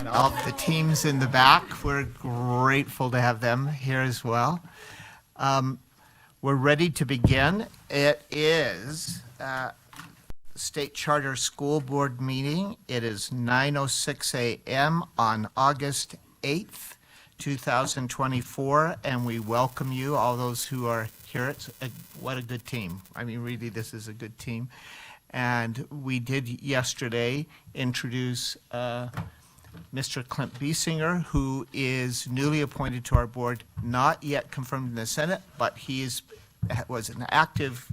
and all the teams in the back. We're grateful to have them here as well. We're ready to begin. It is State Charter School Board meeting. It is 9:06 a.m. on August 8th, 2024, and we welcome you, all those who are here. What a good team. I mean, really, this is a good team. And we did yesterday introduce Mr. Clint Biesinger, who is newly appointed to our board, not yet confirmed in the Senate, but he was an active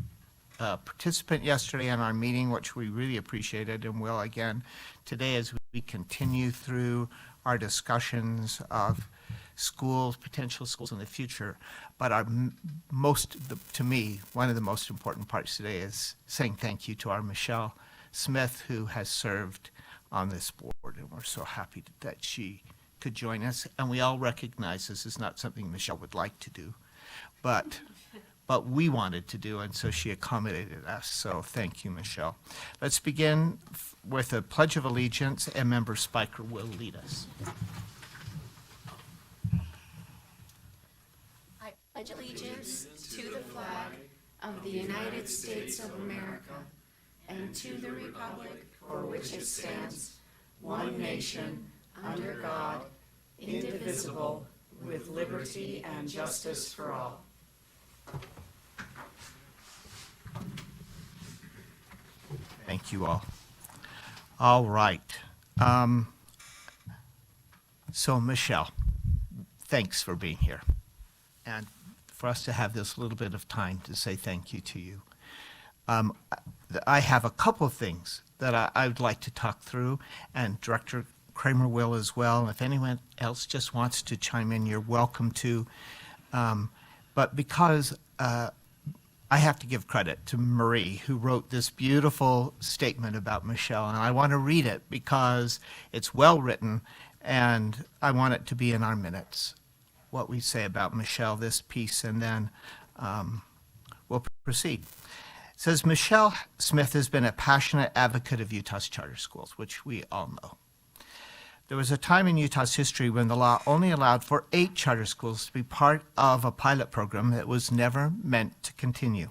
participant yesterday in our meeting, which we really appreciated and will again today as we continue through our discussions of schools, potential schools in the future. But to me, one of the most important parts today is saying thank you to our Michelle Smith, who has served on this board, and we're so happy that she could join us. And we all recognize this is not something Michelle would like to do, but we wanted to do, and so she accommodated us. So thank you, Michelle. Let's begin with a Pledge of Allegiance, and Member Spiker will lead us. I pledge allegiance to the flag of the United States of America and to the republic for which it stands, one nation, under God, indivisible, with liberty and justice for all. Thank you all. All right. So Michelle, thanks for being here, and for us to have this little bit of time to say thank you to you. I have a couple of things that I would like to talk through, and Director Kramer will as well. If anyone else just wants to chime in, you're welcome to. But because I have to give credit to Marie, who wrote this beautiful statement about Michelle, and I want to read it because it's well written, and I want it to be in our minutes, what we say about Michelle, this piece, and then we'll proceed. It says, Michelle Smith has been a passionate advocate of Utah's charter schools, which we all know. There was a time in Utah's history when the law only allowed for 8 charter schools to be part of a pilot program that was never meant to continue.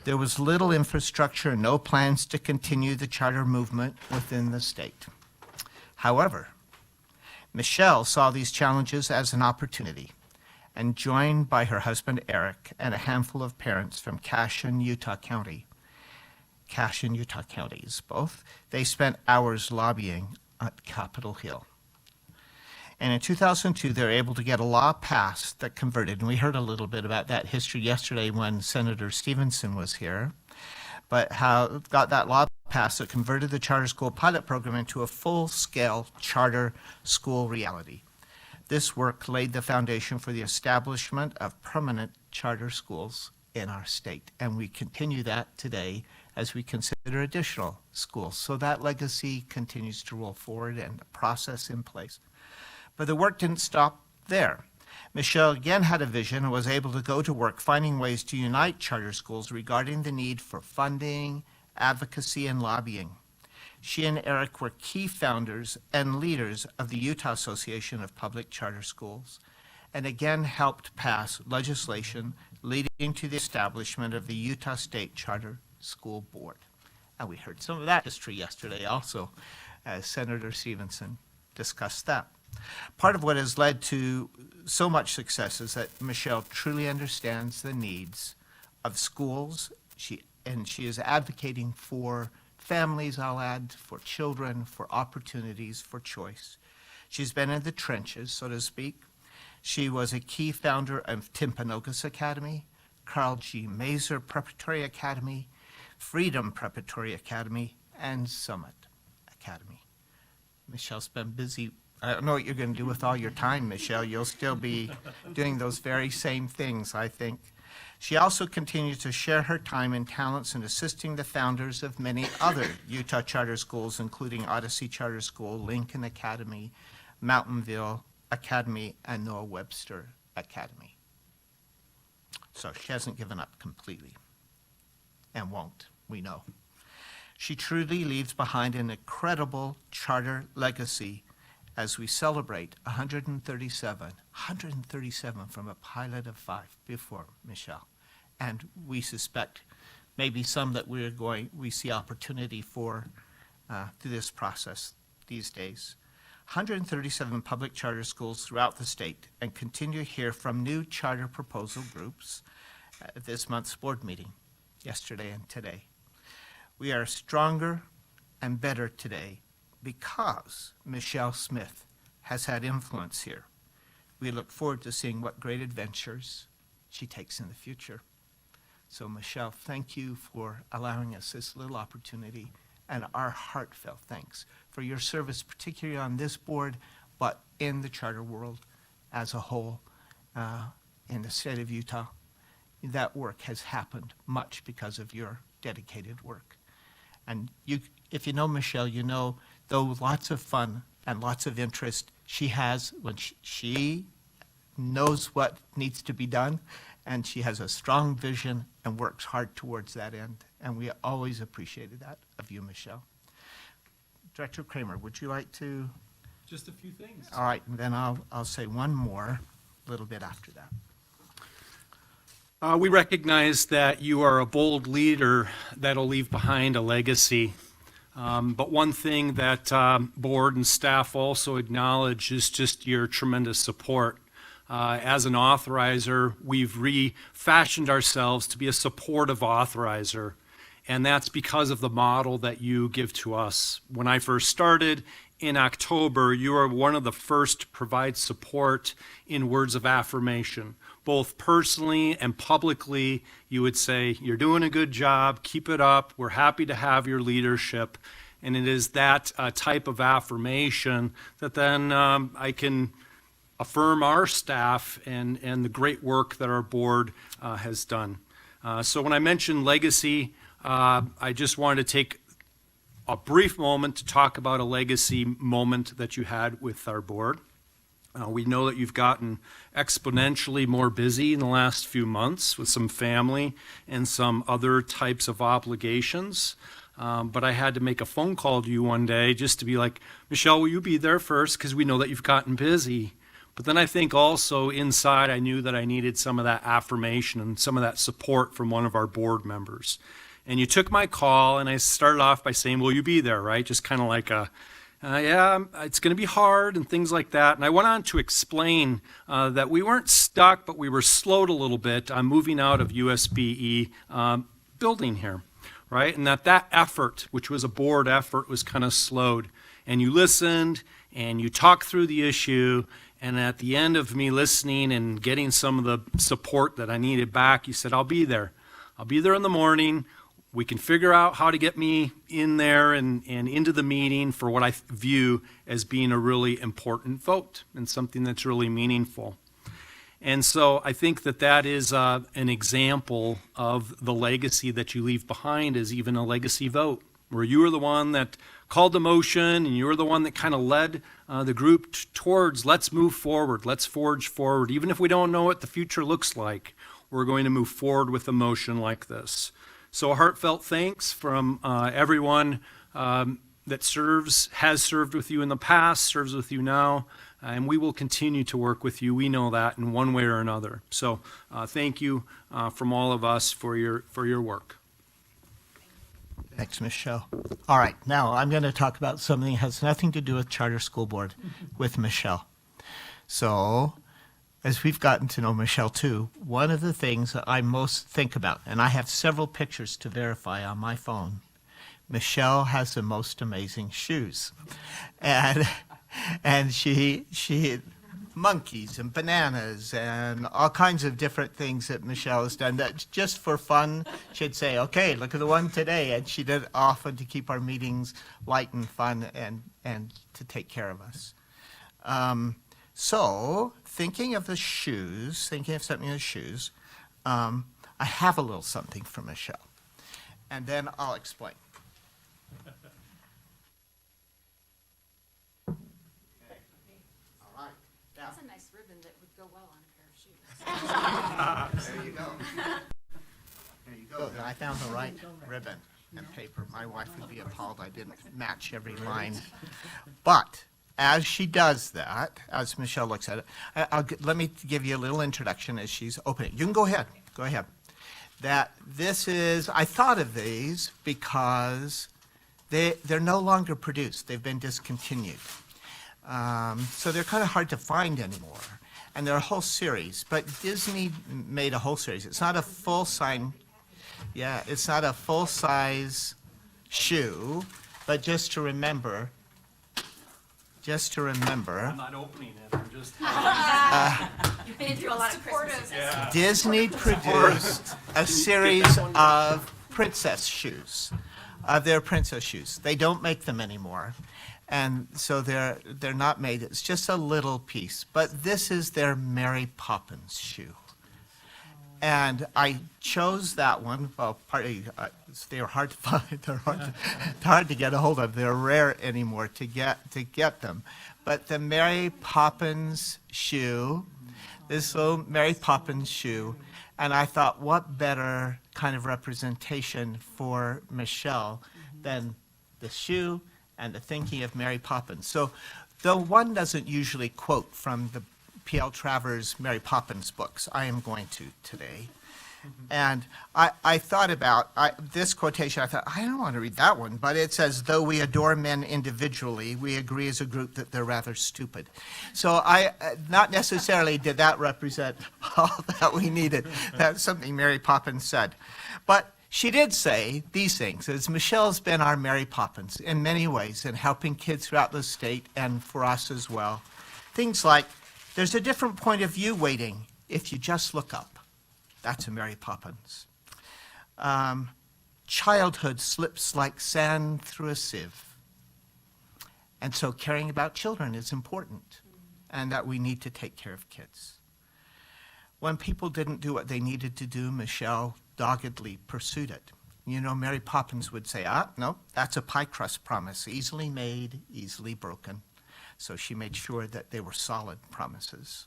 There was little infrastructure and no plans to continue the charter movement within the state. However, Michelle saw these challenges as an opportunity, and joined by her husband Eric and a handful of parents from Cache and Utah counties both, they spent hours lobbying at Capitol Hill. And in 2002, they were able to get a law passed that converted, and we heard a little bit about that history yesterday when Senator Stevenson was here, but how got that law passed that converted the charter school pilot program into a full-scale charter school reality. This work laid the foundation for the establishment of permanent charter schools in our state, and we continue that today as we consider additional schools. So that legacy continues to roll forward and the process in place. But the work didn't stop there. Michelle again had a vision and was able to go to work finding ways to unite charter schools regarding the need for funding, advocacy, and lobbying. She and Eric were key founders and leaders of the Utah Association of Public Charter Schools, and again helped pass legislation leading to the establishment of the Utah State Charter School Board. And we heard some of that history yesterday also, as Senator Stevenson discussed that. Part of what has led to so much success is that Michelle truly understands the needs of schools, and she is advocating for families, I'll add, for children, for opportunities, for choice. She's been in the trenches, so to speak. She was a key founder of Timpanogos Academy, Carl G. Mazer Preparatory Academy, Freedom Preparatory Academy, and Summit Academy. Michelle's been busy. I don't know what you're going to do with all your time, Michelle. You'll still be doing those very same things, I think. She also continues to share her time and talents in assisting the founders of many other Utah charter schools, including Odyssey Charter School, Lincoln Academy, Mountainville Academy, and Noah Webster Academy. So she hasn't given up completely, and won't, we know. She truly leaves behind an incredible charter legacy as we celebrate 137 from a pilot of 5 before Michelle. And we suspect maybe some that we see opportunity for through this process these days. 137 public charter schools throughout the state, and continue to hear from new charter proposal groups at this month's board meeting, yesterday and today. We are stronger and better today because Michelle Smith has had influence here. We look forward to seeing what great adventures she takes in the future. So Michelle, thank you for allowing us this little opportunity, and our heartfelt thanks for your service, particularly on this board, but in the charter world as a whole, in the state of Utah. That work has happened much because of your dedicated work. And you, if you know Michelle, you know, though lots of fun and lots of interest she has when she knows what needs to be done, and she has a strong vision and works hard towards that end. And we always appreciated that of you, Michelle. Director Kramer, would you like to? Just a few things. All right, and then I'll say one more a little bit after that. We recognize that you are a bold leader that'll leave behind a legacy. But one thing that board and staff also acknowledge is just your tremendous support. As an authorizer, we've refashioned ourselves to be a supportive authorizer, and that's because of the model that you give to us. When I first started in October, you were one of the first to provide support in words of affirmation. Both personally and publicly, you would say, you're doing a good job, keep it up, we're happy to have your leadership. And it is that type of affirmation that then I can affirm our staff and the great work that our board has done. So when I mentioned legacy, I just wanted to take a brief moment to talk about a legacy moment that you had with our board. We know that you've gotten exponentially more busy in the last few months with some family and some other types of obligations. But I had to make a phone call to you one day just to be like, Michelle, will you be there first? Because we know that you've gotten busy. But then I think also inside I knew that I needed some of that affirmation and some of that support from one of our board members. And you took my call, and I started off by saying, will you be there, right? Just kind of like yeah, it's going to be hard and things like that. And I went on to explain that we weren't stuck, but we were slowed a little bit on moving out of USBE building here, right? And that effort, which was a board effort, was kind of slowed. And you listened, and you talked through the issue, and at the end of me listening and getting some of the support that I needed back, you said, I'll be there. I'll be there in the morning. We can figure out how to get me in there and into the meeting for what I view as being a really important vote and something that's really meaningful. And so I think that is an example of the legacy that you leave behind as even a legacy vote, where you were the one that called the motion and you were the one that kind of led the group towards let's move forward, let's forge forward. Even if we don't know what the future looks like, we're going to move forward with a motion like this. So a heartfelt thanks from everyone that has served with you in the past, serves with you now, and we will continue to work with you. We know that in one way or another. So thank you from all of us for your work. Thanks, Michelle. All right, now I'm going to talk about something that has nothing to do with Charter School Board with Michelle. So, as we've gotten to know Michelle too, one of the things that I most think about, and I have several pictures to verify on my phone, Michelle has the most amazing shoes. And she monkeys and bananas and all kinds of different things that Michelle has done that just for fun. She'd say, okay, look at the one today. And she did it often to keep our meetings light and fun and to take care of us. So thinking of something in the shoes, I have a little something for Michelle. And then I'll explain. That's a nice ribbon that would go well on a pair of shoes. There you go. There you go. I found the right ribbon and paper. My wife would be appalled I didn't match every line. But as she does that, as Michelle looks at it, let me give you a little introduction as she's opening. You can go ahead. Go ahead. That this is, I thought of these because they're no longer produced. They've been discontinued. So they're kind of hard to find anymore. And they're a whole series, but Disney made a whole series. It's not a it's not a full-size shoe, but just to remember, I'm not opening it, I'm just. You've been through a lot of Christmases. Yeah. Disney produced a series of princess shoes, of their princess shoes. They don't make them anymore, and so they're not made. It's just a little piece, but this is their Mary Poppins shoe. And I chose that one, well, partly, they were hard to find, they're hard to get a hold of, they're rare anymore to get them. But the Mary Poppins shoe, this little Mary Poppins shoe, and I thought, what better kind of representation for Michelle than the shoe and the thinking of Mary Poppins. So though one doesn't usually quote from the P.L. Travers' Mary Poppins books, I am going to today. And I thought about this quotation. I thought, I don't want to read that one, but it says, though we adore men individually, we agree as a group that they're rather stupid. So not necessarily did that represent all that we needed. That's something Mary Poppins said. But she did say these things, as Michelle's been our Mary Poppins in many ways in helping kids throughout the state and for us as well. Things like, there's a different point of view waiting if you just look up. That's a Mary Poppins. Childhood slips like sand through a sieve. And so caring about children is important, and that we need to take care of kids. When people didn't do what they needed to do, Michelle doggedly pursued it. You know, Mary Poppins would say, no, that's a pie crust promise, easily made, easily broken. So she made sure that they were solid promises.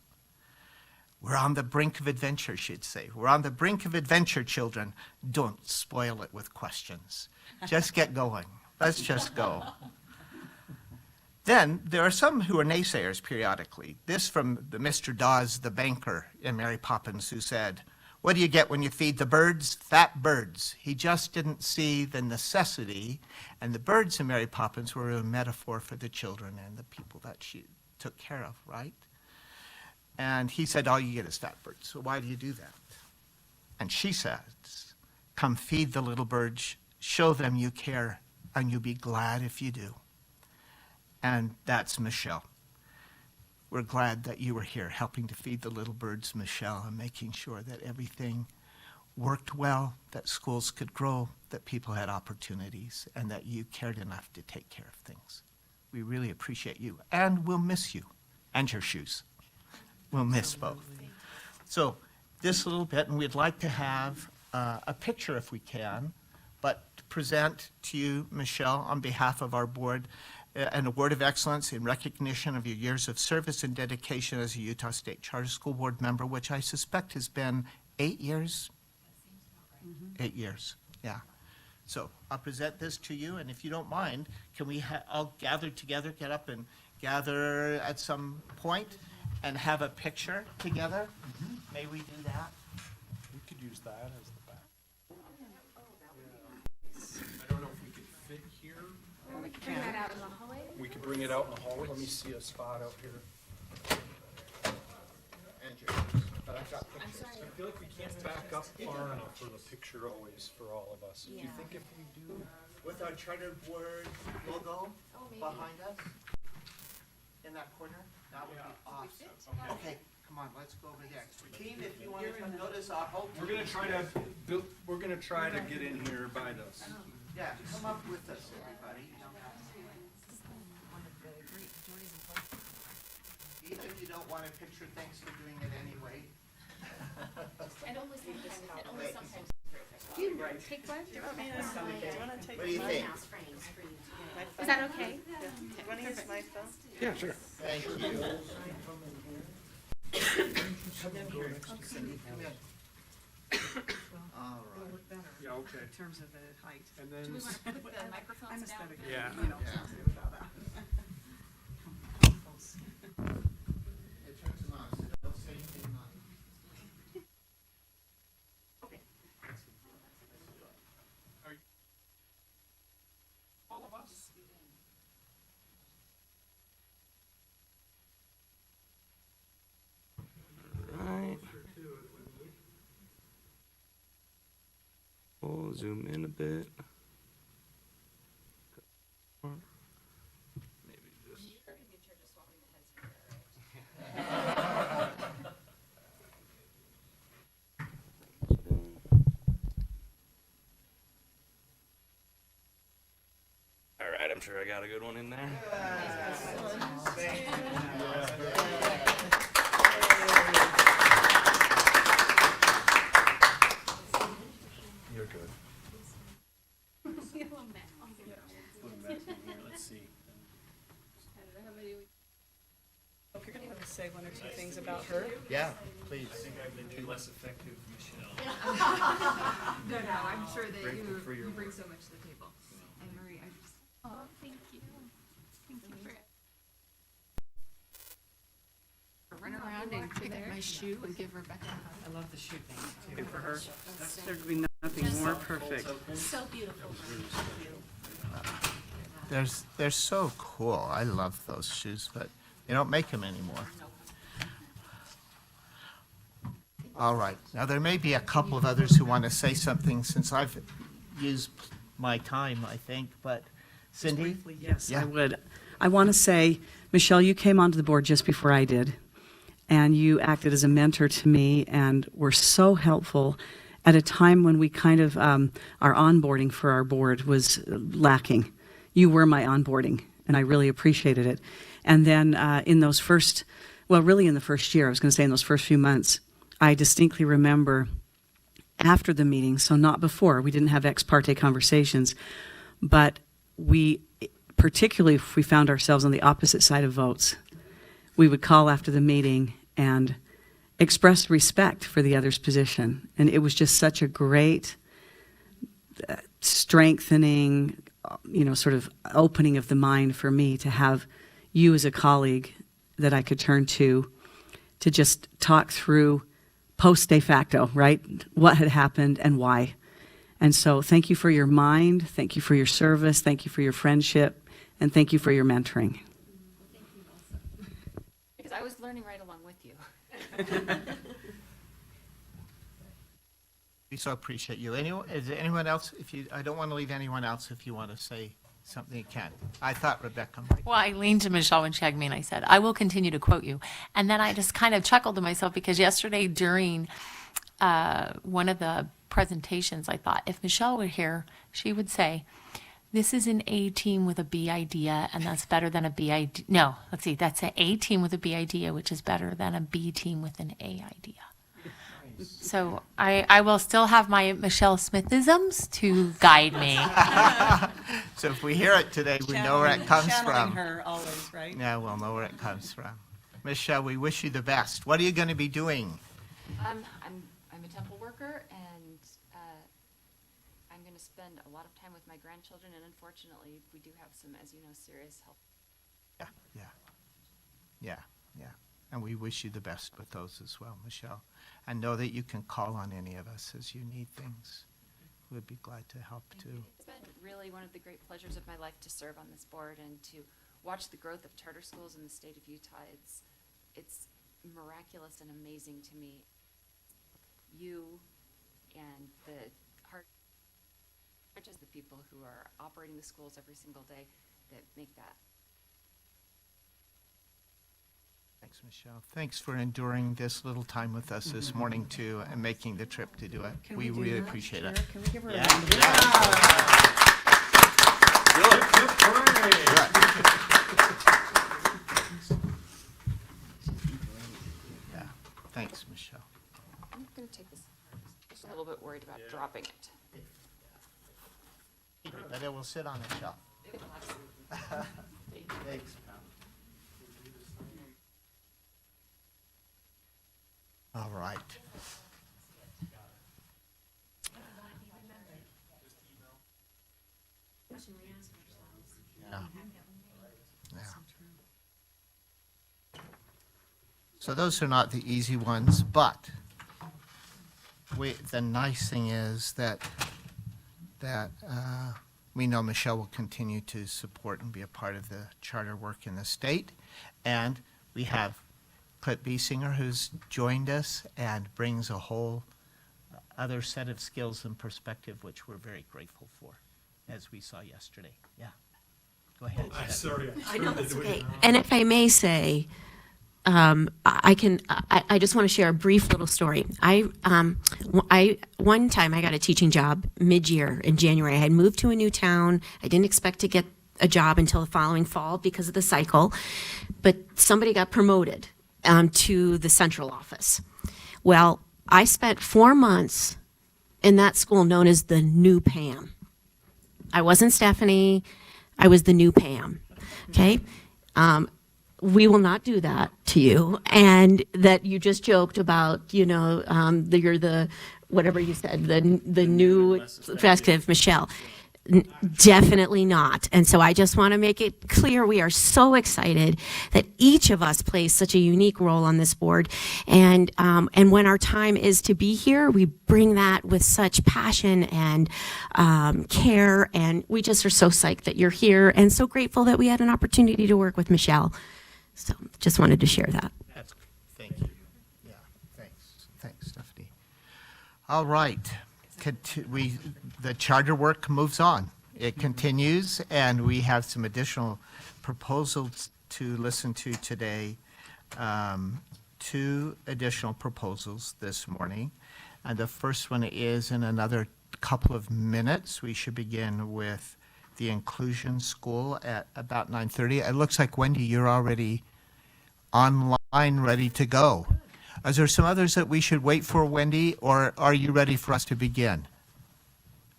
We're on the brink of adventure, she'd say. We're on the brink of adventure, children. Don't spoil it with questions. Just get going. Let's just go. Then there are some who are naysayers periodically. This from the Mr. Dawes, the banker in Mary Poppins, who said, what do you get when you feed the birds? Fat birds. He just didn't see the necessity, and the birds in Mary Poppins were a metaphor for the children and the people that she took care of, right? And he said, all you get is fat birds, so why do you do that? And she says, come feed the little birds, show them you care, and you'll be glad if you do. And that's Michelle. We're glad that you were here helping to feed the little birds, Michelle, and making sure that everything worked well, that schools could grow, that people had opportunities, and that you cared enough to take care of things. We really appreciate you, and we'll miss you, and your shoes. We'll miss both. So this little bit, and we'd like to have a picture if we can, but to present to you, Michelle, on behalf of our board, an award of excellence in recognition of your years of service and dedication as a Utah State Charter School Board member, which I suspect has been 8 years? 8 years, yeah. So I'll present this to you, and if you don't mind, can we all gather together, get up and gather at some point and have a picture together? May we do that? We could use that as the back. I don't know if we could fit here. We can bring that out in the hallway. We could bring it out in the hallway. Let me see a spot out here. I feel like we can't back up far enough for the picture always for all of us. Do you think if we do? With our charter board logo behind us, in that corner, that would be awesome. Okay, come on, let's go over there. Team, if you want to come notice our whole team. We're gonna try to get in here by this. Yeah, come up with us, everybody. Even if you don't want a picture, thanks for doing it anyway. And only sometimes. Do you take one? What do you think? Is that okay? Want to use my phone? Yeah, sure. Thank you. All right. Yeah, okay. In terms of the height. And then, Put the microphones I'm down. aesthetic. Yeah. You know, Yeah. something about that. zoom in a bit. Maybe just. All right, I'm sure I got a good one in there. You're good. If you're gonna say one or two things about her. Yeah, please. less effective, Michelle. No, I'm sure that you bring so much to the table. And Marie, I just. Oh, thank you. Thank you for Run around and pick up my shoe and give Rebecca a hug. I love the shoe thing too for her. There'd be nothing more perfect. So beautiful. They're so cool. I love those shoes, but they don't make them anymore. All right. Now, there may be a couple of others who want to say something since I've used my time, I think, but Cindy? Briefly, yes, Yeah. I would. I want to say, Michelle, you came onto the board just before I did, and you acted as a mentor to me and were so helpful at a time when we kind of, our onboarding for our board was lacking. You were my onboarding, and I really appreciated it. And then in those first, well, really in the first year, I was going to say in those first few months, I distinctly remember after the meeting, so not before, we didn't have ex parte conversations, but we, particularly if we found ourselves on the opposite side of votes, we would call after the meeting and express respect for the other's position. And it was just such a great strengthening, sort of opening of the mind for me to have you as a colleague that I could turn to just talk through post de facto, right? What had happened and why. And so thank you for your mind, thank you for your service, thank you for your friendship, and thank you for your mentoring. Because I was learning right along with you. We so appreciate you. Is there anyone else? I don't want to leave anyone else if you want to say something, you can. I thought Rebecca might. Well, I leaned to Michelle when she hugged me and I said, I will continue to quote you. And then I just kind of chuckled to myself because yesterday during one of the presentations, I thought if Michelle were here, she would say, this is an A team with a B idea, and that's better than a B idea. No, let's see, that's an A team with a B idea, which is better than a B team with an A idea. So I will still have my Michelle Smithisms to guide me. So if we hear it today, we know where it comes Channeling from. her always, right? Yeah, we'll know where it comes from. Michelle, we wish you the best. What are you going to be doing? I'm a temple worker, and I'm going to spend a lot of time with my grandchildren, and unfortunately, we do have some, as you know, serious health. Yeah. And we wish you the best with those as well, Michelle. And know that you can call on any of us as you need things. We'd be glad to help too. It's been really one of the great pleasures of my life to serve on this board and to watch the growth of charter schools in the state of Utah. It's miraculous and amazing to me. You and the heart, just the people who are operating the schools every single day that make that. Thanks, Michelle. Thanks for enduring this little time with us this morning too and making the trip to do it. We really appreciate it. Can we give her a Yeah. round of applause? Yeah. Thanks, Michelle. I'm going to take this. Just a little bit worried about dropping it. But it will sit on a shelf. Thanks, pal. All right. Yeah. Yeah. So those are not the easy ones, but the nice thing is that we know Michelle will continue to support and be a part of the charter work in the state. And we have Clint Biesinger, who's joined us and brings a whole other set of skills and perspective, which we're very grateful for, as we saw yesterday. Yeah. Go ahead. Stephanie. I know that's okay. And if I may say, I just want to share a brief little story. One time I got a teaching job mid-year in January. I had moved to a new town. I didn't expect to get a job until the following fall because of the cycle, but somebody got promoted to the central office. Well, I spent 4 months in that school known as the new Pam. I wasn't Stephanie. I was the new Pam. Okay. We will not do that to you. And that you just joked about, you're the, whatever you said, the new effective Michelle. Definitely not. And so I just want to make it clear we are so excited that each of us plays such a unique role on this board. And when our time is to be here, we bring that with such passion and care. And we just are so psyched that you're here and so grateful that we had an opportunity to work with Michelle. So just wanted to share that. That's, thank you. Yeah, thanks, Stephanie. All right. The charter work moves on. It continues, and we have some additional proposals to listen to today. 2 additional proposals this morning. And the first one is in another couple of minutes. We should begin with the Inclusion School at about 9:30. It looks like, Wendy, you're already online, ready to go. Is there some others that we should wait for, Wendy, or are you ready for us to begin?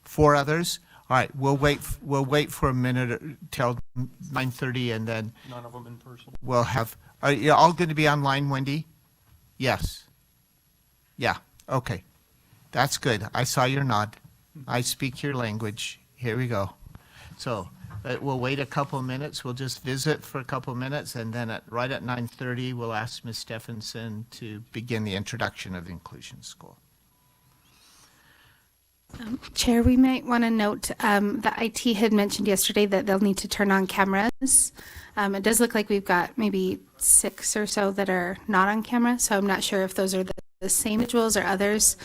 4 others? All right, we'll wait for a minute till 9:30, and then None of them in person. we'll have, are you all going to be online, Wendy? Yes. Yeah, okay. That's good. I saw your nod. I speak your language. Here we go. So we'll wait a couple minutes. We'll just visit for a couple minutes, and then right at 9:30, we'll ask Ms. Stephenson to begin the introduction of the Inclusion School. Chair, we might want to note that IT had mentioned yesterday that they'll need to turn on cameras. It does look like we've got maybe 6 or so that are not on camera, so I'm not sure if those are the same individuals or others,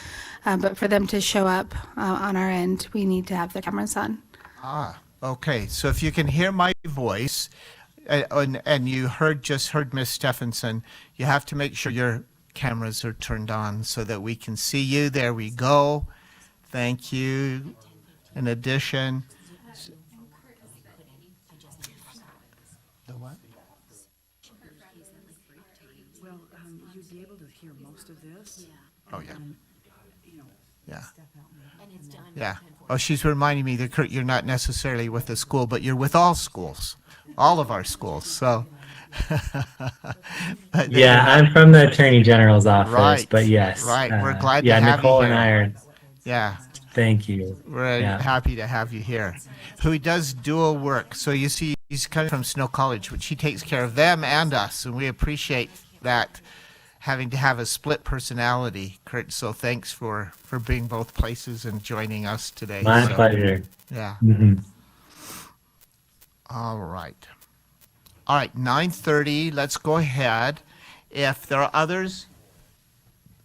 but for them to show up on our end, we need to have their cameras on. Okay, so if you can hear my voice, and you just heard Ms. Stephenson, you have to make sure your cameras are turned on so that we can see you. There we go. Thank you. In addition, the what? Well, you'd be able to hear most of this. Oh, yeah. Yeah. And it's done. Yeah. Oh, she's reminding me that, Kurt, you're not necessarily with the school, but you're with all schools, all of our schools. So. Yeah, I'm from the Attorney General's office, Right, but yes. right. We're glad to yeah, have you Nicole here. and I are, Yeah. thank you. We're Yeah. happy to have you here. Who does dual work. So you see, he's coming from Snow College, which he takes care of them and us, and we appreciate that, having to have a split personality, Kurt. So thanks for being both places and joining us today. My So, pleasure. Yeah. hmm All right. All right, 9:30. Let's go ahead. If there are others,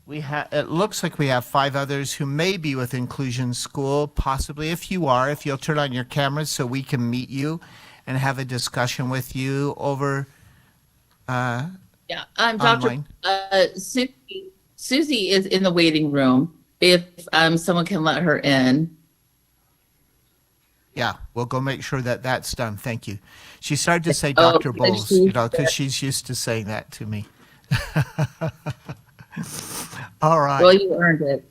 it looks like we have 5 others who may be with Inclusion School, possibly. If you are, if you'll turn on your cameras so we can meet you and have a discussion with you over Yeah, Dr. online. Susie is in the waiting room. If someone can let her in. Yeah, we'll go make sure that that's done. Thank you. She started to say Oh, Dr. and Bowles, she because she's used to saying that to me. All right. Well, you earned it.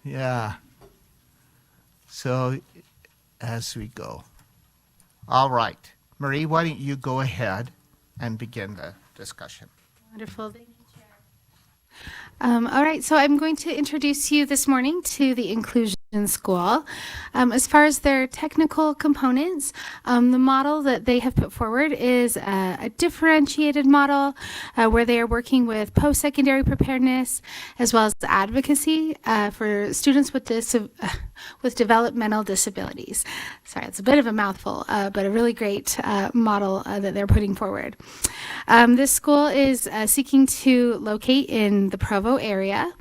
Yeah. So as we go. All right. Marie, why don't you go ahead and begin the discussion? Wonderful. Thank you, Chair. All right, so I'm going to introduce you this morning to the Inclusion School. As far as their technical components, the model that they have put forward is a differentiated model where they are working with post-secondary preparedness as well as advocacy for students with developmental disabilities. Sorry, it's a bit of a mouthful, but a really great model that they're putting forward. This school is seeking to locate in the Provo area,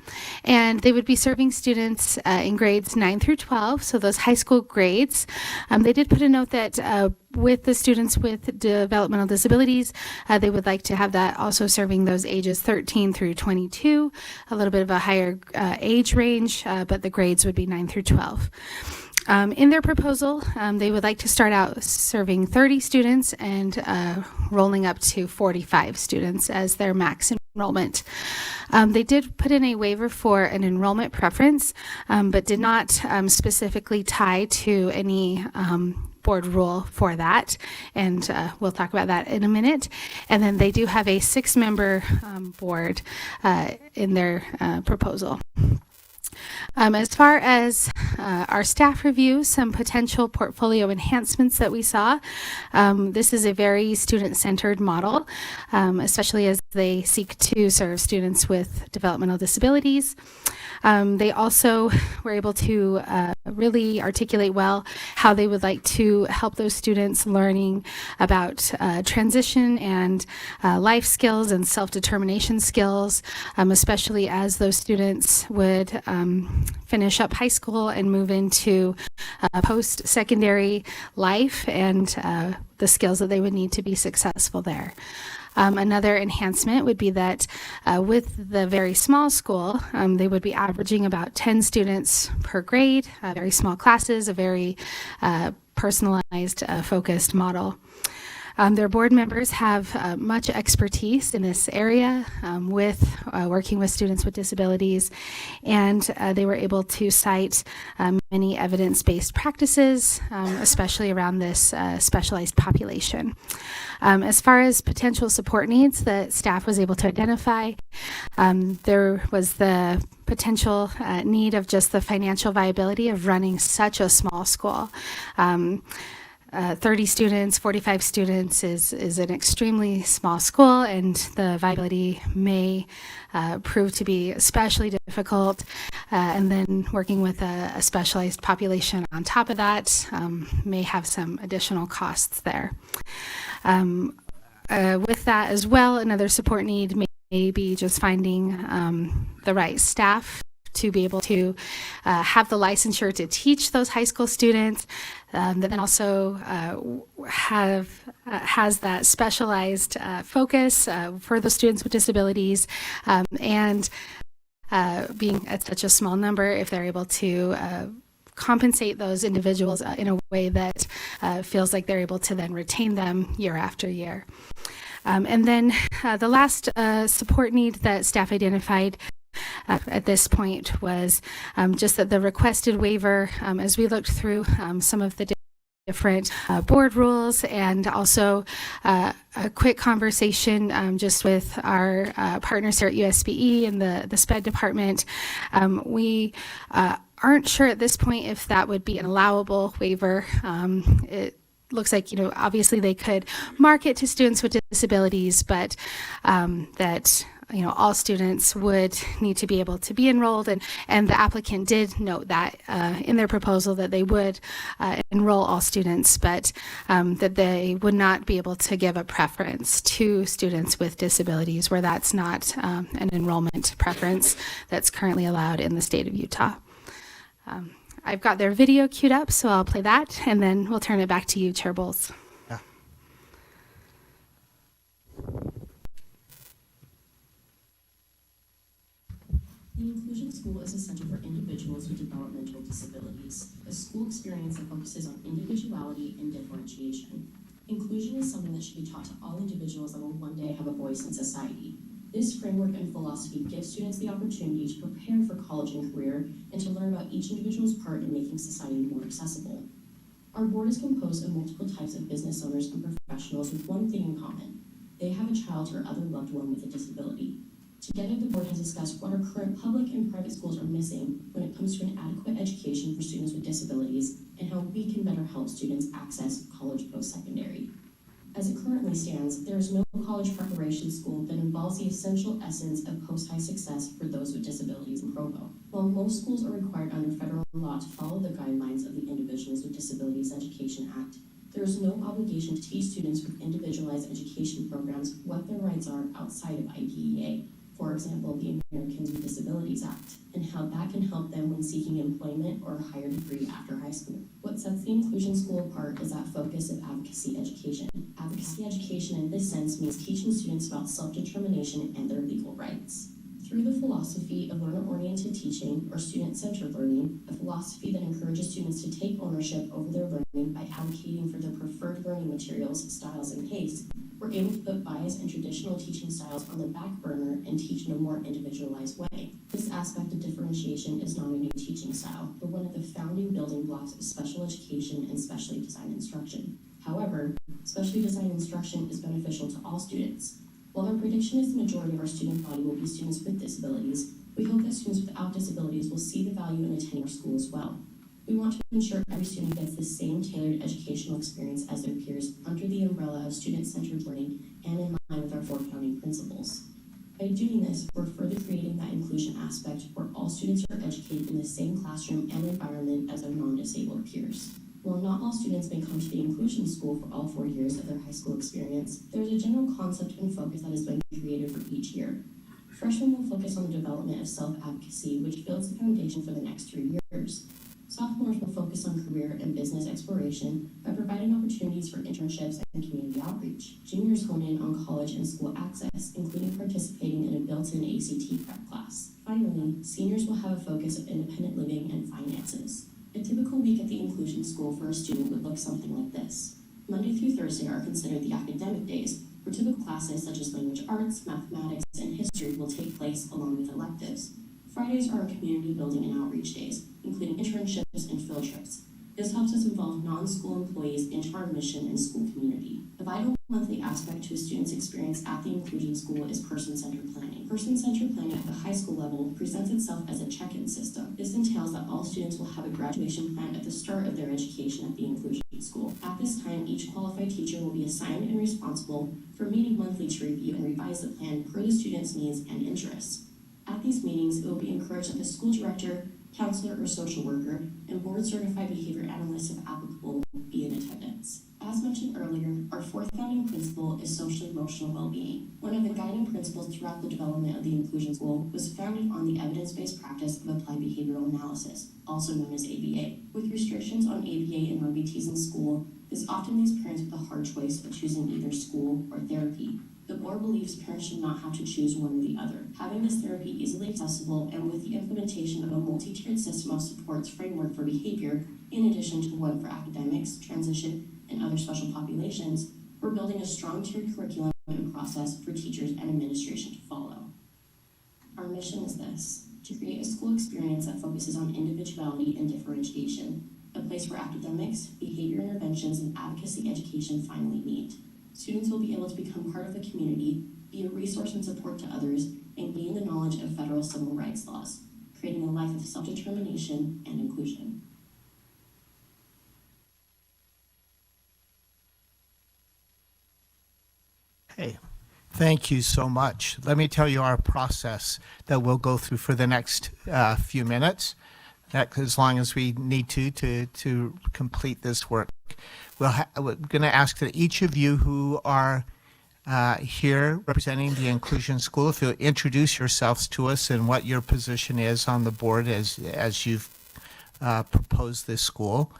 and they would be serving students in grades 9 through 12, so those high school grades. They did put a note that with the students with developmental disabilities, they would like to have that also serving those ages 13 through 22, a little bit of a higher age range, but the grades would be 9 through 12. In their proposal, they would like to start out serving 30 students and rolling up to 45 students as their max enrollment. They did put in a waiver for an enrollment preference, but did not specifically tie to any board rule for that, and we'll talk about that in a minute. And then they do have a 6-member board in their proposal. As far as our staff review, some potential portfolio enhancements that we saw. This is a very student-centered model, especially as they seek to serve students with developmental disabilities. They also were able to really articulate well how they would like to help those students learning about transition and life skills and self-determination skills, especially as those students would finish up high school and move into post-secondary life and the skills that they would need to be successful there. Another enhancement would be that with the very small school, they would be averaging about 10 students per grade, very small classes, a very personalized, focused model. Their board members have much expertise in this area with working with students with disabilities, and they were able to cite many evidence-based practices, especially around this specialized population. As far as potential support needs that staff was able to identify, there was the potential need of just the financial viability of running such a small school. 30 students, 45 students is an extremely small school, and the viability may prove to be especially difficult. And then working with a specialized population on top of that may have some additional costs there. With that as well, another support need may be just finding the right staff to be able to have the licensure to teach those high school students, that then also has that specialized focus for the students with disabilities, and being at such a small number, if they're able to compensate those individuals in a way that feels like they're able to then retain them year after year. And then the last support need that staff identified at this point was just that the requested waiver, as we looked through some of the different board rules, and also a quick conversation just with our partners here at USBE and the SPED department, we aren't sure at this point if that would be an allowable waiver. It looks like, obviously they could market to students with disabilities, but that all students would need to be able to be enrolled, and the applicant did note that in their proposal that they would enroll all students, but that they would not be able to give a preference to students with disabilities, where that's not an enrollment preference that's currently allowed in the state of Utah. I've got their video queued up, so I'll play that, and then we'll turn it back to you, Chair Bowles. Yeah. The Inclusion School is a center for individuals with developmental disabilities, a school experience that focuses on individuality and differentiation. Inclusion is something that should be taught to all individuals that will one day have a voice in society. This framework and philosophy gives students the opportunity to prepare for college and career, and to learn about each individual's part in making society more accessible. Our board is composed of multiple types of business owners and professionals with one thing in common: they have a child or other loved one with a disability. Together, the board has discussed what our current public and private schools are missing when it comes to an adequate education for students with disabilities and how we can better help students access college post-secondary. As it currently stands, there is no college preparation school that involves the essential essence of post-high success for those with disabilities in Provo. While most schools are required under federal law to follow the guidelines of the Individuals with Disabilities Education Act, there is no obligation to teach students with individualized education programs what their rights are outside of IDEA. For example, the Americans with Disabilities Act, and how that can help them when seeking employment or a higher degree after high school. What sets the Inclusion School apart is that focus of advocacy education. Advocacy education in this sense means teaching students about self-determination and their legal rights. Through the philosophy of learner-oriented teaching, or student-centered learning, a philosophy that encourages students to take ownership over their learning by advocating for their preferred learning materials, styles, and pace, we're able to put bias and traditional teaching styles on the back burner and teach in a more individualized way. This aspect of differentiation is not a new teaching style, but one of the founding building blocks of special education and specially designed instruction. However, specially designed instruction is beneficial to all students. While our prediction is the majority of our student body will be students with disabilities, we hope that students without disabilities will see the value in attending our school as well. We want to ensure every student gets the same tailored educational experience as their peers under the umbrella of student-centered learning and in line with our four founding principles. By doing this, we're further creating that inclusion aspect where all students are educated in the same classroom and environment as their non-disabled peers. While not all students may come to the Inclusion School for all 4 years of their high school experience, there is a general concept and focus that has been created for each year. Freshmen will focus on the development of self-advocacy, which builds the foundation for the next 3 years. Sophomores will focus on career and business exploration by providing opportunities for internships and community outreach. Juniors hone in on college and school access, including participating in a built-in ACT prep class. Finally, seniors will have a focus of independent living and finances. A typical week at the Inclusion School for a student would look something like this. Monday through Thursday are considered the academic days, where typical classes such as language arts, mathematics, and history will take place along with electives. Fridays are our community building and outreach days, including internships and field trips. This helps us involve non-school employees into our mission and school community. A vital monthly aspect to a student's experience at the Inclusion School is person-centered planning. Person-centered planning at the high school level presents itself as a check-in system. This entails that all students will have a graduation plan at the start of their education at the Inclusion School. At this time, each qualified teacher will be assigned and responsible for meeting monthly to review and revise the plan per the student's needs and interests. At these meetings, it will be encouraged that the school director, counselor, or social worker, and board-certified behavior analysts, if applicable, be in attendance. As mentioned earlier, our fourth founding principle is social-emotional well-being. One of the guiding principles throughout the development of the Inclusion School was founded on the evidence-based practice of applied behavioral analysis, also known as ABA. With restrictions on ABA and RBTs in school, this often leaves parents with a hard choice of choosing either school or therapy. The board believes parents should not have to choose one or the other. Having this therapy easily accessible and with the implementation of a multi-tiered system of supports framework for behavior, in addition to one for academics, transition, and other special populations, we're building a strong tiered curriculum and process for teachers and administration to follow. Our mission is this: to create a school experience that focuses on individuality and differentiation, a place where academics, behavior interventions, and advocacy education finally meet. Students will be able to become part of the community, be a resource and support to others, and gain the knowledge of federal civil rights laws, creating a life of self-determination and inclusion. Hey, thank you so much. Let me tell you our process that we'll go through for the next few minutes, that as long as we need to complete this work. We're going to ask that each of you who are here representing the Inclusion School, if you'll introduce yourselves to us and what your position is on the board as you've proposed this school.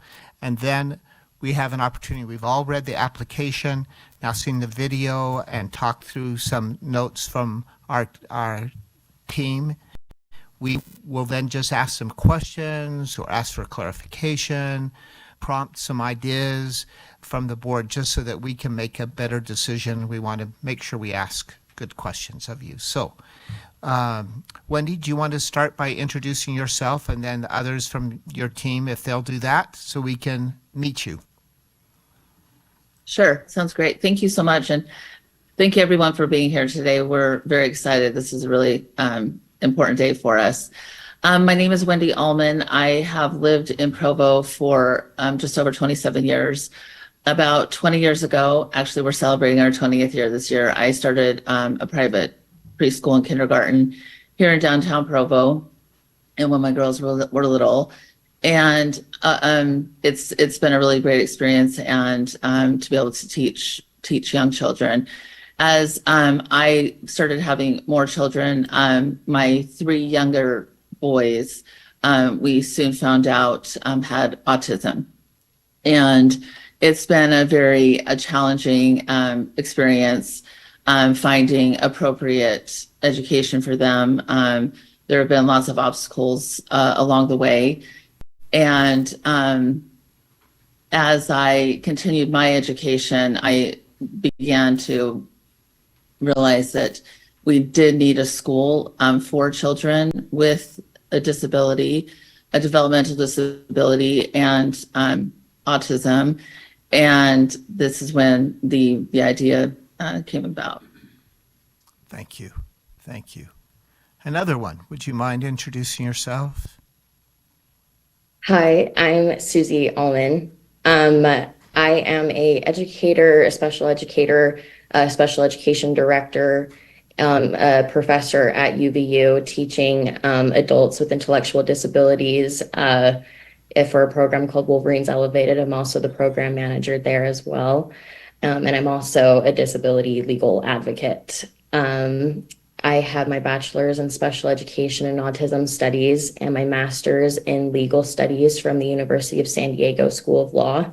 And then we have an opportunity. We've all read the application, now seen the video, and talked through some notes from our team. We will then just ask some questions or ask for clarification, prompt some ideas from the board just so that we can make a better decision. We want to make sure we ask good questions of you. So, Wendy, do you want to start by introducing yourself and then the others from your team, if they'll do that, so we can meet you? Sure, sounds great. Thank you so much. And thank you everyone for being here today. We're very excited. This is a really important day for us. My name is Wendy Allman. I have lived in Provo for just over 27 years. About 20 years ago, actually we're celebrating our 20th year this year, I started a private preschool and kindergarten here in downtown Provo, and when my girls were little. And it's been a really great experience, and to be able to teach young children. As I started having more children, my 3 younger boys, we soon found out had autism. And it's been a challenging experience finding appropriate education for them. There have been lots of obstacles along the way. And as I continued my education, I began to realize that we did need a school for children with a disability, a developmental disability, and autism. And this is when the idea came about. Thank you. Thank you. Another one. Would you mind introducing yourself? Hi, I'm Susie Allman. I am a educator, a special educator, a special education director, a professor at UVU teaching adults with intellectual disabilities for a program called Wolverines Elevated. I'm also the program manager there as well. And I'm also a disability legal advocate. I have my bachelor's in special education and autism studies and my master's in legal studies from the University of San Diego School of Law.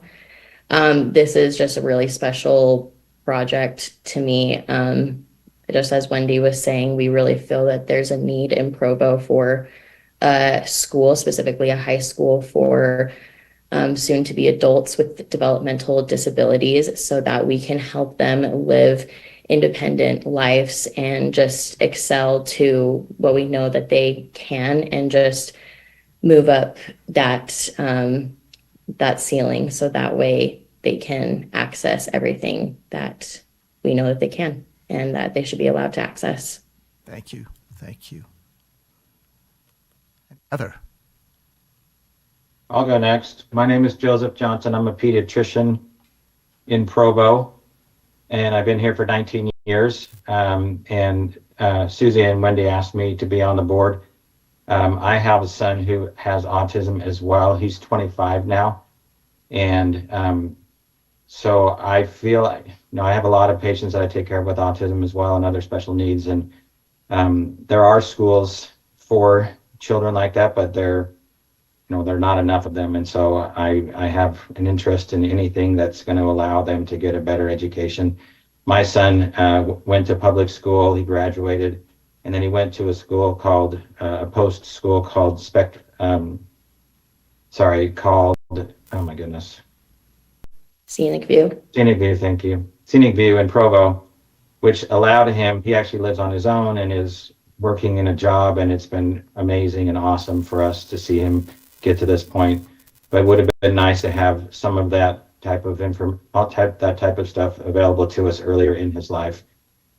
This is just a really special project to me. Just as Wendy was saying, we really feel that there's a need in Provo for a school, specifically a high school for soon to be adults with developmental disabilities, so that we can help them live independent lives and just excel to what we know that they can, and just move up that ceiling, so that way they can access everything that we know that they can and that they should be allowed to access. Thank you. Thank you. Heather. I'll go next. My name is Joseph Johnson. I'm a pediatrician in Provo, and I've been here for 19 years. Susie and Wendy asked me to be on the board. I have a son who has autism as well. He's 25 now. And so I feel, I have a lot of patients that I take care of with autism as well and other special needs. And there are schools for children like that, but there are not enough of them. And so I have an interest in anything that's going to allow them to get a better education. My son went to public school, he graduated, and then he went to a school called, a post school called Scenic View. Scenic View, thank you. Scenic View in Provo, which allowed him, he actually lives on his own and is working in a job, and it's been amazing and awesome for us to see him get to this point. But it would have been nice to have some of that type of that type of stuff available to us earlier in his life.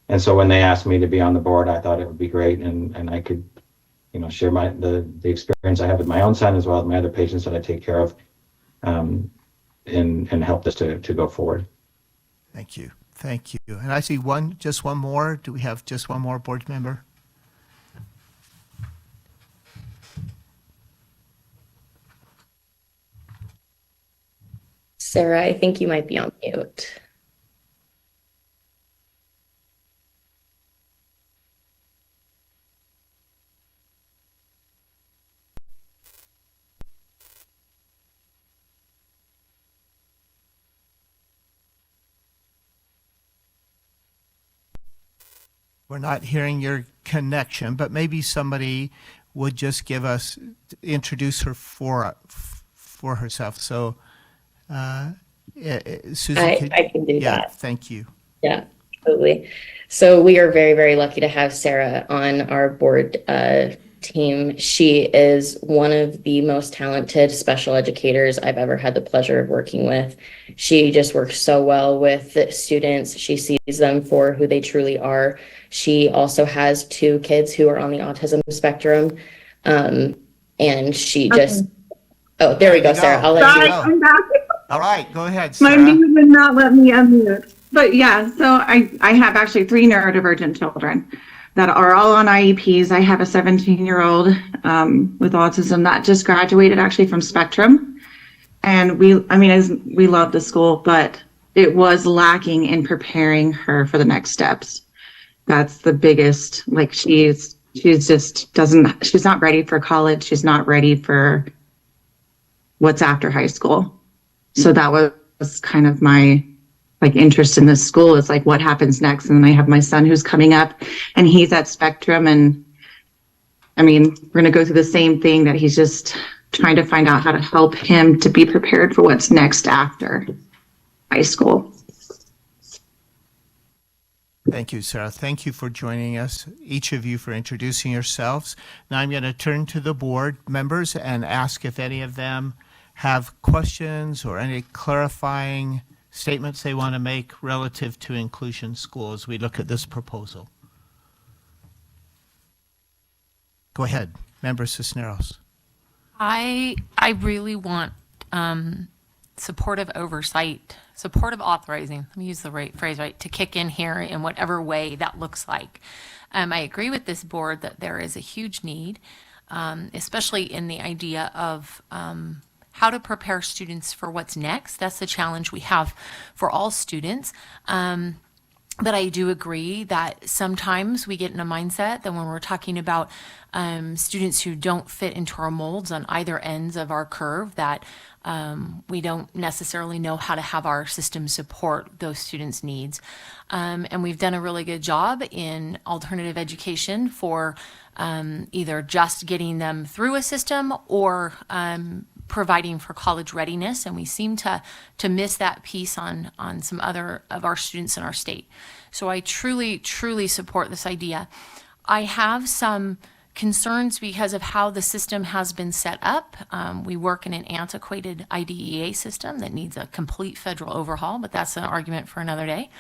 And so when they asked me to be on the board, I thought it would be great, and I could, share the experience I have with my own son as well as my other patients that I take care of, and help this to go forward. Thank you. Thank you. And I see just one more. Do we have just one more board member? Sarah, I think you might be on mute. We're not hearing your connection, but maybe somebody would just introduce her for herself. So, Susan, I can do yeah, that. Thank you. Yeah, absolutely. So we are very, very lucky to have Sarah on our board team. She is one of the most talented special educators I've ever had the pleasure of working with. She just works so well with the students. She sees them for who they truly are. She also has 2 kids who are on the autism spectrum. And she just, oh, there we go, Sarah. I'll let Sorry, you. I'm back. All right, go ahead, My Sarah. mute would not let me unmute. But yeah, so I have actually 3 neurodivergent children that are all on IEPs. I have a 17-year-old with autism that just graduated actually from Spectrum. And we love the school, but it was lacking in preparing her for the next steps. That's the biggest, like she's not ready for college. She's not ready for what's after high school. So that was kind of my interest in this school, is like what happens next. And then I have my son who's coming up and he's at Spectrum. And we're going to go through the same thing, that he's just trying to find out how to help him to be prepared for what's next after high school. Thank you, Sarah. Thank you for joining us, each of you, for introducing yourselves. Now I'm going to turn to the board members and ask if any of them have questions or any clarifying statements they want to make relative to Inclusion School as we look at this proposal. Go ahead, Member Cisneros. I really want supportive oversight, supportive authorizing, let me use the right phrase, right, to kick in here in whatever way that looks like. I agree with this board that there is a huge need, especially in the idea of how to prepare students for what's next. That's the challenge we have for all students. But I do agree that sometimes we get in a mindset that when we're talking about students who don't fit into our molds on either ends of our curve, that we don't necessarily know how to have our system support those students' needs. And we've done a really good job in alternative education for either just getting them through a system or providing for college readiness, and we seem to miss that piece on some other of our students in our state. So I truly, truly support this idea. I have some concerns because of how the system has been set up. We work in an antiquated IDEA system that needs a complete federal overhaul, but that's an argument for another day.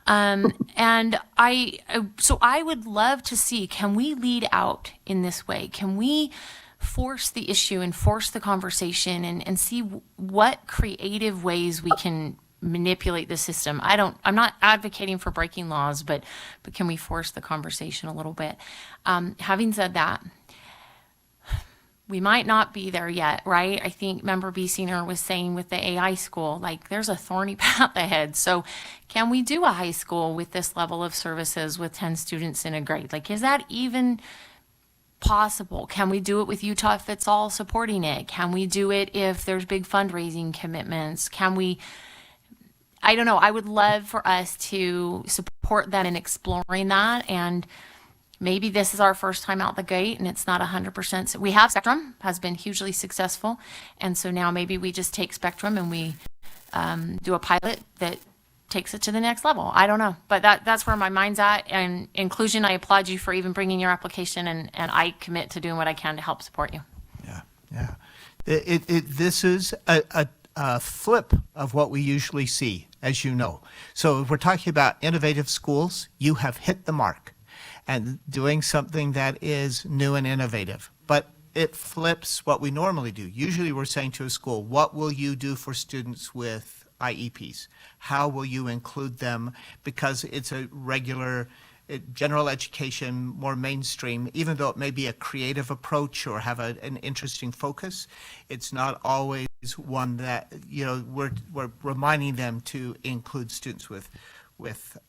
So I would love to see, can we lead out in this way? Can we force the issue and force the conversation and see what creative ways we can manipulate the system? I'm not advocating for breaking laws, but can we force the conversation a little bit? Having said that, we might not be there yet, right? I think Member Biesinger was saying with the AI school, like there's a thorny path ahead. So can we do a high school with this level of services with 10 students in a grade? Like, is that even possible? Can we do it with Utah Fits All supporting it? Can we do it if there's big fundraising commitments? Can we, I don't know, I would love for us to support that in exploring that. And maybe this is our first time out the gate and it's not 100%. We have Spectrum, has been hugely successful. And so now maybe we just take Spectrum and we do a pilot that takes it to the next level. I don't know, but that's where my mind's at. And Inclusion, I applaud you for even bringing your application, and I commit to doing what I can to help support you. Yeah. This is a flip of what we usually see, as you know. So if we're talking about innovative schools, you have hit the mark and doing something that is new and innovative. But it flips what we normally do. Usually we're saying to a school, what will you do for students with IEPs? How will you include them? Because it's a regular general education, more mainstream, even though it may be a creative approach or have an interesting focus, it's not always one that, we're reminding them to include students with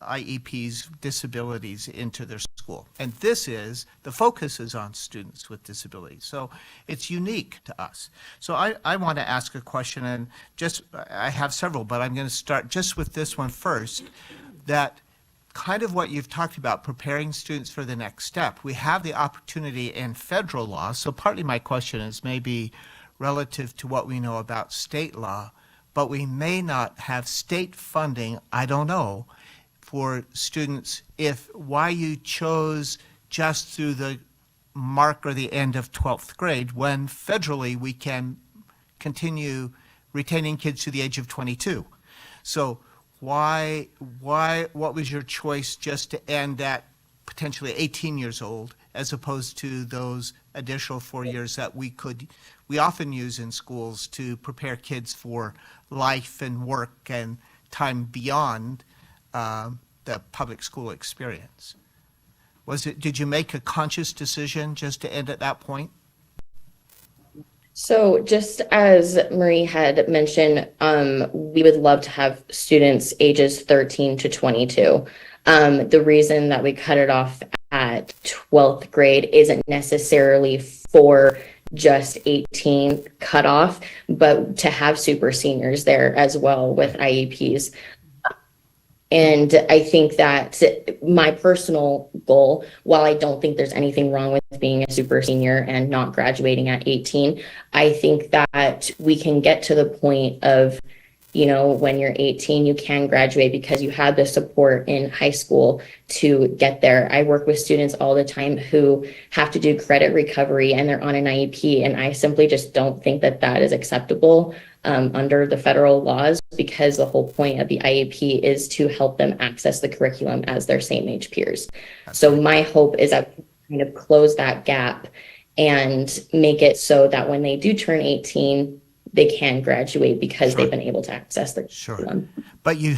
IEPs, disabilities into their school. And the focus is on students with disabilities. So it's unique to us. So I want to ask a question, and I have several, but I'm going to start just with this one first, that kind of what you've talked about, preparing students for the next step. We have the opportunity in federal law, so partly my question is maybe relative to what we know about state law, but we may not have state funding, I don't know, for students why you chose just through the mark or the end of 12th grade when federally we can continue retaining kids to the age of 22. So what was your choice just to end at potentially 18 years old as opposed to those additional 4 years that we often use in schools to prepare kids for life and work and time beyond the public school experience? Did you make a conscious decision just to end at that point? So just as Marie had mentioned, we would love to have students ages 13 to 22. The reason that we cut it off at 12th grade isn't necessarily for just 18 cutoff, but to have super seniors there as well with IEPs. And I think that my personal goal, while I don't think there's anything wrong with being a super senior and not graduating at 18, I think that we can get to the point of, you know, when you're 18, you can graduate because you had the support in high school to get there. I work with students all the time who have to do credit recovery and they're on an IEP. And I simply just don't think that that is acceptable under the federal laws, because the whole point of the IEP is to help them access the curriculum as their same age peers. So my hope is that we kind of close that gap and make it so that when they do turn 18, they can graduate because they've been able to access the curriculum. But you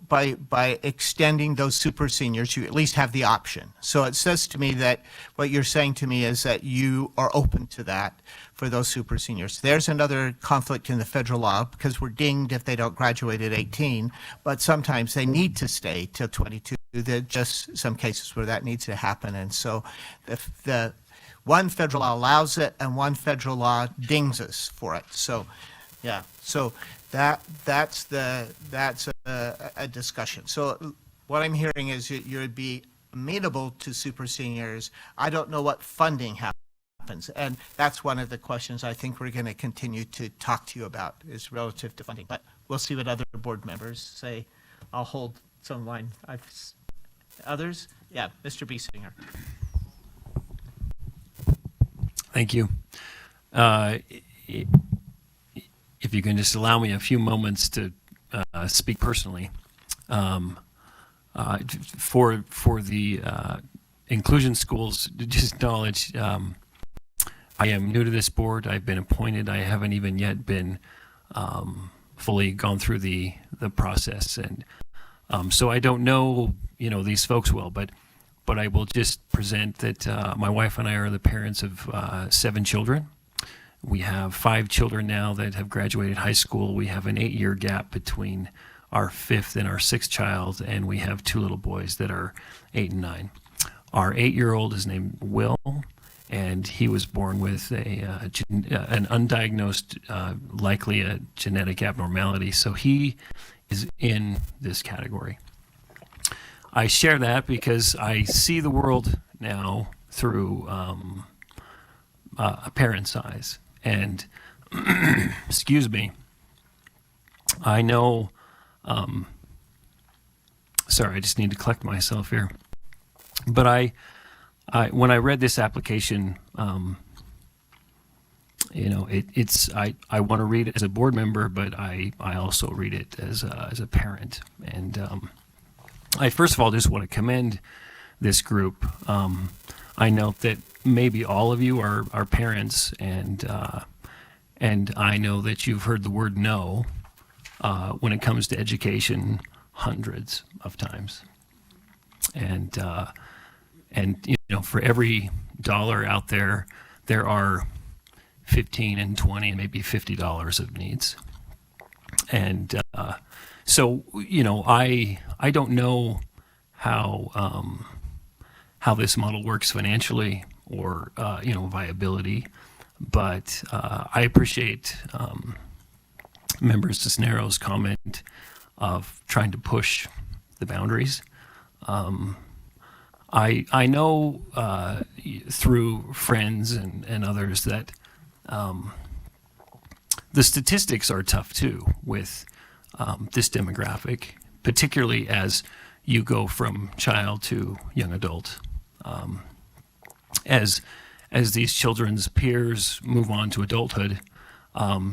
by extending those super seniors, you at least have the option. So it says to me that what you're saying to me is that you are open to that for those super seniors. There's another conflict in the federal law because we're dinged if they don't graduate at 18, but sometimes they need to stay till 22. There are just some cases where that needs to happen. And so the one federal law allows it and one federal law dings us for it. So, yeah, so that's a discussion. So what I'm hearing is you would be amenable to super seniors. I don't know what funding happens. And that's one of the questions I think we're going to continue to talk to you about is relative to funding. But we'll see what other board members say. I'll hold some of mine. Others? Yeah, Mr. Biesinger. Thank you. If you can just allow me a few moments to speak personally. For the inclusion schools, just knowledge, I am new to this board. I've been appointed. I haven't even yet been fully gone through the process. And so I don't know, these folks well, but I will just present that my wife and I are the parents of 7 children. We have 5 children now that have graduated high school. We have an 8-year gap between our 5th and our 6th child, and we have 2 little boys that are 8 and 9. Our 8-year-old is named Will, and he was born with an undiagnosed, likely a genetic abnormality. So he is in this category. I share that because I see the world now through a parent's eyes. And, excuse me, I know, sorry, I just need to collect myself here. But when I read this application, I want to read it as a board member, but I also read it as a parent. And I first of all just want to commend this group. I note that maybe all of you are parents, and I know that you've heard the word no when it comes to education hundreds of times. And for every dollar out there, there are $15 and $20 and maybe $50 of needs. And so I don't know how this model works financially or viability, but I appreciate Member Cisneros' comment of trying to push the boundaries. I know through friends and others that the statistics are tough too with this demographic, particularly as you go from child to young adult. As as these children's peers move on to adulthood,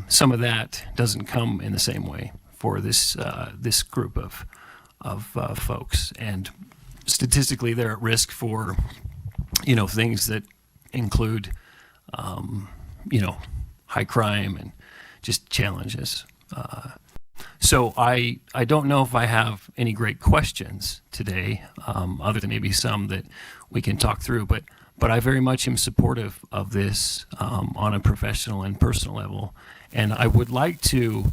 some of that doesn't come in the same way for this this group of folks. And statistically, they're at risk for, you know, things that include, you know, high crime and just challenges. So I don't know if I have any great questions today, other than maybe some that we can talk through, but I very much am supportive of this on a professional and personal level. And I would like to,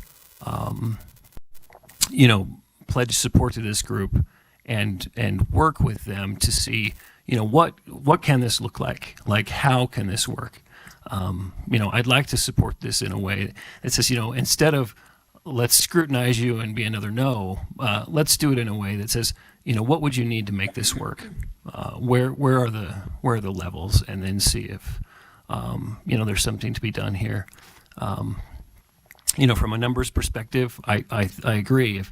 you know, pledge support to this group and work with them to see, you know, what can this look like? Like, how can this work? You know, I'd like to support this in a way that says, you know, instead of let's scrutinize you and be another no, let's do it in a way that says, you know, what would you need to make this work? Where are the levels? And then see if, you know, there's something to be done here. You know, from a numbers perspective, I agree.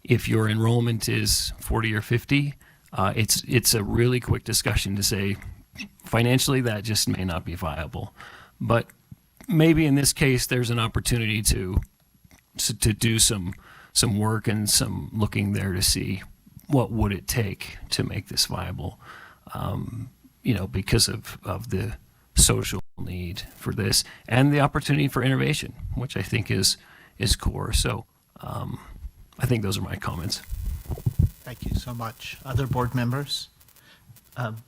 If your enrollment is 40 or 50, it's a really quick discussion to say, financially, that just may not be viable. But maybe in this case, there's an opportunity to do some work and some looking there to see what would it take to make this viable, you know, because of the social need for this and the opportunity for innovation, which I think is core. So I think those are my comments. Thank you so much. Other board members?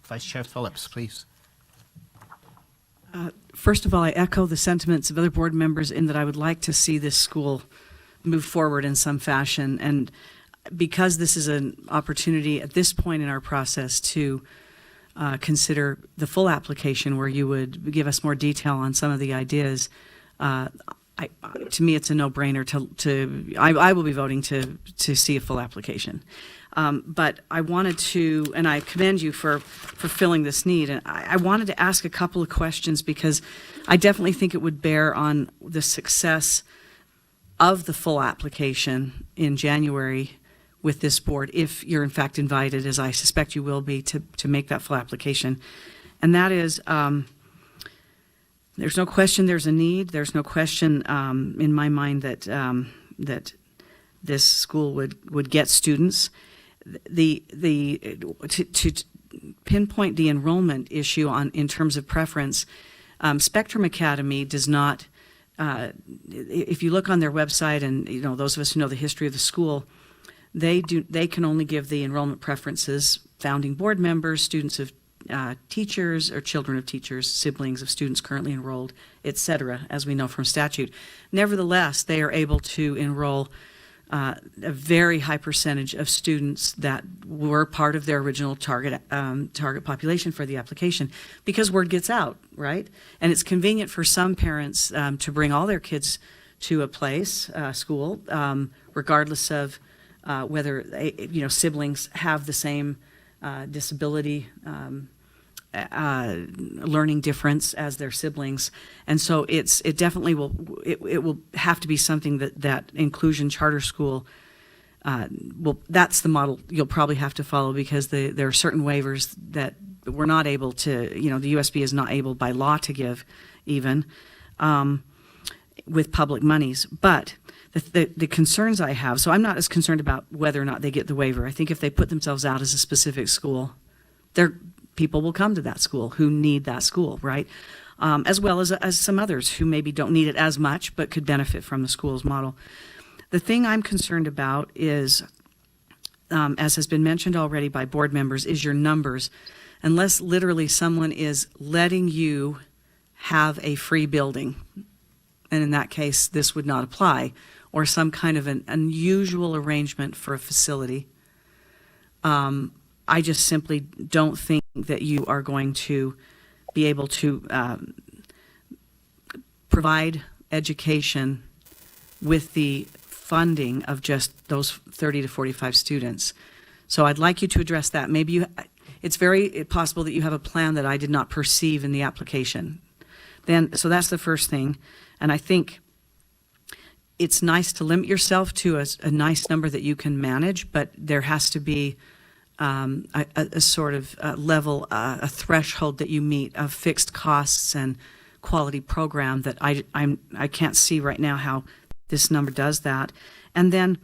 Vice Chair Phillips, please. First of all, I echo the sentiments of other board members in that I would like to see this school move forward in some fashion. And because this is an opportunity at this point in our process to consider the full application where you would give us more detail on some of the ideas, to me, it's a no-brainer I will be voting to see a full application. But I wanted to, and I commend you for filling this need, and I wanted to ask a couple of questions because I definitely think it would bear on the success of the full application in January with this board, if you're in fact invited, as I suspect you will be, to make that full application. And that is, there's no question there's a need. There's no question in my mind that that this school would get students. To pinpoint the enrollment issue in terms of preference, Spectrum Academy does not. If you look on their website, and you know, those of us who know the history of the school, they can only give the enrollment preferences founding board members, students of teachers or children of teachers, siblings of students currently enrolled, etc., as we know from statute. Nevertheless, they are able to enroll a very high percentage of students that were part of their original target population for the application, because word gets out, right? And it's convenient for some parents to bring all their kids to a place, school, regardless of whether siblings have the same disability learning difference as their siblings. And so it definitely will have to be something that Inclusion Charter School that's the model you'll probably have to follow, because there are certain waivers that we're not able to, the USB is not able by law to give even with public monies. But the concerns I have, so I'm not as concerned about whether or not they get the waiver. I think if they put themselves out as a specific school, people will come to that school who need that school, right? As well as some others who maybe don't need it as much but could benefit from the school's model. The thing I'm concerned about is, as has been mentioned already by board members, is your numbers. Unless literally someone is letting you have a free building, and in that case this would not apply, or some kind of an unusual arrangement for a facility, I just simply don't think that you are going to be able to provide education with the funding of just those 30 to 45 students. So I'd like you to address that. Maybe it's very possible that you have a plan that I did not perceive in the application. So that's the first thing. And I think it's nice to limit yourself to a nice number that you can manage, but there has to be a sort of level, a threshold that you meet of fixed costs and quality program that I can't see right now how this number does that. And then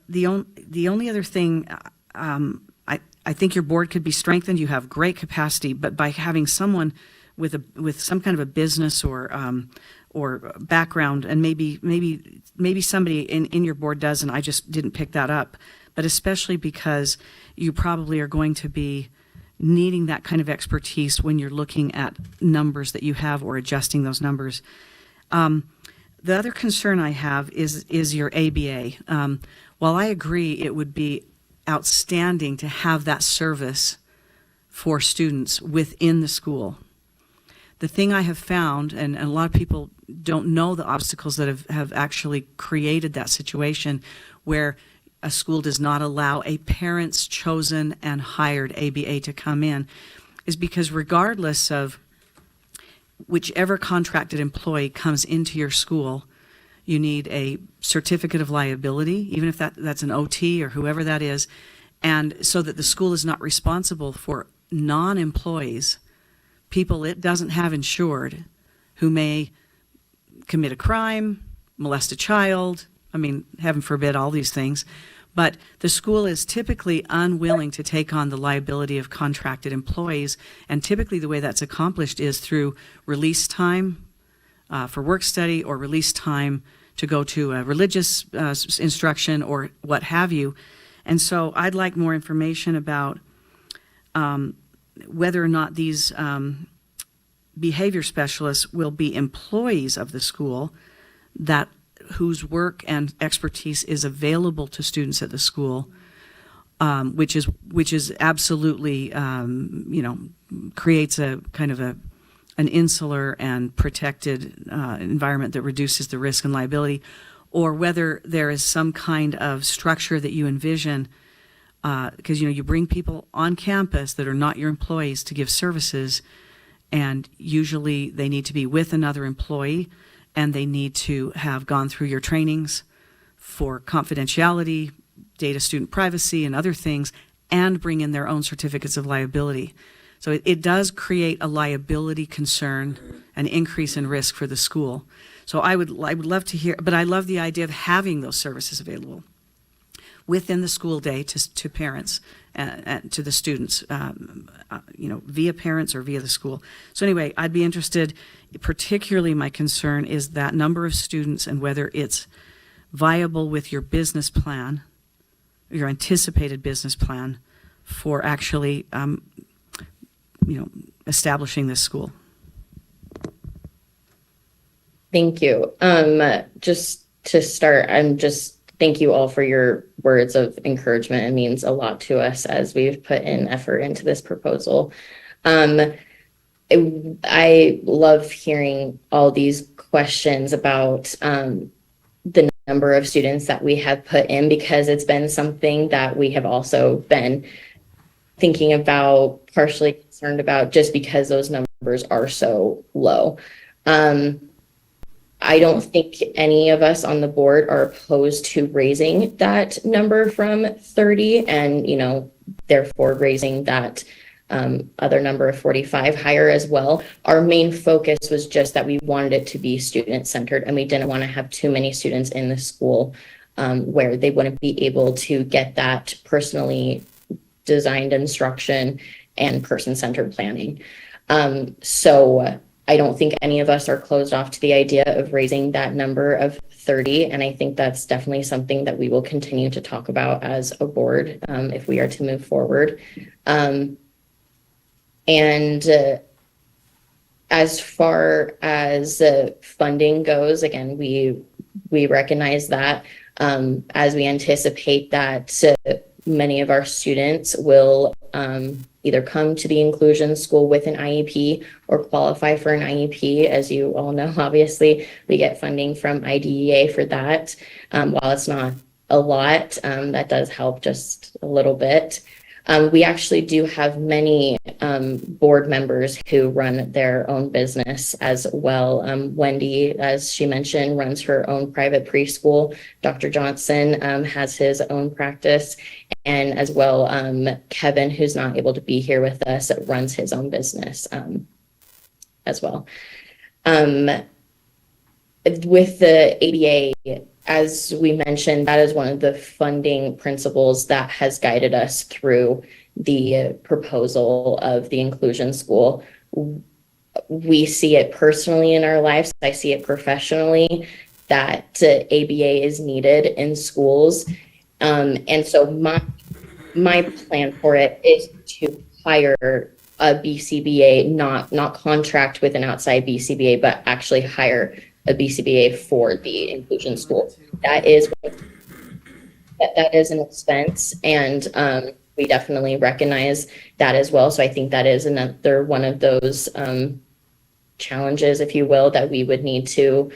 the only other thing, I think your board could be strengthened. You have great capacity, but by having someone with some kind of a business or background, and maybe somebody in your board does, and I just didn't pick that up, but especially because you probably are going to be needing that kind of expertise when you're looking at numbers that you have or adjusting those numbers. The other concern I have is your ABA. While I agree it would be outstanding to have that service for students within the school, the thing I have found, and a lot of people don't know the obstacles that have actually created that situation where a school does not allow a parent's chosen and hired ABA to come in, is because regardless of whichever contracted employee comes into your school, you need a certificate of liability, even if that's an OT or whoever that is, and so that the school is not responsible for non-employees, people it doesn't have insured, who may commit a crime, molest a child, I mean, heaven forbid, all these things. But the school is typically unwilling to take on the liability of contracted employees, and typically the way that's accomplished is through release time for work study or release time to go to a religious instruction or what have you. And so I'd like more information about whether or not these behavior specialists will be employees of the school whose work and expertise is available to students at the school, which is absolutely creates a kind of an insular and protected environment that reduces the risk and liability, or whether there is some kind of structure that you envision, because you bring people on campus that are not your employees to give services, and usually they need to be with another employee, and they need to have gone through your trainings for confidentiality, data student privacy, and other things, and bring in their own certificates of liability. So it does create a liability concern, an increase in risk for the school. So I would love to hear, but I love the idea of having those services available within the school day to parents and to the students, via parents or via the school. So anyway, I'd be interested, particularly my concern is that number of students and whether it's viable with your business plan, your anticipated business plan for actually, establishing this school. Thank you. Just to start, thank you all for your words of encouragement. It means a lot to us as we've put in effort into this proposal. I love hearing all these questions about the number of students that we have put in, because it's been something that we have also been thinking about, partially concerned about, just because those numbers are so low. I don't think any of us on the board are opposed to raising that number from 30 and, therefore raising that other number of 45 higher as well. Our main focus was just that we wanted it to be student-centered, and we didn't want to have too many students in the school where they wouldn't be able to get that personally designed instruction and person-centered planning. So I don't think any of us are closed off to the idea of raising that number of 30. And I think that's definitely something that we will continue to talk about as a board if we are to move forward. As far as funding goes, again, we recognize that as we anticipate that many of our students will either come to the inclusion school with an IEP or qualify for an IEP. As you all know, obviously, we get funding from IDEA for that. While it's not a lot, that does help just a little bit. We actually do have many board members who run their own business as well. Wendy, as she mentioned, runs her own private preschool. Dr. Johnson has his own practice. and as well, Kevin, who's not able to be here with us, runs his own business as well. With the ADA, as we mentioned, that is one of the funding principles that has guided us through the proposal of the inclusion school. We see it personally in our lives. I see it professionally that ABA is needed in schools. And so my plan for it is to hire a BCBA, not contract with an outside BCBA, but actually hire a BCBA for the inclusion school. That is an expense, and we definitely recognize that as well. So I think that is another one of those challenges, if you will, that we would need to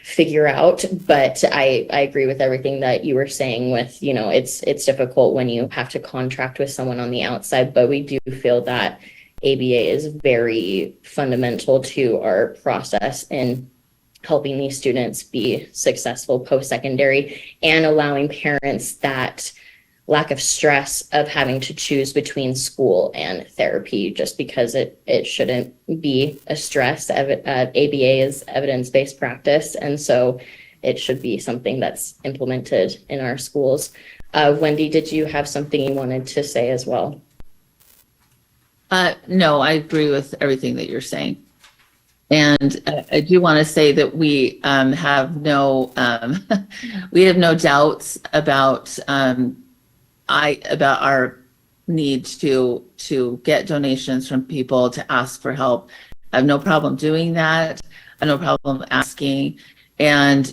figure out. But I agree with everything that you were saying with, it's difficult when you have to contract with someone on the outside, but we do feel that ABA is very fundamental to our process in helping these students be successful post-secondary and allowing parents that lack of stress of having to choose between school and therapy, just because it shouldn't be a stress. ABA is evidence-based practice, and so it should be something that's implemented in our schools. Wendy, did you have something you wanted to say as well? No, I agree with everything that you're saying. And I do want to say that we have no doubts about our need to get donations from people, to ask for help. I have no problem doing that. I have no problem asking. And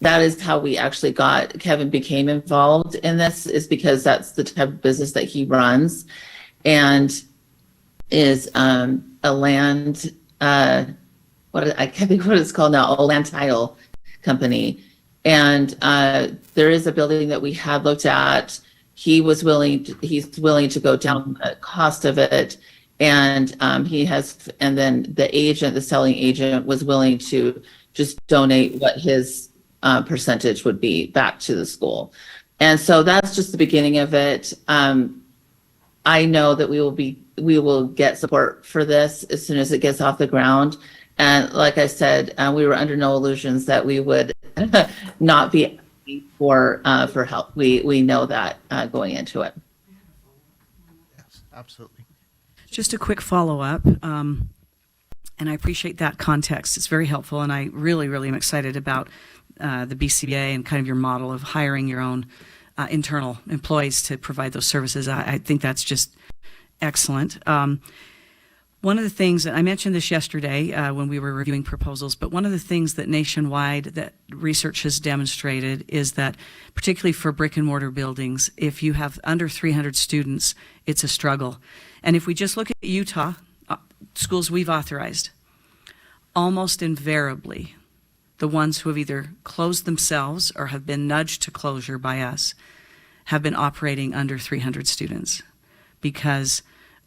that is how we actually Kevin became involved in this, is because that's the type of business that he runs, and is a land, I can't think what it's called now, a land title company. And there is a building that we had looked at. He's willing to go down the cost of it. And then the selling agent was willing to just donate what his percentage would be back to the school. And so that's just the beginning of it. I know that we will get support for this as soon as it gets off the ground. And like I said, we were under no illusions that we would not be asking for help. We know that going into it. Yes, absolutely. Just a quick follow-up, and I appreciate that context. It's very helpful, and I really, really am excited about the BCBA and kind of your model of hiring your own internal employees to provide those services. I think that's just excellent. One of the things, and I mentioned this yesterday when we were reviewing proposals, but one of the things that nationwide that research has demonstrated is that, particularly for brick and mortar buildings, if you have under 300 students, it's a struggle. And if we just look at Utah, schools we've authorized, almost invariably, the ones who have either closed themselves or have been nudged to closure by us have been operating under 300 students, because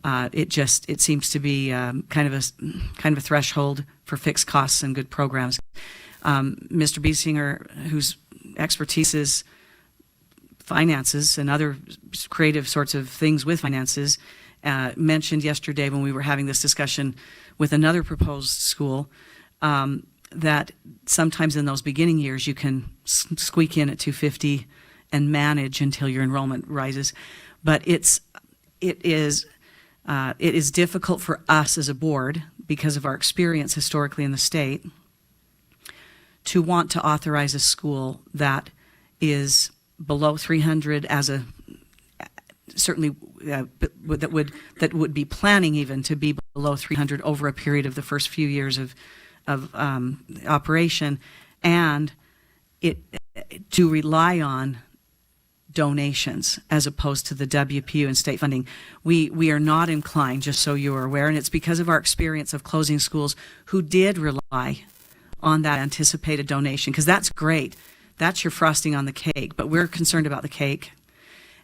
it seems to be kind of a threshold for fixed costs and good programs. Mr. Biesinger, whose expertise is finances and other creative sorts of things with finances, mentioned yesterday when we were having this discussion with another proposed school that sometimes in those beginning years you can squeak in at 250 and manage until your enrollment rises, but it is difficult for us as a board, because of our experience historically in the state, to want to authorize a school that is below 300 as a certainly that would be planning even to be below 300 over a period of the first few years of operation, and to rely on donations as opposed to the WPU and state funding. We are not inclined, just so you are aware, and it's because of our experience of closing schools who did rely on that anticipated donation, because that's great. That's your frosting on the cake, but we're concerned about the cake.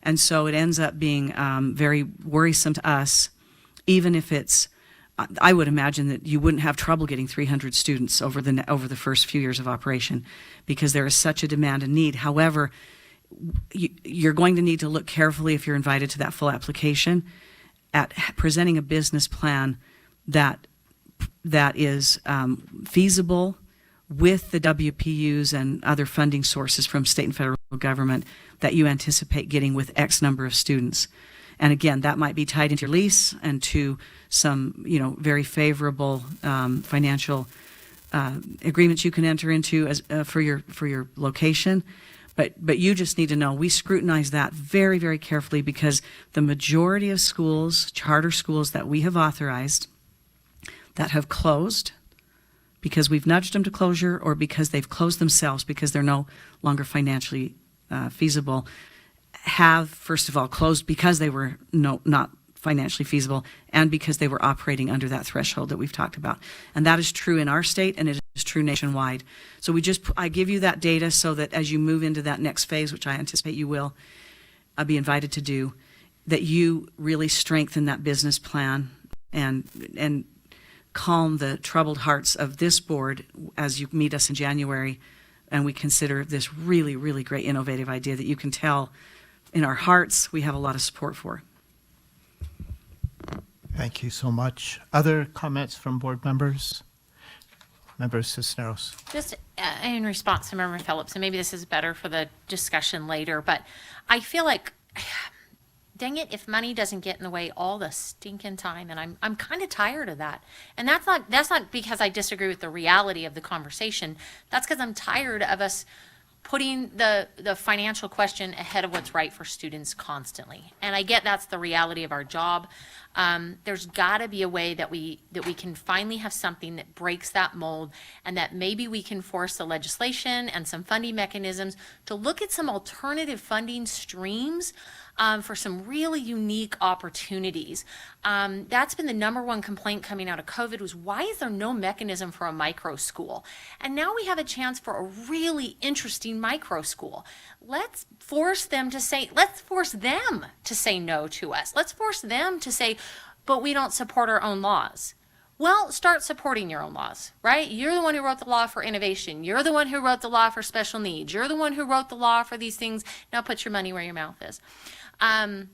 And so it ends up being very worrisome to us, even if it's, I would imagine that you wouldn't have trouble getting 300 students over the first few years of operation, because there is such a demand and need. However, you're going to need to look carefully, if you're invited to that full application, at presenting a business plan that is feasible with the WPUs and other funding sources from state and federal government that you anticipate getting with X number of students. And again, that might be tied into your lease and to some, very favorable financial agreements you can enter into as for your location. But you just need to know, we scrutinize that very, very carefully, because the majority of schools, charter schools that we have authorized that have closed because we've nudged them to closure, or because they've closed themselves because they're no longer financially feasible, have, first of all, closed because they were not financially feasible, and because they were operating under that threshold that we've talked about. And that is true in our state, and it is true nationwide. So I give you that data so that as you move into that next phase, which I anticipate you will be invited to do, that you really strengthen that business plan and calm the troubled hearts of this board as you meet us in January, and we consider this really, really great innovative idea that you can tell in our hearts we have a lot of support for. Thank you so much. Other comments from board members? Member Cisneros. Just in response to Member Phillips, and maybe this is better for the discussion later, but I feel like, dang it, if money doesn't get in the way all the stinking time, and I'm kind of tired of that. And that's not because I disagree with the reality of the conversation. That's because I'm tired of us putting the financial question ahead of what's right for students constantly. And I get that's the reality of our job. There's got to be a way that we can finally have something that breaks that mold, and that maybe we can force the legislation and some funding mechanisms to look at some alternative funding streams for some really unique opportunities. That's been the number one complaint coming out of COVID, was why is there no mechanism for a micro school? And now we have a chance for a really interesting micro school. Let's force them to say no to us. Let's force them to say, but we don't support our own laws. Well, start supporting your own laws, right? You're the one who wrote the law for innovation. You're the one who wrote the law for special needs. You're the one who wrote the law for these things. Now put your money where your mouth is. I'm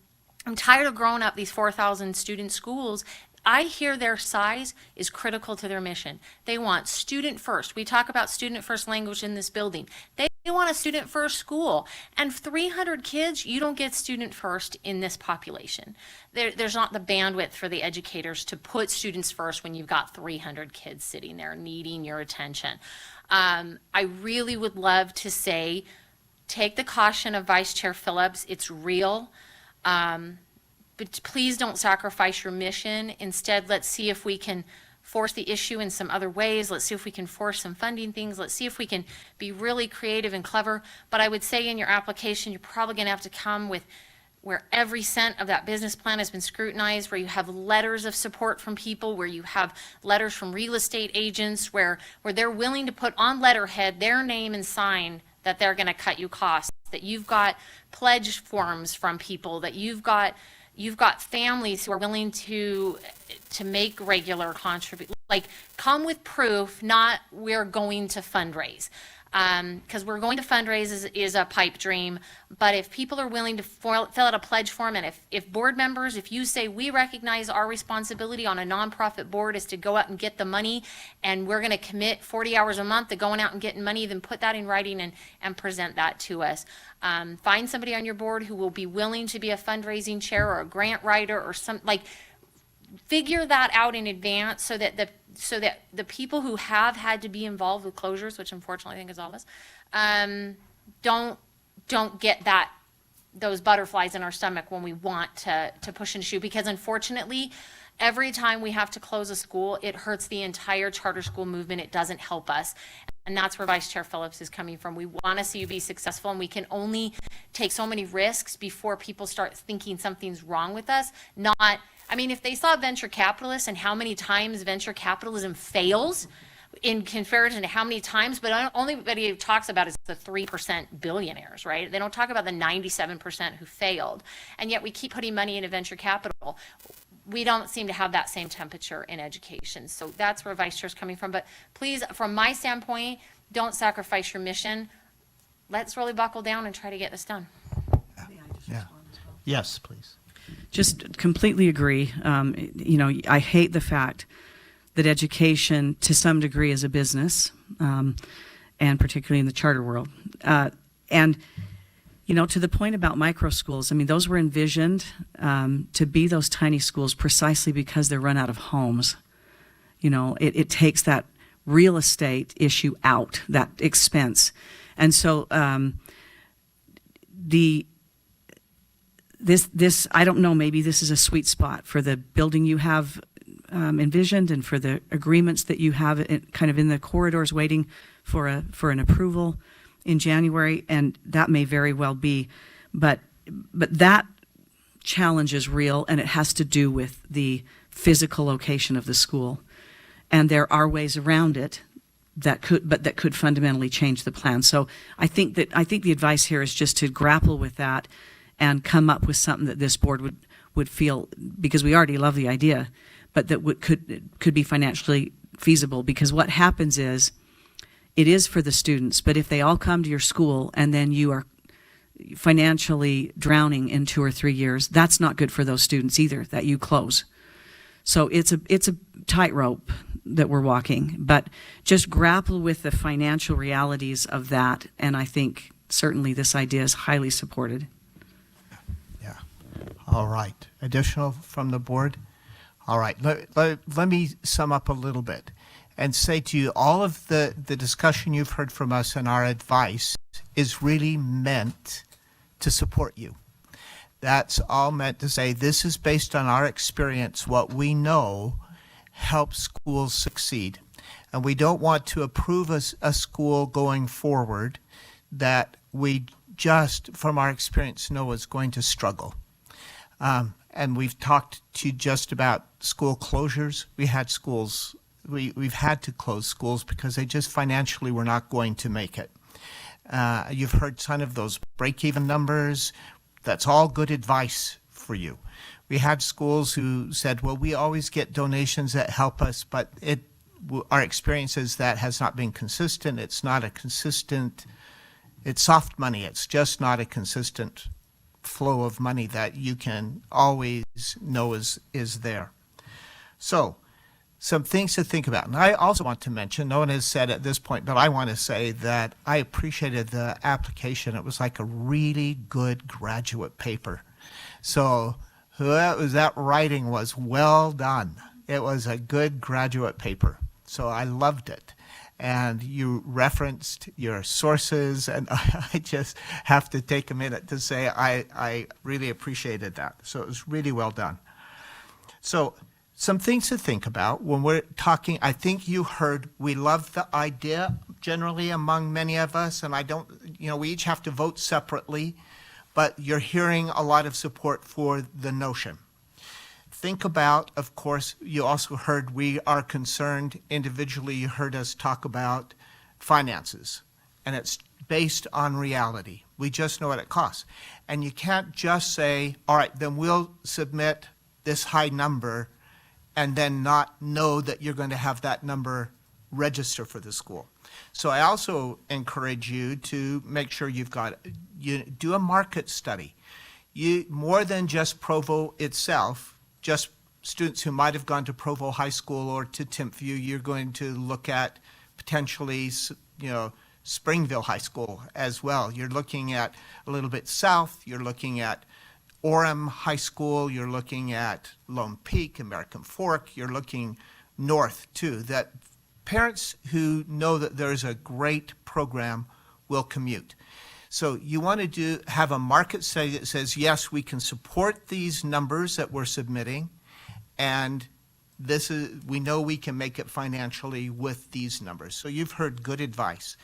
tired of growing up these 4,000 student schools. I hear their size is critical to their mission. They want student first. We talk about student first language in this building. They want a student first school. And 300 kids, you don't get student first in this population. There's not the bandwidth for the educators to put students first when you've got 300 kids sitting there needing your attention. I really would love to say, take the caution of Vice Chair Phillips. It's real. But please don't sacrifice your mission. Instead, let's see if we can force the issue in some other ways. Let's see if we can force some funding things. Let's see if we can be really creative and clever. But I would say in your application, you're probably going to have to come with where every cent of that business plan has been scrutinized, where you have letters of support from people, where you have letters from real estate agents, where they're willing to put on letterhead their name and sign that they're going to cut you costs, that you've got pledge forms from people, that you've got families who are willing to make regular contributions. Like, come with proof, not we're going to fundraise. Because we're going to fundraise is a pipe dream, but if people are willing to fill out a pledge form, and if board members, if you say we recognize our responsibility on a nonprofit board is to go out and get the money, and we're going to commit 40 hours a month to going out and getting money, then put that in writing and present that to us. Find somebody on your board who will be willing to be a fundraising chair or a grant writer or figure that out in advance so that the people who have had to be involved with closures, which unfortunately I think is all of us, don't get those butterflies in our stomach when we want to push and shoot, because unfortunately every time we have to close a school, it hurts the entire charter school movement. It doesn't help us. And that's where Vice Chair Phillips is coming from. We want to see you be successful, and we can only take so many risks before people start thinking something's wrong with us. If they saw venture capitalists and how many times venture capitalism fails in comparison to how many times, but only anybody talks about is the 3% billionaires, right? They don't talk about the 97% who failed. And yet we keep putting money into venture capital. We don't seem to have that same temperature in education. So that's where Vice Chair is coming from. But please, from my standpoint, don't sacrifice your mission. let's really buckle down and try to get this done. Yeah. Yes, please. Just completely agree. I hate the fact that education, to some degree, is a business, and particularly in the charter world. And to the point about micro schools, I mean, those were envisioned to be those tiny schools precisely because they're run out of homes. It takes that real estate issue out, that expense. And so this I don't know, maybe this is a sweet spot for the building you have envisioned and for the agreements that you have kind of in the corridors waiting for an approval in January, and that may very well be, but that challenge is real, and it has to do with the physical location of the school, and there are ways around it that could fundamentally change the plan. So I think the advice here is just to grapple with that and come up with something that this board would feel, because we already love the idea, but that could be financially feasible. Because what happens is, it is for the students, but if they all come to your school and then you are financially drowning in 2 or 3 years, that's not good for those students either, that you close. So it's a tightrope that we're walking, but just grapple with the financial realities of that, and I think certainly this idea is highly supported. Yeah. All right. Additional from the board? All right. Let me sum up a little bit and say to you, all of the discussion you've heard from us and our advice is really meant to support you. That's all meant to say this is based on our experience. What we know helps schools succeed. And we don't want to approve a school going forward that we just, from our experience, know is going to struggle. And we've talked to you just about school closures. We had schools, we've had to close schools because they just financially were not going to make it. You've heard some of those break-even numbers. That's all good advice for you. We had schools who said, well, we always get donations that help us, but our experience is that has not been consistent. It's not a consistent, it's soft money. It's just not a consistent flow of money that you can always know is there. So, some things to think about. And I also want to mention, no one has said at this point, but I want to say that I appreciated the application. It was like a really good graduate paper. So that writing was well done. It was a good graduate paper. So I loved it. And you referenced your sources, and I just have to take a minute to say I really appreciated that. So it was really well done. So some things to think about when we're talking. I think you heard we love the idea generally among many of us, and we each have to vote separately, but you're hearing a lot of support for the notion. Think about, of course, you also heard we are concerned individually. You heard us talk about finances, and it's based on reality. We just know what it costs. And you can't just say, all right, then we'll submit this high number and then not know that you're going to have that number register for the school. So I also encourage you to make sure you do a market study. More than just Provo itself, just students who might have gone to Provo High School or to Timpview, you're going to look at potentially, Springville High School as well. You're looking at a little bit south, you're looking at Orem High School, you're looking at Lone Peak, American Fork, you're looking north too. That parents who know that there's a great program will commute. So you want to have a market study that says, yes, we can support these numbers that we're submitting, and we know we can make it financially with these numbers. So you've heard good advice.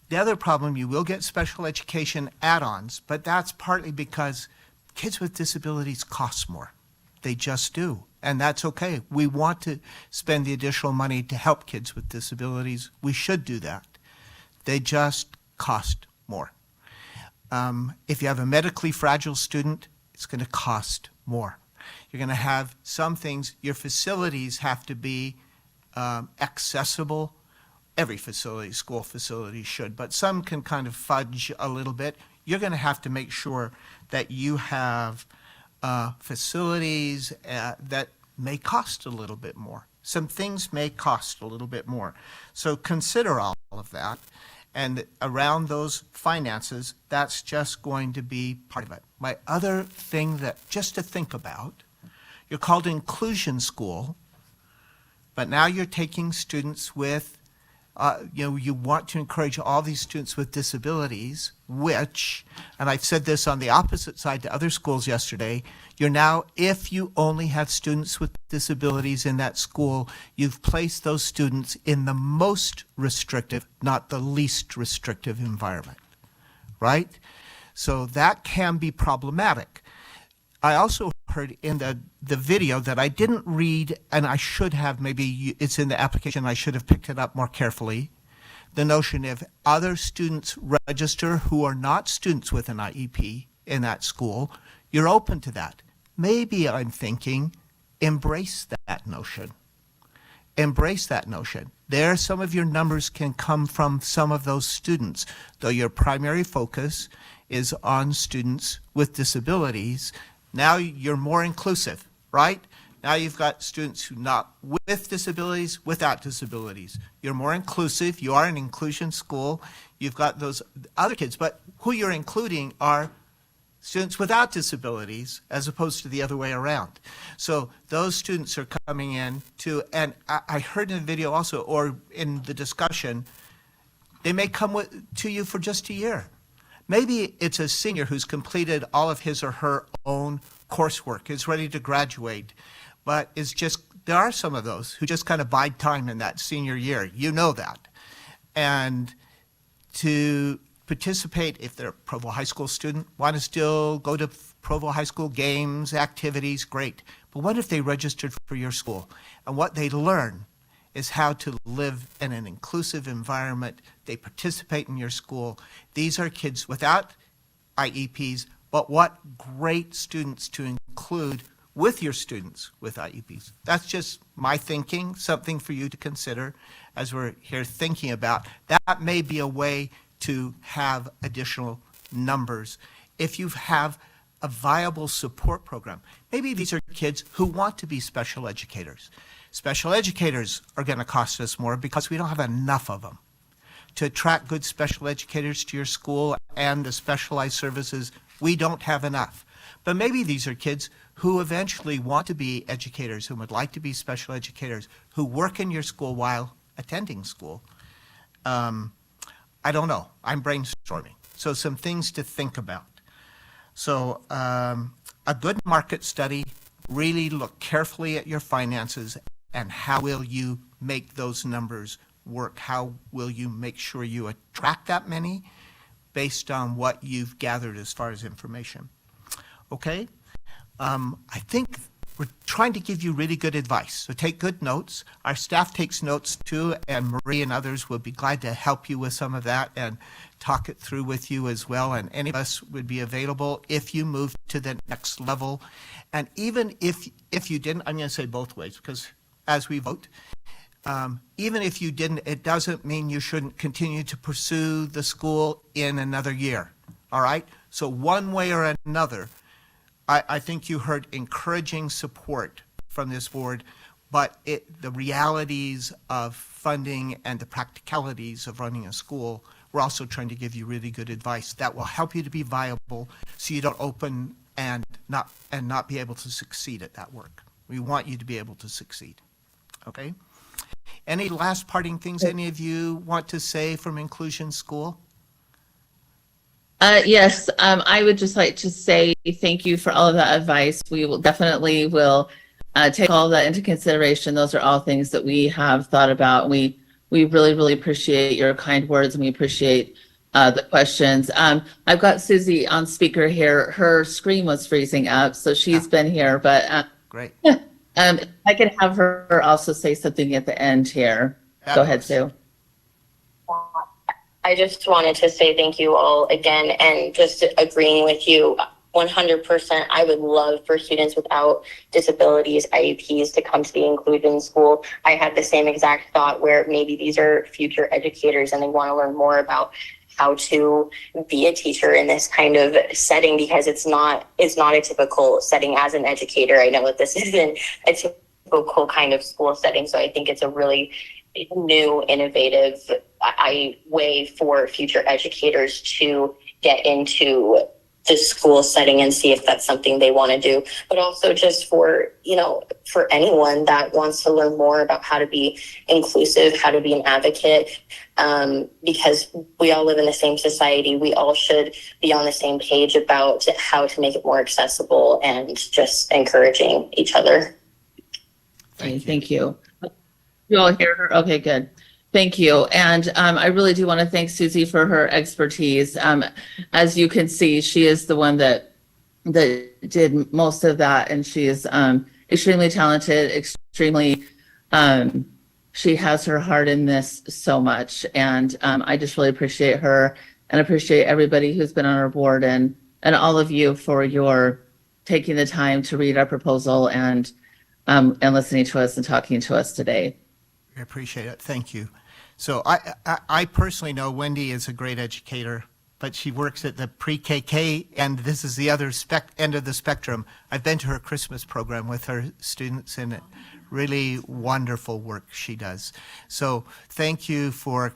The other problem, you will get special education add-ons, but that's partly because kids with disabilities cost more. They just do, and that's okay. We want to spend the additional money to help kids with disabilities. We should do that. They just cost more. If you have a medically fragile student, it's going to cost more. You're going to have some things, your facilities have to be accessible every facility, school facility should, but some can kind of fudge a little bit. You're going to have to make sure that you have facilities that may cost a little bit more. Some things may cost a little bit more. So consider all of that. And around those finances, that's just going to be part of it. My other thing that just to think about, you're called inclusion school, but now you're taking students with, you want to encourage all these students with disabilities, which, and I said this on the opposite side to other schools yesterday, you're now, if you only have students with disabilities in that school, you've placed those students in the most restrictive, not the least restrictive environment, right? So that can be problematic. I also heard in the video that I didn't read, and I should have, maybe it's in the application, I should have picked it up more carefully, the notion if other students register who are not students with an IEP in that school, you're open to that. Maybe I'm thinking, embrace that notion. Embrace that notion. There, some of your numbers can come from some of those students, though your primary focus is on students with disabilities. Now you're more inclusive, right? Now you've got students who not with disabilities, without disabilities. You're more inclusive. You are an inclusion school. You've got those other kids, but who you're including are students without disabilities as opposed to the other way around. So those students are coming in to, and I heard in the video also, or in the discussion, they may come to you for just a year. Maybe it's a senior who's completed all of his or her own coursework, is ready to graduate, but is just, there are some of those who just kind of bide time in that senior year. You know that. And to participate, if they're a Provo High School student, want to still go to Provo High School games, activities, great. But what if they registered for your school? And what they learn is how to live in an inclusive environment. They participate in your school. These are kids without IEPs, but what great students to include with your students with IEPs. That's just my thinking, something for you to consider as we're here thinking about. That may be a way to have additional numbers. If you have a viable support program, maybe these are kids who want to be special educators. Special educators are going to cost us more because we don't have enough of them. To attract good special educators to your school and the specialized services, we don't have enough. But maybe these are kids who eventually want to be educators, who would like to be special educators, who work in your school while attending school. I don't know. I'm brainstorming. So some things to think about. So a good market study, really look carefully at your finances and how will you make those numbers work? How will you make sure you attract that many based on what you've gathered as far as information? Okay? I think we're trying to give you really good advice, so take good notes. Our staff takes notes too, and Marie and others will be glad to help you with some of that and talk it through with you as well, and any of us would be available if you move to the next level. And even if you didn't, I'm going to say both ways, because as we vote, even if you didn't, it doesn't mean you shouldn't continue to pursue the school in another year, all right? So one way or another, I think you heard encouraging support from this board, but the realities of funding and the practicalities of running a school, we're also trying to give you really good advice that will help you to be viable so you don't open and not be able to succeed at that work. We want you to be able to succeed, okay? Any last parting things any of you want to say from Inclusion School? Yes, I would just like to say thank you for all of that advice. We will definitely take all that into consideration. Those are all things that we have thought about. We really, really appreciate your kind words, and we appreciate the questions. I've got Susie on speaker here. Her screen was freezing up, so she's been here, but great. I could have her also say something at the end here. Go ahead, Sue. I just wanted to say thank you all again, and just agreeing with you 100%, I would love for students without disabilities, IEPs, to come to the inclusion school. I had the same exact thought where maybe these are future educators and they want to learn more about how to be a teacher in this kind of setting, because it's not a typical setting as an educator. I know that this isn't a typical kind of school setting, so I think it's a really new, innovative way for future educators to get into the school setting and see if that's something they want to do, but also just for, for anyone that wants to learn more about how to be inclusive, how to be an advocate, because we all live in the same society. We all should be on the same page about how to make it more accessible and just encouraging each other. Thank you. You all hear her? Okay, good. Thank you. And I really do want to thank Susie for her expertise. As you can see, she is the one that did most of that, and she is extremely talented, extremely, she has her heart in this so much. And I just really appreciate her and appreciate everybody who's been on our board and all of you for your taking the time to read our proposal and listening to us and talking to us today. I appreciate it. Thank you. So I personally know Wendy is a great educator, but she works at the pre-KK, and this is the other end of the spectrum. I've been to her Christmas program with her students, and really wonderful work she does. So thank you for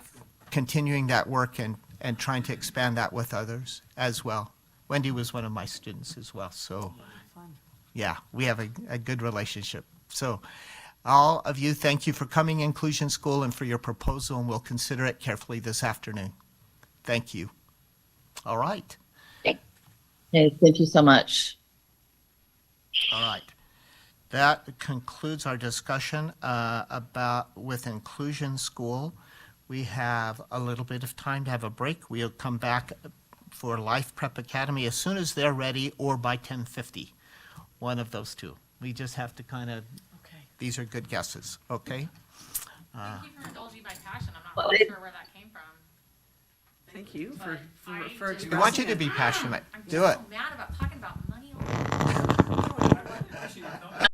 continuing that work and trying to expand that with others as well. Wendy was one of my students as well, so yeah, we have a good relationship. So all of you, thank you for coming Inclusion School and for your proposal, and we'll consider it carefully this afternoon. Thank you. All right. Okay, thank you so much. All right. That concludes our discussion with Inclusion School. We have a little bit of time to have a break. We'll come back for Life Prep Academy as soon as they're ready, or by 10:50. One of those two. We just have to kind of, these are good guesses, okay? Thank you for indulging my passion. I'm not really sure where that came from. Thank you for We want you to be passionate. Do it. I'm so mad about talking about money all the time.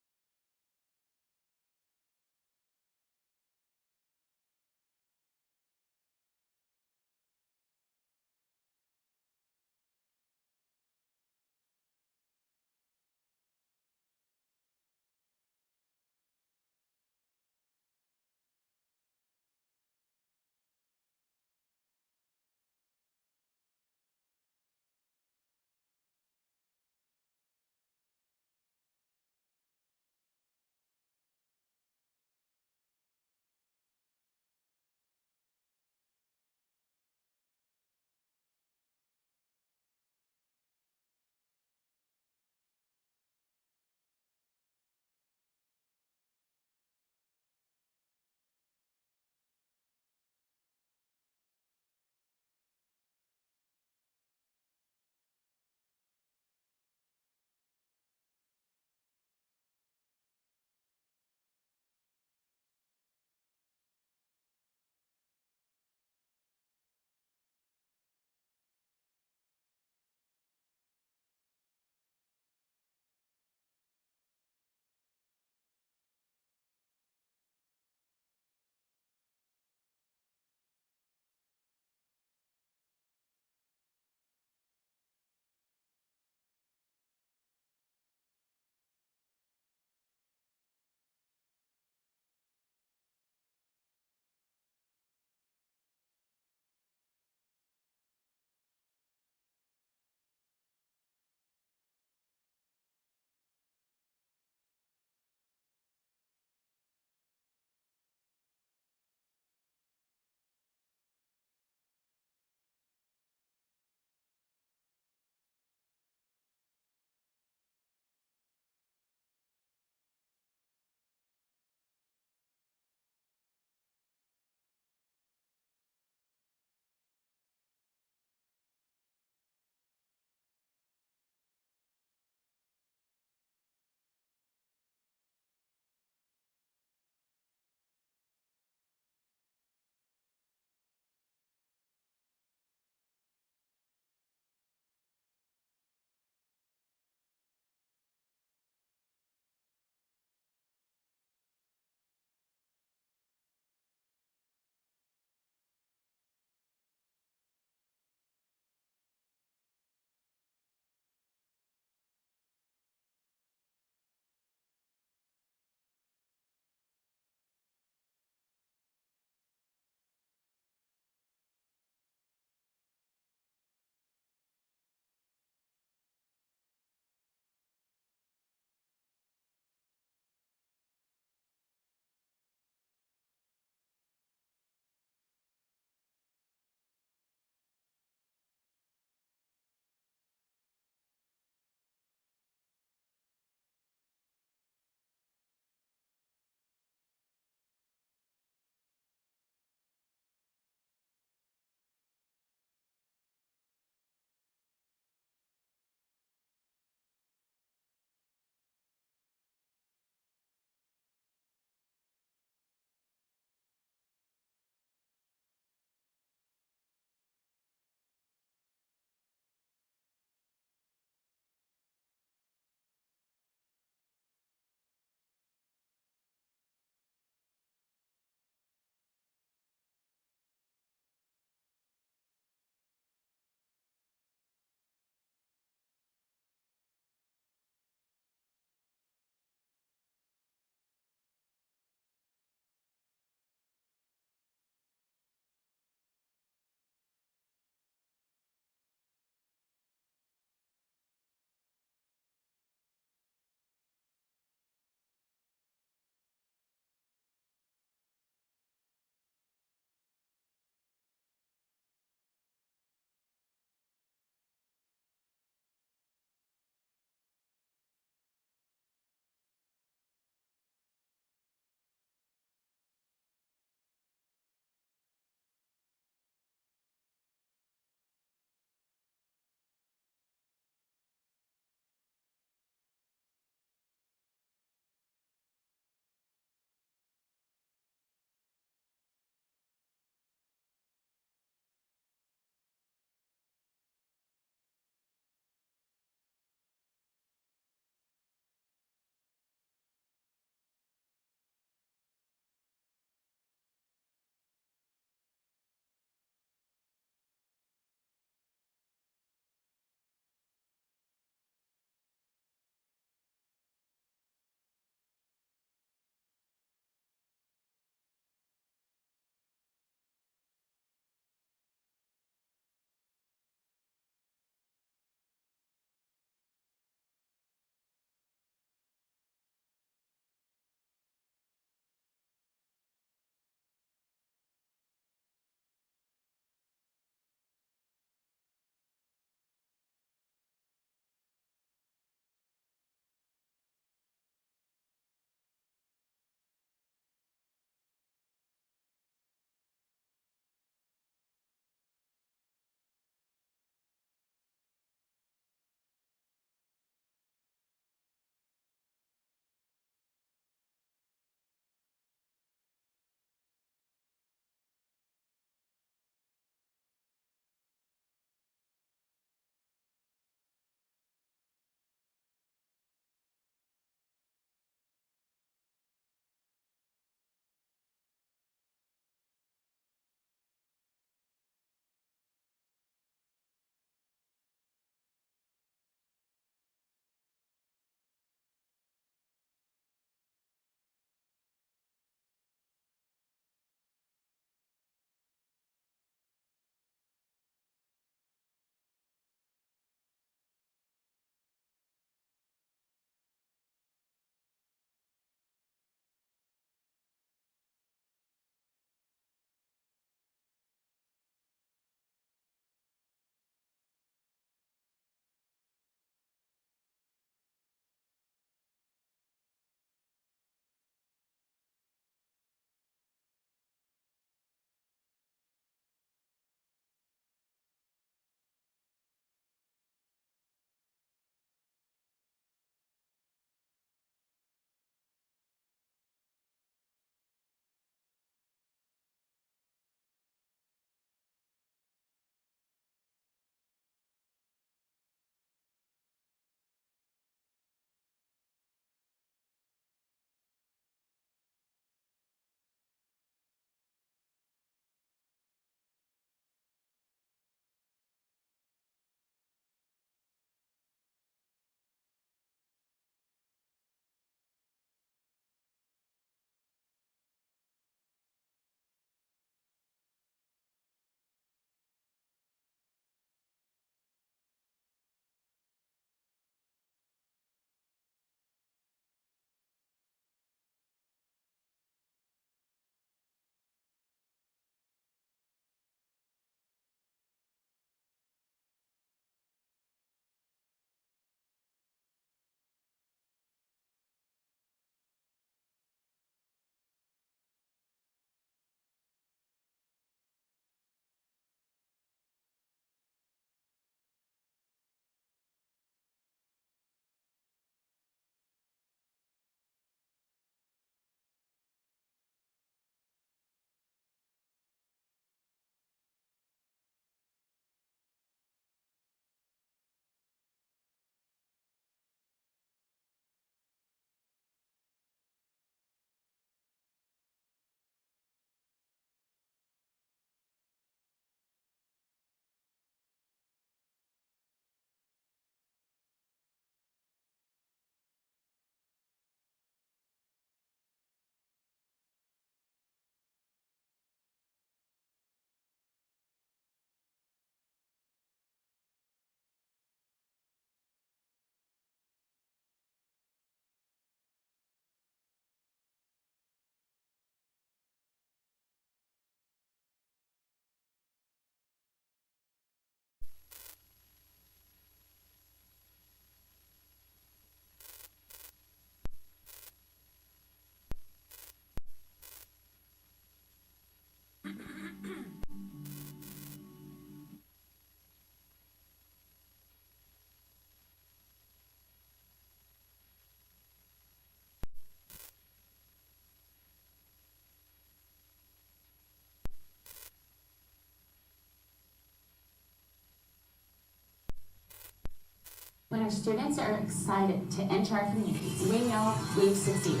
when our students are excited to enter our communities, we know we've succeeded.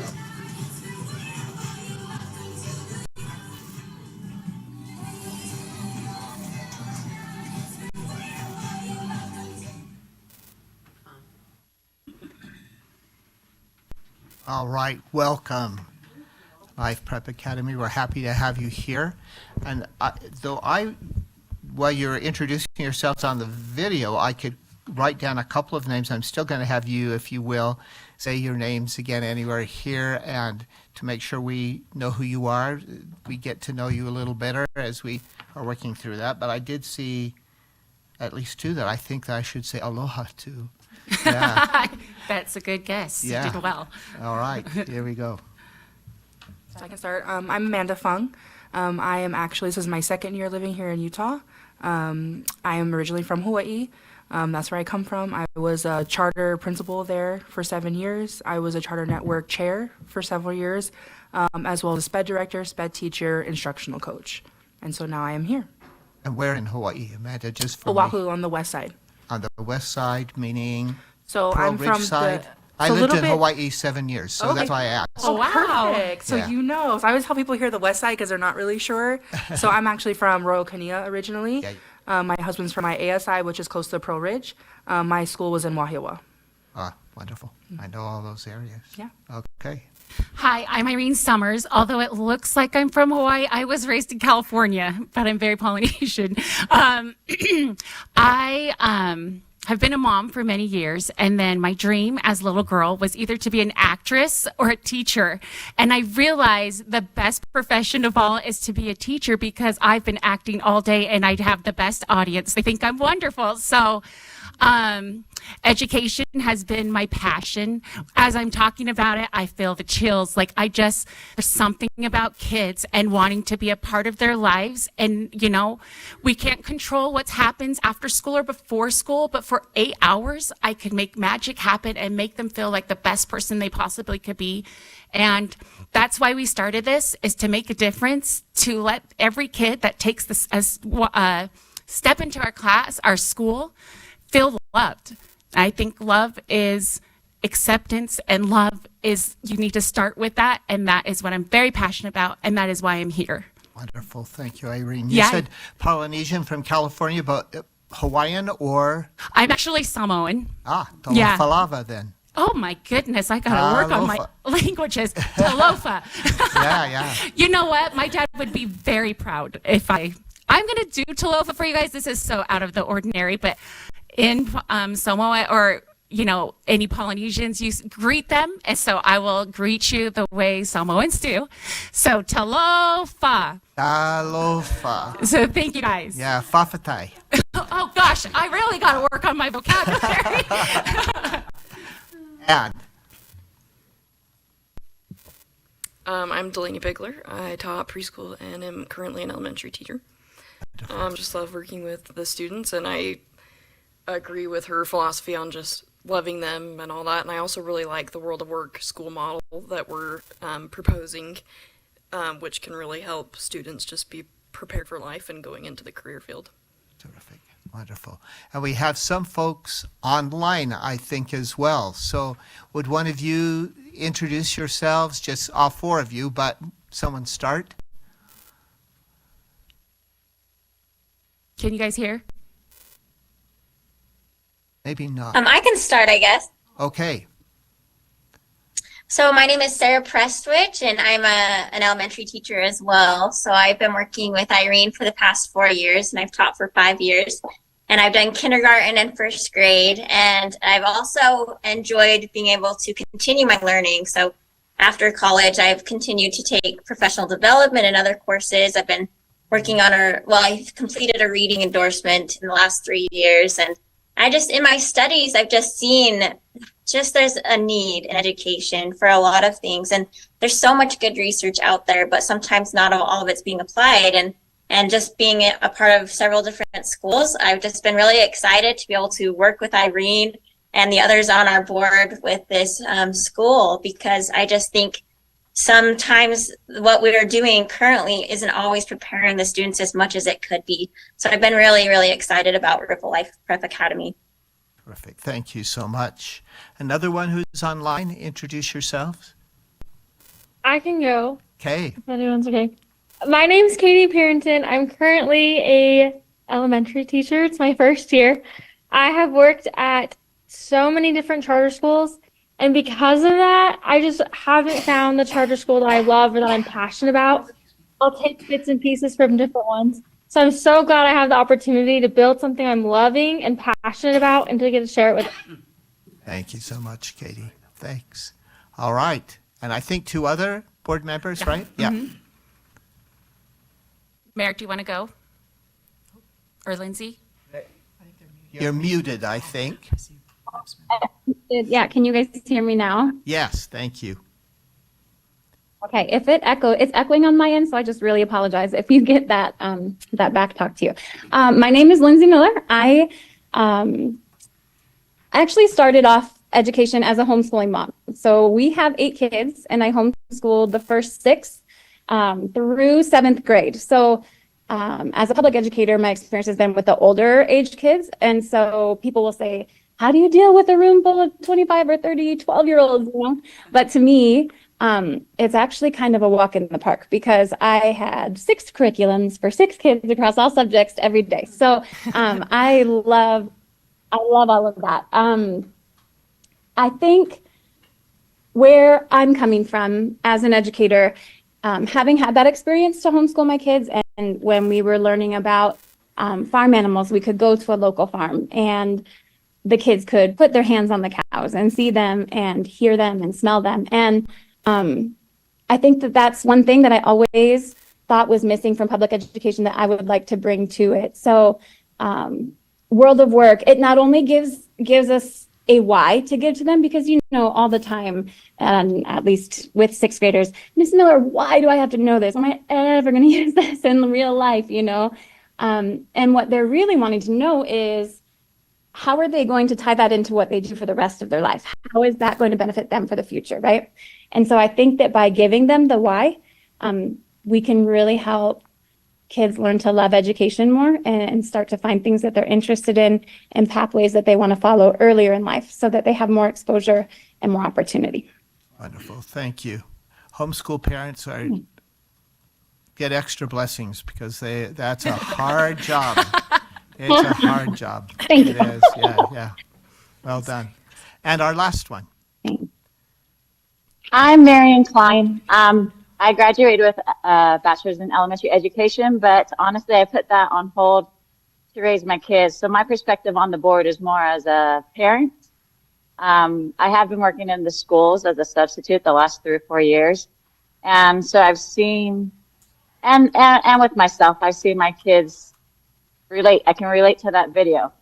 All right, welcome, Life Prep Academy. We're happy to have you here. And while you're introducing yourselves on the video, I could write down a couple of names. I'm still going to have you, if you will, say your names again anywhere here, and to make sure we know who you are, we get to know you a little better as we are working through that. But I did see at least two that I think that I should say aloha to. Yeah. That's a good guess. Yeah. You did well. All right, here we go. So I can start. I'm Amanda Fung. I am actually, this is my second year living here in Utah. I am originally from Hawaii. That's where I come from. I was a charter principal there for 7 years. I was a charter network chair for several years, as well as a SPED director, SPED teacher, instructional coach. And so now I am here. And where in Hawaii, Amanda? Just for Oahu me? on the west side. On the west side, meaning So Pearl I'm Ridge from side? the. I so a lived little in bit- Hawaii 7 years, so that's why I asked. Oh, wow. Perfect. So Yeah. you know. So I always tell people here the west side because they're not really sure. So I'm actually from Royal Kania originally. My husband's from my ASI, which is close to Pearl Ridge. My school was in Wahiawa. Ah, wonderful. I know all those areas. Yeah. Okay. Hi, I'm Irene Summers. Although it looks like I'm from Hawaii, I was raised in California, but I'm very Polynesian. I have been a mom for many years, and then my dream as a little girl was either to be an actress or a teacher. And I realized the best profession of all is to be a teacher because I've been acting all day and I'd have the best audience. They think I'm wonderful. So education has been my passion. As I'm talking about it, I feel the chills. Like there's something about kids and wanting to be a part of their lives. And, you know, we can't control what happens after school or before school, but for 8 hours, I could make magic happen and make them feel like the best person they possibly could be. And that's why we started this, is to make a difference, to let every kid that takes this as step into our class, our school, feel loved. I think love is acceptance, and love is, you need to start with that. And that is what I'm very passionate about. And that is why I'm here. Wonderful. Thank you, Irene. You Yeah. said Polynesian from California, but Hawaiian or? I'm actually Samoan. Ah, Yeah. Talofa then. Oh my goodness, I gotta work on my languages. Talofa. Yeah. You know what? My dad would be very proud if I'm gonna do Talofa for you guys. This is so out of the ordinary, but in Samoa, or you know, any Polynesians, you greet them, and so I will greet you the way Samoans do. So talofa. Talofa. So thank you guys. Yeah, fafatai. Oh gosh, I really gotta work on my vocabulary. And I'm Delaney Bigler. I taught preschool and am currently an elementary teacher. Just love working with the students, and I agree with her philosophy on just loving them and all that. And I also really like the World of Work school model that we're proposing, which can really help students just be prepared for life and going into the career field. Terrific. Wonderful. And we have some folks online, I think, as well. So would one of you introduce yourselves, just all four of you, but someone start? Can you guys hear? Maybe not. I can start, I guess. Okay. So my name is Sarah Prestwich, and I'm an elementary teacher as well. So I've been working with Irene for the past 4 years, and I've taught for 5 years. And I've done kindergarten and first grade. And I've also enjoyed being able to continue my learning. So after college, I've continued to take professional development and other courses. I've been working on I've completed a reading endorsement in the last 3 years. And in my studies, I've just seen there's a need in education for a lot of things. And there's so much good research out there, but sometimes not all of it's being applied. And just being a part of several different schools, I've just been really excited to be able to work with Irene and the others on our board with this school, because I just think sometimes what we are doing currently isn't always preparing the students as much as it could be. So I've been really, really excited about Ripple Life Prep Academy. Terrific. Thank you so much. Another one who's online, introduce yourselves. I can go. Okay. If anyone's okay. My name's Katie Parrington. I'm currently a elementary teacher. It's my first year. I have worked at so many different charter schools, and because of that, I just haven't found the charter school that I love or that I'm passionate about. I'll take bits and pieces from different ones. So I'm so glad I have the opportunity to build something I'm loving and passionate about and to get to share it with Thank you so much, Katie. Thanks. All right. And I think 2 other board members, right? Yeah. Merrick, do you want to go? Or Lindsay? You're muted, I think. Yeah, can you guys hear me now? Yes, thank you. Okay, if it's echoing on my end, so I just really apologize if you get that that back talk to you. My name is Lindsay Miller. I actually started off education as a homeschooling mom. So we have 8 kids, and I homeschooled the first 6 through 7th grade. So as a public educator, my experience has been with the older age kids, and so people will say, "How do you deal with a room full of 25 or 30 12-year-olds?" You know, but to me, it's actually kind of a walk in the park because I had 6 curriculums for 6 kids across all subjects every day. So I love all of that. I think where I'm coming from as an educator, having had that experience to homeschool my kids, and when we were learning about farm animals, we could go to a local farm and the kids could put their hands on the cows and see them and hear them and smell them. And I think that that's one thing that I always thought was missing from public education that I would like to bring to it. So World of Work, it not only gives us a why to give to them, because you know all the time, at least with 6th graders, Miss Miller, why do I have to know this? Am I ever going to use this in real life, you know? And what they're really wanting to know is, how are they going to tie that into what they do for the rest of their life? How is that going to benefit them for the future, right? And so I think that by giving them the why, we can really help kids learn to love education more and start to find things that they're interested in and pathways that they want to follow earlier in life so that they have more exposure and more opportunity. Wonderful. Thank you. Homeschool parents get extra blessings because that's a hard job. It's a hard job. Thank you. It is. Yeah. Well done. And our last one. I'm Marion Klein. I graduated with a bachelor's in elementary education, but honestly, I put that on hold to raise my kids. So my perspective on the board is more as a parent. I have been working in the schools as a substitute the last 3 or 4 years. And so I've seen, and with myself, I've seen my kids relate. I can relate to that video,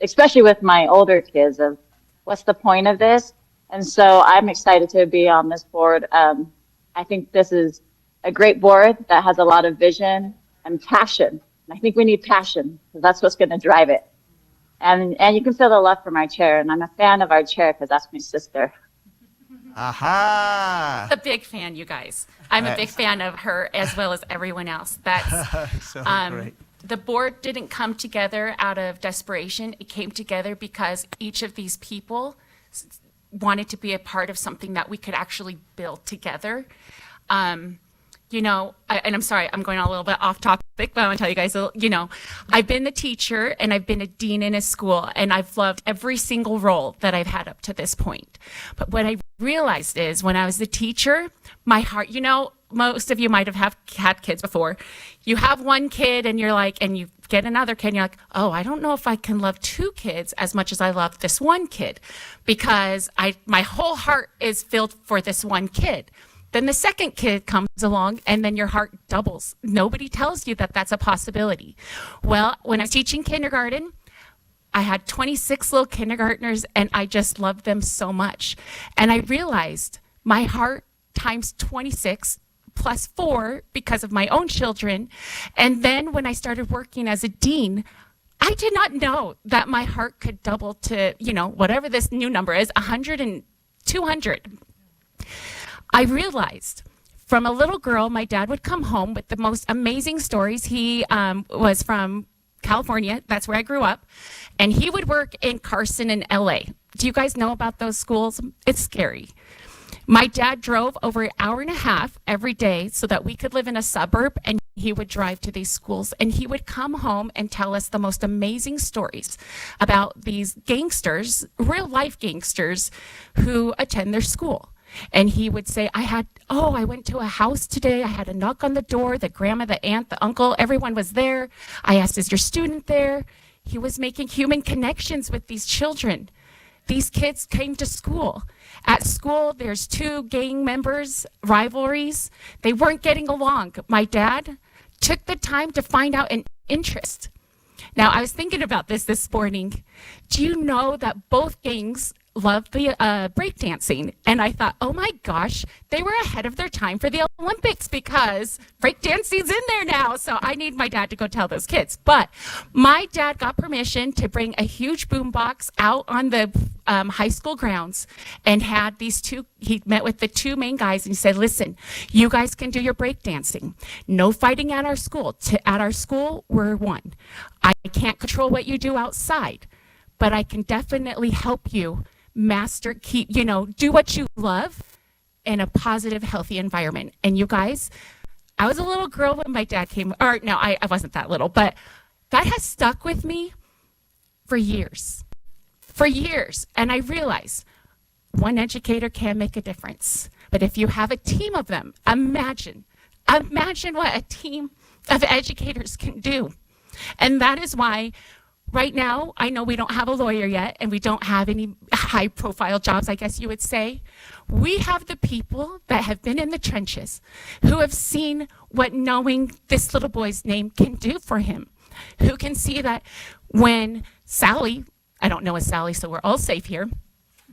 especially with my older kids of what's the point of this? And so I'm excited to be on this board. I think this is a great board that has a lot of vision and passion. And I think we need passion because that's what's going to drive it. And you can feel the love for my chair. And I'm a fan of our chair because that's my sister. Aha! A big fan, you guys. I'm a big fan of her as well as everyone else. That's So great. The board didn't come together out of desperation. It came together because each of these people wanted to be a part of something that we could actually build together. You know, and I'm sorry, I'm going a little bit off topic, but I want to tell you guys, you know, I've been the teacher and I've been a dean in a school and I've loved every single role that I've had up to this point. But what I realized is when I was the teacher, my heart, you know, most of you might have had kids before. You have one kid and you're like, and you get another kid and you're like, oh, I don't know if I can love 2 kids as much as I love this one kid because my whole heart is filled for this one kid. Then the second kid comes along and then your heart doubles. Nobody tells you that that's a possibility. Well, when I was teaching kindergarten, I had 26 little kindergartners and I just loved them so much. And I realized my heart times 26 plus 4 because of my own children. And then when I started working as a dean, I did not know that my heart could double to, you know, whatever this new number is, 100 and 200. I realized from a little girl, my dad would come home with the most amazing stories. He was from California. That's where I grew up. And he would work in Carson and LA. Do you guys know about those schools? It's scary. My dad drove over an hour and a half every day so that we could live in a suburb, and he would drive to these schools, and he would come home and tell us the most amazing stories about these gangsters, real life gangsters who attend their school. And he would say, I went to a house today. I had a knock on the door. The grandma, the aunt, the uncle, everyone was there. I asked, is your student there? He was making human connections with these children. These kids came to school. At school, there's 2 gang members, rivalries. They weren't getting along. My dad took the time to find out an interest. Now, I was thinking about this morning. Do you know that both gangs love the breakdancing? And I thought, oh my gosh, they were ahead of their time for the Olympics because breakdancing's in there now. So I need my dad to go tell those kids. But my dad got permission to bring a huge boombox out on the high school grounds and had he met with the 2 main guys and he said, listen, you guys can do your breakdancing. No fighting at our school. At our school, we're one. I can't control what you do outside, but I can definitely help you do what you love in a positive, healthy environment. And you guys, I was a little girl when my dad came, or no, I wasn't that little, but that has stuck with me for years. And I realize one educator can make a difference. But if you have a team of them, imagine what a team of educators can do. And that is why right now, I know we don't have a lawyer yet, and we don't have any high-profile jobs, I guess you would say. We have the people that have been in the trenches, who have seen what knowing this little boy's name can do for him, who can see that when Sally, I don't know a Sally, so we're all safe here,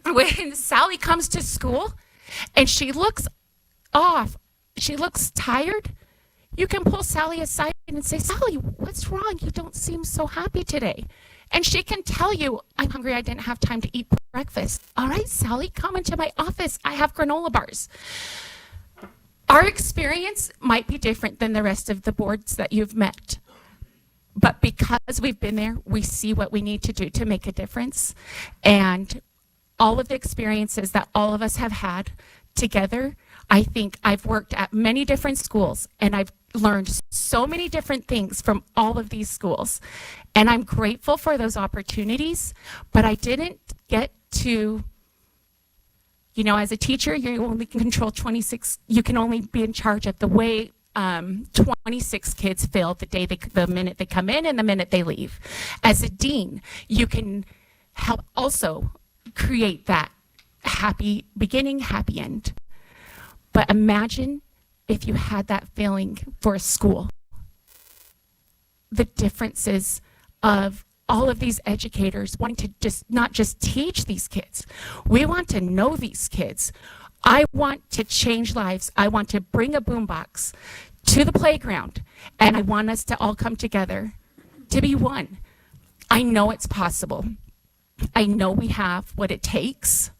when Sally comes to school and she looks off, she looks tired, you can pull Sally aside and say, Sally, what's wrong? You don't seem so happy today. And she can tell you, I'm hungry, I didn't have time to eat breakfast. All right, Sally, come into my office. I have granola bars. Our experience might be different than the rest of the boards that you've met. But because we've been there, we see what we need to do to make a difference. And all of the experiences that all of us have had together, I think I've worked at many different schools and I've learned so many different things from all of these schools. And I'm grateful for those opportunities, but I didn't get to, as a teacher, you only can control 26, you can only be in charge of the way 26 kids feel the minute they come in and the minute they leave. As a dean, you can help also create that happy beginning, happy end. But imagine if you had that feeling for a school. The differences of all of these educators wanting to not just teach these kids. We want to know these kids. I want to change lives. I want to bring a boombox to the playground, and I want us to all come together to be one. I know it's possible. I know we have what it takes.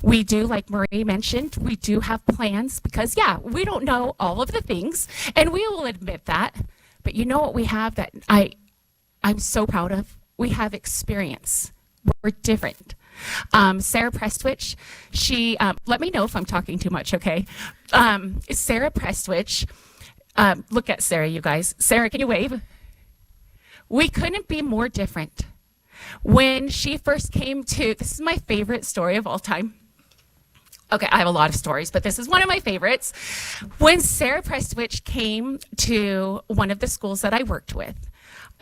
We do, like Marie mentioned, we do have plans because, we don't know all of the things, and we will admit that. But you know what we have that I'm so proud of? We have experience. We're different. Sarah Prestwich, she, let me know if I'm talking too much, okay? Sarah Prestwich, look at Sarah, you guys. Sarah, can you wave? We couldn't be more different. When she first came this is my favorite story of all time. Okay, I have a lot of stories, but this is one of my favorites. When Sarah Prestwich came to one of the schools that I worked with,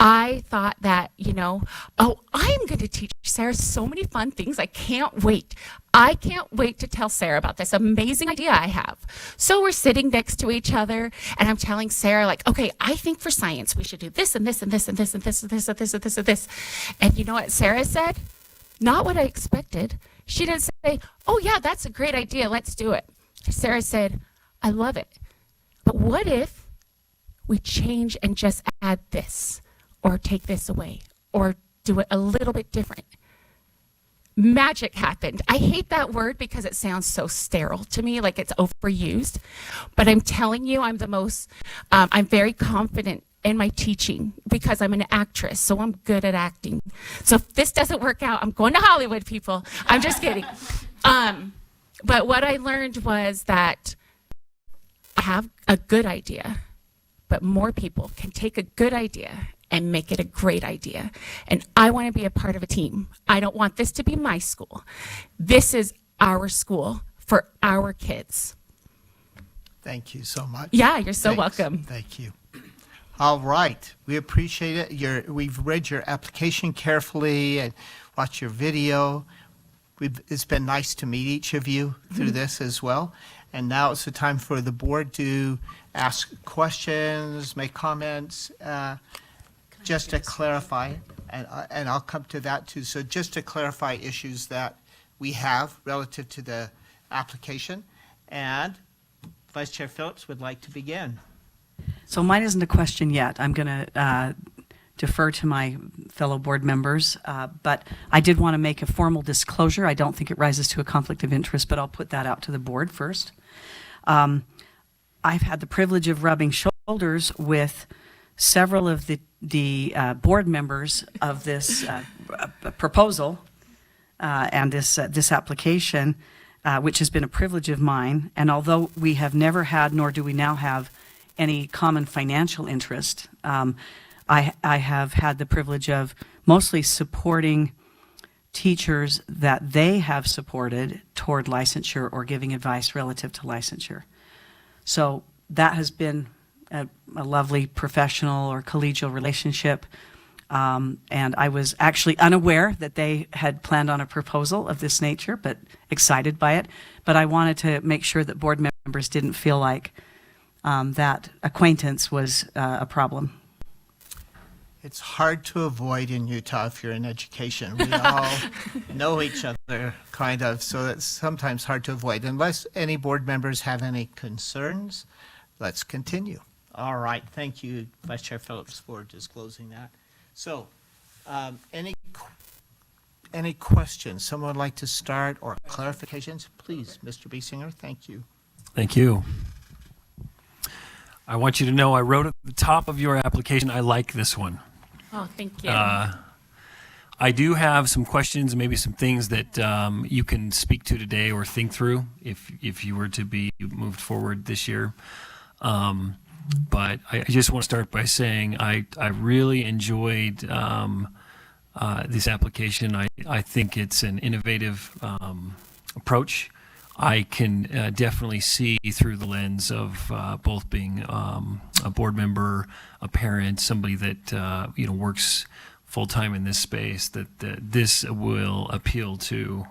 I thought that, I'm going to teach Sarah so many fun things. I can't wait. I can't wait to tell Sarah about this amazing idea I have. So we're sitting next to each other, and I'm telling Sarah, okay, I think for science we should do this and this and this and this and this and this and this and this and this. And you know what Sarah said? Not what I expected. She didn't say, oh yeah, that's a great idea, let's do it. Sarah said, I love it. But what if we change and just add this, or take this away, or do it a little bit different? Magic happened. I hate that word because it sounds so sterile to me, like it's overused. But I'm telling you, I'm very confident in my teaching because I'm an actress, so I'm good at acting. So if this doesn't work out, I'm going to Hollywood, people. I'm just kidding. But what I learned was that I have a good idea, but more people can take a good idea and make it a great idea. And I want to be a part of a team. I don't want this to be my school. This is our school for our kids. Thank you so much. Yeah, you're so Thanks. welcome. Thank you. All right, we appreciate it. We've read your application carefully and watched your video. It's been nice to meet each of you through this as well. And now it's the time for the board to ask questions, make comments, just to clarify, and I'll come to that too. So just to clarify issues that we have relative to the application, and Vice Chair Phillips would like to begin. So mine isn't a question yet. I'm going to defer to my fellow board members, but I did want to make a formal disclosure. I don't think it rises to a conflict of interest, but I'll put that out to the board first. I've had the privilege of rubbing shoulders with several of the board members of this proposal and this application, which has been a privilege of mine. And although we have never had, nor do we now have, any common financial interest, I have had the privilege of mostly supporting teachers that they have supported toward licensure or giving advice relative to licensure. So that has been a lovely professional or collegial relationship. And I was actually unaware that they had planned on a proposal of this nature, but excited by it. But I wanted to make sure that board members didn't feel like that acquaintance was a problem. It's hard to avoid in Utah if you're in education. We all know each other, kind of, so it's sometimes hard to avoid. Unless any board members have any concerns, let's continue. All right, thank you, Vice Chair Phillips, for disclosing that. So, any questions? Someone would like to start or clarifications? Please, Mr. Biesinger, thank you. Thank you. I want you to know I wrote at the top of your application, I like this one. Oh, thank you. I do have some questions, maybe some things that you can speak to today or think through if you were to be moved forward this year. But I just want to start by saying I really enjoyed this application. I think it's an innovative approach. I can definitely see through the lens of both being a board member, a parent, somebody that works full-time in this space, that this will appeal to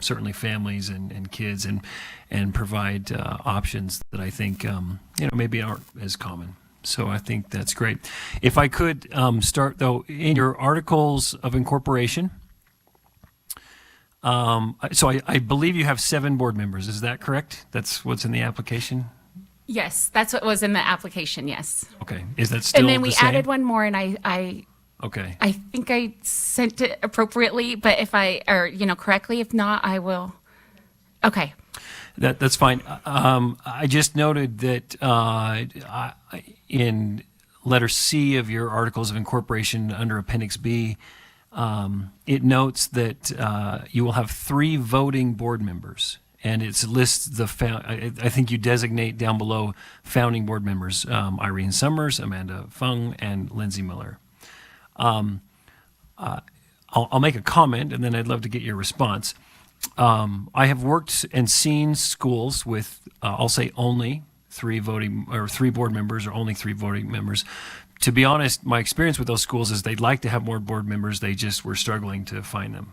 certainly families and kids and provide options that I think maybe aren't as common. So I think that's great. If I could start though, in your articles of incorporation, so I believe you have 7 board members. Is that correct? That's what's in the application? Yes, that's what was in the application, yes. Okay. Is that still And then we the same? added one more, and I Okay. I think I sent it appropriately, but correctly. If not, I will. Okay. That's fine. I just noted that in letter C of your articles of incorporation under Appendix B, it notes that you will have 3 voting board members, and it lists I think you designate down below founding board members: Irene Summers, Amanda Fung, and Lindsay Miller. I'll make a comment, and then I'd love to get your response. I have worked and seen schools with, I'll say, only 3 board members, or only 3 voting members. To be honest, my experience with those schools is they'd like to have more board members. They just were struggling to find them.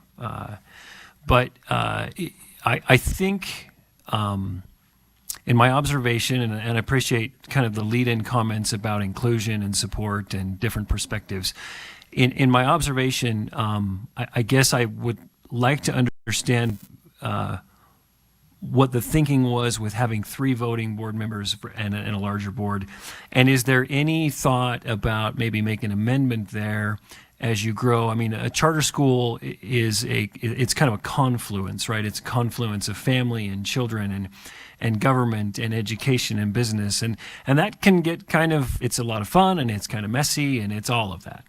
But I think, in my observation, and I appreciate kind of the lead-in comments about inclusion and support and different perspectives. In my observation, I guess I would like to understand what the thinking was with having 3 voting board members and a larger board. And is there any thought about maybe making an amendment there as you grow? I mean, a charter school it's kind of a confluence, right? It's a confluence of family and children. and government and education and business. And that can get kind of, it's a lot of fun and it's kind of messy and it's all of that.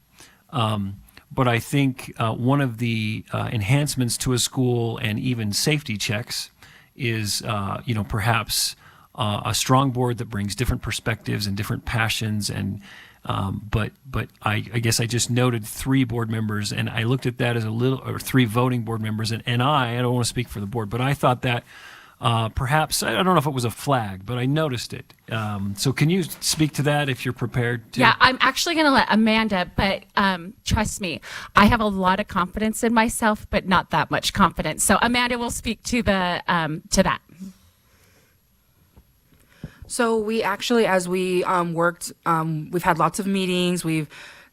But I think one of the enhancements to a school and even safety checks is, perhaps a strong board that brings different perspectives and different passions. And but I guess I just noted 3 board members, and I looked at that as or 3 voting board members. And I don't want to speak for the board, but I thought that perhaps, I don't know if it was a flag, but I noticed it. So can you speak to that if you're prepared to? Yeah, I'm actually going to let Amanda, but trust me, I have a lot of confidence in myself, but not that much confidence. So Amanda will speak to to that. So we actually, as we worked, we've had lots of meetings, we've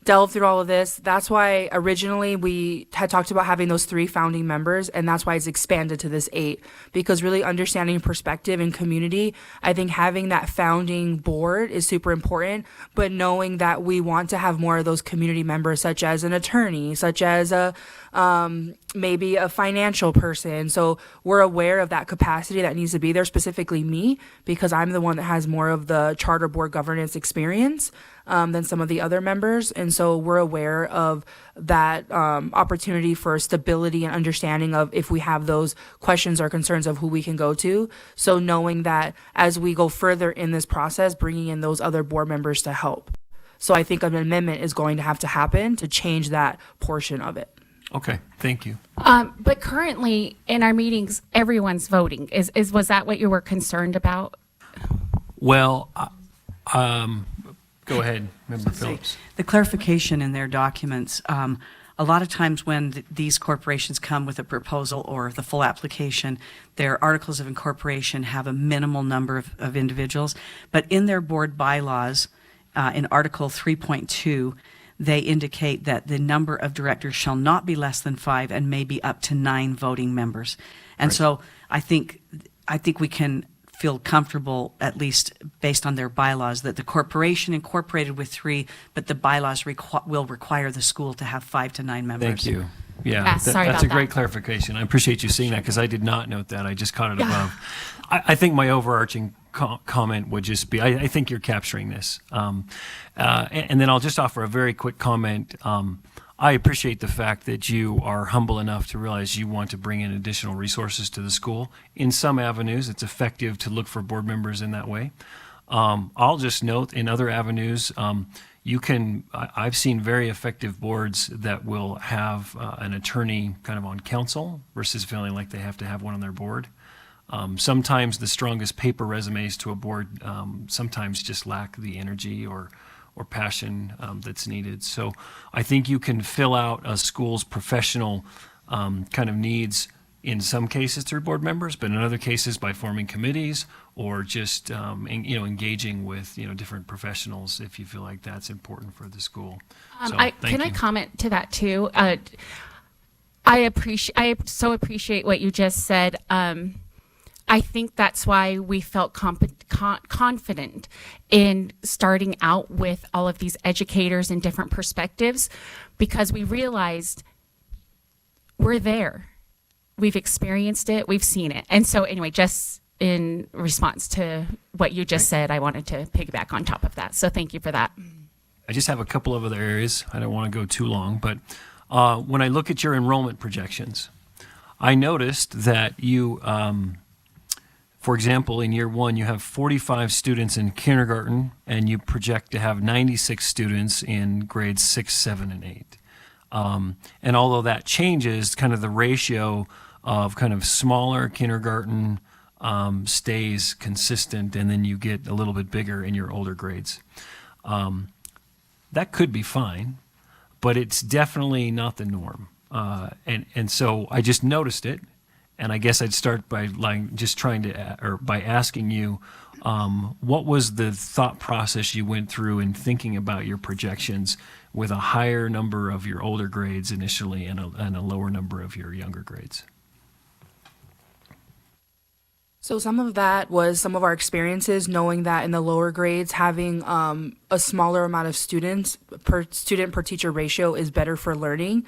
delved through all of this. That's why originally we had talked about having those 3 founding members, and that's why it's expanded to this 8, because really understanding perspective and community, I think having that founding board is super important, but knowing that we want to have more of those community members, such as an attorney, such as maybe a financial person. So we're aware of that capacity that needs to be there, specifically me, because I'm the one that has more of the charter board governance experience than some of the other members. And so we're aware of that opportunity for stability and understanding of if we have those questions or concerns of who we can go to. So knowing that as we go further in this process, bringing in those other board members to help. So I think an amendment is going to have to happen to change that portion of it. Okay, thank you. But currently in our meetings, everyone's voting. Was that what you were concerned about? Well, go ahead, Member Phillips. The clarification in their documents, a lot of times when these corporations come with a proposal or the full application, their articles of incorporation have a minimal number of individuals. But in their board bylaws, in Article 3.2, they indicate that the number of directors shall not be less than 5 and may be up to 9 voting members. And so I think we can feel comfortable, at least based on their bylaws, that the corporation incorporated with 3, but the bylaws will require the school to have 5 to 9 members. Thank you. Yeah, Yeah, sorry that's about a great that. clarification. I appreciate you seeing that because I did not note that. I just caught it above. I think my overarching comment would just be, I think you're capturing this. And then I'll just offer a very quick comment. I appreciate the fact that you are humble enough to realize you want to bring in additional resources to the school. In some avenues, it's effective to look for board members in that way. I'll just note in other avenues, I've seen very effective boards that will have an attorney kind of on council versus feeling like they have to have one on their board. Sometimes the strongest paper resumes to a board sometimes just lack the energy or passion that's needed. So I think you can fill out a school's professional kind of needs in some cases through board members, but in other cases by forming committees or just engaging with different professionals if you feel like that's important for the school. So, I thank you. comment to that too? I so appreciate what you just said. I think that's why we felt confident in starting out with all of these educators and different perspectives, because we realized we're there. We've experienced it. We've seen it. And so anyway, just in response to what you just said, I wanted to piggyback on top of that. So thank you for that. I just have a couple of other areas. I don't want to go too long, but when I look at your enrollment projections, I noticed that you, for example, in year 1, you have 45 students in kindergarten, and you project to have 96 students in grades 6, 7, and 8. And although that changes, kind of the ratio of kind of smaller kindergarten stays consistent, and then you get a little bit bigger in your older grades. That could be fine, but it's definitely not the norm. And so I just noticed it. And I guess I'd start by by asking you, what was the thought process you went through in thinking about your projections with a higher number of your older grades initially and a lower number of your younger grades? So some of that was some of our experiences, knowing that in the lower grades, having a smaller amount of students per student per teacher ratio is better for learning.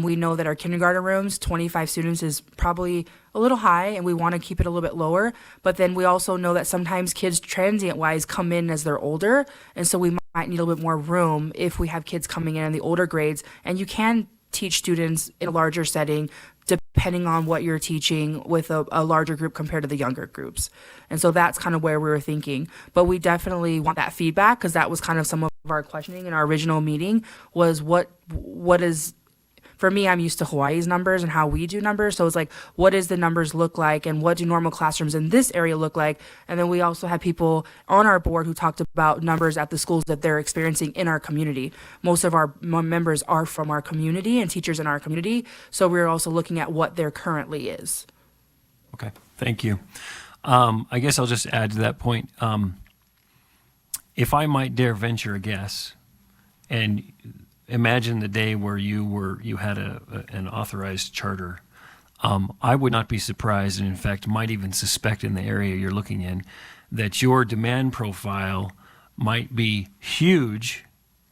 We know that our kindergarten rooms, 25 students is probably a little high and we want to keep it a little bit lower. But then we also know that sometimes kids transient wise come in as they're older. And so we might need a little bit more room if we have kids coming in the older grades. And you can teach students in a larger setting depending on what you're teaching with a larger group compared to the younger groups. And so that's kind of where we were thinking. But we definitely want that feedback because that was kind of some of our questioning in our original meeting was what is, for me, I'm used to Hawaii's numbers and how we do numbers. So it's like, what does the numbers look like and what do normal classrooms in this area look like? And then we also had people on our board who talked about numbers at the schools that they're experiencing in our community. Most of our members are from our community and teachers in our community. So we're also looking at what there currently is. Okay, thank you. I guess I'll just add to that point. If I might dare venture a guess, and imagine the day where you had an authorized charter. I would not be surprised, and in fact might even suspect in the area you're looking in, that your demand profile might be huge,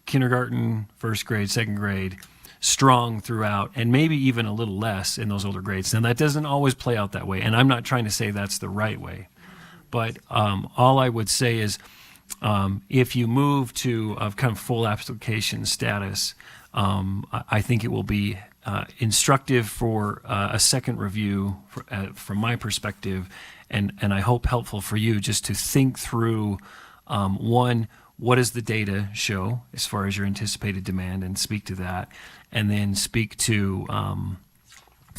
kindergarten, first grade, second grade, strong throughout, and maybe even a little less in those older grades. Now that doesn't always play out that way, and I'm not trying to say that's the right way. But all I would say is, if you move to a kind of full application status, I think it will be instructive for a second review from my perspective, and I hope helpful for you just to think through, one, what does the data show as far as your anticipated demand, and speak to that, and then speak to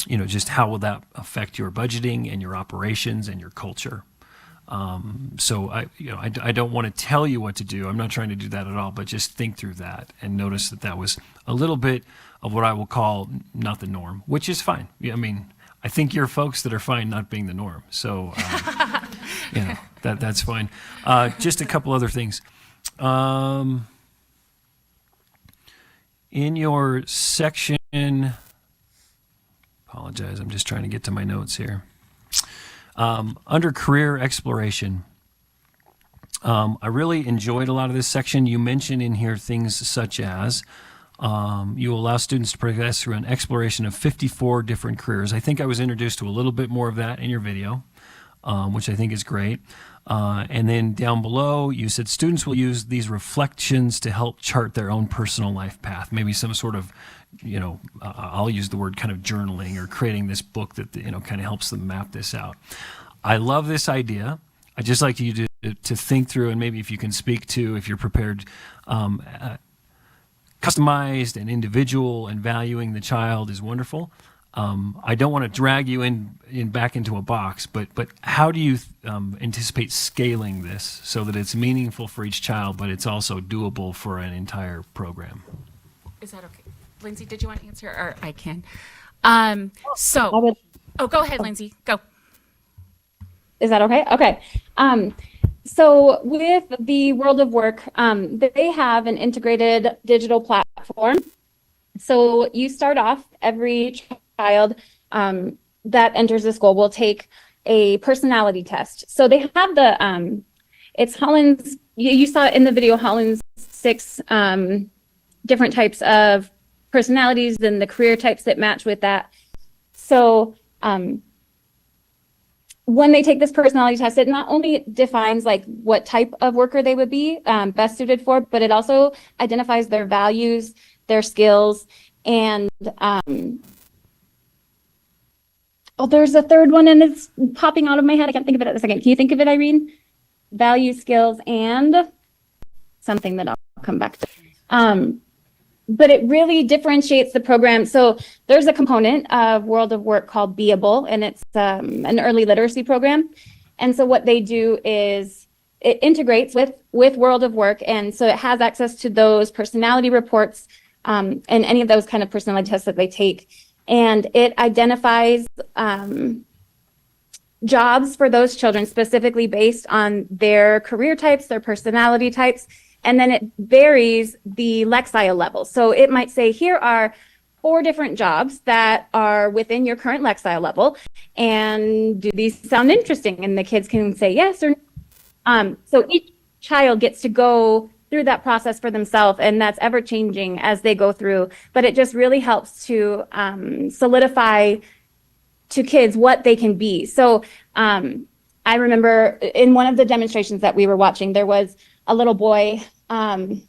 just how will that affect your budgeting and your operations and your culture. So I don't want to tell you what to do. I'm not trying to do that at all, but just think through that and notice that was a little bit of what I will call not the norm, which is fine. I mean, I think you're folks that are fine not being the norm. So, that's fine. Just a couple other things. In your section, apologize, I'm just trying to get to my notes here. Under career exploration, I really enjoyed a lot of this section. You mentioned in here things such as you allow students to progress through an exploration of 54 different careers. I think I was introduced to a little bit more of that in your video, which I think is great. And then down below, you said students will use these reflections to help chart their own personal life path, maybe some sort of I'll use the word kind of journaling or creating this book that, kind of helps them map this out. I love this idea. I'd just like you to think through, and maybe if you can speak to, if you're prepared, customized and individual and valuing the child is wonderful. I don't want to drag you back into a box, but how do you anticipate scaling this so that it's meaningful for each child, but it's also doable for an entire program? Is that okay? Lindsay, did you want to answer, or I can? Go ahead, Lindsay. Go. Is that okay? Okay. So with the World of Work, they have an integrated digital platform. So you start off, every child that enters the school will take a personality test. So they have it's Holland's, you saw it in the video, Holland's 6 different types of personalities and the career types that match with that. So when they take this personality test, it not only defines like what type of worker they would be best suited for, but it also identifies their values, their skills, and there's a third one and it's popping out of my head. I can't think of it at the second. Can you think of it, Irene? Value, skills, and something that I'll come back to. But it really differentiates the program. So there's a component of World of Work called Beable, and it's an early literacy program. And so what they do is it integrates with World of Work. And so it has access to those personality reports and any of those kind of personality tests that they take. And it identifies jobs for those children specifically based on their career types, their personality types. And then it varies the Lexile level. So it might say, here are 4 different jobs that are within your current Lexile level. And do these sound interesting? And the kids can say yes or no. So each child gets to go through that process for themselves, and that's ever changing as they go through. But it just really helps to solidify to kids what they can be. So I remember in one of the demonstrations that we were watching, there was a little boy, and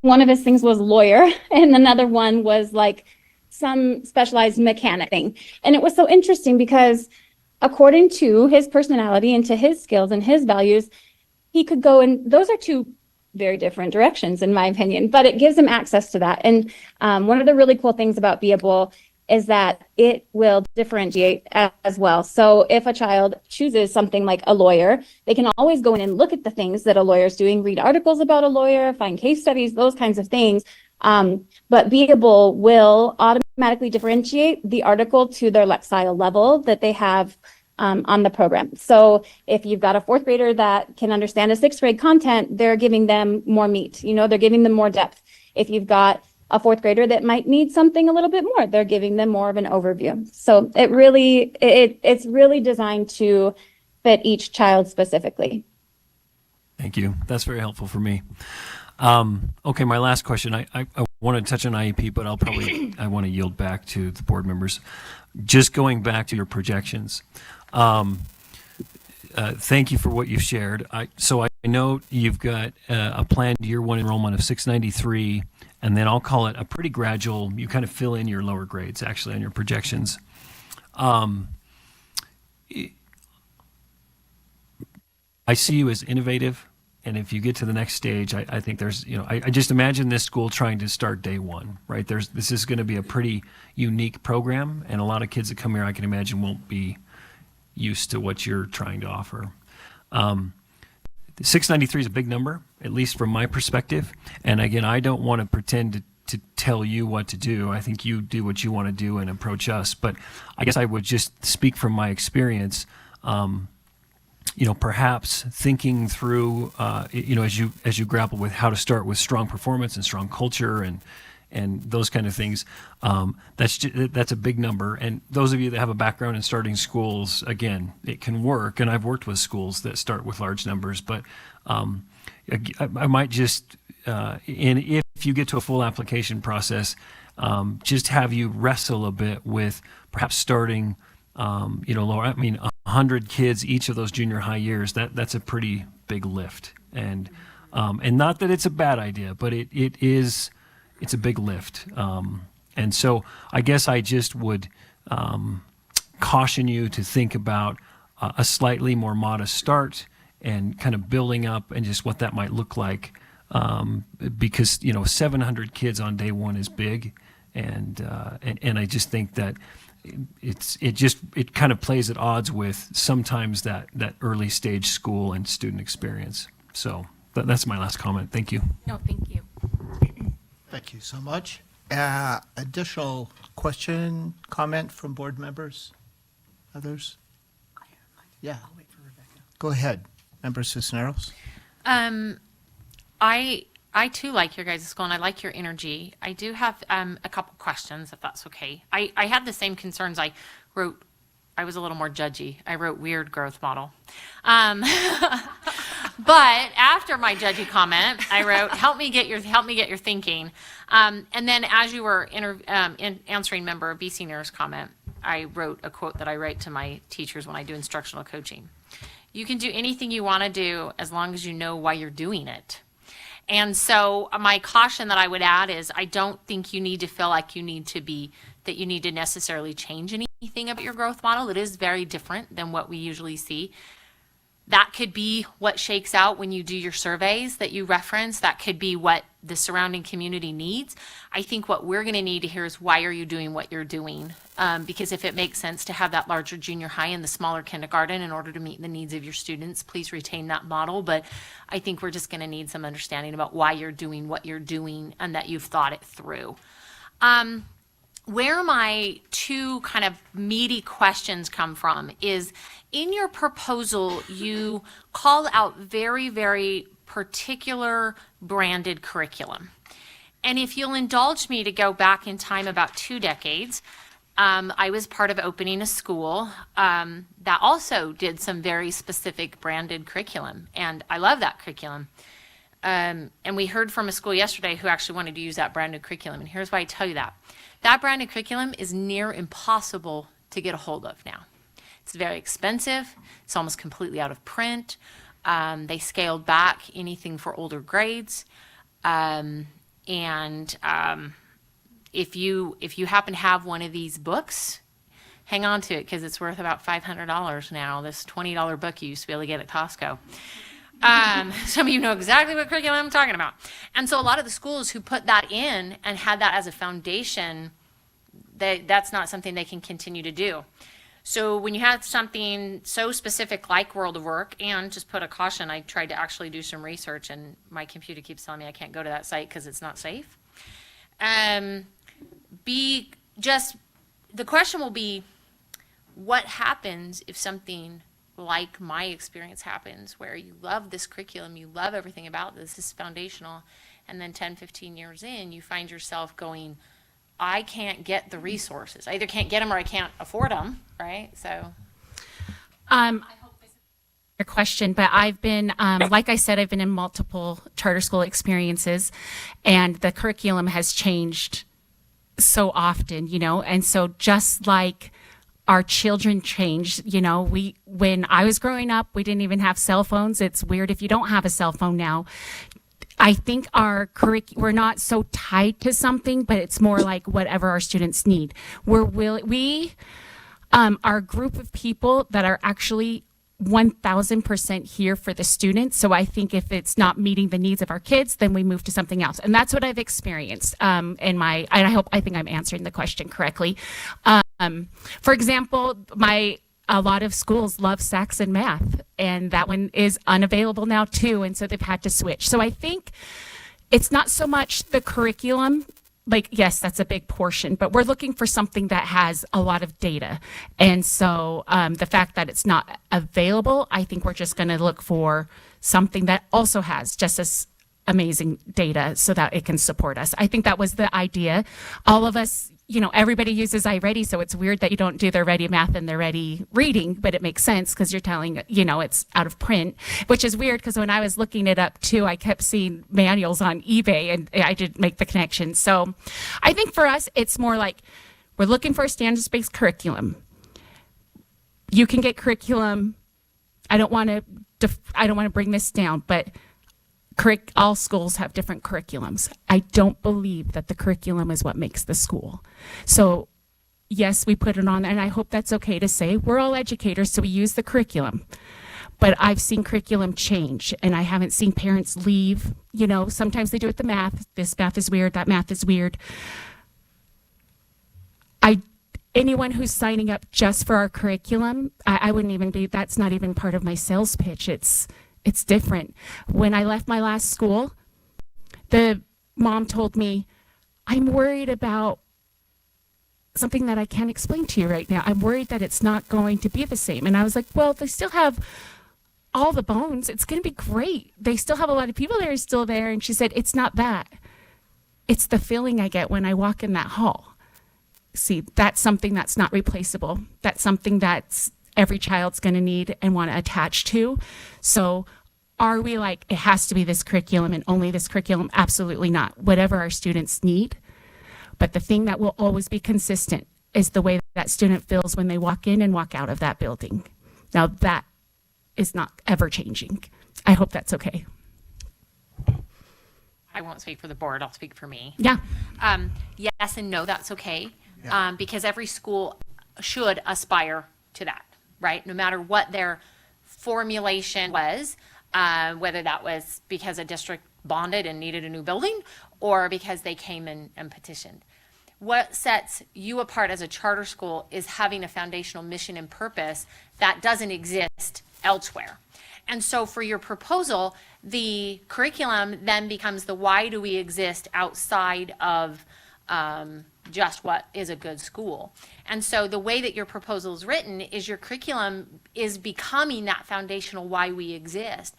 one of his things was lawyer, and another one was like some specialized mechanic thing. And it was so interesting because according to his personality and to his skills and his values, he could go in, those are two very different directions in my opinion, but it gives him access to that. And one of the really cool things about Beable is that it will differentiate as well. So if a child chooses something like a lawyer, they can always go in and look at the things that a lawyer is doing, read articles about a lawyer, find case studies, those kinds of things. But Beable will automatically differentiate the article to their Lexile level that they have on the program. So if you've got a fourth grader that can understand a sixth grade content, they're giving them more meat, you know, they're giving them more depth. If you've got a fourth grader that might need something a little bit more, they're giving them more of an overview. So it's really designed to fit each child specifically. Thank you. That's very helpful for me. Okay, my last question. I want to touch on IEP, but I want to yield back to the board members. Just going back to your projections. Thank you for what you've shared. So I know you've got a planned year one enrollment of 693, and then I'll call it a pretty gradual, you kind of fill in your lower grades actually on your projections. I see you as innovative, and if you get to the next stage, I think there's, you know, I just imagine this school trying to start day one, right? This is going to be a pretty unique program, and a lot of kids that come here, I can imagine, won't be used to what you're trying to offer. 693 is a big number, at least from my perspective. And again, I don't want to pretend to tell you what to do. I think you do what you want to do and approach us. But I guess I would just speak from my experience. You know, perhaps thinking through, you know, as you grapple with how to start with strong performance and strong culture and those kind of things, that's a big number. And those of you that have a background in starting schools, again, it can work. And I've worked with schools that start with large numbers, but I might just, if you get to a full application process, just have you wrestle a bit with perhaps starting, you know, lower. I mean, 100 kids each of those junior high years. That's a pretty big lift. And not that it's a bad idea, but it's a big lift. And so I guess I just would caution you to think about a slightly more modest start and kind of building up and just what that might look like. Because, you know, 700 kids on day one is big. And I just think that it kind of plays at odds with sometimes that early stage school and student experience. So that's my last comment. Thank you. No, thank you. Thank you so much. Additional question, comment from board members? Others? Yeah. Go ahead, Member Cisneros. I too like your guys' school and I like your energy. I do have a couple questions, if that's okay. I had the same concerns. I was a little more judgy. I wrote weird growth model. But after my judgy comment, I wrote, help me get your thinking. And then as you were answering member B. Senior's comment, I wrote a quote that I write to my teachers when I do instructional coaching. You can do anything you want to do as long as you know why you're doing it. And so my caution that I would add is I don't think you need to feel like you need to necessarily change anything about your growth model. It is very different than what we usually see. That could be what shakes out when you do your surveys that you reference. That could be what the surrounding community needs. I think what we're going to need to hear is why are you doing what you're doing? Because if it makes sense to have that larger junior high and the smaller kindergarten in order to meet the needs of your students, please retain that model. But I think we're just going to need some understanding about why you're doing what you're doing and that you've thought it through. Where my two kind of meaty questions come from is in your proposal, you call out very, very particular branded curriculum. And if you'll indulge me to go back in time about 2 decades, I was part of opening a school that also did some very specific branded curriculum. And I love that curriculum. And we heard from a school yesterday who actually wanted to use that branded curriculum. And here's why I tell you that. That branded curriculum is near impossible to get a hold of now. It's very expensive. It's almost completely out of print. They scaled back anything for older grades. If you happen to have one of these books, hang on to it because it's worth about $500 now. This $20 book you used to be able to get at Costco. Some of you know exactly what curriculum I'm talking about. And so a lot of the schools who put that in and had that as a foundation, that's not something they can continue to do. So when you have something so specific like World of Work, and just put a caution, I tried to actually do some research and my computer keeps telling me I can't go to that site because it's not safe. The question will be, what happens if something like my experience happens, where you love this curriculum, you love everything about this is foundational, and then 10, 15 years in, you find yourself going, I can't get the resources. I either can't get them or I can't afford them, right? So. I hope this is your question, but I've been, like I said, I've been in multiple charter school experiences, and the curriculum has changed so often, you know, and so just like our children changed, you know, when I was growing up, we didn't even have cell phones. It's weird if you don't have a cell phone now. I think we're not so tied to something, but it's more like whatever our students need. We are a group of people that are actually 1000% here for the students. So I think if it's not meeting the needs of our kids, then we move to something else. And that's what I've experienced I think I'm answering the question correctly. For example, a lot of schools love Saxon math, and that one is unavailable now too, and so they've had to switch. So I think it's not so much the curriculum, like, yes, that's a big portion, but we're looking for something that has a lot of data. And so the fact that it's not available, I think we're just going to look for something that also has just as amazing data so that it can support us. I think that was the idea. All of us, you know, everybody uses iReady, so it's weird that you don't do their Ready Math and their Ready Reading, but it makes sense because you're telling, you know, it's out of print, which is weird because when I was looking it up too, I kept seeing manuals on eBay and I didn't make the connection. So I think for us, it's more like we're looking for a standards-based curriculum. You can get curriculum. I don't want to bring this down, but all schools have different curriculums. I don't believe that the curriculum is what makes the school. So yes, we put it on, and I hope that's okay to say. We're all educators, so we use the curriculum. But I've seen curriculum change, and I haven't seen parents leave. You know, sometimes they do it the math. This math is weird, that math is weird. Anyone who's signing up just for our curriculum, I wouldn't even be, that's not even part of my sales pitch. It's different. When I left my last school, the mom told me, I'm worried about something that I can't explain to you right now. I'm worried that it's not going to be the same. And I was like, well, they still have all the bones. It's going to be great. They still have a lot of people there still there. And she said, it's not that. It's the feeling I get when I walk in that hall. See, that's something that's not replaceable. That's something that's every child's going to need and want to attach to. So are we like, it has to be this curriculum and only this curriculum? Absolutely not. Whatever our students need. But the thing that will always be consistent is the way that student feels when they walk in and walk out of that building. Now that is not ever changing. I hope that's okay. I won't speak for the board, I'll speak for me. Yeah. Yes and no, that's okay. Because every school should aspire to that, right? No matter what their formulation was, whether that was because a district bonded and needed a new building or because they came in and petitioned. What sets you apart as a charter school is having a foundational mission and purpose that doesn't exist elsewhere. And so for your proposal, the curriculum then becomes the why do we exist outside of just what is a good school. And so the way that your proposal is written is your curriculum is becoming that foundational why we exist.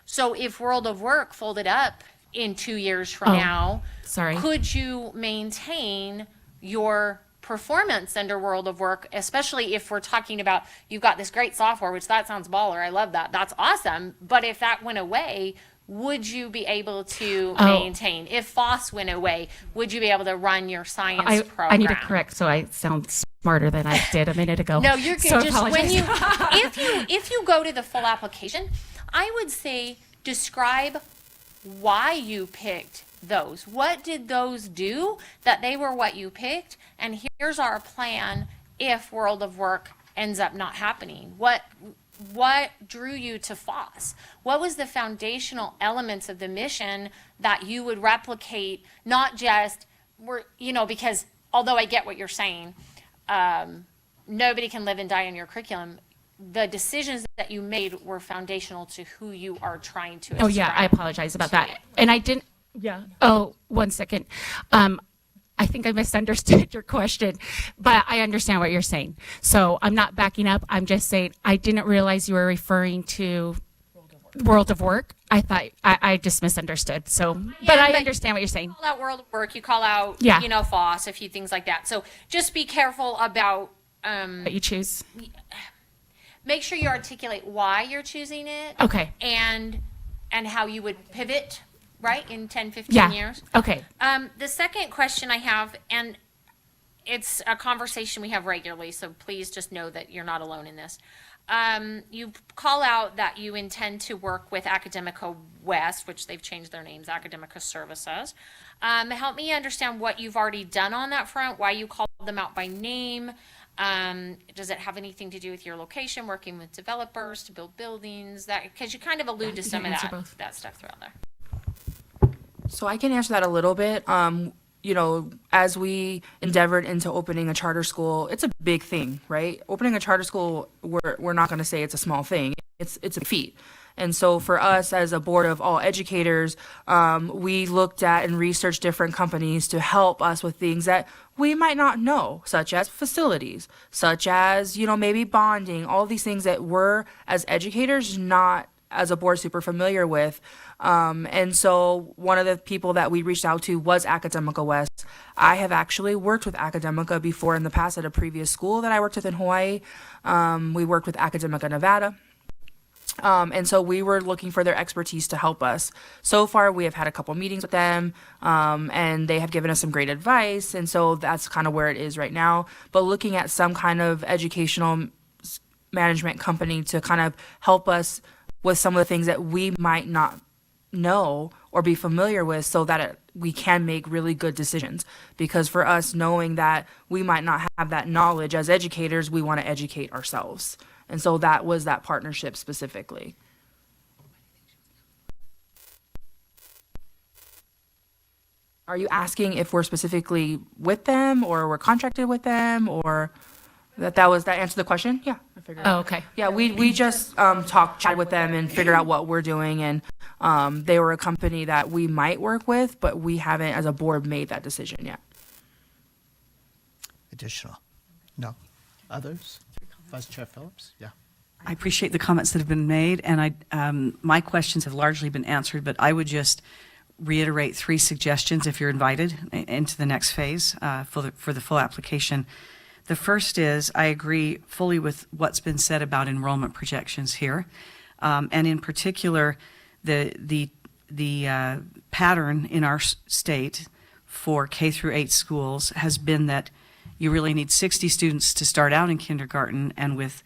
So if World of Work folded up in 2 years from now, could you maintain your performance under World of Work, especially if we're talking about you've got this great software, which that sounds baller. I love that. That's awesome. But if that went away, would you be able to Oh. maintain? If FOSS went away, would you be able to run your science program? I need to correct so I sound smarter than I did a minute ago. No, you're good. So Just when apologize. you, if you go to the full application, I would say describe why you picked those. What did those do that they were what you picked? And here's our plan if World of Work ends up not happening. What drew you to FOSS? What was the foundational elements of the mission that you would replicate, not just, because although I get what you're saying, nobody can live and die in your curriculum. The decisions that you made were foundational to who you are trying to Oh yeah, I apologize about that. And I didn't. Yeah. Oh, 1 second. I think I misunderstood your question, but I understand what you're saying. So I'm not backing up. I'm just saying I didn't realize you were referring to World of Work. I thought I just misunderstood. So, but I understand what you're saying. You call out World of Work, you call out, Yeah. FOSS, a few things like that. So just be careful about, What you choose. make sure you articulate why you're choosing it. Okay. And how you would pivot, right, in 10, 15 Yeah. years. Okay. The second question I have, and it's a conversation we have regularly, so please just know that you're not alone in this. You call out that you intend to work with Academica West, which they've changed their names, Academica Services. Help me understand what you've already done on that front, why you called them out by name. Does it have anything to do with your location, working with developers to build buildings? That, because you kind of allude to you some can of answer that, both. that stuff throughout there. So I can answer that a little bit. As we endeavored into opening a charter school, it's a big thing, right? Opening a charter school, we're not going to say it's a small thing. It's a feat. And so for us as a board of all educators, we looked at and researched different companies to help us with things that we might not know, such as facilities, such as, maybe bonding, all these things that we're as educators not as a board super familiar with. And so one of the people that we reached out to was Academica West. I have actually worked with Academica before in the past at a previous school that I worked with in Hawaii. We worked with Academica Nevada. And so we were looking for their expertise to help us. So far, we have had a couple meetings with them, and they have given us some great advice. And so that's kind of where it is right now. But looking at some kind of educational management company to kind of help us with some of the things that we might not know or be familiar with so that we can make really good decisions. Because for us, knowing that we might not have that knowledge as educators, we want to educate ourselves. And so that was that partnership specifically. Are you asking if we're specifically with them or we're contracted with them or that answered the question? Yeah, I figured. Oh, okay. Yeah, we just chat with them and figure out what we're doing, and they were a company that we might work with, but we haven't, as a board, made that decision yet. Additional? No. Others? Vice Chair Phillips? Yeah. I appreciate the comments that have been made, and my questions have largely been answered, but I would just reiterate 3 suggestions if you're invited into the next phase for the full application. The first is, I agree fully with what's been said about enrollment projections here, and in particular, the pattern in our state for K through 8 schools has been that you really need 60 students to start out in kindergarten, and with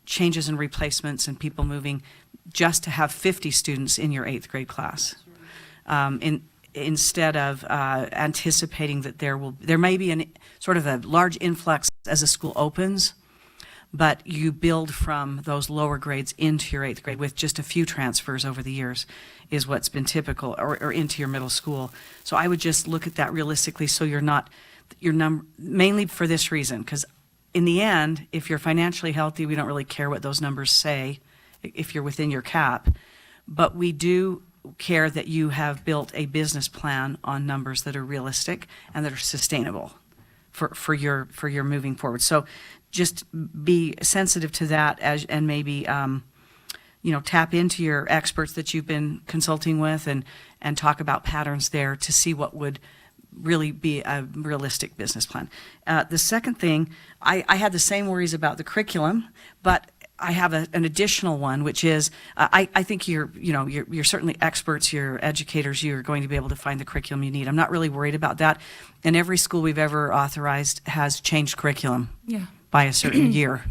changes and replacements and people moving, just to have 50 students in your 8th grade class. Instead of anticipating that there may be a sort of a large influx as a school opens, but you build from those lower grades into your 8th grade with just a few transfers over the years is what's been typical, or into your middle school. So I would just look at that realistically, so you're not, mainly for this reason, because in the end, if you're financially healthy, we don't really care what those numbers say if you're within your cap, but we do care that you have built a business plan on numbers that are realistic and that are sustainable for your moving forward. So just be sensitive to that and maybe tap into your experts that you've been consulting with and talk about patterns there to see what would really be a realistic business plan. The second thing, I had the same worries about the curriculum, but I have an additional one, which is I think you're certainly experts, you're educators, you're going to be able to find the curriculum you need. I'm not really worried about that. And every school we've ever authorized has changed curriculum by a certain year,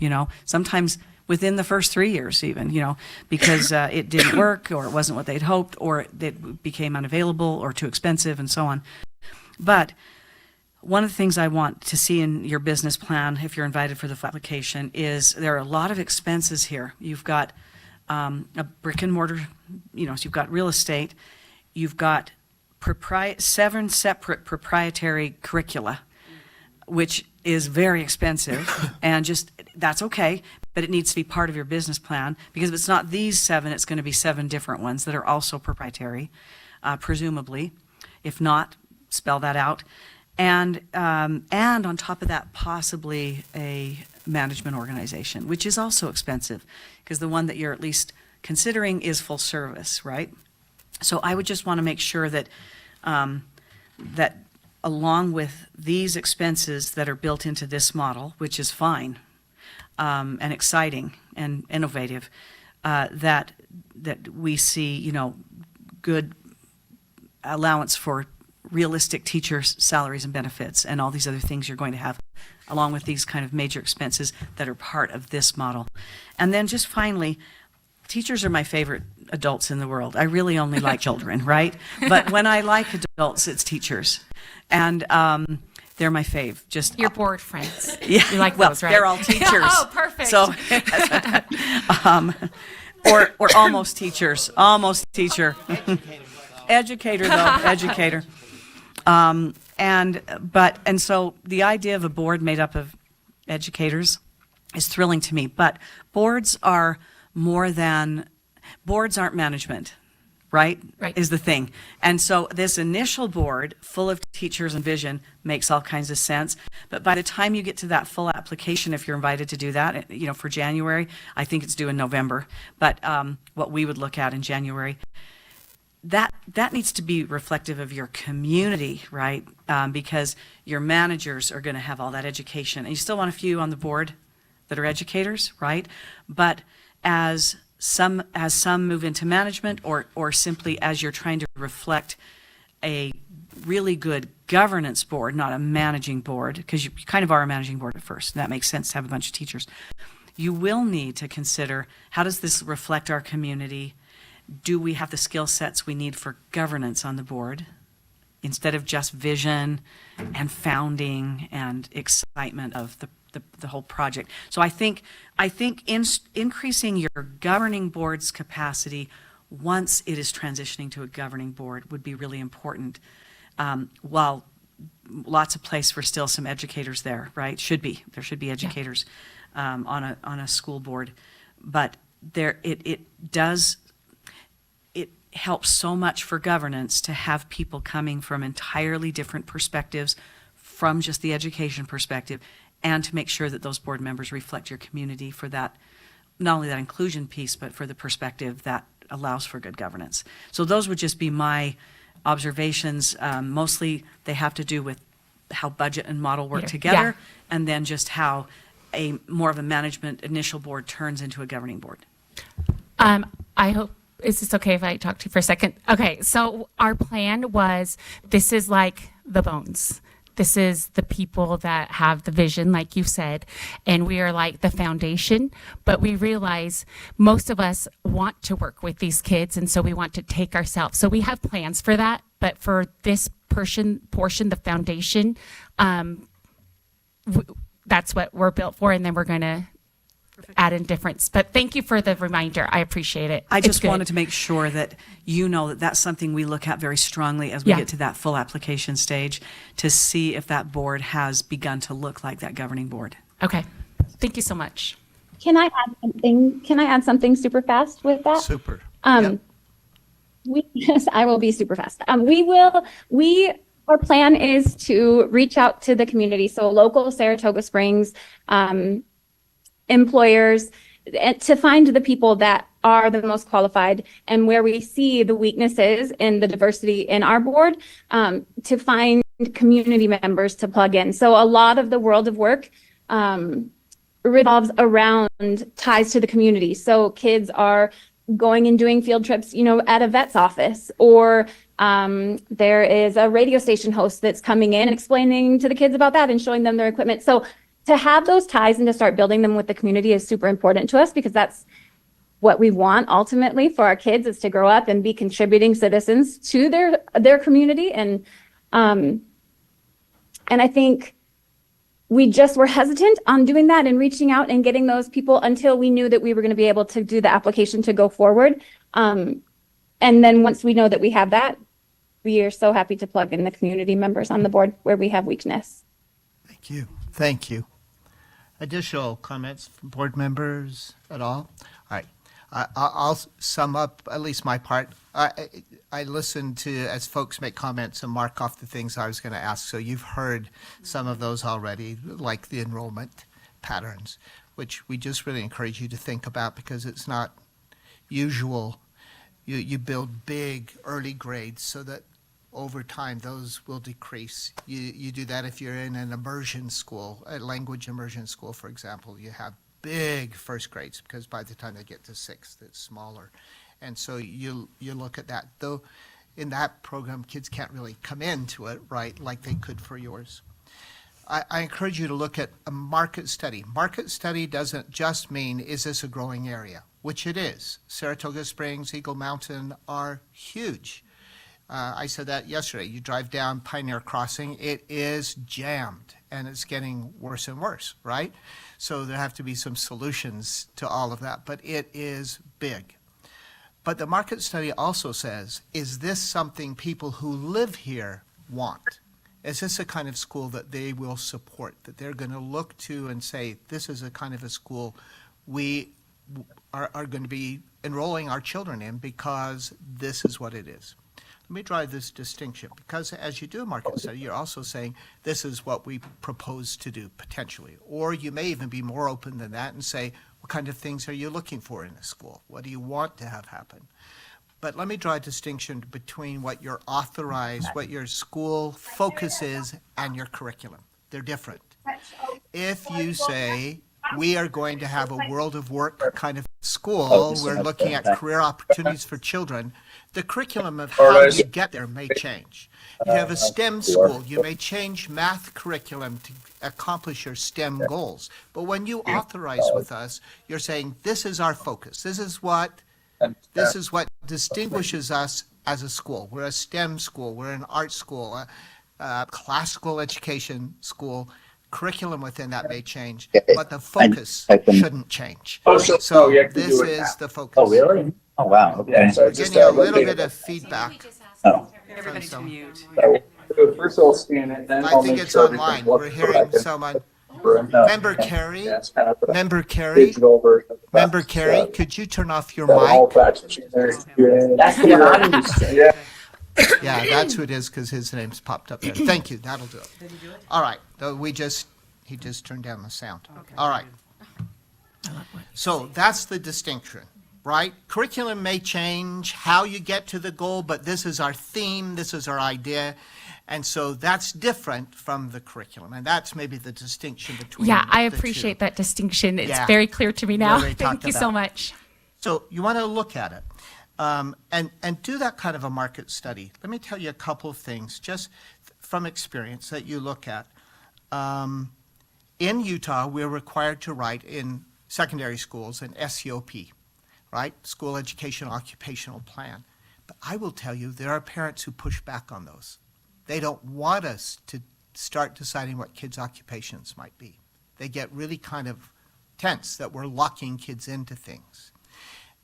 sometimes within the first 3 years even, because it didn't work or it wasn't what they'd hoped or it became unavailable or too expensive and so on. But one of the things I want to see in your business plan, if you're invited for the application, is there are a lot of expenses here. You've got a brick and mortar, so you've got real estate, you've got 7 separate proprietary curricula, which is very expensive, and that's okay, but it needs to be part of your business plan, because if it's not these 7, it's going to be 7 different ones that are also proprietary, presumably. If not, spell that out. And on top of that, possibly a management organization, which is also expensive, because the one that you're at least considering is full service, right? So I would just want to make sure that that along with these expenses that are built into this model, which is fine and exciting and innovative, that we see, good allowance for realistic teachers' salaries and benefits and all these other things you're going to have, along with these kind of major expenses that are part of this model. And then just finally, teachers are my favorite adults in the world. I really only like children, right? But when I like adults, it's teachers. And they're my fave. Just Your board friends. Yeah, You like well, those, right? they're all teachers. Oh, perfect. So, or almost teachers. Almost teacher. Educator, though. Educator. And so the idea of a board made up of educators is thrilling to me. But boards aren't management, right? Right. Is the thing. And so this initial board full of teachers and vision makes all kinds of sense. But by the time you get to that full application, if you're invited to do that, for January, I think it's due in November. But what we would look at in January, that needs to be reflective of your community, right? Because your managers are going to have all that education. And you still want a few on the board that are educators, right? But as some move into management, or simply as you're trying to reflect a really good governance board, not a managing board, because you kind of are a managing board at first. That makes sense to have a bunch of teachers. You will need to consider, how does this reflect our community? Do we have the skill sets we need for governance on the board, instead of just vision and founding and excitement of the whole project? So I think increasing your governing board's capacity once it is transitioning to a governing board would be really important. While lots of place for still some educators there, right? There should be educators on a school board, but it helps so much for governance to have people coming from entirely different perspectives from just the education perspective, and to make sure that those board members reflect your community for that, not only that inclusion piece, but for the perspective that allows for good governance. So those would just be my observations. Mostly they have to do with how budget and model work together, and then just how more of a management initial board turns into a governing board. I hope, is this okay if I talk to you for a second? Okay, so our plan was, this is like the bones. This is the people that have the vision, like you said, and we are like the foundation, but we realize most of us want to work with these kids, and so we want to take ourselves. So we have plans for that, but for this portion, the foundation, that's what we're built for, and then we're going to add in difference. But thank you for the reminder. I appreciate it. I just wanted to make sure that you know that that's something we look at very strongly as we get to that full application stage, to see if that board has begun to look like that governing board. Okay. Thank you so much. Can I add something super fast with that? Super. Yes, I will be super fast. Our plan is to reach out to the community, so local Saratoga Springs employers, to find the people that are the most qualified, and where we see the weaknesses in the diversity in our board, to find community members to plug in. So a lot of the world of work revolves around ties to the community. So kids are going and doing field trips, at a vet's office, or there is a radio station host that's coming in and explaining to the kids about that and showing them their equipment. So to have those ties and to start building them with the community is super important to us, because that's what we want ultimately for our kids, is to grow up and be contributing citizens to their community. And I think we just were hesitant on doing that and reaching out and getting those people until we knew that we were going to be able to do the application to go forward. And then once we know that we have that, we are so happy to plug in the community members on the board where we have weakness. Thank you. Thank you. Additional comments from board members at all? All right. I'll sum up at least my part. I listened to as folks make comments and mark off the things I was going to ask. So you've heard some of those already, like the enrollment patterns, which we just really encourage you to think about, because it's not usual. You build big early grades so that over time those will decrease. You do that if you're in an immersion school, a language immersion school, for example. You have big first grades, because by the time they get to sixth, it's smaller. And so you look at that. Though in that program, kids can't really come into it, right, like they could for yours. I encourage you to look at a market study. Market study doesn't just mean, is this a growing area? Which it is. Saratoga Springs, Eagle Mountain are huge. I said that yesterday. You drive down Pioneer Crossing, it is jammed, and it's getting worse and worse, right? So there have to be some solutions to all of that, but it is big. But the market study also says, is this something people who live here want? Is this a kind of school that they will support, that they're going to look to and say, this is a kind of a school we are going to be enrolling our children in because this is what it is? Let me draw this distinction, because as you do a market study, you're also saying this is what we propose to do potentially. Or you may even be more open than that and say, what kind of things are you looking for in a school? What do you want to have happen? But let me draw a distinction between what your authorized, what your school focus is, and your curriculum. They're different. If you say, we are going to have a world of work kind of school, we're looking at career opportunities for children, the curriculum of how you get there may change. If you have a STEM school, you may change math curriculum to accomplish your STEM goals. But when you authorize with us, you're saying, this is our focus. This is what distinguishes us as a school. We're a STEM school. We're an art school, a classical education school. Curriculum within that may change, but the focus shouldn't change. So this is the focus. Oh, really? Oh, wow. Okay. We're getting a little bit of feedback. Everybody to mute. First I'll scan it, then I I'll think make it's sure online. everything We're looks hearing correct. someone. No. Member Carey, Yeah, it's kind of the Member Carey, digital version of the Member process. Carey, could you turn off your Got it all mic? patched in there. That's the one. Yeah. Yeah, that's who it is, because his name's popped up there. Thank you, that'll do it. All right, though he just turned down the sound. All right. So that's the distinction, right? Curriculum may change how you get to the goal, but this is our theme, this is our idea. And so that's different from the curriculum. And that's maybe the distinction between Yeah, I the appreciate two. that distinction. It's Yeah. very clear to me now. What we Thank talked you so about. much. So you want to look at it and do that kind of a market study. Let me tell you a couple of things just from experience that you look at. In Utah, we're required to write in secondary schools an SEOP, right? School Education Occupational Plan. But I will tell you, there are parents who push back on those. They don't want us to start deciding what kids' occupations might be. They get really kind of tense that we're locking kids into things.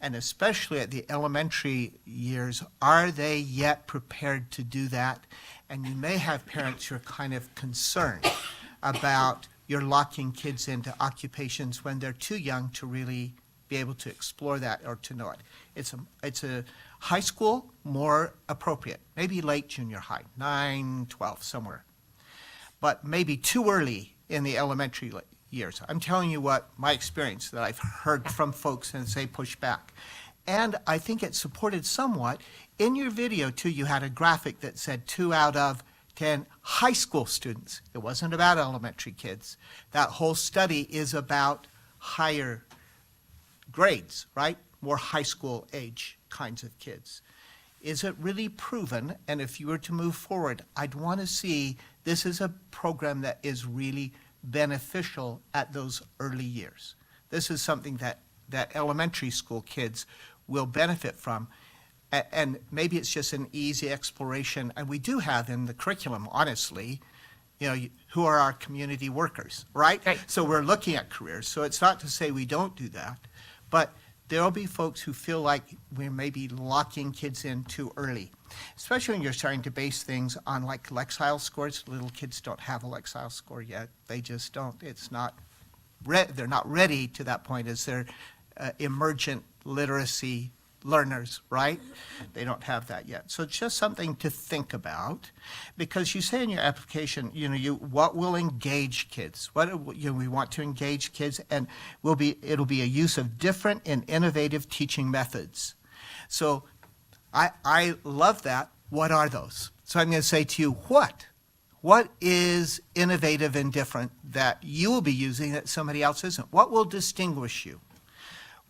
And especially at the elementary years, are they yet prepared to do that? And you may have parents who are kind of concerned about you're locking kids into occupations when they're too young to really be able to explore that or to know it. It's a high school, more appropriate, maybe late junior high, 9, 12, somewhere. But maybe too early in the elementary years. I'm telling you what my experience that I've heard from folks and say push back. And I think it supported somewhat. In your video too, you had a graphic that said 2 out of 10 high school students. It wasn't about elementary kids. That whole study is about higher grades, right? More high school age kinds of kids. Is it really proven? And if you were to move forward, I'd want to see this is a program that is really beneficial at those early years. This is something that elementary school kids will benefit from. And maybe it's just an easy exploration. And we do have in the curriculum, honestly, who are our community workers, right? So we're looking at careers. So it's not to say we don't do that, but there'll be folks who feel like we may be locking kids in too early, especially when you're starting to base things on like Lexile scores. Little kids don't have a Lexile score yet. They just don't. It's not, they're not ready to that point as they're emergent literacy learners, right? They don't have that yet. So it's just something to think about, because you say in your application, what will engage kids? We want to engage kids, and it'll be a use of different and innovative teaching methods. So I love that. What are those? So I'm going to say to you, what is innovative and different that you will be using that somebody else isn't? What will distinguish you?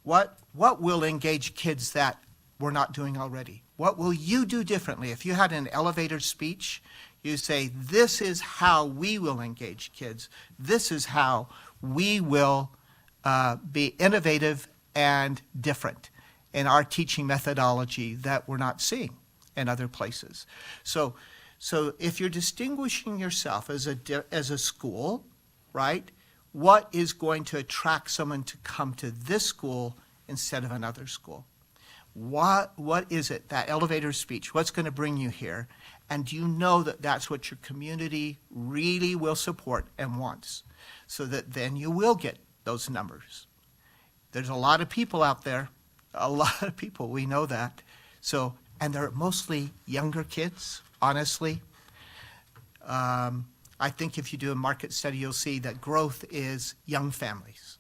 What will engage kids that we're not doing already? What will you do differently? If you had an elevator speech, you say, this is how we will engage kids. This is how we will be innovative and different in our teaching methodology that we're not seeing in other places. So if you're distinguishing yourself as a school, right, what is going to attract someone to come to this school instead of another school? What is it, that elevator speech? What's going to bring you here? And do you know that that's what your community really will support and wants? So that then you will get those numbers. There's a lot of people out there, a lot of people, we know that. So, and they're mostly younger kids, honestly. I think if you do a market study, you'll see that growth is young families.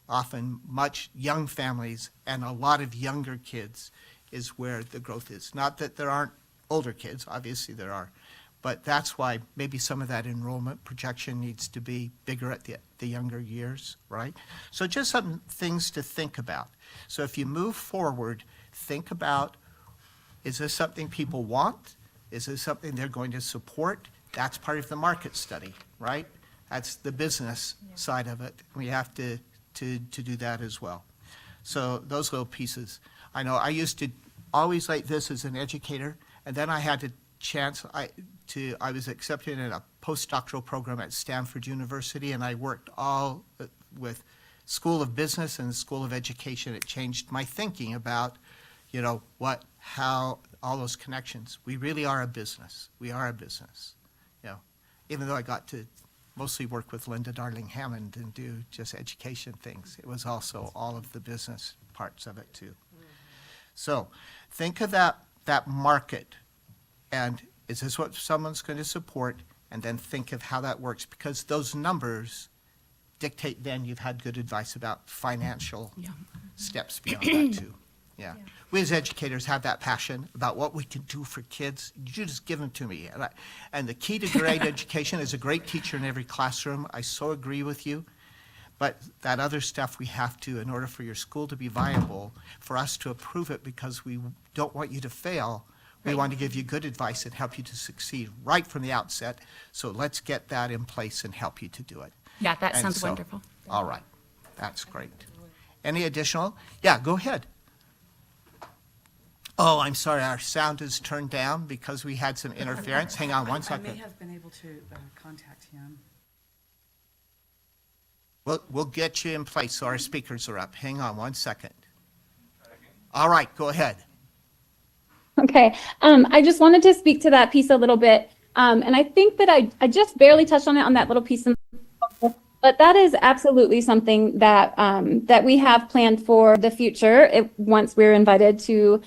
Often much young families and a lot of younger kids is where the growth is. Not that there aren't older kids, obviously there are, but that's why maybe some of that enrollment projection needs to be bigger at the younger years, right? So just some things to think about. So if you move forward, think about, is this something people want? Is this something they're going to support? That's part of the market study, right? That's the business side of it. We have to do that as well. So those little pieces. I know I used to always like this as an educator, and then I had the chance, I was accepted in a postdoctoral program at Stanford University, and I worked all with School of Business and School of Education. It changed my thinking about, how all those connections. We really are a business. We are a business. Even though I got to mostly work with Linda Darling Hammond and do just education things, it was also all of the business parts of it too. So think of that market, and is this what someone's going to support? And then think of how that works, because those numbers dictate then you've had good advice about financial steps beyond that too. Yeah. We as educators have that passion about what we can do for kids. You just give them to me. And the key to great education is a great teacher in every classroom. I so agree with you. But that other stuff we have to, in order for your school to be viable, for us to approve it because we don't want you to fail, we want to give you good advice and help you to succeed right from the outset. So let's get that in place and help you to do it. Yeah, that And sounds so- wonderful. All right. That's great. Any additional? Yeah, go ahead. Oh, I'm sorry, our sound is turned down because we had some interference. Hang on one I second. may have been able to contact him. We'll get you in place so our speakers are up. Hang on one second. All right, go ahead. Okay, I just wanted to speak to that piece a little bit. And I think that I just barely touched on it on that little piece. But that is absolutely something that that we have planned for the future. Once we're invited to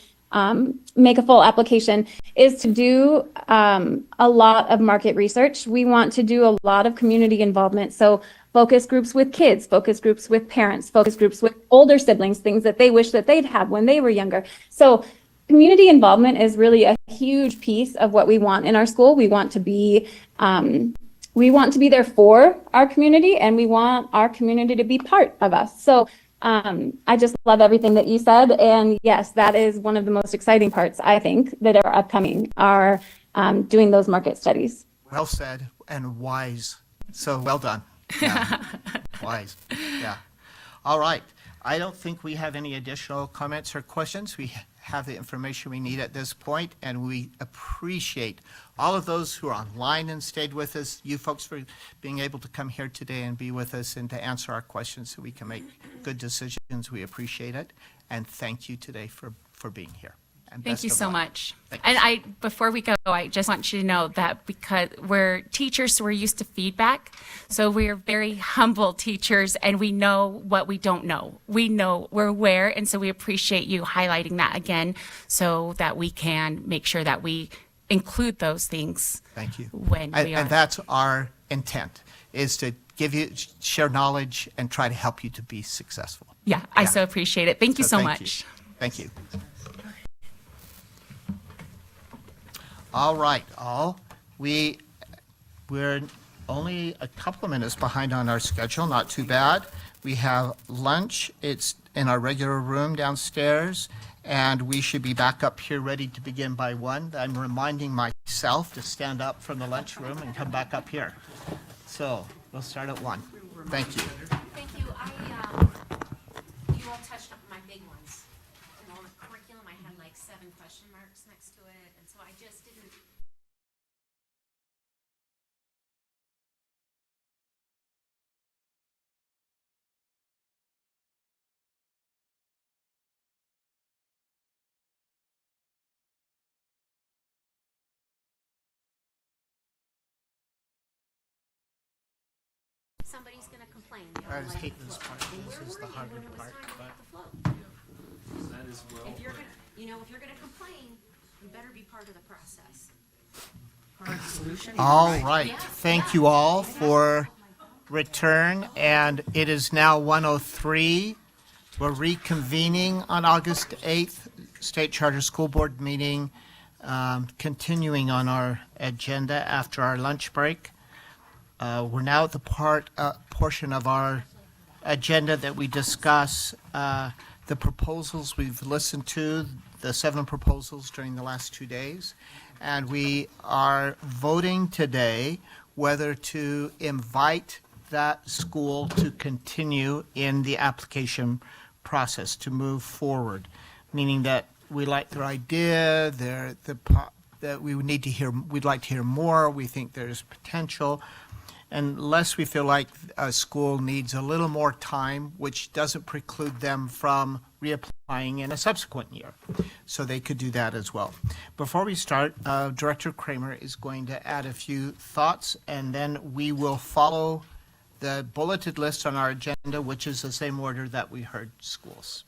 make a full application, is to do a lot of market research. We want to do a lot of community involvement. So focus groups with kids, focus groups with parents, focus groups with older siblings, things that they wish that they'd had when they were younger. So community involvement is really a huge piece of what we want in our school. We want to be there for our community, and we want our community to be part of us. So I just love everything that you said. And yes, that is one of the most exciting parts, I think, that are upcoming, are doing those market studies. Well said and wise. So well done. Yeah. Wise. Yeah. All right. I don't think we have any additional comments or questions. We have the information we need at this point, and we appreciate all of those who are online and stayed with us, you folks for being able to come here today and be with us and to answer our questions so we can make good decisions. We appreciate it. And thank you today for being here. And Thank best you of so luck. much. Thanks. And before we go, I just want you to know that because we're teachers, so we're used to feedback. So we're very humble teachers, and we know what we don't know. We're aware, and so we appreciate you highlighting that again, so that we can make sure that we include those things. Thank you. When we are. And that's our intent, is to share knowledge and try to help you to be successful. Yeah, I so appreciate it. Thank you so much. Thank you. All right, we're only a couple of minutes behind on our schedule, not too bad. We have lunch, it's in our regular room downstairs, and we should be back up here ready to begin by 1. I'm reminding myself to stand up from the lunchroom and come back up here. So we'll start at 1. Thank you. Thank you. You all touched on my big ones. In all the curriculum, I had like 7 question marks next to it, and so I just didn't. Somebody's gonna complain. I just hate this part. This is the harder part. If you're gonna complain, you better be part of the process. All right, thank you all for return, and it is now 1:03. We're reconvening on August 8th, State Charter School Board meeting, continuing on our agenda after our lunch break. We're now at the portion of our agenda that we discuss the proposals we've listened to, the 7 proposals during the last 2 days. And we are voting today whether to invite that school to continue in the application process, to move forward, meaning that we like their idea, that we would need to hear, we'd like to hear more, we think there's potential, unless we feel like a school needs a little more time, which doesn't preclude them from reapplying in a subsequent year. So they could do that as well. Before we start, Director Kramer is going to add a few thoughts, and then we will follow the bulleted list on our agenda, which is the same order that we heard schools.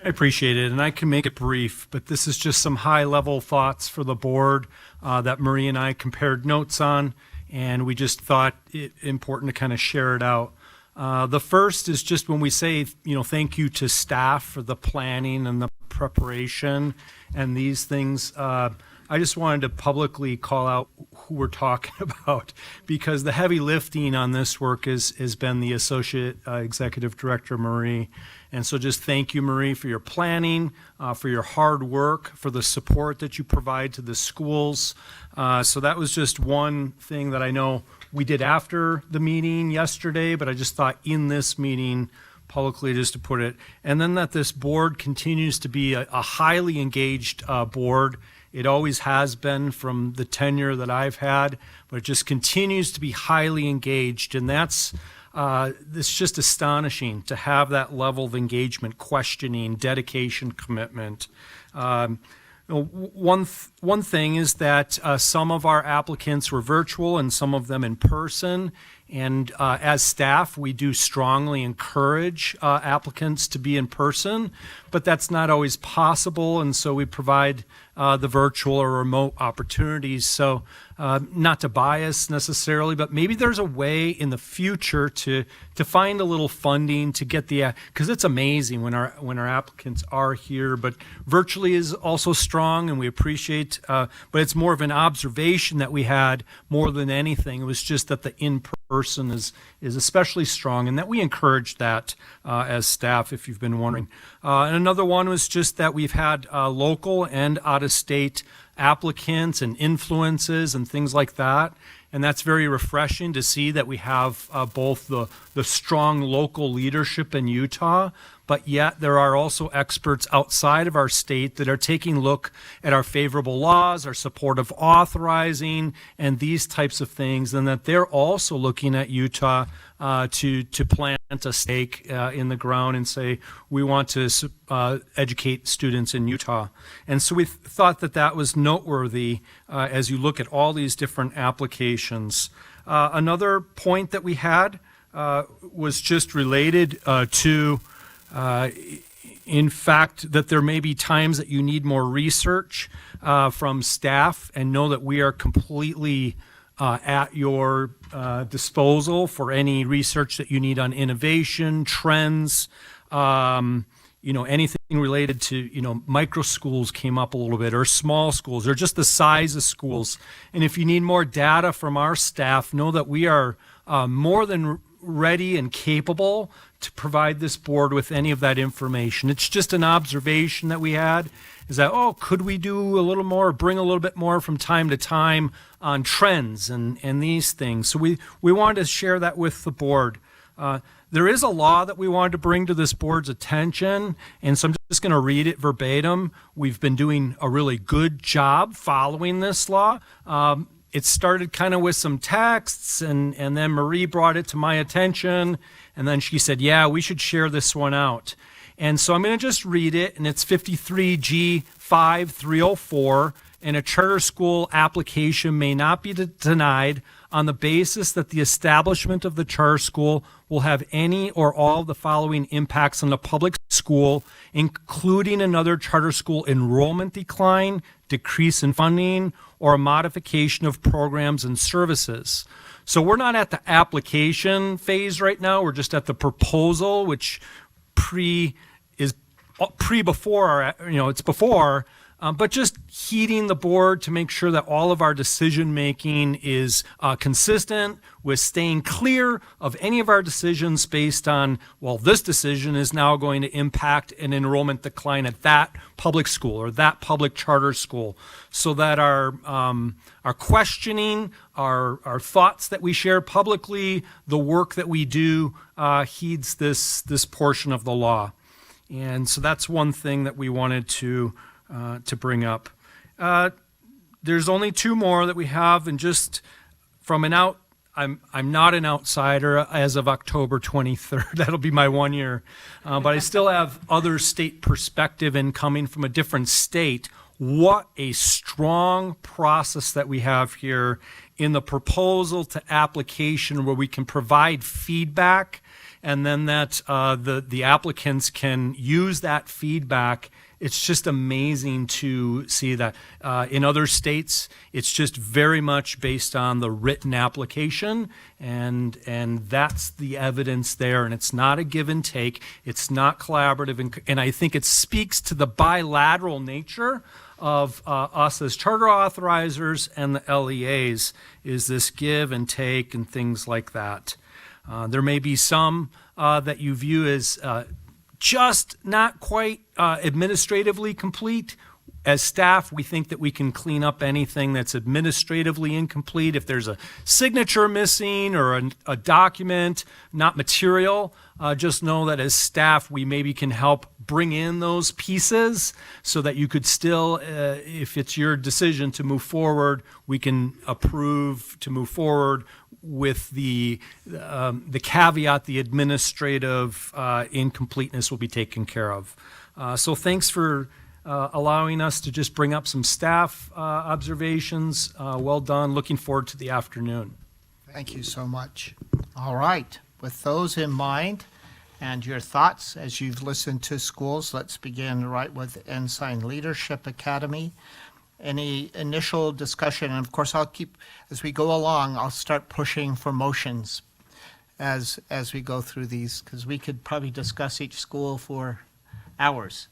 I appreciate it, and I can make it brief, but this is just some high-level thoughts for the board that Marie and I compared notes on, and we just thought it important to kind of share it out. The first is just when we say, thank you to staff for the planning and the preparation and these things. I just wanted to publicly call out who we're talking about, because the heavy lifting on this work has been the Associate Executive Director, Marie. And so just thank you, Marie, for your planning, for your hard work, for the support that you provide to the schools. So that was just one thing that I know we did after the meeting yesterday, but I just thought in this meeting publicly just to put it. And then that this board continues to be a highly engaged board. It always has been from the tenure that I've had, but it just continues to be highly engaged. And that's it's just astonishing to have that level of engagement, questioning, dedication, commitment. One thing is that some of our applicants were virtual and some of them in person, And as staff, we do strongly encourage applicants to be in person, but that's not always possible. And so we provide the virtual or remote opportunities. So not to bias necessarily, but maybe there's a way in the future to find a little funding to get because it's amazing when our applicants are here, but virtually is also strong, and we appreciate, but it's more of an observation that we had more than anything. It was just that the in-person is especially strong, and that we encourage that as staff, if you've been wondering. And another one was just that we've had local and out-of-state applicants and influences and things like that. And that's very refreshing to see that we have both the strong local leadership in Utah, but yet there are also experts outside of our state that are taking a look at our favorable laws, our support of authorizing, and these types of things, and that they're also looking at Utah to plant a stake in the ground and say, we want to educate students in Utah. And so we thought that was noteworthy as you look at all these different applications. Another point that we had was just related to in fact, that there may be times that you need more research from staff, and know that we are completely at your disposal for any research that you need on innovation, trends, anything related to, micro schools came up a little bit, or small schools, or just the size of schools. And if you need more data from our staff, know that we are more than ready and capable to provide this board with any of that information. It's just an observation that we had, is that, could we do a little more, bring a little bit more from time to time on trends and these things. So we wanted to share that with the board. There is a law that we wanted to bring to this board's attention, and so I'm just going to read it verbatim. We've been doing a really good job following this law. It started kind of with some texts, and then Marie brought it to my attention, and then she said, yeah, we should share this one out. And so I'm going to just read it, and it's 53G5304, and a charter school application may not be denied on the basis that the establishment of the charter school will have any or all of the following impacts on the public school, including another charter school enrollment decline, decrease in funding, or a modification of programs and services. So we're not at the application phase right now. We're just at the proposal, which it's before, but just heeding the board to make sure that all of our decision making is consistent with staying clear of any of our decisions based on, this decision is now going to impact an enrollment decline at that public school or that public charter school, so that our questioning, our thoughts that we share publicly, the work that we do heeds this portion of the law. And so that's one thing that we wanted to bring up. There's only two more that we have, and just from I'm not an outsider as of October 23rd. That'll be my 1 year. But I still have other state perspective, and coming from a different state, what a strong process that we have here in the proposal to application, where we can provide feedback, and then that the applicants can use that feedback. It's just amazing to see that in other states, it's just very much based on the written application, and that's the evidence there. And it's not a give and take. It's not collaborative, and I think it speaks to the bilateral nature of us as charter authorizers and the LEAs, is this give and take and things like that. There may be some that you view as just not quite administratively complete. As staff, we think that we can clean up anything that's administratively incomplete. If there's a signature missing or a document not material, just know that as staff, we maybe can help bring in those pieces so that you could still, if it's your decision to move forward, we can approve to move forward with the caveat the administrative incompleteness will be taken care of. So thanks for allowing us to just bring up some staff observations. Well done. Looking forward to the afternoon. Thank you so much. All right, with those in mind and your thoughts as you've listened to schools, let's begin right with Ensign Leadership Academy. Any initial discussion? And of course, I'll keep, as we go along, I'll start pushing for motions as we go through these, because we could probably discuss each school for hours,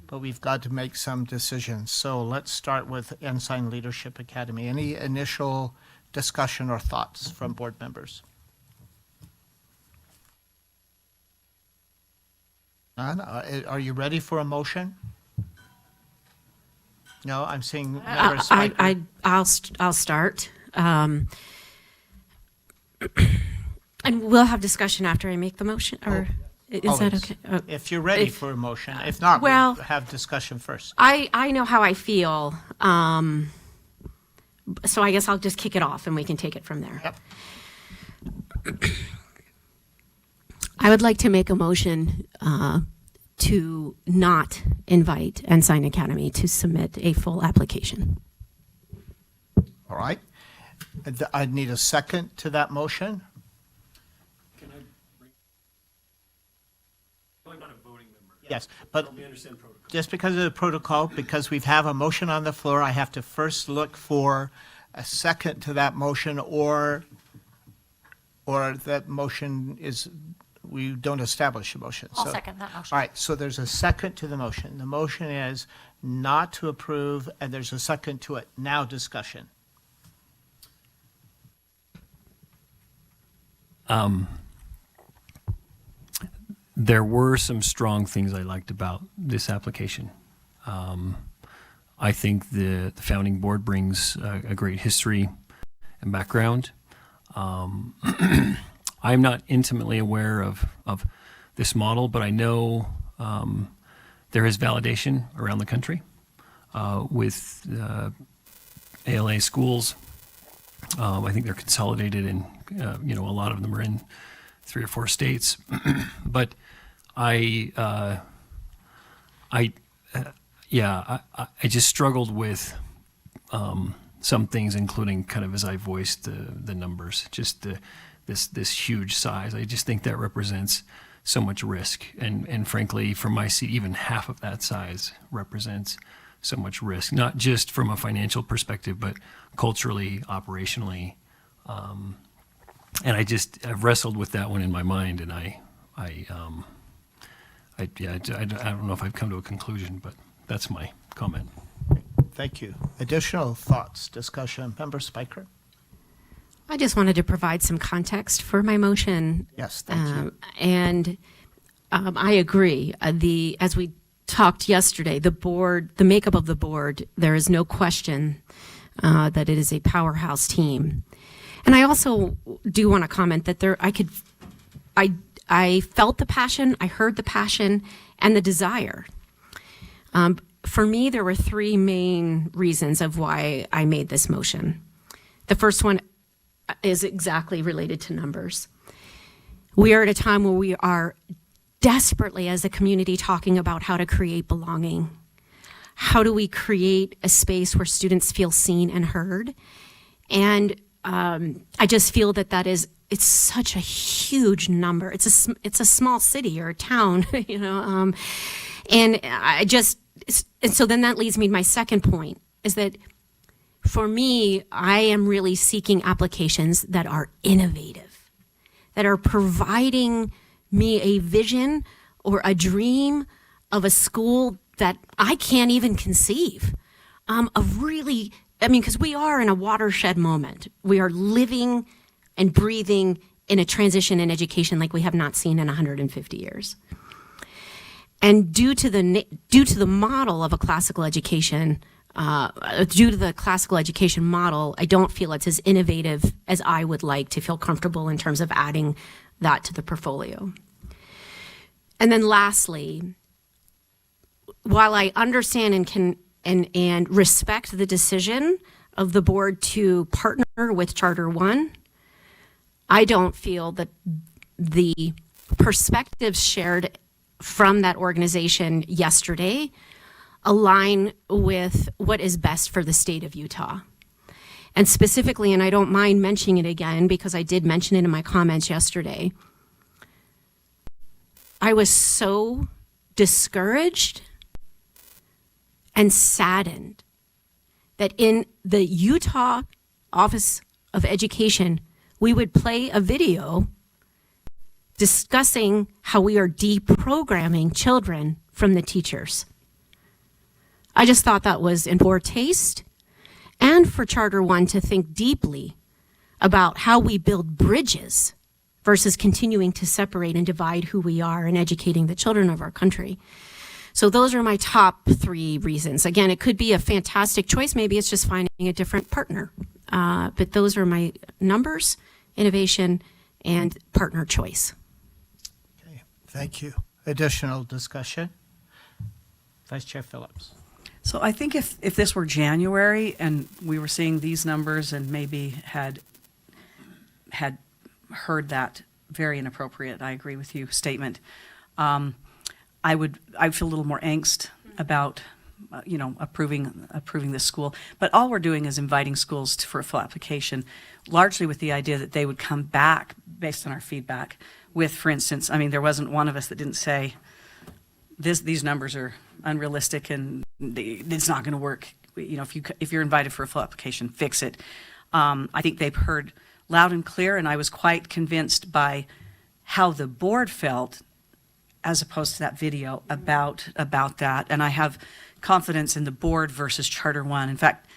but we've got to make some decisions. So let's start with Ensign Leadership Academy. Any initial discussion or thoughts from board members? None? Are you ready for a motion? No, I'm seeing members. I'll start. And we'll have discussion after I make the motion, or is that Always. okay? If you're ready for a motion. If not, well, we'll have discussion first. I know how I feel. So I guess I'll just kick it off and we can take it from there. Yep. I would like to make a motion to not invite Ensign Academy to submit a full application. All right. I need a second to that motion. Yes, but just because of the protocol, because we have a motion on the floor, I have to first look for a second to that motion, or that motion is, we don't establish a motion. I'll So- second that motion. All right, so there's a second to the motion. The motion is not to approve, and there's a second to it. Now discussion. There were some strong things I liked about this application. I think the founding board brings a great history and background. I'm not intimately aware of this model, but I know there is validation around the country with ALA schools. I think they're consolidated in, a lot of them are in 3 or 4 states. But I just struggled with some things, including kind of as I voiced the numbers, just this huge size. I just think that represents so much risk, and frankly, from my seat, even half of that size represents so much risk, not just from a financial perspective, but culturally, operationally. And I've wrestled with that one in my mind, and I don't know if I've come to a conclusion, but that's my comment. Thank you. Additional thoughts, discussion, Member Spiker? I just wanted to provide some context for my motion. Yes, thank you. And I agree. As we talked yesterday, the makeup of the board, there is no question that it is a powerhouse team. And I also do want to comment that I felt the passion, I heard the passion, and the desire. For me, there were 3 main reasons of why I made this motion. The first one is exactly related to numbers. We are at a time where we are desperately, as a community, talking about how to create belonging. How do we create a space where students feel seen and heard? And I just feel it's such a huge number. It's a small city or a town, and so then that leads me to my second point, is that for me, I am really seeking applications that are innovative, that are providing me a vision or a dream of a school that I can't even conceive of really. Because we are in a watershed moment. We are living and breathing in a transition in education like we have not seen in 150 years. And due to the model of a classical education, due to the classical education model, I don't feel it's as innovative as I would like to feel comfortable in terms of adding that to the portfolio. And then lastly, while I understand and respect the decision of the board to partner with Charter One, I don't feel that the perspectives shared from that organization yesterday align with what is best for the state of Utah. And specifically, and I don't mind mentioning it again because I did mention it in my comments yesterday, I was so discouraged and saddened that in the Utah Office of Education, we would play a video discussing how we are deprogramming children from the teachers. I just thought that was in poor taste, and for Charter One to think deeply about how we build bridges versus continuing to separate and divide who we are and educating the children of our country. So those are my top 3 reasons. Again, it could be a fantastic choice. Maybe it's just finding a different partner. But those are my numbers, innovation, and partner choice. Okay, thank you. Additional discussion? Vice Chair Phillips. So I think if this were January and we were seeing these numbers and maybe had heard that very inappropriate, I agree with you, statement, I'd feel a little more angst about approving this school. But all we're doing is inviting schools for a full application, largely with the idea that they would come back based on our feedback with, for instance, I mean, there wasn't one of us that didn't say these numbers are unrealistic and it's not going to work. If you're invited for a full application, fix it. I think they've heard loud and clear, and I was quite convinced by how the board felt as opposed to that video about that. And I have confidence in the board versus Charter One. In fact,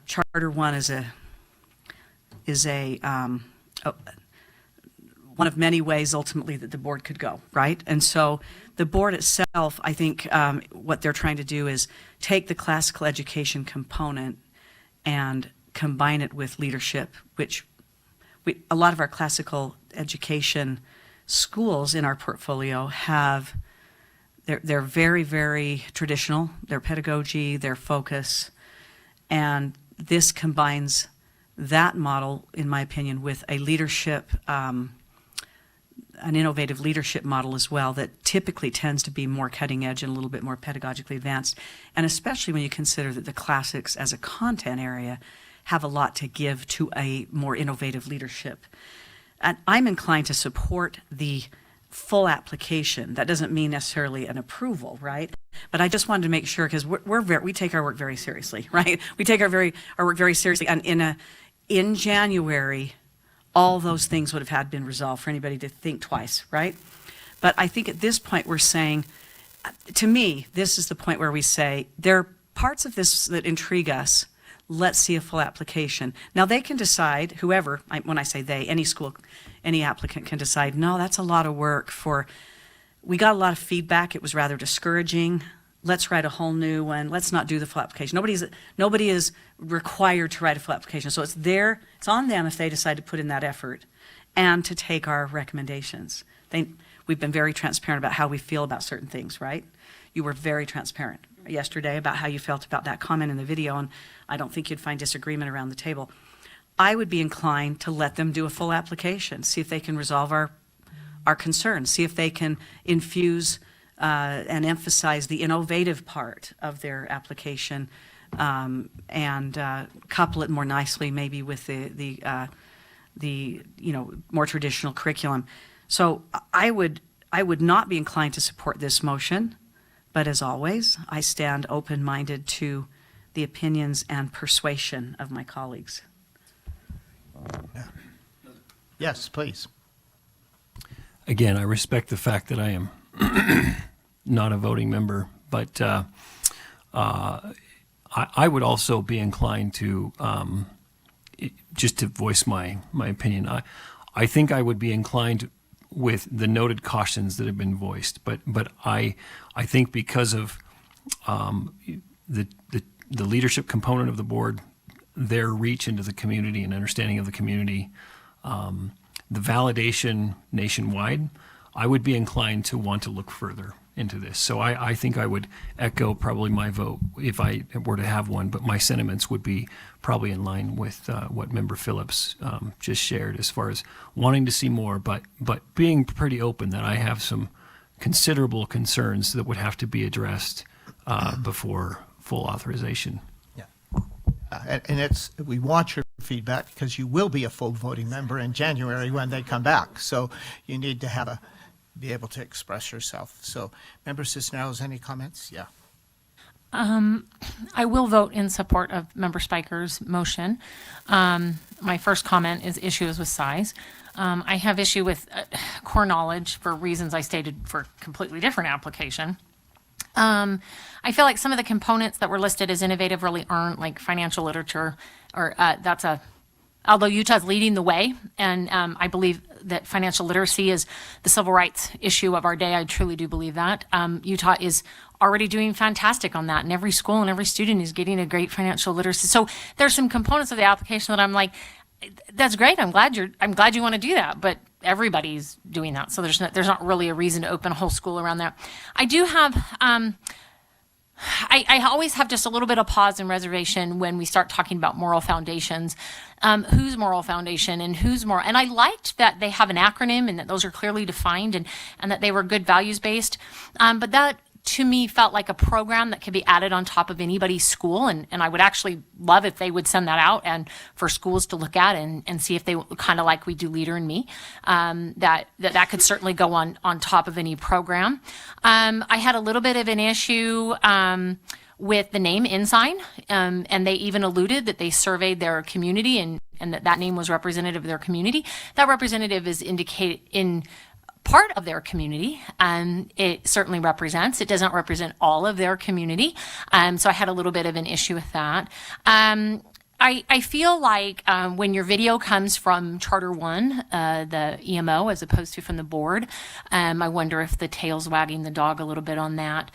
Charter One is one of many ways ultimately that the board could go, right? And so the board itself, I think what they're trying to do is take the classical education component and combine it with leadership, which a lot of our classical education schools in our portfolio have, they're very, very traditional, their pedagogy, their focus, and this combines that model, in my opinion, with a leadership, an innovative leadership model as well that typically tends to be more cutting edge and a little bit more pedagogically advanced, and especially when you consider that the classics as a content area have a lot to give to a more innovative leadership. And I'm inclined to support the full application. That doesn't mean necessarily an approval, right? But I just wanted to make sure, because we take our work very seriously, right? We take our work very seriously, and in January, all those things would have been resolved for anybody to think twice, right? But I think at this point we're saying, to me, this is the point where we say there are parts of this that intrigue us. Let's see a full application. Now they can decide, whoever, when I say they, any school, any applicant can decide, no, that's a lot of work we got a lot of feedback, it was rather discouraging. Let's write a whole new one. Let's not do the full application. Nobody is required to write a full application. So it's on them if they decide to put in that effort and to take our recommendations. We've been very transparent about how we feel about certain things, right? You were very transparent yesterday about how you felt about that comment in the video, and I don't think you'd find disagreement around the table. I would be inclined to let them do a full application, see if they can resolve our concerns, see if they can infuse and emphasize the innovative part of their application, and couple it more nicely maybe with the more traditional curriculum. So I would not be inclined to support this motion, but as always, I stand open-minded to the opinions and persuasion of my colleagues. Yes, please. Again, I respect the fact that I am not a voting member, but I would also be inclined to, just to voice my opinion, I think I would be inclined with the noted cautions that have been voiced, but I think because of the leadership component of the board, their reach into the community and understanding of the community, the validation nationwide, I would be inclined to want to look further into this. So I think I would echo probably my vote if I were to have one, but my sentiments would be probably in line with what Member Phillips just shared as far as wanting to see more, but being pretty open that I have some considerable concerns that would have to be addressed before full authorization. Yeah. And it's, we want your feedback because you will be a full voting member in January when they come back. So you need to be able to express yourself. So, Member Cisneros, any comments? Yeah. I will vote in support of Member Spiker's motion. My first comment is issues with size. I have issue with core knowledge for reasons I stated for a completely different application. I feel like some of the components that were listed as innovative really aren't, like financial literature, or although Utah's leading the way, and I believe that financial literacy is the civil rights issue of our day. I truly do believe that. Utah is already doing fantastic on that, and every school and every student is getting a great financial literacy. So there's some components of the application that I'm like, that's great. I'm glad you want to do that, but everybody's doing that. So there's not really a reason to open a whole school around that. I do have, I always have just a little bit of pause and reservation when we start talking about moral foundations. Whose moral foundation and whose moral, and I liked that they have an acronym and that those are clearly defined and that they were good values based. But that to me felt like a program that could be added on top of anybody's school. And I would actually love if they would send that out and for schools to look at and see if they kind of like we do Leader in Me, that could certainly go on top of any program. I had a little bit of an issue with the name Ensign, and they even alluded that they surveyed their community and that name was representative of their community. That representative is indicated in part of their community. It certainly represents. It doesn't represent all of their community. So I had a little bit of an issue with that. I feel like when your video comes from Charter One, the EMO, as opposed to from the board, I wonder if the tail's wagging the dog a little bit on that.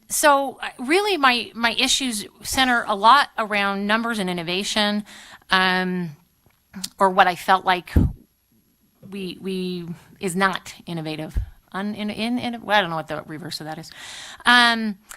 So really my issues center a lot around numbers and innovation, or what I felt like we is not innovative. Well, I don't know what the reverse of that is.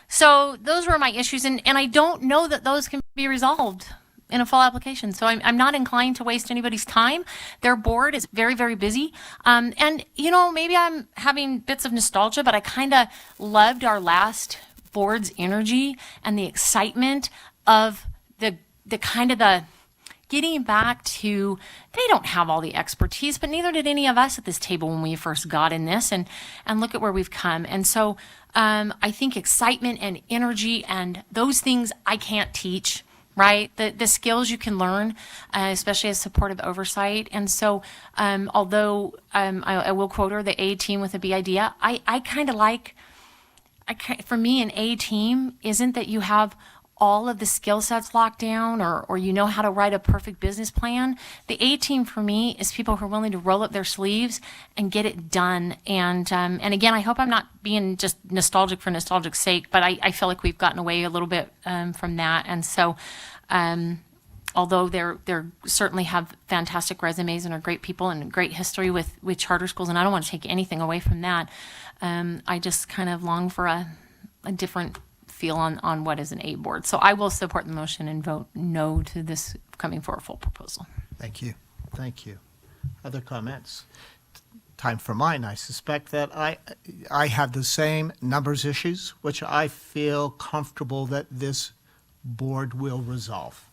So those were my issues, and I don't know that those can be resolved in a full application. So I'm not inclined to waste anybody's time. Their board is very, very busy. And, maybe I'm having bits of nostalgia, but I kind of loved our last board's energy and the excitement of the getting back to, they don't have all the expertise, but neither did any of us at this table when we first got in this, and look at where we've come. And so I think excitement and energy and those things I can't teach, right? The skills you can learn, especially as supportive oversight. And so although I will quote her, the A team with a B idea, I kind of like, for me, an A team isn't that you have all of the skill sets locked down or you know how to write a perfect business plan. The A team for me is people who are willing to roll up their sleeves and get it done. And again, I hope I'm not being just nostalgic for nostalgic's sake, but I feel like we've gotten away a little bit from that. And so although they're certainly have fantastic resumes and are great people and great history with charter schools, and I don't want to take anything away from that, I just kind of long for a different feel on what is an A board. So I will support the motion and vote no to this coming for a full proposal. Thank you. Thank you. Other comments? Time for mine. I suspect that I have the same numbers issues, which I feel comfortable that this board will resolve.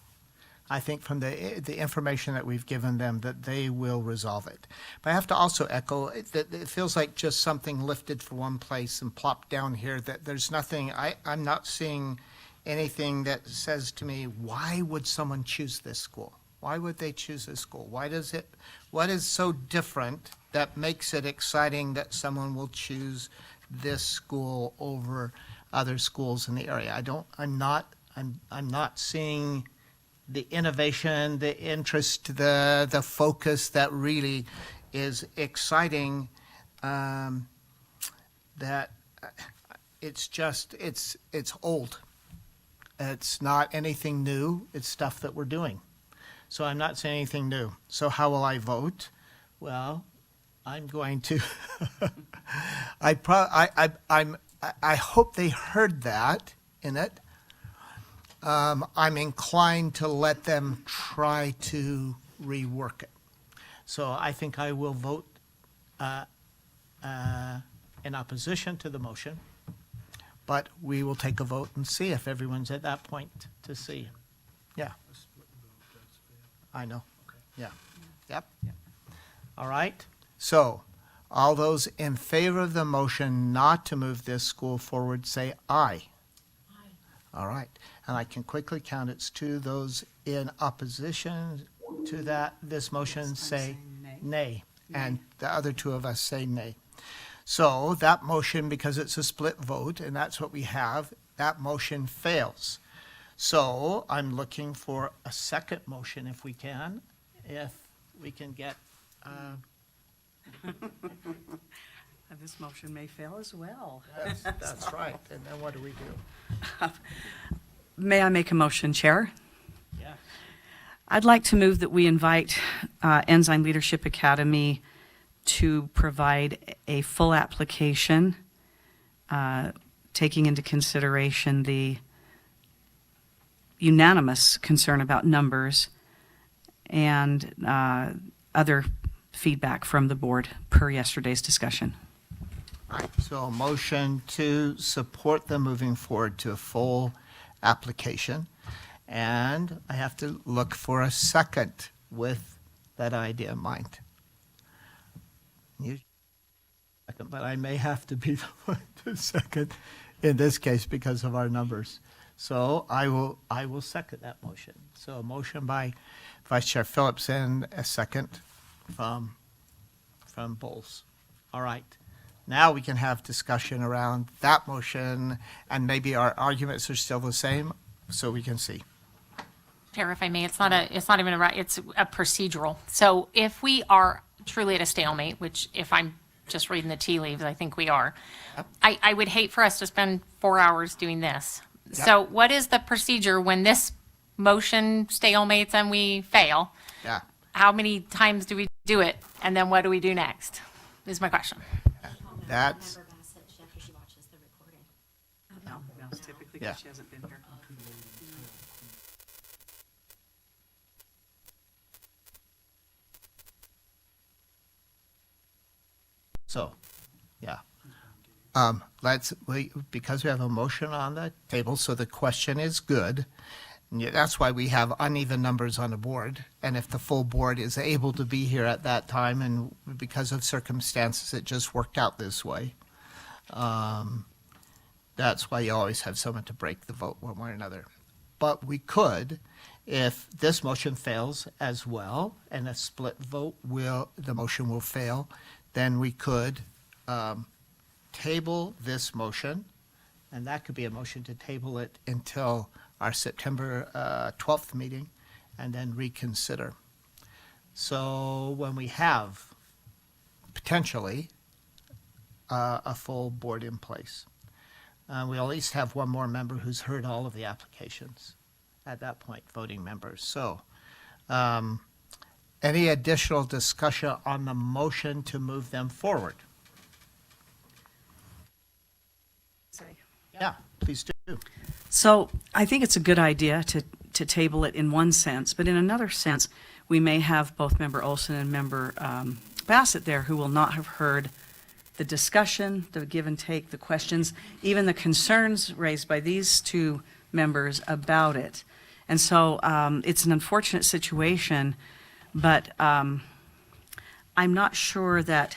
I think from the information that we've given them that they will resolve it. But I have to also echo that it feels like just something lifted from one place and plopped down here, that there's nothing, I'm not seeing anything that says to me, why would someone choose this school? Why would they choose this school? What is so different that makes it exciting that someone will choose this school over other schools in the area? I'm not seeing the innovation, the interest, the focus that really is exciting, that it's old. It's not anything new. It's stuff that we're doing. So I'm not saying anything new. So how will I vote? Well, I'm going to, I hope they heard that in it. I'm inclined to let them try to rework it. So I think I will vote in opposition to the motion, but we will take a vote and see if everyone's at that point to see. Yeah. I know. Yeah. Yep. All right. So all those in favor of the motion not to move this school forward, say aye. Aye. All right. And I can quickly count it's two. Those in opposition to this motion say nay. And the other two of us say nay. So that motion, because it's a split vote, and that's what we have, that motion fails. So I'm looking for a second motion if we can get, This motion may fail as well. that's right. And then what do we do? May I make a motion, Chair? Yeah. I'd like to move that we invite Ensign Leadership Academy to provide a full application, taking into consideration the unanimous concern about numbers and other feedback from the board per yesterday's discussion. All right. So a motion to support them moving forward to a full application. And I have to look for a second with that idea in mind. But I may have to be the one to second in this case because of our numbers. So I will second that motion. So a motion by Vice Chair Phillips and a second from Bowles. All right. Now we can have discussion around that motion, and maybe our arguments are still the same, so we can see. Chair, if I may, it's not even it's a procedural. So if we are truly at a stalemate, which if I'm just reading the tea leaves, I think we are, I would hate for us to spend 4 hours doing this. Yep. So what is the procedure when this motion stalemates and we fail? Yeah. How many times do we do it? And then what do we do next? Is my question. That's, No, typically Yeah. she hasn't been here. so, yeah. Because we have a motion on the table, so the question is good. And that's why we have uneven numbers on the board. And if the full board is able to be here at that time, and because of circumstances, it just worked out this way. That's why you always have someone to break the vote one way or another. But we could, if this motion fails as well, and a split vote the motion will fail, then we could table this motion, and that could be a motion to table it until our September 12th meeting, and then reconsider. So when we have potentially a full board in place, we'll at least have one more member who's heard all of the applications at that point, voting members. So any additional discussion on the motion to move them forward? Yeah, please do. So I think it's a good idea to table it in one sense, but in another sense, we may have both Member Olson and Member Bassett there who will not have heard the discussion, the give and take, the questions, even the concerns raised by these two members about it. And so it's an unfortunate situation, but I'm not sure about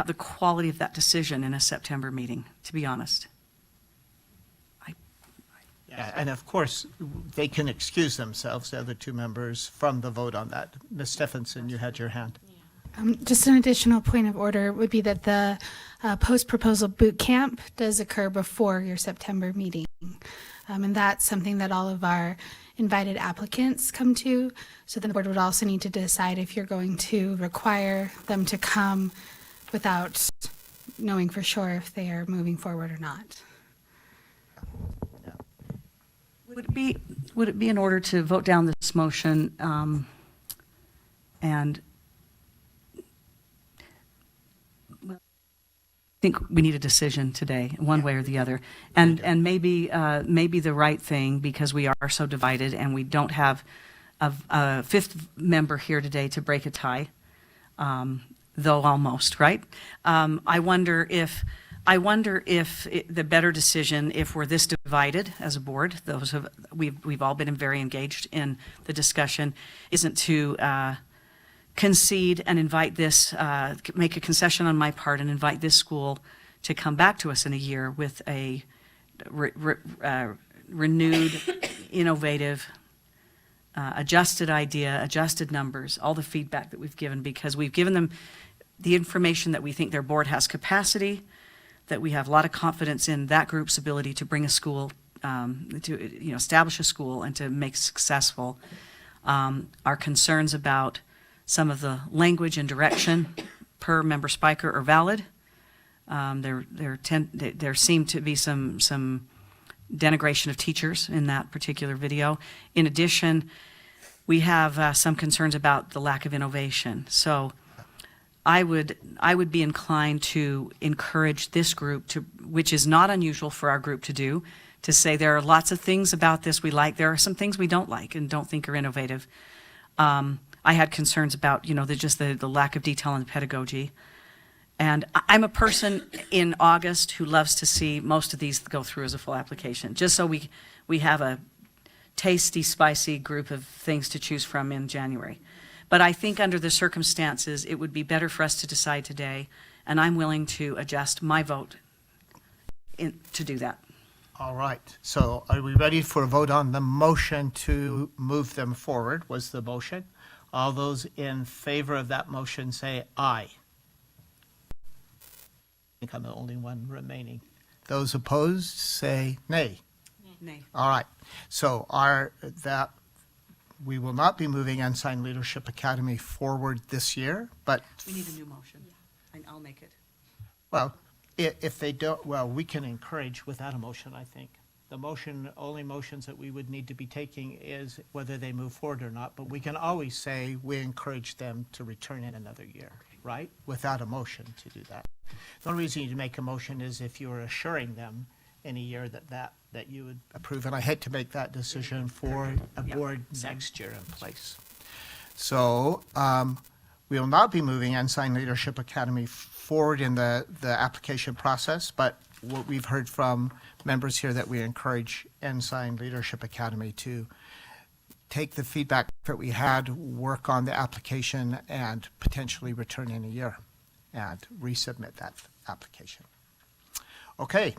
the quality of that decision in a September meeting, to be honest. Yeah, and of course, they can excuse themselves, the other two members, from the vote on that. Ms. Stephenson, you had your hand. Just an additional point of order would be that the post-proposal boot camp does occur before your September meeting. And that's something that all of our invited applicants come to. So then the board would also need to decide if you're going to require them to come without knowing for sure if they are moving forward or not. Would it be in order to vote down this motion and I think we need a decision today, one way or the other, and maybe the right thing, because we are so divided and we don't have a fifth member here today to break a tie, though almost, right? I wonder if I wonder if the better decision, if we're this divided as a board, we've all been very engaged in the discussion, isn't to concede and invite this, make a concession on my part and invite this school to come back to us in a year with a renewed, innovative, adjusted idea, adjusted numbers, all the feedback that we've given, because we've given them the information that we think their board has capacity, that we have a lot of confidence in that group's ability to bring a school, to establish a school and to make it successful. Our concerns about some of the language and direction per Member Spiker are valid. There seemed to be some denigration of teachers in that particular video. In addition, we have some concerns about the lack of innovation. So I would be inclined to encourage this group to, which is not unusual for our group to do, to say there are lots of things about this we like. There are some things we don't like and don't think are innovative. I had concerns about, the lack of detail in the pedagogy. And I'm a person in August who loves to see most of these go through as a full application, just so we have a tasty, spicy group of things to choose from in January. But I think under the circumstances, it would be better for us to decide today, and I'm willing to adjust my vote to do that. All right. So are we ready for a vote on the motion to move them forward? Was the motion? All those in favor of that motion say aye. I think I'm the only one remaining. Those opposed say nay. Nay. All right. So we will not be moving Ensign Leadership Academy forward this year, but We need a new motion. And I'll make it. well, if they don't, well, we can encourage without a motion, I think. The only motions that we would need to be taking is whether they move forward or not, but we can always say we encourage them to return in another year, right? Without a motion to do that. The only reason you make a motion is if you are assuring them in a year that you would approve, and I hate to make that decision for a board next year in place. So, we will not be moving Ensign Leadership Academy forward in the application process, but what we've heard from members here that we encourage Ensign Leadership Academy to take the feedback that we had, work on the application, and potentially return in a year and resubmit that application. Okay,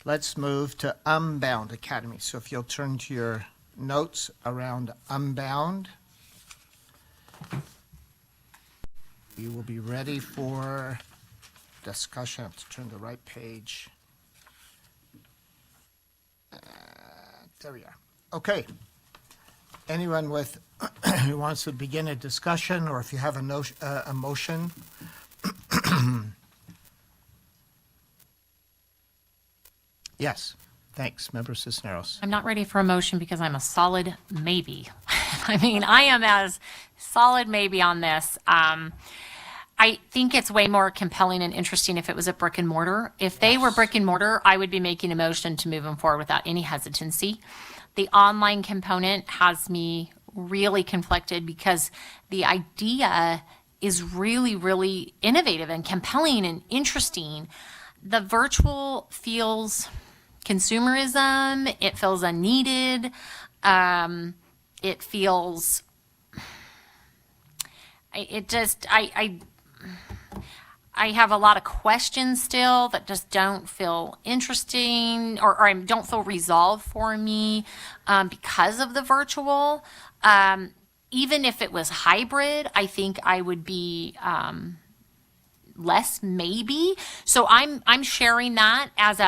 let's move to Unbound Academy. So if you'll turn to your notes around Unbound, we will be ready for discussion. I have to turn the right page. There we are. Okay. Anyone who wants to begin a discussion, or if you have a motion? Yes. Thanks, Member Cisneros. I'm not ready for a motion because I'm a solid maybe. I mean, I am as solid maybe on this. I think it's way more compelling and interesting if it was a brick and mortar. If they were brick and mortar, I would be making a motion to move them forward without any hesitancy. The online component has me really conflicted because the idea is really, really innovative and compelling and interesting. The virtual feels consumerism. It feels unneeded. It feels, I have a lot of questions still that just don't feel interesting or don't feel resolved for me because of the virtual. Even if it was hybrid, I think I would be less maybe. So I'm sharing that as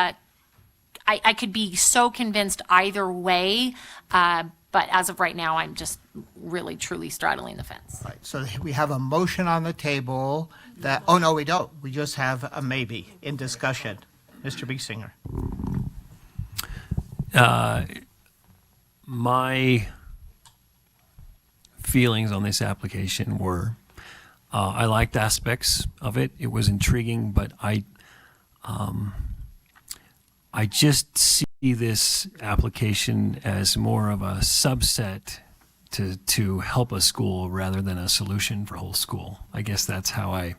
I could be so convinced either way, but as of right now, I'm just really, truly straddling the fence. Right, so we have a motion on the table that, oh, no, we don't. We just have a maybe in discussion. Mr. Biesinger. My feelings on this application were, I liked aspects of it. It was intriguing, but I just see this application as more of a subset to help a school rather than a solution for a whole school. I guess that's how I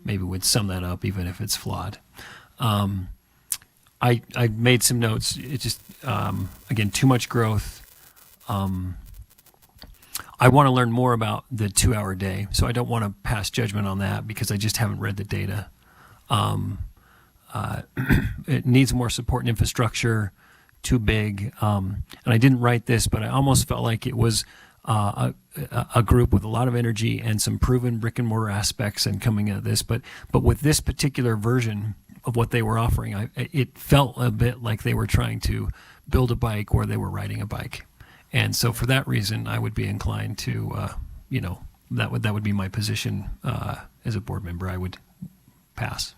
maybe would sum that up, even if it's flawed. I made some notes. It just, again, too much growth. I want to learn more about the 2-hour day, so I don't want to pass judgment on that because I just haven't read the data. It needs more support and infrastructure, too big. And I didn't write this, but I almost felt like it was a group with a lot of energy and some proven brick and mortar aspects and coming out of this. But with this particular version of what they were offering, it felt a bit like they were trying to build a bike where they were riding a bike. And so for that reason, I would be inclined to, that would be my position as a board member. I would pass.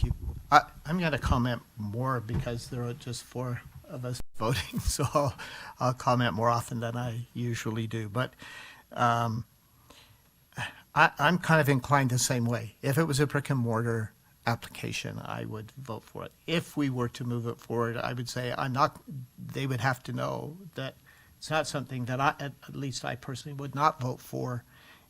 Thank you. I'm going to comment more because there are just 4 of us voting, so I'll comment more often than I usually do. But I'm kind of inclined the same way. If it was a brick and mortar application, I would vote for it. If we were to move it forward, I would say they would have to know that it's not something that at least I personally would not vote for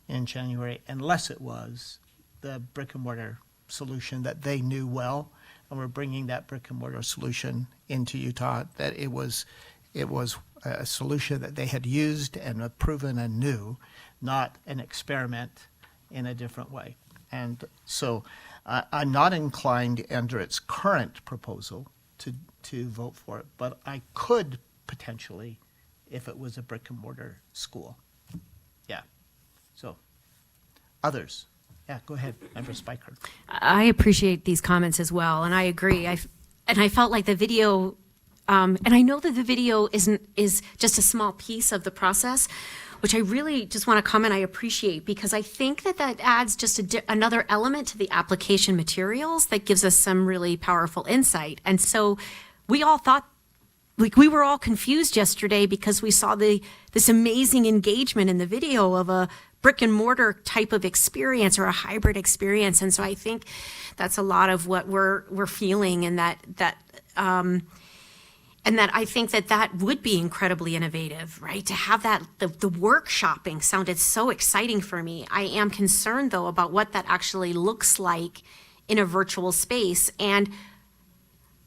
in January unless it was the brick and mortar solution that they knew well, and we're bringing that brick and mortar solution into Utah, that it was a solution that they had used and proven and knew, not an experiment in a different way. And so I'm not inclined under its current proposal to vote for it, but I could potentially if it was a brick and mortar school. Yeah. So others. Yeah, go ahead, Member Spiker. I appreciate these comments as well, and I agree. I felt like the video, and I know that the video is just a small piece of the process, which I really just want to comment I appreciate, because I think that adds just another element to the application materials that gives us some really powerful insight. And so we all thought, like, we were all confused yesterday because we saw this amazing engagement in the video of a brick and mortar type of experience or a hybrid experience. And so I think that's a lot of what we're feeling, and that I think that would be incredibly innovative, right? To have that, the workshopping sounded so exciting for me. I am concerned though about what that actually looks like in a virtual space. And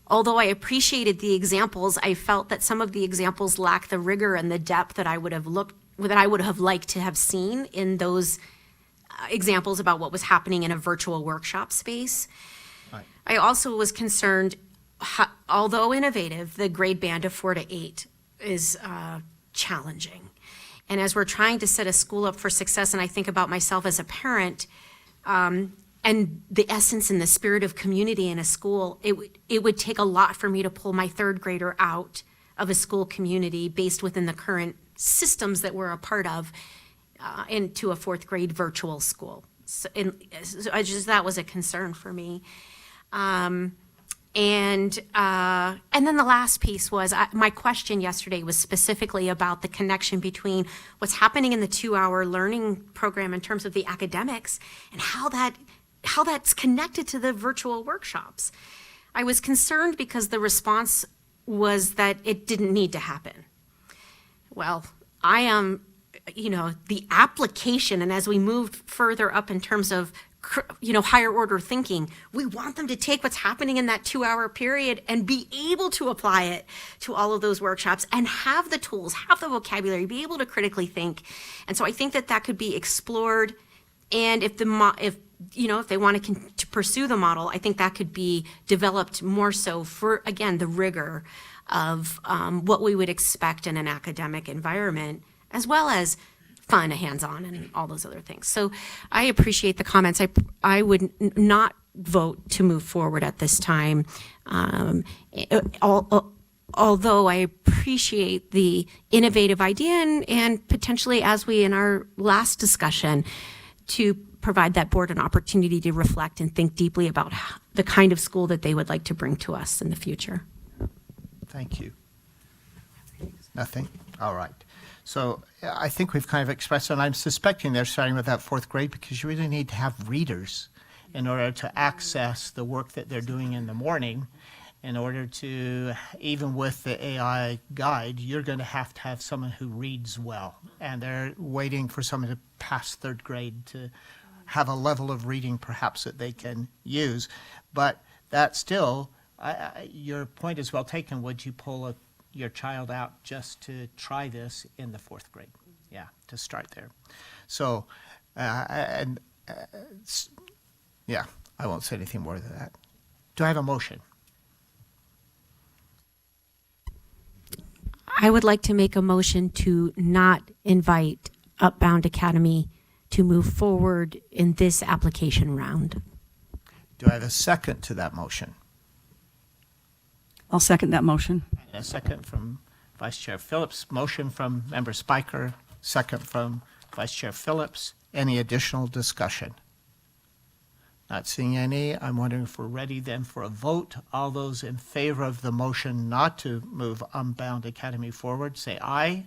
although I appreciated the examples, I felt that some of the examples lack the rigor and the depth that I would have liked to have seen in those examples about what was happening in a virtual workshop space. Right. I also was concerned, although innovative, the grade band of 4 to 8 is challenging. And as we're trying to set a school up for success, and I think about myself as a parent, and the essence and the spirit of community in a school, it would take a lot for me to pull my 3rd grader out of a school community based within the current systems that we're a part of into a 4th grade virtual school. So that was a concern for me. And then the last piece was my question yesterday was specifically about the connection between what's happening in the 2-hour learning program in terms of the academics and how that's connected to the virtual workshops. I was concerned because the response was that it didn't need to happen. Well, I am, the application, and as we move further up in terms of, higher order thinking, we want them to take what's happening in that 2-hour period and be able to apply it to all of those workshops and have the tools, have the vocabulary, be able to critically think. And so I think that could be explored. And if they want to pursue the model, I think that could be developed more so for, again, the rigor of what we would expect in an academic environment, as well as fun, hands-on, and all those other things. So I appreciate the comments. I would not vote to move forward at this time, although I appreciate the innovative idea and potentially, as we in our last discussion, to provide that board an opportunity to reflect and think deeply about the kind of school that they would like to bring to us in the future. Thank you. Nothing? All right. So I think we've kind of expressed, and I'm suspecting they're starting with that 4th grade because you really need to have readers in order to access the work that they're doing in the morning. In order to, even with the AI guide, you're going to have someone who reads well. And they're waiting for someone to pass 3rd grade to have a level of reading perhaps that they can use. But that still, your point is well taken. Would you pull your child out just to try this in the 4th grade? Yeah, to start there. So, yeah, I won't say anything more than that. Do I have a motion? I would like to make a motion to not invite Upbound Academy to move forward in this application round. Do I have a second to that motion? I'll second that motion. And a second from Vice Chair Phillips. Motion from Member Spiker, second from Vice Chair Phillips. Any additional discussion? Not seeing any. I'm wondering if we're ready then for a vote. All those in favor of the motion not to move Unbound Academy forward, say aye.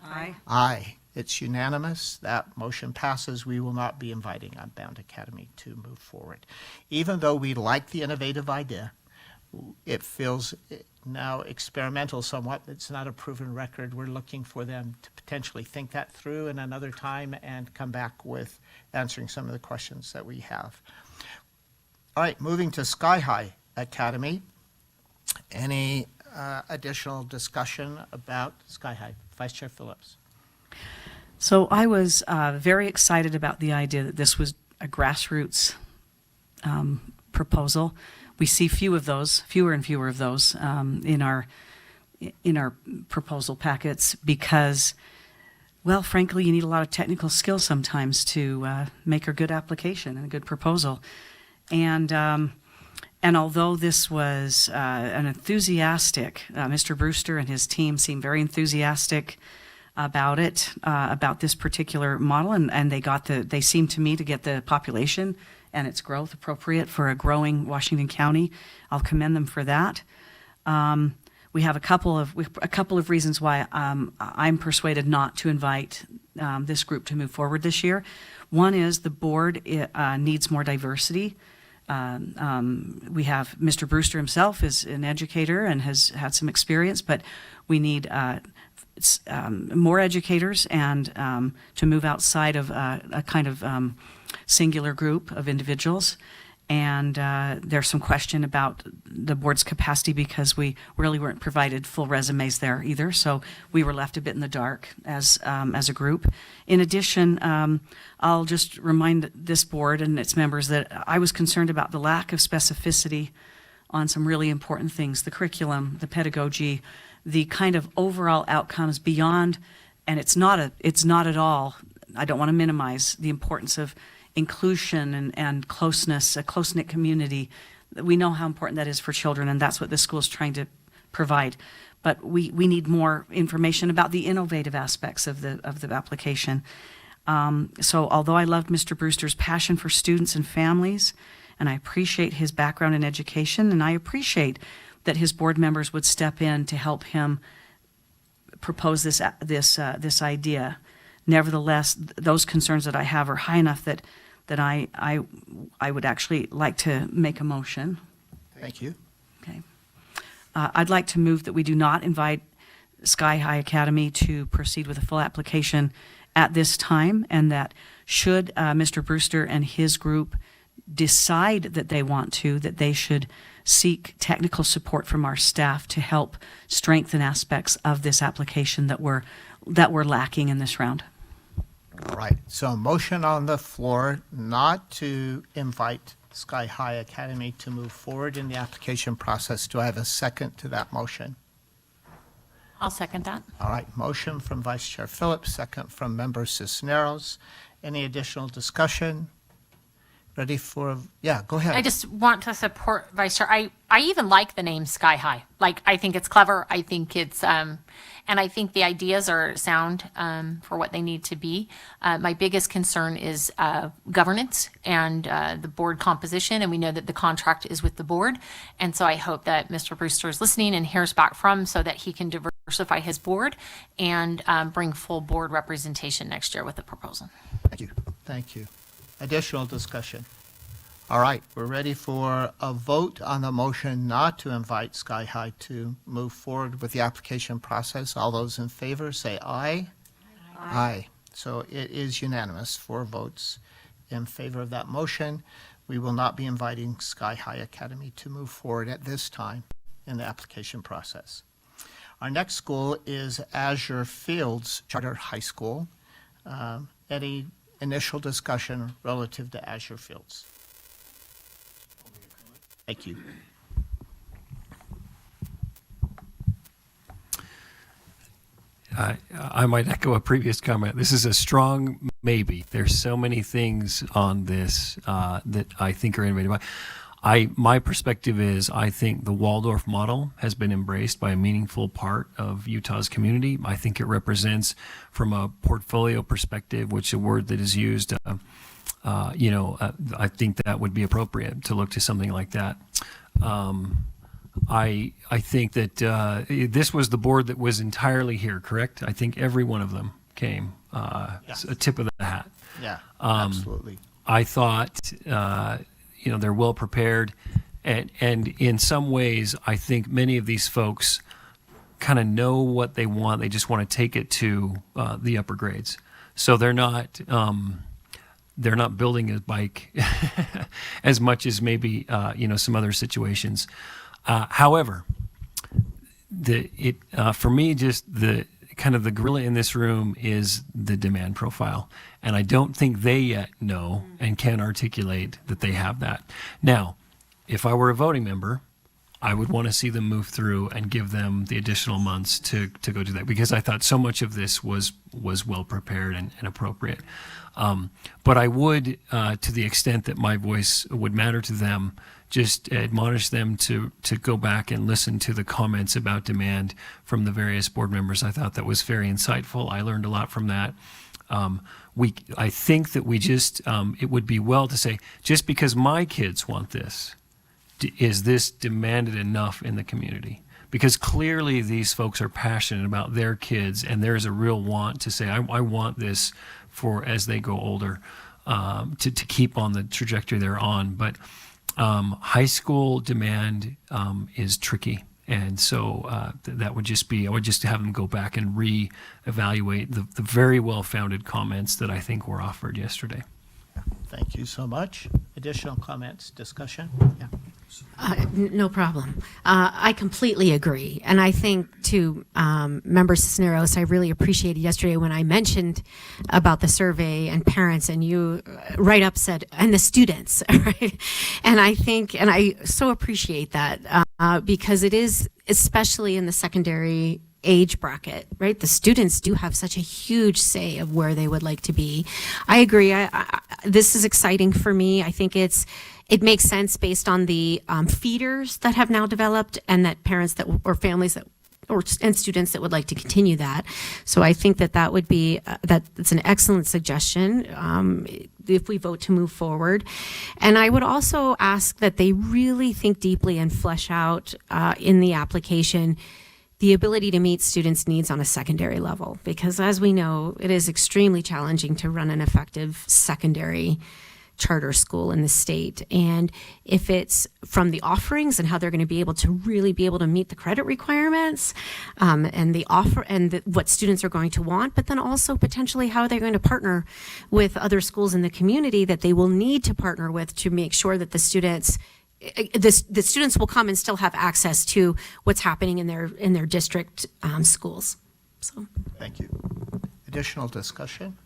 Aye. Aye. It's unanimous. That motion passes. We will not be inviting Unbound Academy to move forward. Even though we like the innovative idea, it feels now experimental somewhat. It's not a proven record. We're looking for them to potentially think that through in another time and come back with answering some of the questions that we have. All right, moving to Sky High Academy. Any additional discussion about Sky High? Vice Chair Phillips. So I was very excited about the idea that this was a grassroots proposal. We see fewer and fewer of those in our proposal packets because, well, frankly, you need a lot of technical skill sometimes to make a good application and a good proposal. And although this was an enthusiastic, Mr. Brewster and his team seemed very enthusiastic about it, about this particular model, and they seemed to me to get the population and its growth appropriate for a growing Washington County. I'll commend them for that. We have a couple of reasons why I'm persuaded not to invite this group to move forward this year. One is the board needs more diversity. We have Mr. Brewster himself is an educator and has had some experience, but we need more educators and to move outside of a kind of singular group of individuals. And there's some question about the board's capacity because we really weren't provided full resumes there either. So we were left a bit in the dark as a group. In addition, I'll just remind this board and its members that I was concerned about the lack of specificity on some really important things, the curriculum, the pedagogy, the kind of overall outcomes beyond, and it's not at all, I don't want to minimize the importance of inclusion and closeness, a close-knit community. We know how important that is for children, and that's what this school is trying to provide. But we need more information about the innovative aspects of the application. So although I loved Mr. Brewster's passion for students and families, and I appreciate his background in education, and I appreciate that his board members would step in to help him propose this idea. Nevertheless, those concerns that I have are high enough that I would actually like to make a motion. Thank you. Okay. I'd like to move that we do not invite Sky High Academy to proceed with a full application at this time, and that should Mr. Brewster and his group decide that they want to, that they should seek technical support from our staff to help strengthen aspects of this application that were lacking in this round. All right, so motion on the floor not to invite Sky High Academy to move forward in the application process. Do I have a second to that motion? I'll second that. All right, motion from Vice Chair Phillips, second from Member Cisneros. Any additional discussion? Ready for, yeah, go ahead. I just want to support Vice Chair. I even like the name Sky High. Like, I think it's clever. I think it's, and I think the ideas are sound for what they need to be. My biggest concern is governance and the board composition, and we know that the contract is with the board. And so I hope that Mr. Brewster is listening and hears back from so that he can diversify his board and bring full board representation next year with the proposal. Thank you. Thank you. Additional discussion? All right, we're ready for a vote on the motion not to invite Sky High to move forward with the application process. All those in favor say aye. Aye. So it is unanimous, 4 votes in favor of that motion. we will not be inviting Sky High Academy to move forward at this time in the application process. Our next school is Azure Fields Charter High School. Any initial discussion relative to Azure Fields? Thank you. I might echo a previous comment. This is a strong maybe. There's so many things on this that I think are innovative. My perspective is I think the Waldorf model has been embraced by a meaningful part of Utah's community. I think it represents, from a portfolio perspective, which is a word that is used, I think that would be appropriate to look to something like that. I think that this was the board that was entirely here, correct? I think every one of them came. Yes. A tip of the hat. Yeah, absolutely. I thought, they're well prepared. And in some ways, I think many of these folks kind of know what they want. They just want to take it to the upper grades. So they're not building a bike as much as maybe, some other situations. However, for me, just the kind of the gorilla in this room is the demand profile. And I don't think they yet know and can articulate that they have that. Now, if I were a voting member, I would want to see them move through and give them the additional months to go do that, because I thought so much of this was well prepared and appropriate. But I would, to the extent that my voice would matter to them, just admonish them to go back and listen to the comments about demand from the various board members. I thought that was very insightful. I learned a lot from that. I think that we just, it would be well to say, just because my kids want this, is this demanded enough in the community? Because clearly these folks are passionate about their kids, and there's a real want to say, I want this for as they go older, to keep on the trajectory they're on. But high school demand is tricky. And so that would just be, I would just have them go back and re-evaluate the very well-founded comments that I think were offered yesterday. Thank you so much. Additional comments, discussion? Yeah. No problem. I completely agree. And I think to Member Cisneros, I really appreciated yesterday when I mentioned about the survey and parents, and you right up said, and the students, right? And I think, and I so appreciate that because it is, especially in the secondary age bracket, right? The students do have such a huge say of where they would like to be. I agree. This is exciting for me. I think it makes sense based on the feeders that have now developed, and that parents that or families that and students that would like to continue that. So I think that would be that's an excellent suggestion if we vote to move forward. And I would also ask that they really think deeply and flesh out in the application the ability to meet students' needs on a secondary level, because as we know, it is extremely challenging to run an effective secondary charter school in the state. And if it's from the offerings and how they're going to be able to really be able to meet the credit requirements and the offer and what students are going to want, but then also potentially how they're going to partner with other schools in the community that they will need to partner with to make sure that the students will come and still have access to what's happening in their district schools. So, thank you. Additional discussion?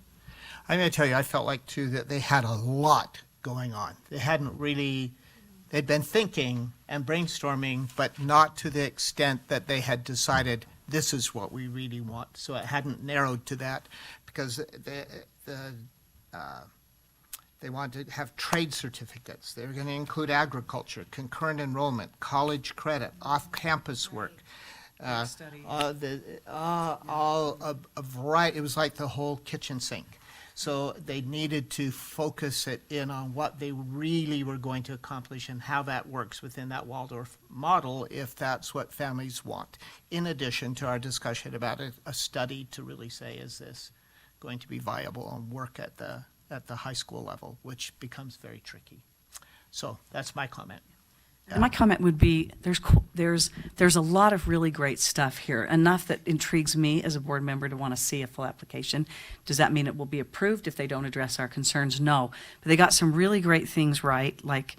I'm going to tell you, I felt like too that they had a lot going on. They'd been thinking and brainstorming, but not to the extent that they had decided this is what we really want. So it hadn't narrowed to that, because they wanted to have trade certificates. They were going to include agriculture, concurrent enrollment, college credit, off-campus work. A variety. It was like the whole kitchen sink. So they needed to focus it in on what they really were going to accomplish and how that works within that Waldorf model, if that's what families want. In addition to our discussion about a study to really say, is this going to be viable and work at the high school level, which becomes very tricky. So that's my comment. My comment would be, there's a lot of really great stuff here, enough that intrigues me as a board member to want to see a full application. Does that mean it will be approved if they don't address our concerns? No. But they got some really great things right, like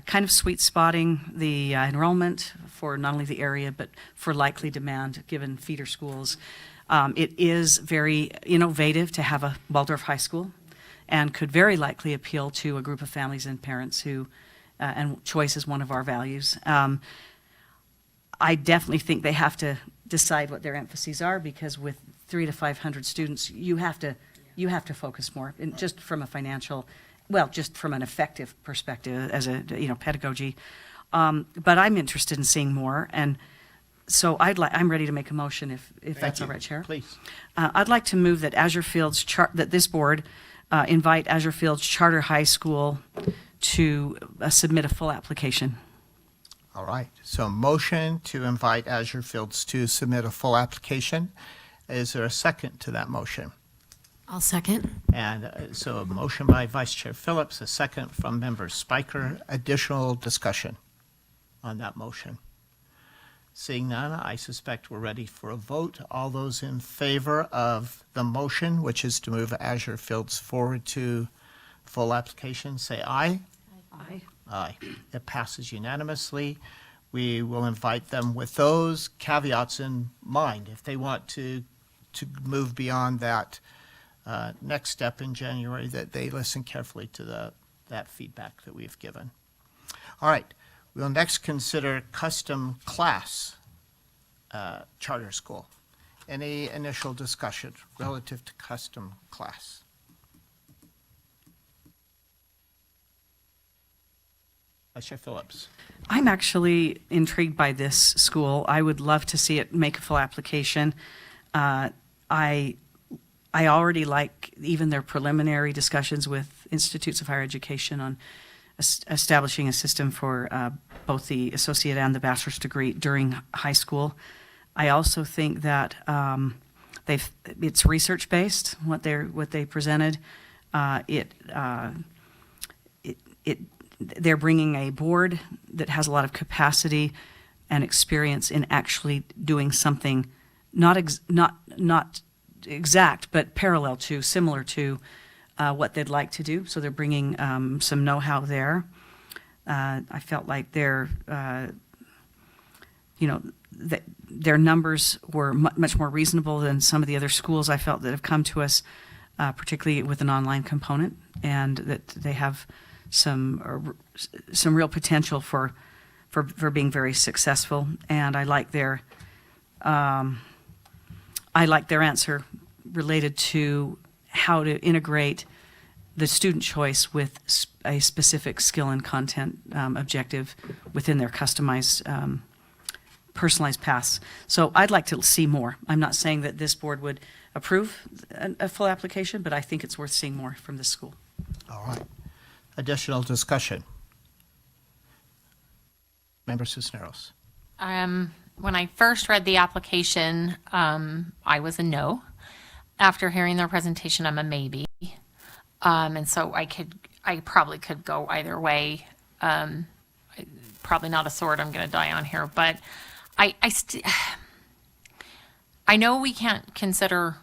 kind of sweet spotting the enrollment for not only the area, but for likely demand given feeder schools. It is very innovative to have a Waldorf high school and could very likely appeal to a group of families and parents who and choice is one of our values. I definitely think they have to decide what their emphases are, because with 300 to 500 students, you have to focus more, and just from a financial, just from an effective perspective as a pedagogy. But I'm interested in seeing more, and so I'm ready to make a motion if that's all right, Chair. Please. I'd like to move that that this board invite Azure Fields Charter High School to submit a full application. All right. So motion to invite Azure Fields to submit a full application. Is there a second to that motion? I'll second. And so a motion by Vice Chair Phillips, a second from Member Spiker. Additional discussion on that motion? Seeing none, I suspect we're ready for a vote. All those in favor of the motion, which is to move Azure Fields forward to full application, say aye. Aye. Aye. It passes unanimously. We will invite them with those caveats in mind. If they want to move beyond that next step in January, that they listen carefully to that feedback that we've given. All right. We'll next consider custom class charter school. Any initial discussion relative to custom class? Vice Chair Phillips. I'm actually intrigued by this school. I would love to see it make a full application. I already like even their preliminary discussions with institutes of higher education on establishing a system for both the associate and the bachelor's degree during high school. I also think that it's research based what they presented. They're bringing a board that has a lot of capacity and experience in actually doing something not exact, but parallel to, similar to what they'd like to do. So they're bringing some know-how there. I felt like their numbers were much more reasonable than some of the other schools I felt that have come to us, particularly with an online component, and that they have some real potential for being very successful. And I like their answer related to how to integrate the student choice with a specific skill and content objective within their customized, personalized paths. So I'd like to see more. I'm not saying that this board would approve a full application, but I think it's worth seeing more from this school. All right. Additional discussion. Member Cisneros. When I first read the application, I was a no. After hearing their presentation, I'm a maybe. And so I probably could go either way. Probably not a sword I'm going to die on here, but I know we can't consider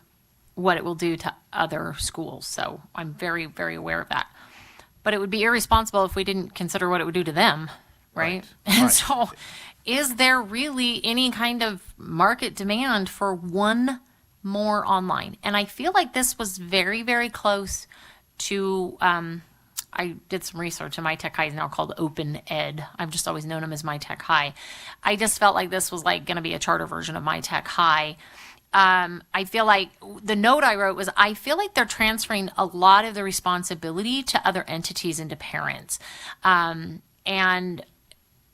what it will do to other schools, so I'm very, very aware of that. But it would be irresponsible if we didn't consider what it would do to them, right? And so is there really any kind of market demand for one more online? And I feel like this was very, very close to, I did some research, and My Tech High is now called Open Ed. I've just always known them as My Tech High. I just felt like this was like going to be a charter version of My Tech High. I feel like the note I wrote was, I feel like they're transferring a lot of the responsibility to other entities and to parents. And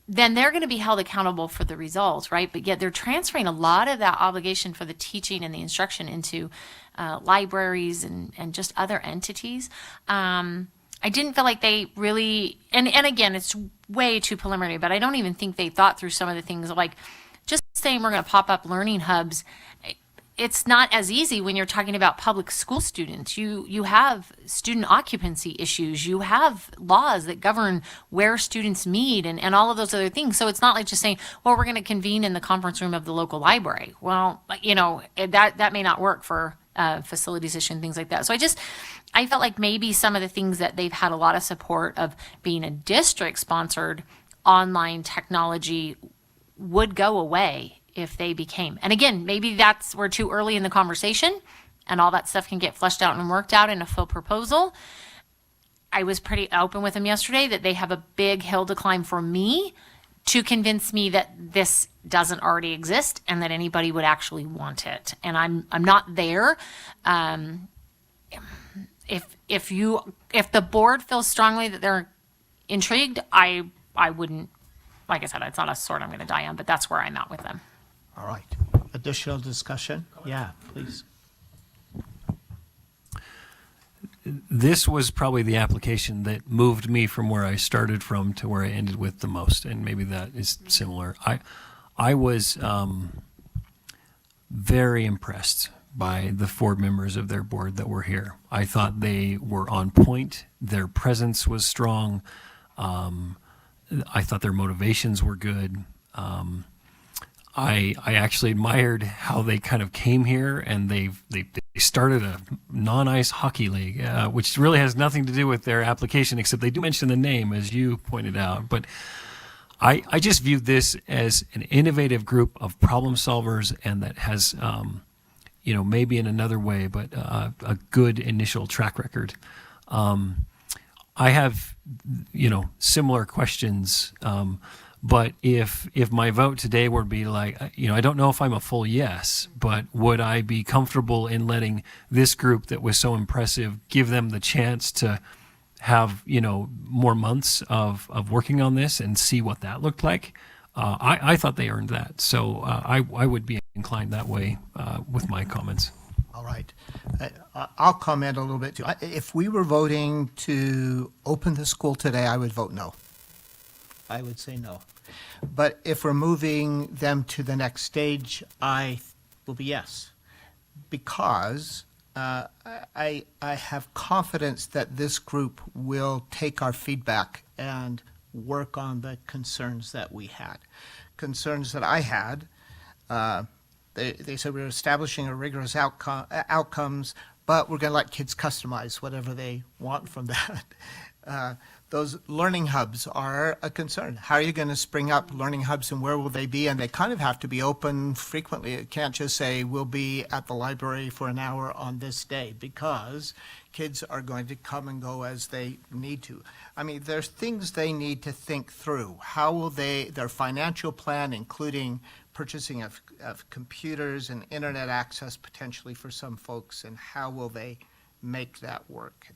then they're going to be held accountable for the results, right? But yet they're transferring a lot of that obligation for the teaching and the instruction into libraries and just other entities. I didn't feel like they really, and again, it's way too preliminary, but I don't even think they thought through some of the things like just saying we're going to pop up learning hubs. it's not as easy when you're talking about public school students. You have student occupancy issues. You have laws that govern where students meet and all of those other things. So it's not like just saying, well, we're going to convene in the conference room of the local library. Well, that may not work for facilities issue and things like that. So I felt like maybe some of the things that they've had a lot of support of being a district sponsored online technology would go away if they became. And again, maybe we're too early in the conversation and all that stuff can get fleshed out and worked out in a full proposal. I was pretty open with them yesterday that they have a big hill to climb for me to convince me that this doesn't already exist and that anybody would actually want it. And I'm not there. If the board feels strongly that they're intrigued, I wouldn't, like I said, it's not a sword I'm going to die on, but that's where I'm at with them. All right. Additional discussion? Yeah, please. This was probably the application that moved me from where I started from to where I ended with the most, and maybe that is similar. I was very impressed by the 4 members of their board that were here. I thought they were on point. Their presence was strong. I thought their motivations were good. I actually admired how they kind of came here and they started a non-ice hockey league, which really has nothing to do with their application, except they do mention the name, as you pointed out. But I just viewed this as an innovative group of problem solvers, and that has, maybe in another way, but a good initial track record. I have, similar questions. But if my vote today were to be like, I don't know if I'm a full yes, but would I be comfortable in letting this group that was so impressive, give them the chance to have, more months of working on this and see what that looked like? I thought they earned that. So I would be inclined that way with my comments. All right. I'll comment a little bit too. If we were voting to open the school today, I would vote no. I would say no. But if we're moving them to the next stage, I will be yes. Because I have confidence that this group will take our feedback and work on the concerns that we had. Concerns that I had, they said we're establishing a rigorous outcomes, but we're going to let kids customize whatever they want from that. Those learning hubs are a concern. How are you going to spring up learning hubs and where will they be? And they kind of have to be open frequently. It can't just say we'll be at the library for an hour on this day, because kids are going to come and go as they need to. I mean, there's things they need to think through. How will their financial plan, including purchasing of computers and internet access potentially for some folks, and how will they make that work?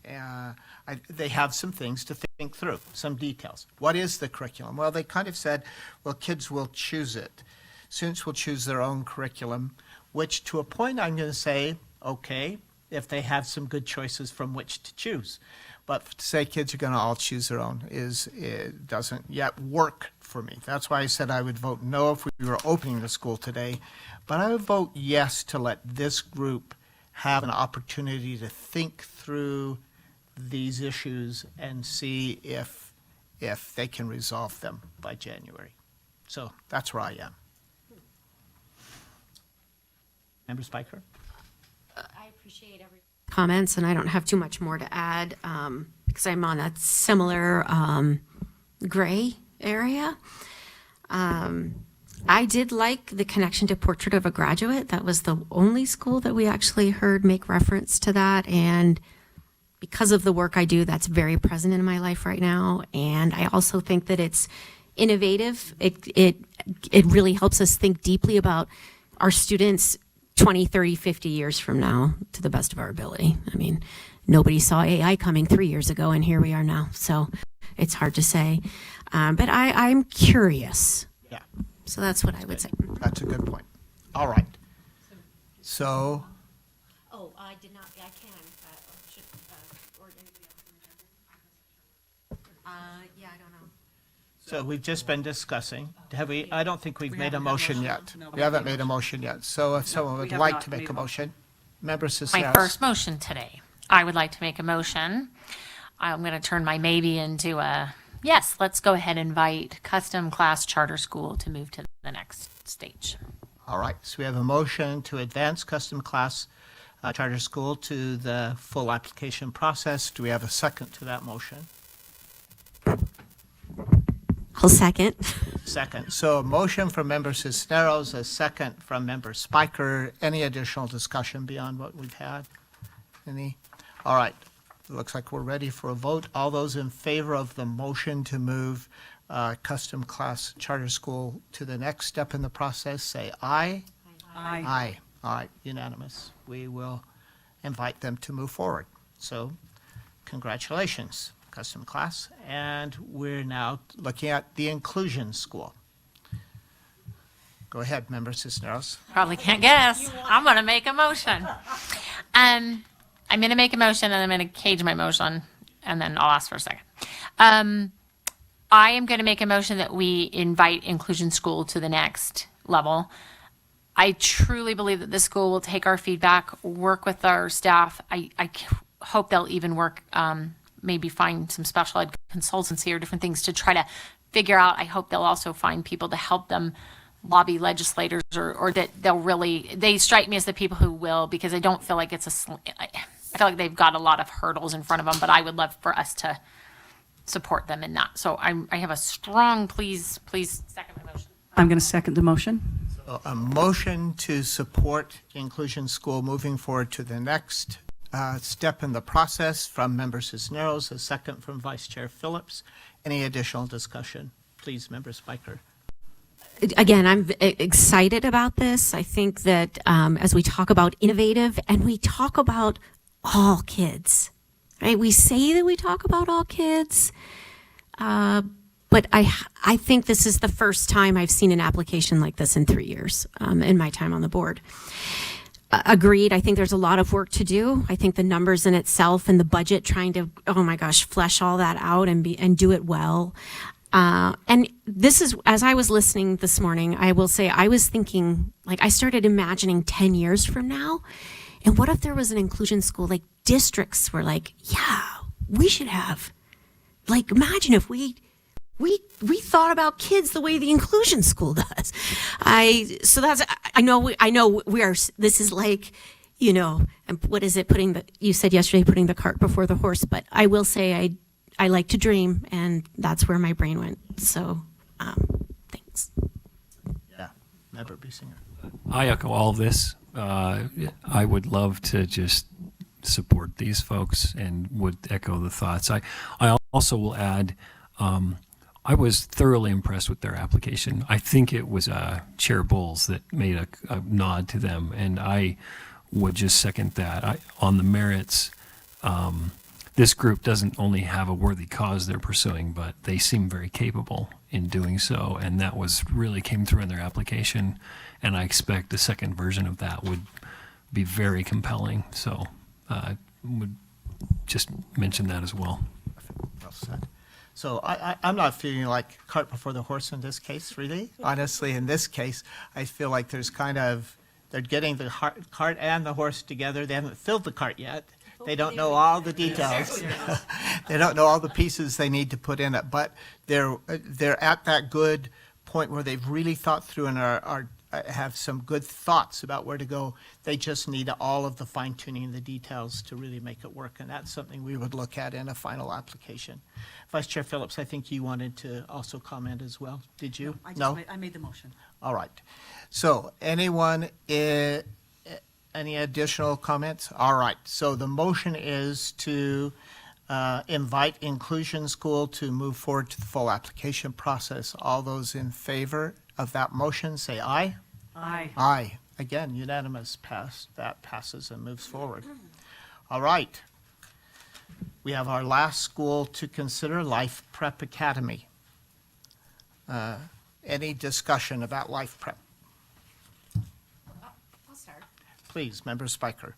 They have some things to think through, some details. What is the curriculum? Well, they kind of said, well, kids will choose it. Students will choose their own curriculum, which to a point I'm going to say, okay, if they have some good choices from which to choose. But to say kids are going to all choose their own it doesn't yet work for me. That's why I said I would vote no if we were opening the school today. But I would vote yes to let this group have an opportunity to think through these issues and see if they can resolve them by January. So that's where I am. Member Spiker? I appreciate every comments, and I don't have too much more to add because I'm on a similar gray area. I did like the connection to Portrait of a Graduate. That was the only school that we actually heard make reference to that. And because of the work I do, that's very present in my life right now. And I also think that it's innovative. It really helps us think deeply about our students 20, 30, 50 years from now to the best of our ability. I mean, nobody saw AI coming 3 years ago, and here we are now. So it's hard to say. But I'm curious. Yeah. So that's what I would say. That's a good point. All right. So. Oh, I did not. I can. Should or anybody else? Yeah, I don't know. So we've just been discussing. Have we, I don't think we've made a motion yet. We haven't made a motion yet. So if someone would have like not to make made a a motion, Member My Cisneros. first motion today. I would like to make a motion. I'm going to turn my maybe into a yes. Let's go ahead and invite Custom Class Charter School to move to the next stage. All right, so we have a motion to advance Custom Class Charter School to the full application process. Do we have a second to that motion? I'll second. Second. So a motion from Member Cisneros, a second from Member Spiker. Any additional discussion beyond what we've had? Any? All right. It looks like we're ready for a vote. All those in favor of the motion to move Custom Class Charter School to the next step in the process, say aye. Aye. Aye. All right, unanimous. We will invite them to move forward. So congratulations, Custom Class. And we're now looking at the Inclusion School. Go ahead, Member Cisneros. Probably can't guess. I'm going to make a motion. I'm going to make a motion and I'm going to cage my motion and then I'll ask for a second. I am going to make a motion that we invite Inclusion School to the next level. I truly believe that this school will take our feedback, work with our staff. I hope they'll even work, maybe find some special ed consultancy or different things to try to figure out. I hope they'll also find people to help them lobby legislators or that they'll really, they strike me as the people who will, because I don't feel like it's I feel like they've got a lot of hurdles in front of them, but I would love for us to support them in that. So I have a strong, please second the motion. I'm going to second the motion. So a motion to support Inclusion School moving forward to the next step in the process from Member Cisneros, a second from Vice Chair Phillips. Any additional discussion? Please, Member Spiker. Again, I'm excited about this. I think that as we talk about innovative and we talk about all kids, right? We say that we talk about all kids, but I think this is the first time I've seen an application like this in 3 years in my time on the board. Agreed. I think there's a lot of work to do. I think the numbers in itself and the budget trying to, oh my gosh, flesh all that out and do it well. And this is, as I was listening this morning, I will say I was thinking, like, I started imagining 10 years from now. And what if there was an inclusion school, like districts were like, yeah, we should have, like, imagine if we thought about kids the way the inclusion school does. I know we are, this is like, you know, and what is it, you said yesterday, putting the cart before the horse, but I will say I like to dream, and that's where my brain went. So, thanks. Yeah, Member Biesinger. I echo all of this. I would love to just support these folks and would echo the thoughts. I also will add, I was thoroughly impressed with their application. I think it was Chair Bowles that made a nod to them, and I would just second that. On the merits, this group doesn't only have a worthy cause they're pursuing, but they seem very capable in doing so, and that really came through in their application, and I expect the second version of that would be very compelling. So would just mention that as well. Well said. So I'm not feeling like cart before the horse in this case, really. Honestly, in this case, I feel like there's they're getting the cart and the horse together. They haven't filled the cart yet. They don't know all the details. They don't know all the pieces they need to put in it. But they're at that good point where they've really thought through and have some good thoughts about where to go. They just need all of the fine tuning and the details to really make it work. And that's something we would look at in a final application. Vice Chair Phillips, I think you wanted to also comment as well. Did you? No? I made the motion. All right. So anyone, any additional comments? All right. So the motion is to invite Inclusion School to move forward to the full application process. All those in favor of that motion, say aye. Aye. Aye. Again, unanimous pass. That passes and moves forward. All right. We have our last school to consider, Life Prep Academy. Any discussion about Life Prep? I'll start. Please, Member Spiker.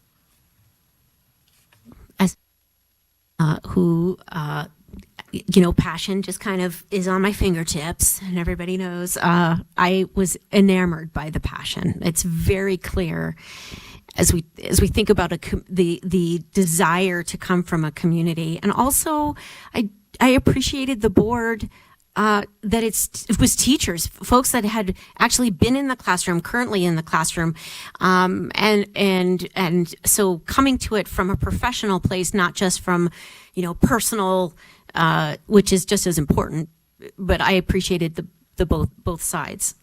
Who passion just kind of is on my fingertips, and everybody knows I was enamored by the passion. It's very clear as we think about the desire to come from a community, and also I appreciated the board that it was teachers, folks that had actually been in the classroom, currently in the classroom, and so coming to it from a professional place, not just from personal, which is just as important. But I appreciated the both sides.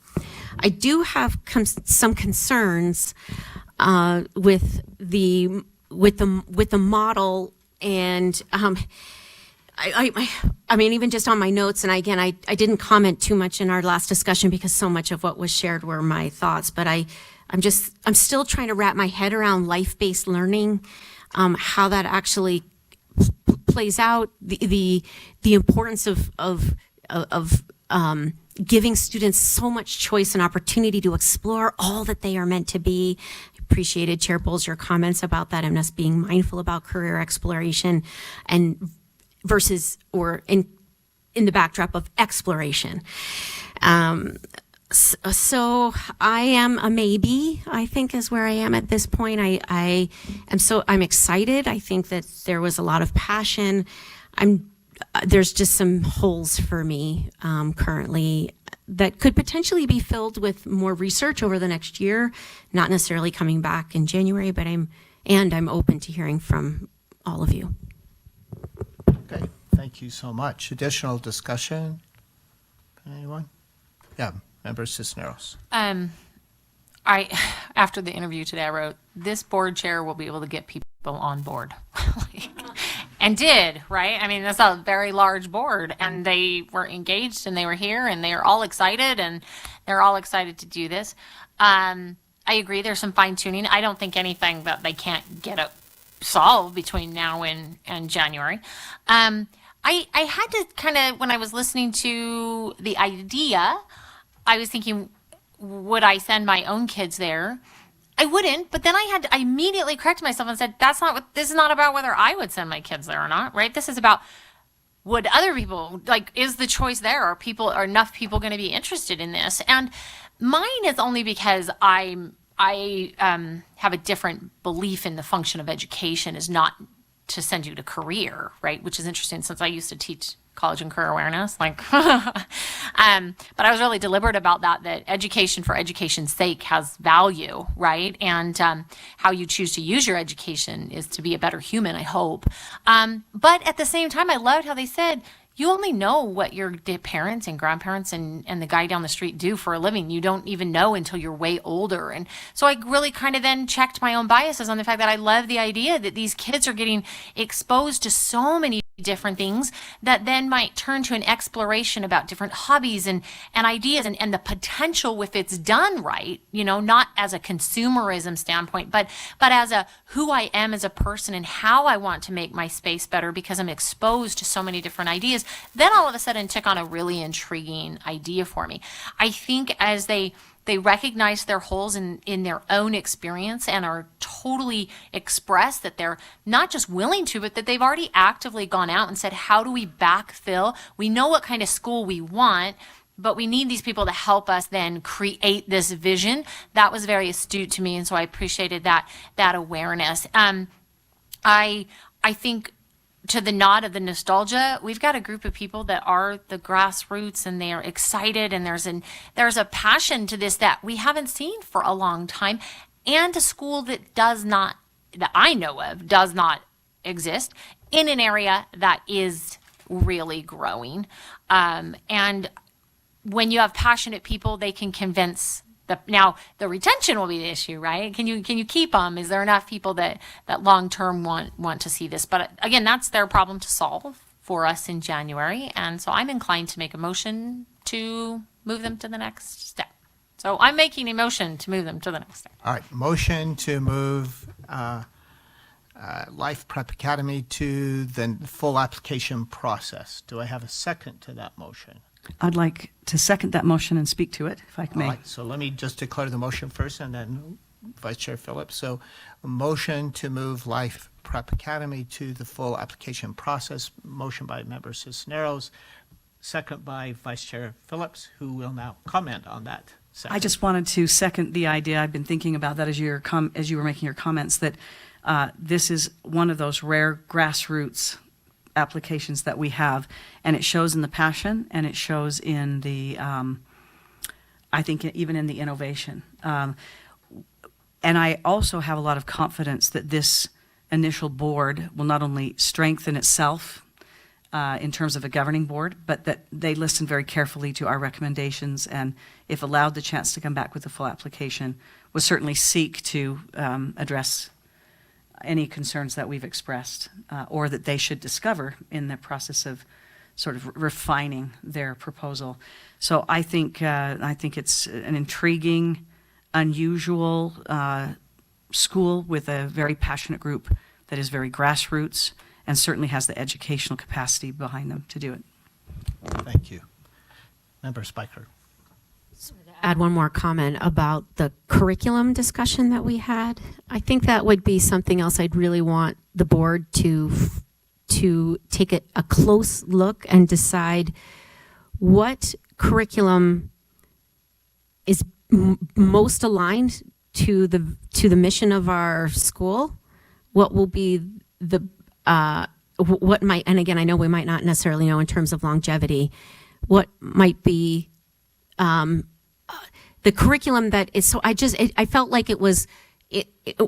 I do have some concerns with the model, and I mean, even just on my notes, and again, I didn't comment too much in our last discussion because so much of what was shared were my thoughts, but I'm still trying to wrap my head around life-based learning, how that actually plays out, the importance of giving students so much choice and opportunity to explore all that they are meant to be. I appreciated Chair Bowles, your comments about that and us being mindful about career exploration and versus or in the backdrop of exploration. So I am a maybe, I think, is where I am at this point. I'm excited. I think that there was a lot of passion. There's just some holes for me currently that could potentially be filled with more research over the next year, not necessarily coming back in January, but I'm open to hearing from all of you. Okay, thank you so much. Additional discussion? Anyone? Yeah, Member Cisneros. After the interview today, I wrote, this board chair will be able to get people on board. And did, right? I mean, that's a very large board, and they were engaged, and they were here, and they are all excited, and they're all excited to do this. I agree, there's some fine tuning. I don't think anything that they can't get solved between now and January. I had to kind of, when I was listening to the idea, I was thinking, would I send my own kids there? I wouldn't, but then I immediately corrected myself and said, this is not about whether I would send my kids there or not, right? This is about, would other people, is the choice there? Are enough people going to be interested in this? And mine is only because I have a different belief in the function of education is not to send you to career, right? Which is interesting since I used to teach college and career awareness, but I was really deliberate about that education for education's sake has value, right? And how you choose to use your education is to be a better human, I hope. But at the same time, I loved how they said, you only know what your parents and grandparents and the guy down the street do for a living. You don't even know until you're way older. And so I really kind of then checked my own biases on the fact that I love the idea that these kids are getting exposed to so many different things that then might turn to an exploration about different hobbies and ideas and the potential if it's done right, not as a consumerism standpoint, but as a who I am as a person and how I want to make my space better because I'm exposed to so many different ideas. Then all of a sudden took on a really intriguing idea for me. I think as they recognize their holes in their own experience and are totally expressed that they're not just willing to, but that they've already actively gone out and said, how do we backfill? We know what kind of school we want, but we need these people to help us then create this vision. That was very astute to me, and so I appreciated that awareness. I think to the nod of the nostalgia, we've got a group of people that are the grassroots and they are excited, and there's a passion to this that we haven't seen for a long time, and a school that I know of does not exist in an area that is really growing. And when you have passionate people, they can convince now the retention will be the issue, right? Can you keep them? Is there enough people that long term want to see this? But again, that's their problem to solve for us in January, and so I'm inclined to make a motion to move them to the next step. So I'm making a motion to move them to the next step. All right, motion to move Life Prep Academy to the full application process. Do I have a second to that motion? I'd like to second that motion and speak to it, if I may. All right, so let me just declare the motion first and then Vice Chair Phillips. So a motion to move Life Prep Academy to the full application process. Motion by Member Cisneros, second by Vice Chair Phillips, who will now comment on that. I just wanted to second the idea. I've been thinking about that as you were making your comments, that this is one of those rare grassroots applications that we have, and it shows in the passion, and it shows in the, I think even in the innovation. And I also have a lot of confidence that this initial board will not only strengthen itself in terms of a governing board, but that they listen very carefully to our recommendations, and if allowed the chance to come back with a full application, will certainly seek to address any concerns that we've expressed or that they should discover in the process of sort of refining their proposal. So I think it's an intriguing, unusual school with a very passionate group that is very grassroots and certainly has the educational capacity behind them to do it. Thank you. Member Spiker. Add one more comment about the curriculum discussion that we had. I think that would be something else I'd really want the board to take a close look and decide what curriculum is most aligned to the mission of our school. What will be the what might, and again, I know we might not necessarily know in terms of longevity, what might be the curriculum that is. So I felt like it was,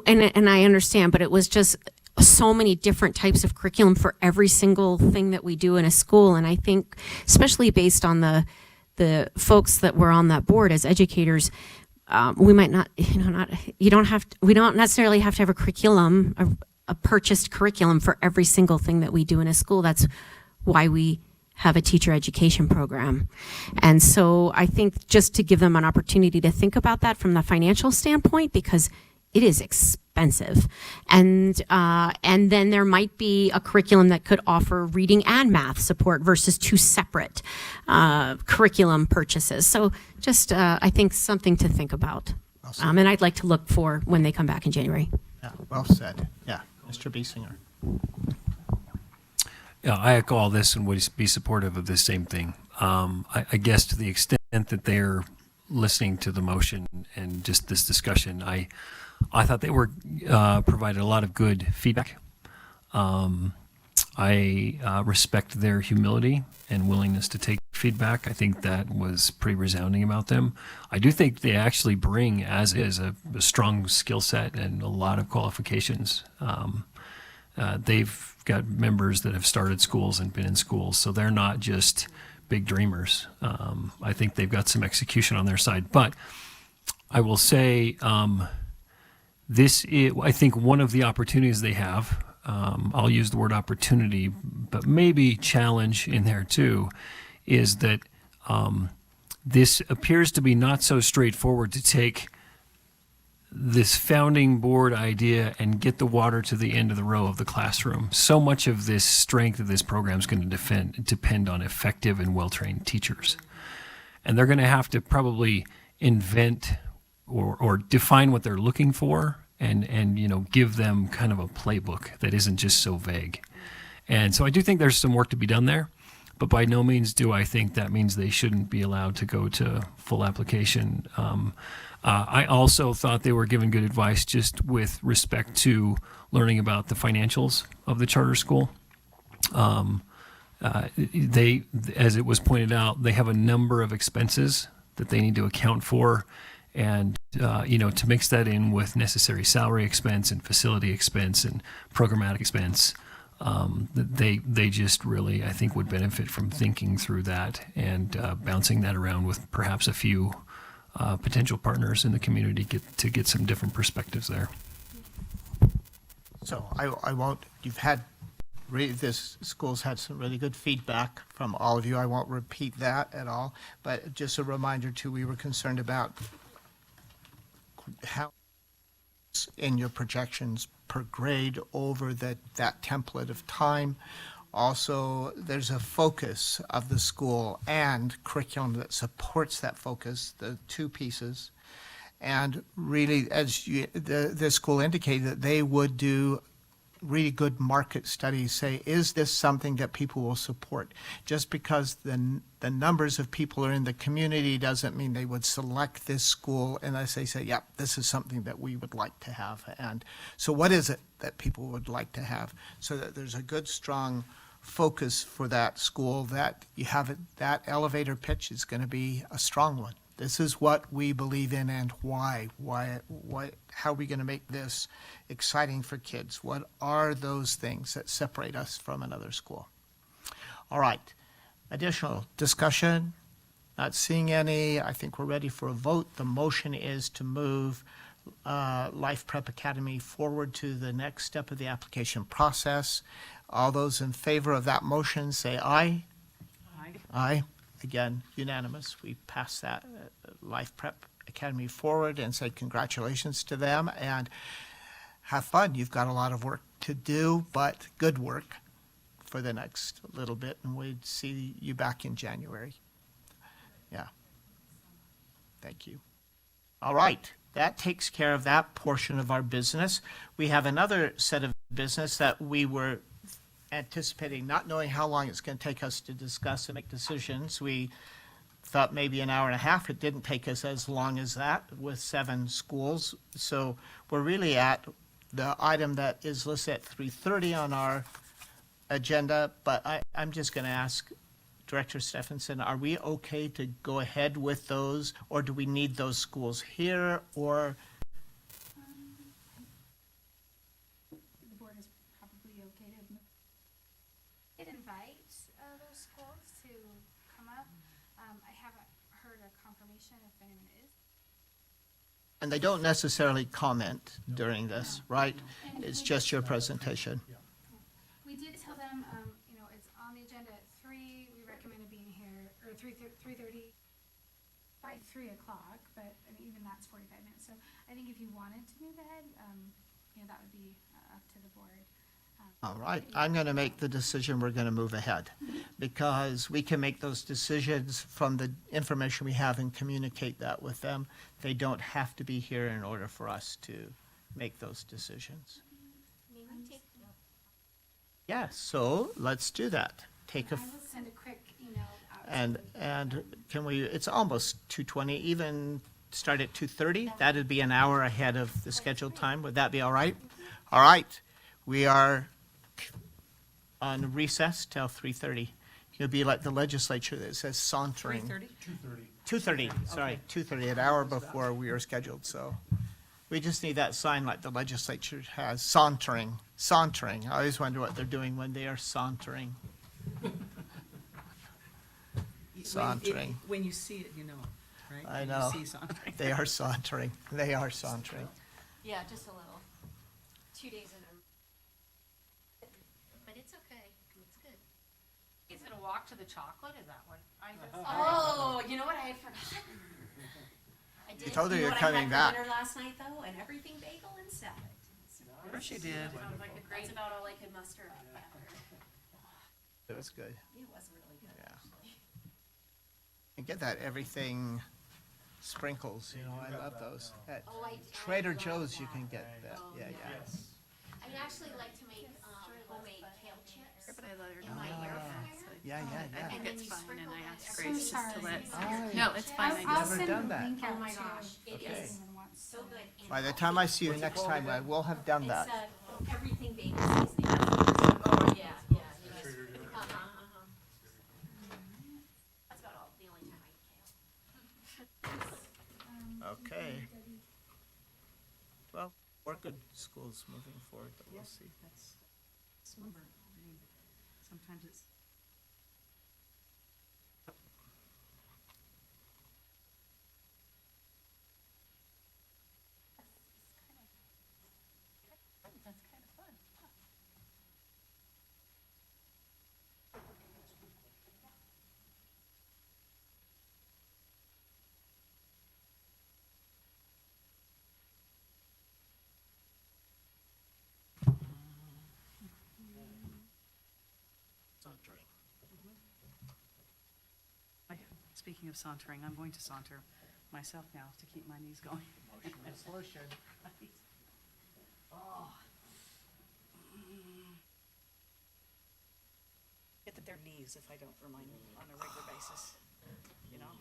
and I understand, but it was just so many different types of curriculum for every single thing that we do in a school. And I think, especially based on the folks that were on that board as educators, we might not, we don't necessarily have to have a curriculum, a purchased curriculum for every single thing that we do in a school. That's why we have a teacher education program. And so I think just to give them an opportunity to think about that from the financial standpoint, because it is expensive. And then there might be a curriculum that could offer reading and math support versus two separate curriculum purchases. So just, I think, something to think about. And I'd like to look for when they come back in January. Yeah, well said. Yeah, Mr. Biesinger. Yeah, I echo all this and would be supportive of this same thing. I guess to the extent that they're listening to the motion and just this discussion, I thought they were provided a lot of good feedback. I respect their humility and willingness to take feedback. I think that was pretty resounding about them. I do think they actually bring, as is, a strong skill set and a lot of qualifications. They've got members that have started schools and been in schools, so they're not just big dreamers. I think they've got some execution on their side. But I will say, this is, I think, one of the opportunities they have. I'll use the word opportunity, but maybe challenge in there too, is that this appears to be not so straightforward to take this founding board idea and get the water to the end of the row of the classroom. So much of this strength of this program is going to depend on effective and well-trained teachers. And they're going to have to probably invent or define what they're looking for and give them kind of a playbook that isn't just so vague. And so I do think there's some work to be done there, but by no means do I think that means they shouldn't be allowed to go to full application. I also thought they were given good advice just with respect to learning about the financials of the charter school. They, as it was pointed out, they have a number of expenses that they need to account for. And, to mix that in with necessary salary expense and facility expense and programmatic expense, they just really, I think, would benefit from thinking through that and bouncing that around with perhaps a few potential partners in the community to get some different perspectives there. So I won't, this school's had some really good feedback from all of you. I won't repeat that at all, but just a reminder too, we were concerned about how in your projections per grade over that template of time. Also, there's a focus of the school and curriculum that supports that focus, the two pieces. And really, as the school indicated, that they would do really good market studies say, is this something that people will support? Just because the numbers of people are in the community doesn't mean they would select this school unless they say, yeah, this is something that we would like to have. And so what is it that people would like to have? So that there's a good, strong focus for that school, that you have it, that elevator pitch is going to be a strong one. This is what we believe in and why, how are we going to make this exciting for kids? What are those things that separate us from another school? All right, additional discussion? Not seeing any. I think we're ready for a vote. The motion is to move Life Prep Academy forward to the next step of the application process. All those in favor of that motion say aye. Aye. Aye. Again, unanimous. We pass that Life Prep Academy forward and say congratulations to them and have fun. You've got a lot of work to do, but good work for the next little bit, and we'd see you back in January. Yeah. Thank you. All right. That takes care of that portion of our business. We have another set of business that we were anticipating, not knowing how long it's going to take us to discuss and make decisions. We thought maybe an hour and a half. It didn't take us as long as that with 7 schools. So we're really at the item that is listed at 3:30 on our agenda, but I'm just going to ask Director Stephenson, are we okay to go ahead with those, or do we need those schools here, or? The board is probably okay to invite those schools to come up. I haven't heard a confirmation if anyone is. And they don't necessarily comment during this, right? It's just your presentation. We did tell them, it's on the agenda at 3. We recommended being here, or 3:30 by 3 o'clock, but even that's 45 minutes. So I think if you wanted to move ahead, that would be up to the board. All right, I'm going to make the decision we're going to move ahead, because we can make those decisions from the information we have and communicate that with them. They don't have to be here in order for us to make those decisions. Yes, so let's do that. Take a, I will send a quick email out. and can we, it's almost 2:20, even start at 2:30? That'd be an hour ahead of the scheduled time. Would that be all right? All right, we are on recess till 3:30. It'll be like the legislature that says sauntering. 2:30, sorry, 2:30, an hour before we are scheduled, so. We just need that sign like the legislature has, sauntering. I always wonder what they're doing when they are sauntering. Sauntering. When you see it, you know, right? I When know. you see sauntering. They are sauntering. They are sauntering. Yeah, just a little. 2 days in but it's okay. It's good. Is it a walk to the chocolate? Is that what I just? Oh, you know what? I had forgotten. I did. You told her know you're what coming I had back. for dinner last night though, and everything bagel and salad. Of course you did. Sounds like a great. That's about all I could muster up. It was good. It was really good. Yeah. And get that everything sprinkles, I love those. At Oh, I Trader love Joe's, you that. can get that. Oh, Yeah, yeah. I'd actually like to make homemade kale chips. But I let her in know. my Ah. air fryer. Yeah, yeah, I yeah. think And then it's you fine, sprinkle and I that asked every- Grace just to let. Oh. No, it's fine. I I'll just. Never send done a that. link Oh out my to gosh, it Okay. is anyone wants so good. And By the time I see you next time, I will have done that. It's everything bagel seasoning. Oh, yeah, yeah. That's about all, the only time I eat kale. Okay. Well, we're good schools moving forward, but we'll see. That's number. I mean, sometimes it's. That's kind of fun. Speaking of sauntering, I'm going to saunter myself now to keep my knees going. Motion. Oh. knees if I don't remind them on a regular basis, you know?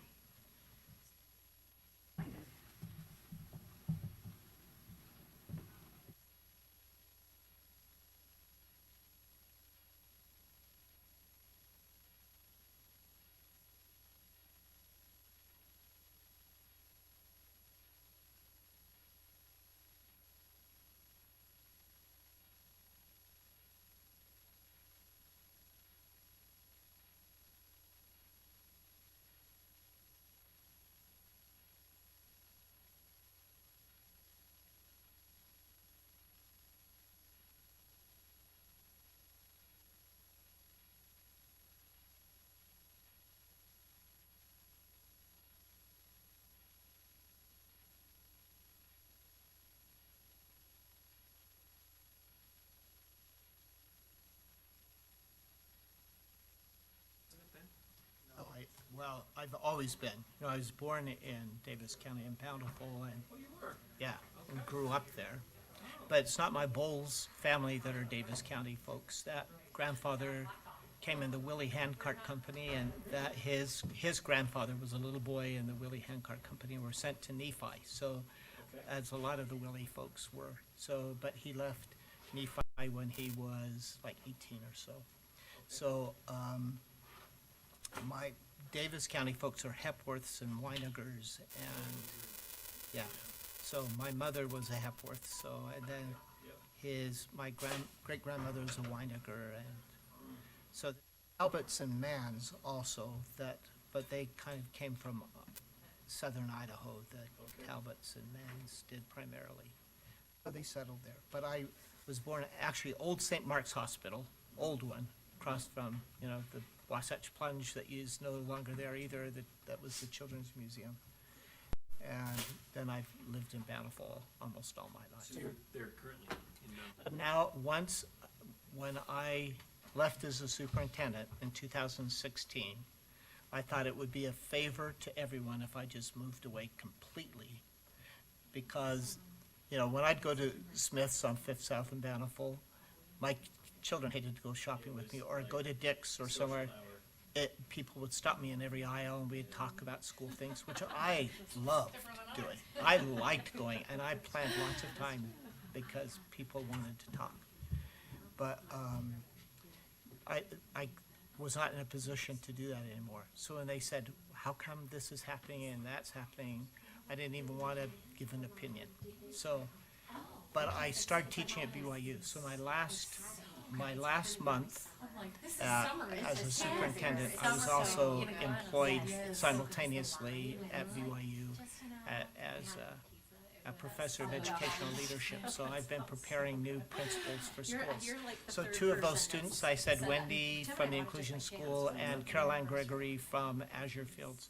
Oh, well, I've always been. You know, I was born in Davis County in Bountiful, and yeah, and grew up there. But it's not my Bowles family that are Davis County folks. That grandfather came in the Willie Handcart Company, and that his grandfather was a little boy in the Willie Handcart Company and were sent to Nephi. So, as a lot of the Willie folks were. So, but he left Nephi when he was like 18 or so. So, my Davis County folks are Hepworths and Weinigers, and yeah. So my mother was a Hepworth. So and then my great grandmother was a Weiniger, and so Talbots and Manns also but they kind of came from southern Idaho. The Talbots and Manns did primarily. So they settled there. But I was born actually Old St. Mark's Hospital, old one, across from the Wasatch Plunge that is no longer there either. That was the Children's Museum. And then I've lived in Bountiful almost all my life. So you're there currently in Bountiful? Now, once, when I left as a superintendent in 2016, I thought it would be a favor to everyone if I just moved away completely. Because, when I'd go to Smith's on Fifth South in Bountiful, my children hated to go shopping with me, or I'd go to Dick's or somewhere. People would stop me in every aisle and we'd talk about school things, which I loved doing. I liked going, and I planned lots of time because people wanted to talk. But I was not in a position to do that anymore. So when they said, how come this is happening and that's happening, I didn't even want to give an opinion. But I started teaching at BYU. So my last month as a superintendent, I was also employed simultaneously at BYU as a professor of educational leadership. So I've been preparing new principals for schools. So two of those students, I said Wendy from the Inclusion School and Caroline Gregory from Azure Fields,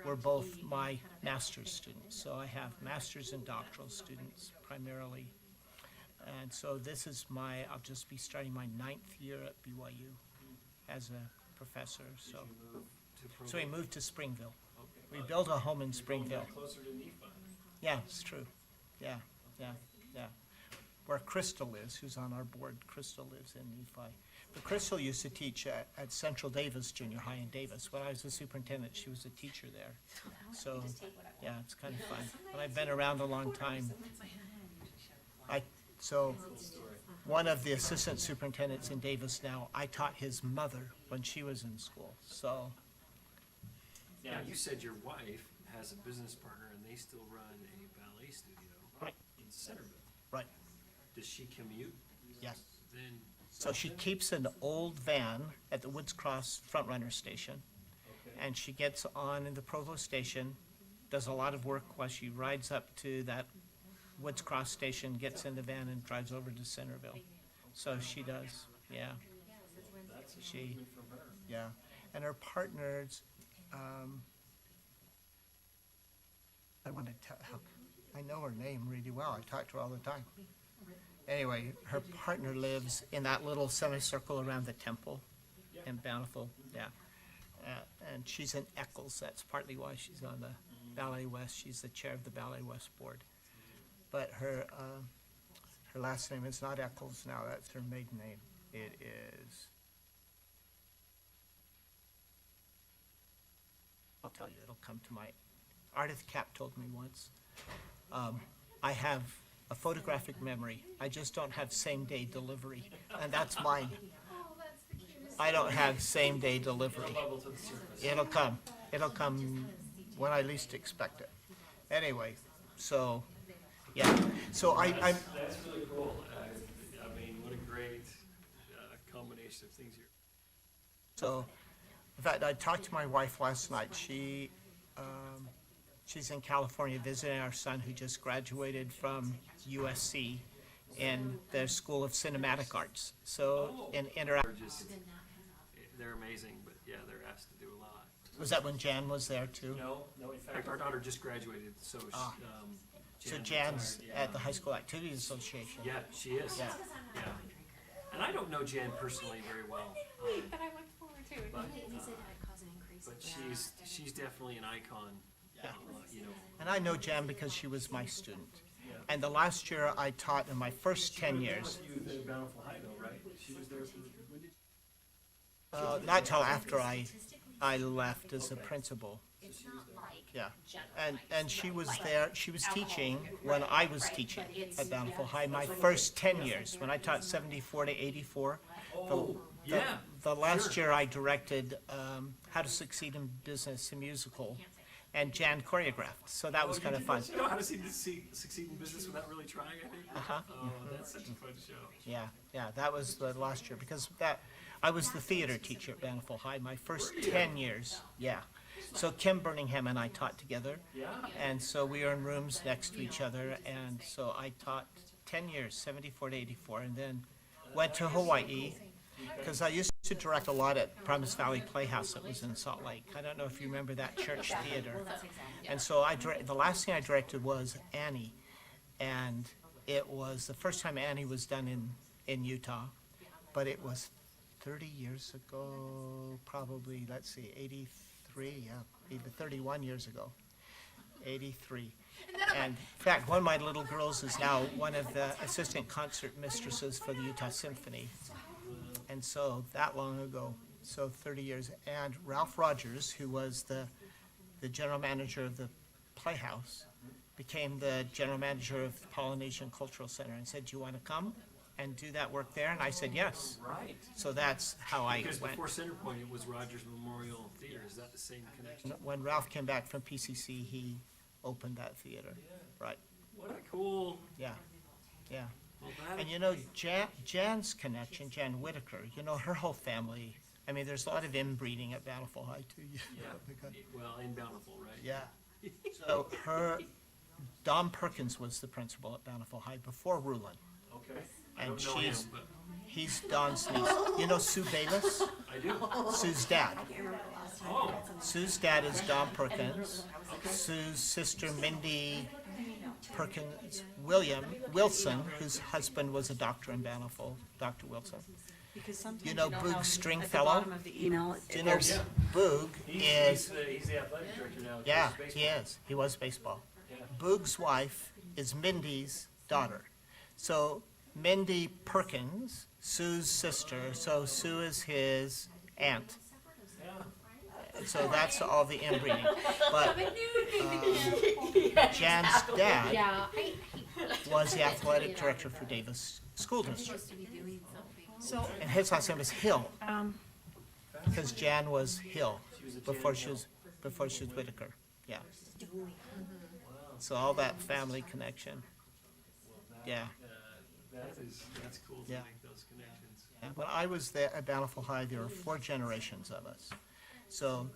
were both my master's students. So I have master's and doctoral students primarily. And so this is I'll just be starting my 9th year at BYU as a professor. So we moved to Springville. We built a home in Springville. Closer to Nephi. Yeah, it's true. Yeah. Where Crystal is, who's on our board, Crystal lives in Nephi. But Crystal used to teach at Central Davis Junior High in Davis. When I was the superintendent, she was a teacher there. So, yeah, it's kind of fun. But I've been around a long time. So one of the assistant superintendents in Davis now, I taught his mother when she was in school. So, Now, you said your wife has a business partner and they still run a ballet studio in Centerville. Right. Does she commute? Yes. Then. So she keeps an old van at the Woods Cross Frontrunner station, and she gets on in the Provo station, does a lot of work while she rides up to that Woods Cross station, gets in the van and drives over to Centerville. So she does, yeah. Yeah. And her partners, I want to tell, I know her name really well. I talk to her all the time. Anyway, her partner lives in that little semicircle around the temple in Bountiful, yeah. And she's in Eccles. That's partly why she's on the Ballet West. She's the chair of the Ballet West board. But her last name is not Eccles now. That's her maiden name. It is I'll tell you, it'll come to my, Ardith Cap told me once, I have a photographic memory. I just don't have same-day delivery, and that's mine. I don't have same-day delivery. It'll come. It'll come when I least expect it. Anyway, so, yeah. So I'm, That's really cool. I mean, what a great combination of things here. so, in fact, I talked to my wife last night. She's in California visiting our son who just graduated from USC in their School of Cinematic Arts. So, in They're interact. just, they're amazing, but yeah, they're asked to do a lot. Was that when Jan was there too? No, in fact, our daughter just graduated, so So Jan Jan's retired, yeah. at the High School Activities Association. Yeah, she is. Yeah. Yeah. And I don't know Jan personally very well. But I look forward to it. But she's definitely an icon. Yeah. You know. And I know Jan because she was my student. And the last year I taught in my first 10 years, You was at Bountiful High though, right? She was there for, when did not till after I left as a principal. Yeah. And she was there, she was teaching when I was teaching at Bountiful High, my first 10 years, when I taught 74 to 84. The last year I directed How to Succeed in Business, a musical, and Jan choreographed, so that was kind of fun. You know how to succeed in business without really trying, I think? Uh-huh. Oh, that's such a fun show. Yeah, that was the last year, because I was the theater teacher at Bountiful High, my first 10 years, yeah. So Kim Birmingham and I taught together. Yeah. And so we were in rooms next to each other, and so I taught 10 years, 74 to 84, and then went to Hawaii, because I used to direct a lot at Promise Valley Playhouse that was in Salt Lake. I don't know if you remember that church theater. And so the last thing I directed was Annie, and it was the first time Annie was done in Utah, but it was 30 years ago, probably, let's see, 83, yeah, even 31 years ago, 83. And in fact, one of my little girls is now one of the assistant concert mistresses for the Utah Symphony. And so that long ago, so 30 years. And Ralph Rogers, who was the general manager of the Playhouse, became the general manager of the Polynesian Cultural Center and said, "Do you want to come and do that work there?" And I said, "Yes." Right. So that's how I Because went. before Centerpoint, it was Rogers Memorial Theater. Is that the same connection? When Ralph came back from PCC, he opened that theater. Right. What a cool. Yeah. Yeah. Well, that, And you know, Jan's connection, Jan Whitaker, you know, her whole family, I mean, there's a lot of inbreeding at Bountiful High too. yeah. Well, in Bountiful, right? Yeah. So Don Perkins was the principal at Bountiful High before Rulin. Okay. I And don't know him, but he's Don's niece. You know Sue Bayless? I do. Sue's dad. Oh. Sue's dad is Don Perkins. Sue's sister Mindy Perkins Wilson, whose husband was a doctor in Bountiful, Dr. Wilson. Because sometimes You know don't Boog at the Stringfellow? bottom of the email, Do you know there's- Boog is, He's the athletic director now. yeah, he is. He was baseball. Boog's wife is Mindy's daughter. So Mindy Perkins, Sue's sister, so Sue is his aunt. So that's all the inbreeding. But Jan's dad was the athletic director for Davis School District. And his last name was Hill, because Jan was Hill before she was Whitaker. Yeah. So all that family connection. Yeah. That's cool to Yeah. make those connections. Yeah, when I was there at Bountiful High, there were 4 generations of us. So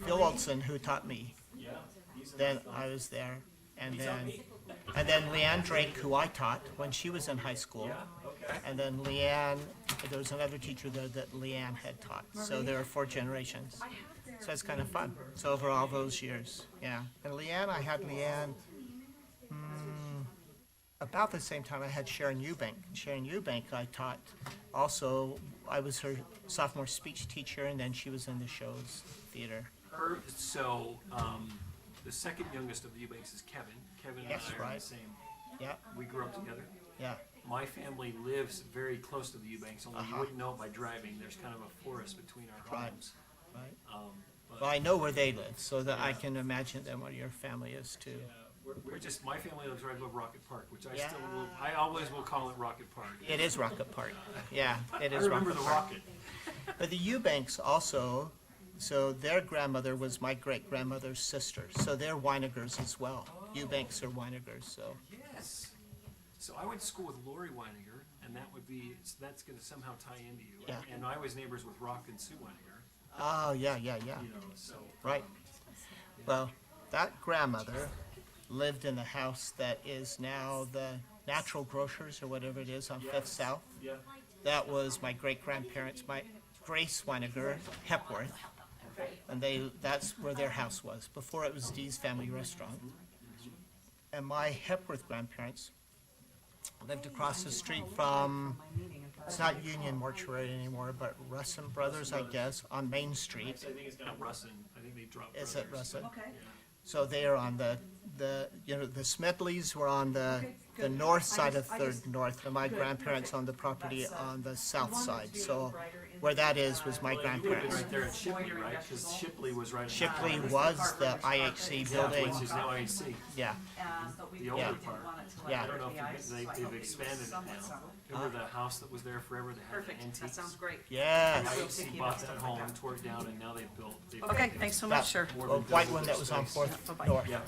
Phil Olson, who taught me, Yeah. then I was there. And then Leanne Drake, who I taught when she was in high school. Yeah, okay. And then Leanne, there was another teacher there that Leanne had taught. So there were 4 generations. So it's kind of fun. So over all those years, yeah. And Leanne, I had Leanne about the same time I had Sharon Eubank. Sharon Eubank I taught also. I was her sophomore speech teacher, and then she was in the shows theater. So, the second youngest of the Eubanks is Kevin. Kevin and Yes, I are right. the same. Yeah. We grew up together. Yeah. My family lives very close to the Eubanks, only you Uh-huh. wouldn't know it by driving. There's kind of a forest between our Right. homes. Right. Well, I know where they live, so that I can imagine then where your family is too. We're just, my family lives right above Rocket Park, which I Yeah. still will, I always will call it Rocket Park. It is Rocket Park. Yeah, it I is remember Rocket the Park. rocket. But the Eubanks also, so their grandmother was my great-grandmother's sister. So they're Weinigers as well. Eubanks are Weinigers, so. Yes. So I went to school with Lori Weiniger, and that would be, so that's gonna somehow tie into you. Yeah. And I was neighbors with Rock and Sue Weiniger, Oh, yeah, yeah, yeah. you know, so. Right. Well, that grandmother lived in the house that is now the Natural Grocers or whatever it is on Fifth South. Yeah. That was my great-grandparents, my Grace Weiniger Hepworth. And that's where their house was, before it was Dee's Family Restaurant. And my Hepworth grandparents lived across the street from, it's not Union Mortuary anymore, but Russin Brothers, I guess, on Main Street. I think it's not Russin, I think they dropped. Is it Brothers. Russin? Yeah. So they are on the Smedleys were on the north side of Third North, and my grandparents owned the property on the south side. So where that is was my You would have been grandparents. right there at Shipley, right? Because Shipley was right. Shipley was the IHC building. Which is now IHC. Yeah, The older Yeah. part. Yeah. I don't know if they've expanded it now. Remember the house that was there forever that had the antiques? great. yes. IHC bought that home, tore it down, and now they've built. Okay, thanks so much, sir. A white one that was on Fourth North. Yeah.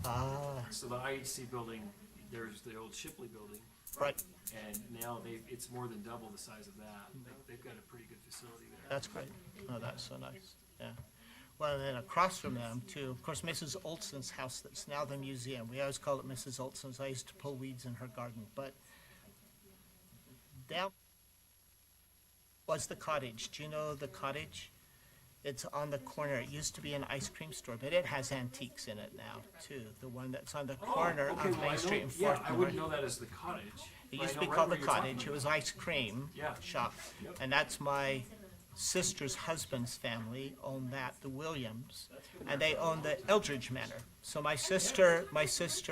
Ah, So the IHC building, there's the old Shipley building, right. and now it's more than double the size of that. They've got a pretty good facility there. That's great. Oh, that's so nice. Yeah. Well, and then across from them too, of course, Mrs. Olson's house that's now the museum. We always call it Mrs. Olson's. I used to pull weeds in her garden, but down was the cottage. Do you know the cottage? It's on the corner. It used to be an ice cream store, but it has antiques in it now too. The one that's on the corner Okay, of well, Main Street and Fourth yeah, I wouldn't North. know that as the cottage. It but used I to be know right called the where you're talking cottage. It about. was ice cream Yeah. shop. Yep. And that's my sister's husband's family owned that, the Williams. And they owned the Eldridge Manor. So my sister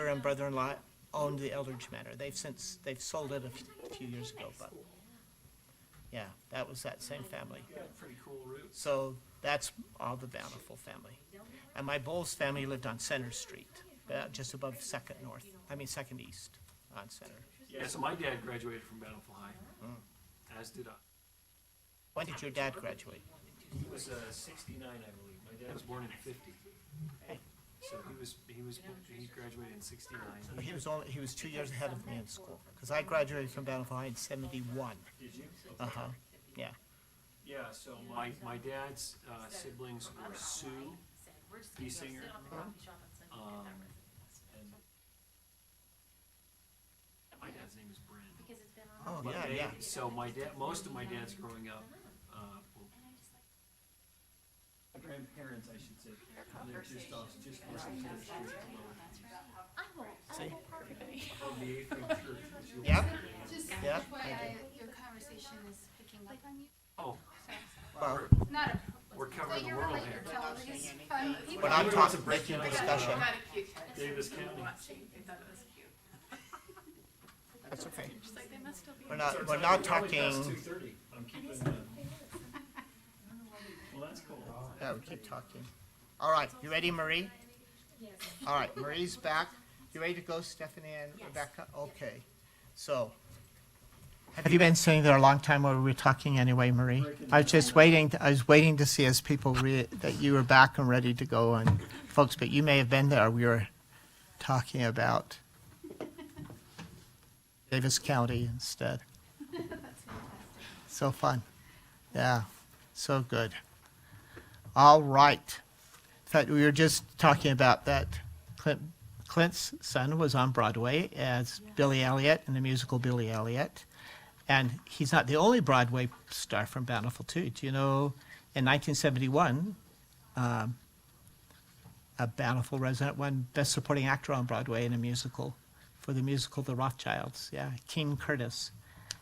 and brother-in-law owned the Eldridge Manor. They've sold it a few years ago, but yeah, that was that same family. Pretty cool roots. So that's all the Bountiful family. And my Bowles family lived on Center Street, just above Second East on Center. Yeah, so my dad graduated from Bountiful High, as did I. When did your dad graduate? He was 69, I believe. My dad was born in 50. So he graduated in 69. He was 2 years ahead of me in school, because I graduated from Bountiful High in 71. Did you? Uh-huh, yeah. Yeah, so my dad's siblings were Sue Giesinger, and my dad's name is Bryn. Oh, But yeah, yeah. So most of my dad's growing up, my grandparents, I should say, they're just north of Center Street below. See? From the Eighth Ring Church. which you'll- Yep. Just Yep, FYI, I do. your conversation is picking up on you. Oh, Well, Not a. we're covering the world here. Fun people. we're not talking breaking discussion. Davis County. That's okay. We're not talking, 2:30. I'm keeping well, that's cool. yeah, we keep talking. All right, you ready, Marie? Yes. All right, Marie's back. You ready to go, Stephanie and Rebecca? Okay. So, have you been sitting there a long time while we were talking anyway, Marie? I was waiting to see as people that you were back and ready to go, and folks, but you may have been there. We were talking about Davis County instead. So fun. Yeah, so good. All right. In fact, we were just talking about that Clint's son was on Broadway as Billy Elliot in the musical Billy Elliot. And he's not the only Broadway star from Bountiful, too. Do you know, in 1971, a Bountiful resident won Best Supporting Actor on Broadway in a musical, for the musical The Rothschilds. Yeah, King Curtis.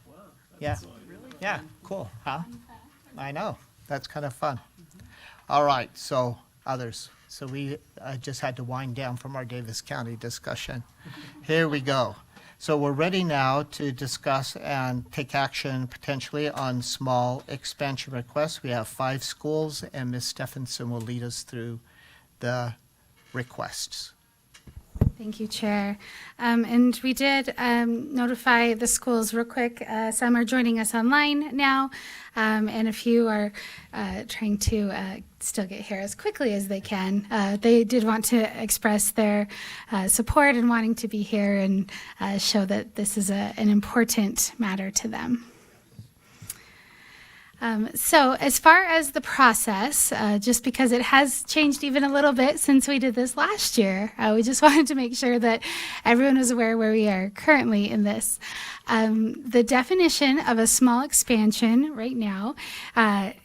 Wow. Yeah. Yeah, cool, huh? I know. That's kind of fun. All right, so others. So we just had to wind down from our Davis County discussion. Here we go. So we're ready now to discuss and take action potentially on small expansion requests. We have 5 schools, and Ms. Stephenson will lead us through the requests. Thank you, Chair. And we did notify the schools real quick. Some are joining us online now, and a few are trying to still get here as quickly as they can. They did want to express their support and wanting to be here and show that this is an important matter to them. So as far as the process, just because it has changed even a little bit since we did this last year, we just wanted to make sure that everyone was aware where we are currently in this. The definition of a small expansion right now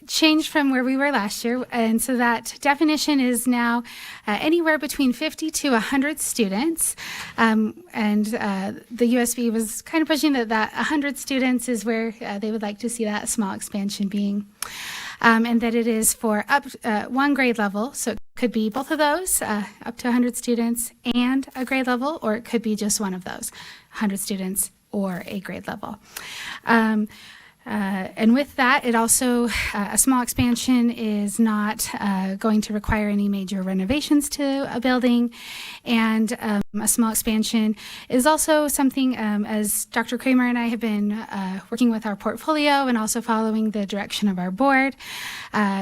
changed from where we were last year, and so that definition is now anywhere between 50 to 100 students, and the USB was kind of pushing that 100 students is where they would like to see that small expansion being, and that it is for up 1 grade level, so it could be both of those, up to 100 students and a grade level, or it could be just one of those, 100 students or a grade level. And with that, it also, a small expansion is not going to require any major renovations to a building. And a small expansion is also something, as Dr. Kramer and I have been working with our portfolio and also following the direction of our board,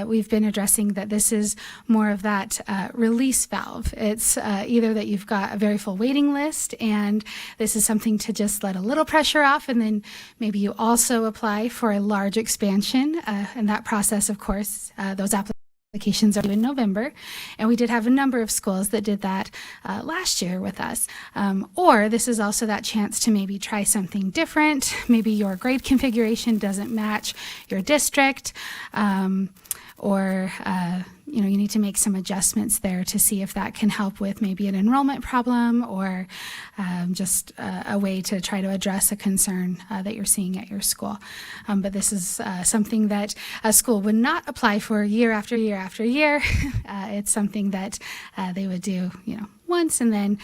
we've been addressing that this is more of that release valve. It's either that you've got a very full waiting list and this is something to just let a little pressure off, and then maybe you also apply for a large expansion. And that process, of course, those applications are due in November. And we did have a number of schools that did that last year with us. Or this is also that chance to maybe try something different. Maybe your grade configuration doesn't match your district. Or you need to make some adjustments there to see if that can help with maybe an enrollment problem or just a way to try to address a concern that you're seeing at your school. But this is something that a school would not apply for year after year after year. It's something that they would do, once, and then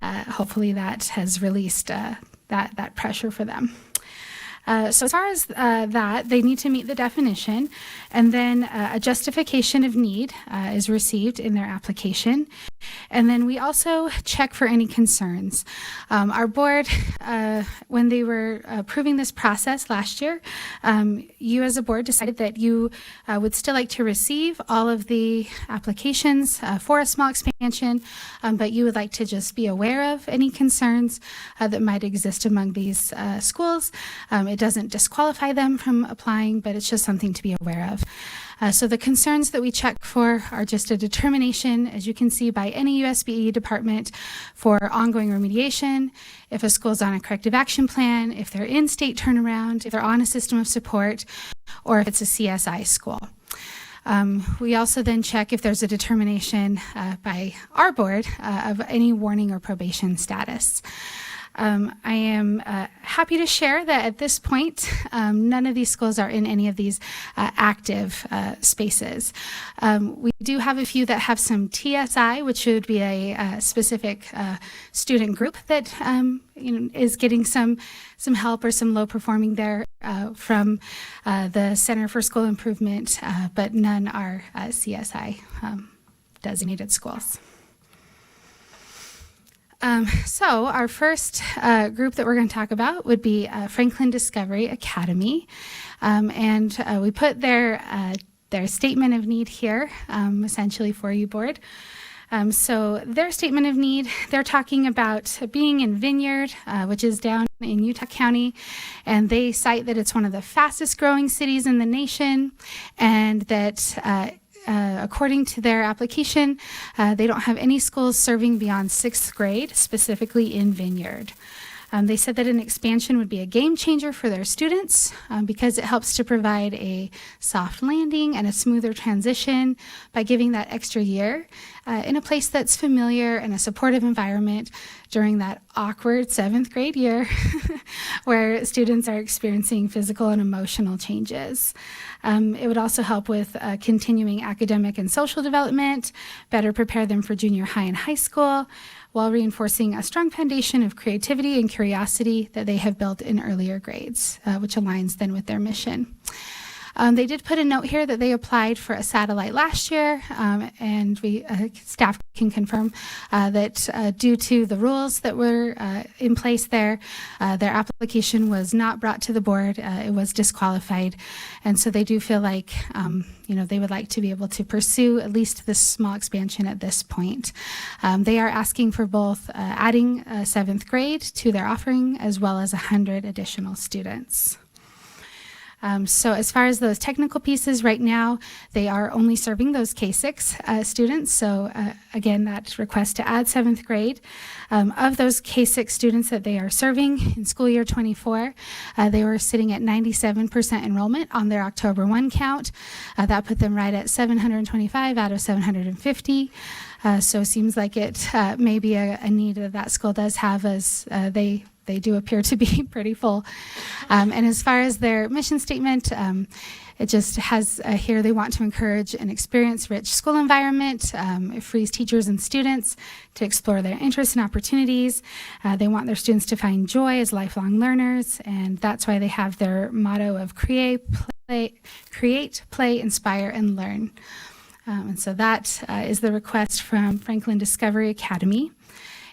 hopefully that has released that pressure for them. So as far as that, they need to meet the definition, and then a justification of need is received in their application. And then we also check for any concerns. Our board, when they were approving this process last year, you as a board decided that you would still like to receive all of the applications for a small expansion, but you would like to just be aware of any concerns that might exist among these schools. It doesn't disqualify them from applying, but it's just something to be aware of. So the concerns that we check for are just a determination, as you can see, by any USBE department for ongoing remediation, if a school's on a corrective action plan, if they're in state turnaround, if they're on a system of support, or if it's a CSI school. We also then check if there's a determination by our board of any warning or probation status. I am happy to share that at this point, none of these schools are in any of these active spaces. We do have a few that have some TSI, which would be a specific student group that is getting some help or some low performing there from the Center for School Improvement, but none are CSI designated schools. So our first group that we're going to talk about would be Franklin Discovery Academy. And we put their statement of need here, essentially for you, board. So their statement of need, they're talking about being in Vineyard, which is down in Utah County, and they cite that it's one of the fastest growing cities in the nation, and that according to their application, they don't have any schools serving beyond 6th grade, specifically in Vineyard. They said that an expansion would be a game changer for their students because it helps to provide a soft landing and a smoother transition by giving that extra year in a place that's familiar and a supportive environment during that awkward 7th grade year where students are experiencing physical and emotional changes. It would also help with continuing academic and social development, better prepare them for junior high and high school, while reinforcing a strong foundation of creativity and curiosity that they have built in earlier grades, which aligns then with their mission. They did put a note here that they applied for a satellite last year, and staff can confirm that due to the rules that were in place there, their application was not brought to the board. It was disqualified, and so they do feel like they would like to be able to pursue at least this small expansion at this point. They are asking for both adding a 7th grade to their offering as well as 100 additional students. So as far as those technical pieces, right now, they are only serving those K-6 students. So again, that request to add 7th grade. Of those K-6 students that they are serving in school year 24, they were sitting at 97% enrollment on their October 1 count. That put them right at 725 out of 750. So it seems like it may be a need that school does have, as they do appear to be pretty full. And as far as their mission statement, it just has here they want to encourage an experience-rich school environment. It frees teachers and students to explore their interests and opportunities. They want their students to find joy as lifelong learners, and that's why they have their motto of create, play, inspire, and learn. And so that is the request from Franklin Discovery Academy.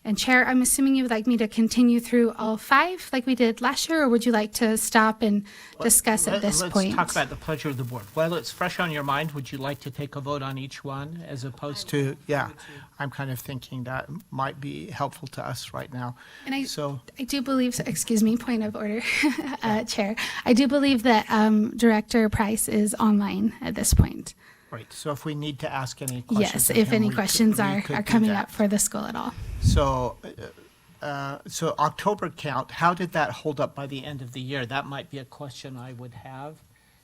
And Chair, I'm assuming you would like me to continue through all 5 like we did last year, or would you like to stop and discuss at this point? Let's talk about the pleasure of the board. While it's fresh on your mind, would you like to take a vote on each one as opposed to, I'm kind of thinking that might be helpful to us right now. And I do believe, excuse me, point of order, Chair. I do believe that Director Price is online at this point. Right, so if we need to ask any questions. Yes, of if him, any we questions could are do coming that. up for the school at all. So, so October count, how did that hold up by the end of the year? That might be a question I would have.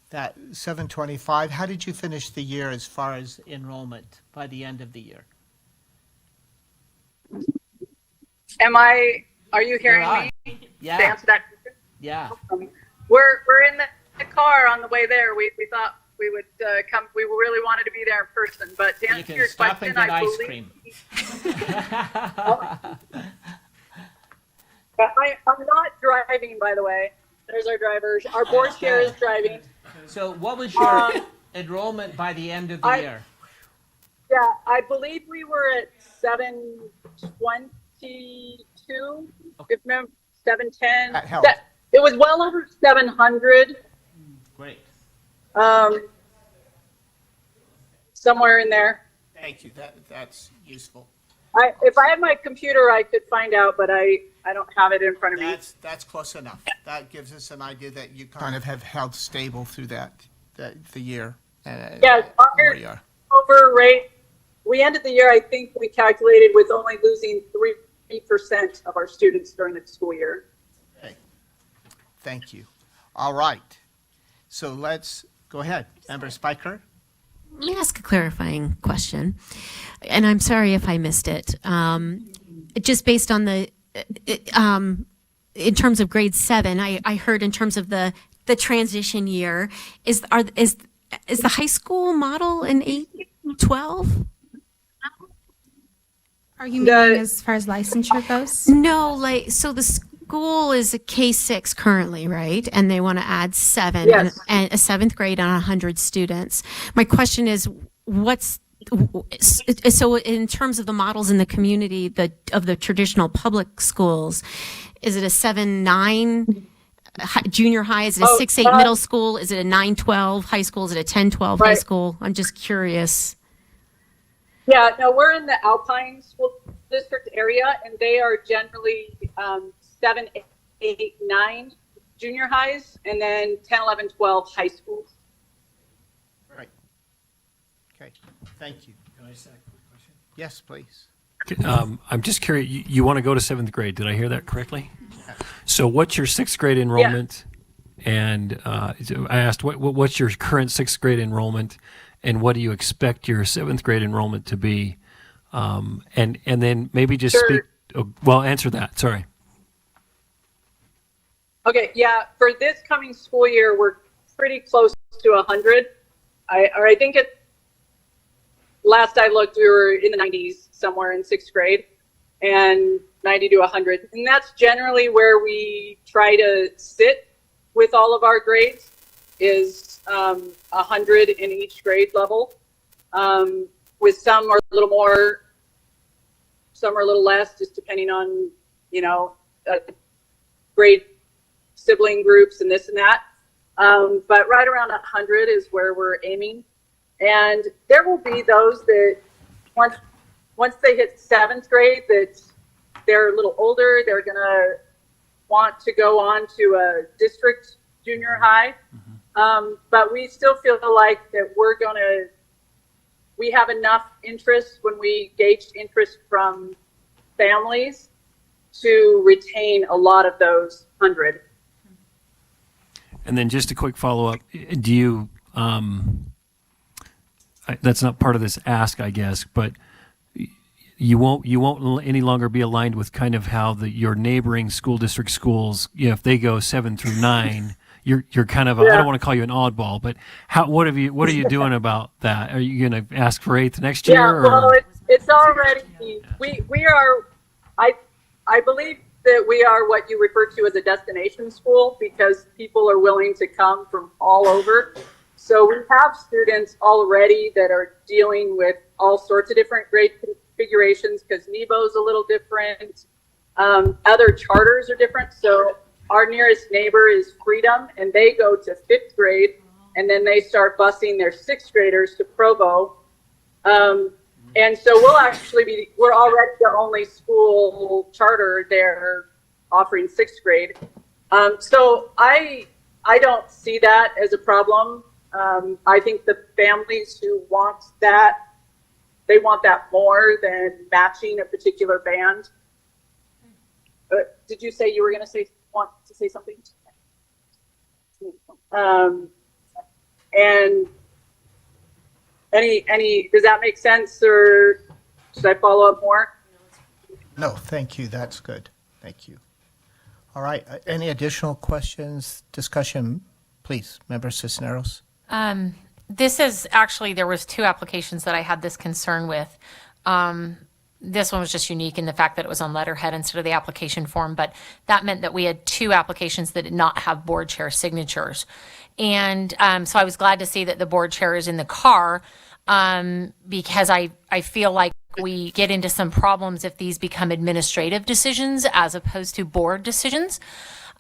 That 725, how did you finish the year as far as enrollment by the end of the year? Are you hearing me? Yeah. To answer that question? Yeah. We're in the car on the way there. We thought we would come. We really wanted to be there in person, but to answer your stop question, and get I ice believe. cream. I'm not driving, by the way. There's our driver. Our board chair is driving. So what was your enrollment by the end of the year? Yeah, I believe we were at 722. If remember, 710. That helps. It was well over 700. Great. Somewhere in there. Thank you. That's useful. If I had my computer, I could find out, but I don't have it in front of me. That's close enough. That gives us an idea that you kind of have held stable through the year. Yes, where you are. over rate. We ended the year, I think we calculated with only losing 3% of our students during the school year. Okay. Thank you. All right. So let's go ahead. Member Spiker? Let me ask a clarifying question, and I'm sorry if I missed it. Just based on the, in terms of grade 7, I heard in terms of the transition year, is the high school model an 8-12? Are you meaning as far as licensure goes? No, so the school is a K-6 currently, right? And they want to add 7 Yes. and a 7th grade on 100 students. My question is, so in terms of the models in the community, of the traditional public schools, is it a 7-9 junior high? Is it a 6-8 middle school? Is it a 9-12 high school? Is it a 10-12 high Right. school? I'm just curious. Yeah, no, we're in the Alpine School District area, and they are generally 7, 8, 9 junior highs, and then 10, 11, 12 high schools. Right. Okay. Thank you. Can I ask a quick question? Yes, please. I'm just curious, you want to go to 7th grade, did I hear that correctly? So what's your 6th grade enrollment? And I asked, what's your current 6th grade enrollment, and what do you expect your 7th grade enrollment to be And then maybe just Sure. speak, well, answer that, sorry. Okay, yeah, for this coming school year, we're pretty close to 100. I think last I looked, we were in the 90s somewhere in 6th grade, and 90 to 100. And that's generally where we try to sit with all of our grades, is 100 in each grade level. With some are a little more, some are a little less, just depending on, grade sibling groups and this and that. But right around 100 is where we're aiming. And there will be those that once they hit 7th grade, that they're a little older, they're gonna want to go on to a district junior high. But we still feel like that we have enough interest when we gauged interest from families to retain a lot of those 100. And then just a quick follow-up, do you, that's not part of this ask, I guess, but you won't any longer be aligned with kind of how your neighboring school district schools, if they go 7 through 9, you're kind of, I don't want to call you an oddball, but what are you doing about that? Are you going to ask for 8th next year? Yeah, well, it's already, we are, I believe that we are what you refer to as a destination school, because people are willing to come from all over. So we have students already that are dealing with all sorts of different grade configurations, because NEBO's a little different. Other charters are different. So our nearest neighbor is Freedom, and they go to 5th grade, and then they start busing their 6th graders to Provo. And so we're already the only school charter there offering 6th grade. So I don't see that as a problem. I think the families who want that, they want that more than matching a particular band. Did you say you were going to want to say something? And any, does that make sense, or should I follow up more? No, thank you. That's good. Thank you. All right. Any additional questions, discussion, please, Member Cisneros? This is actually, there was 2 applications that I had this concern with. This one was just unique in the fact that it was on letterhead instead of the application form, but that meant that we had 2 applications that did not have board chair signatures. And so I was glad to see that the board chair is in the car, because I feel like we get into some problems if these become administrative decisions as opposed to board decisions.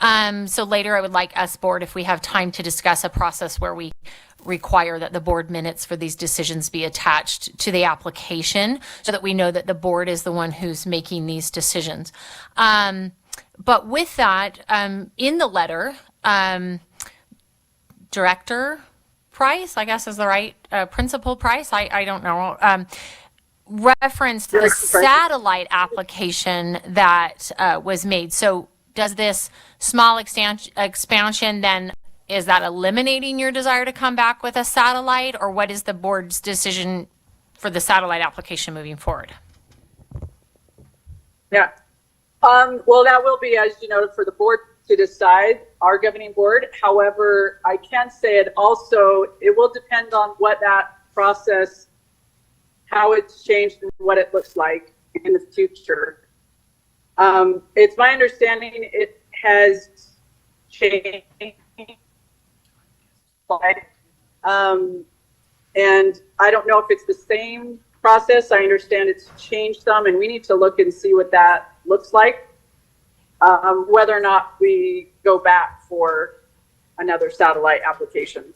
So later I would like us board, if we have time, to discuss a process where we require that the board minutes for these decisions be attached to the application, so that we know that the board is the one who's making these decisions. But with that, in the letter, Director Price, I guess is the right, Principal Price, I don't know, referenced the satellite application that was made. So does this small expansion then, is that eliminating your desire to come back with a satellite, or what is the board's decision for the satellite application moving forward? Yeah. Well, that will be, as you noted, for the board to decide, our governing board. However, I can say it will depend on what that process, how it's changed and what it looks like in the future. It's my understanding it has changed. And I don't know if it's the same process. I understand it's changed some, and we need to look and see what that looks like, whether or not we go back for another satellite application.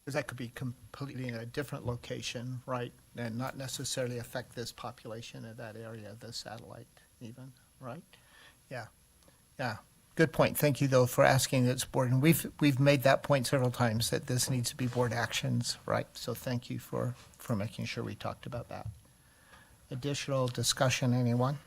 Because that could be completely in a different location, right? And not necessarily affect this population of that area, the satellite even, right? Yeah, yeah. Good point. Thank you, though, for asking this board. And we've made that point several times, that this needs to be board actions, right? So thank you for making sure we talked about that. Additional discussion, anyone?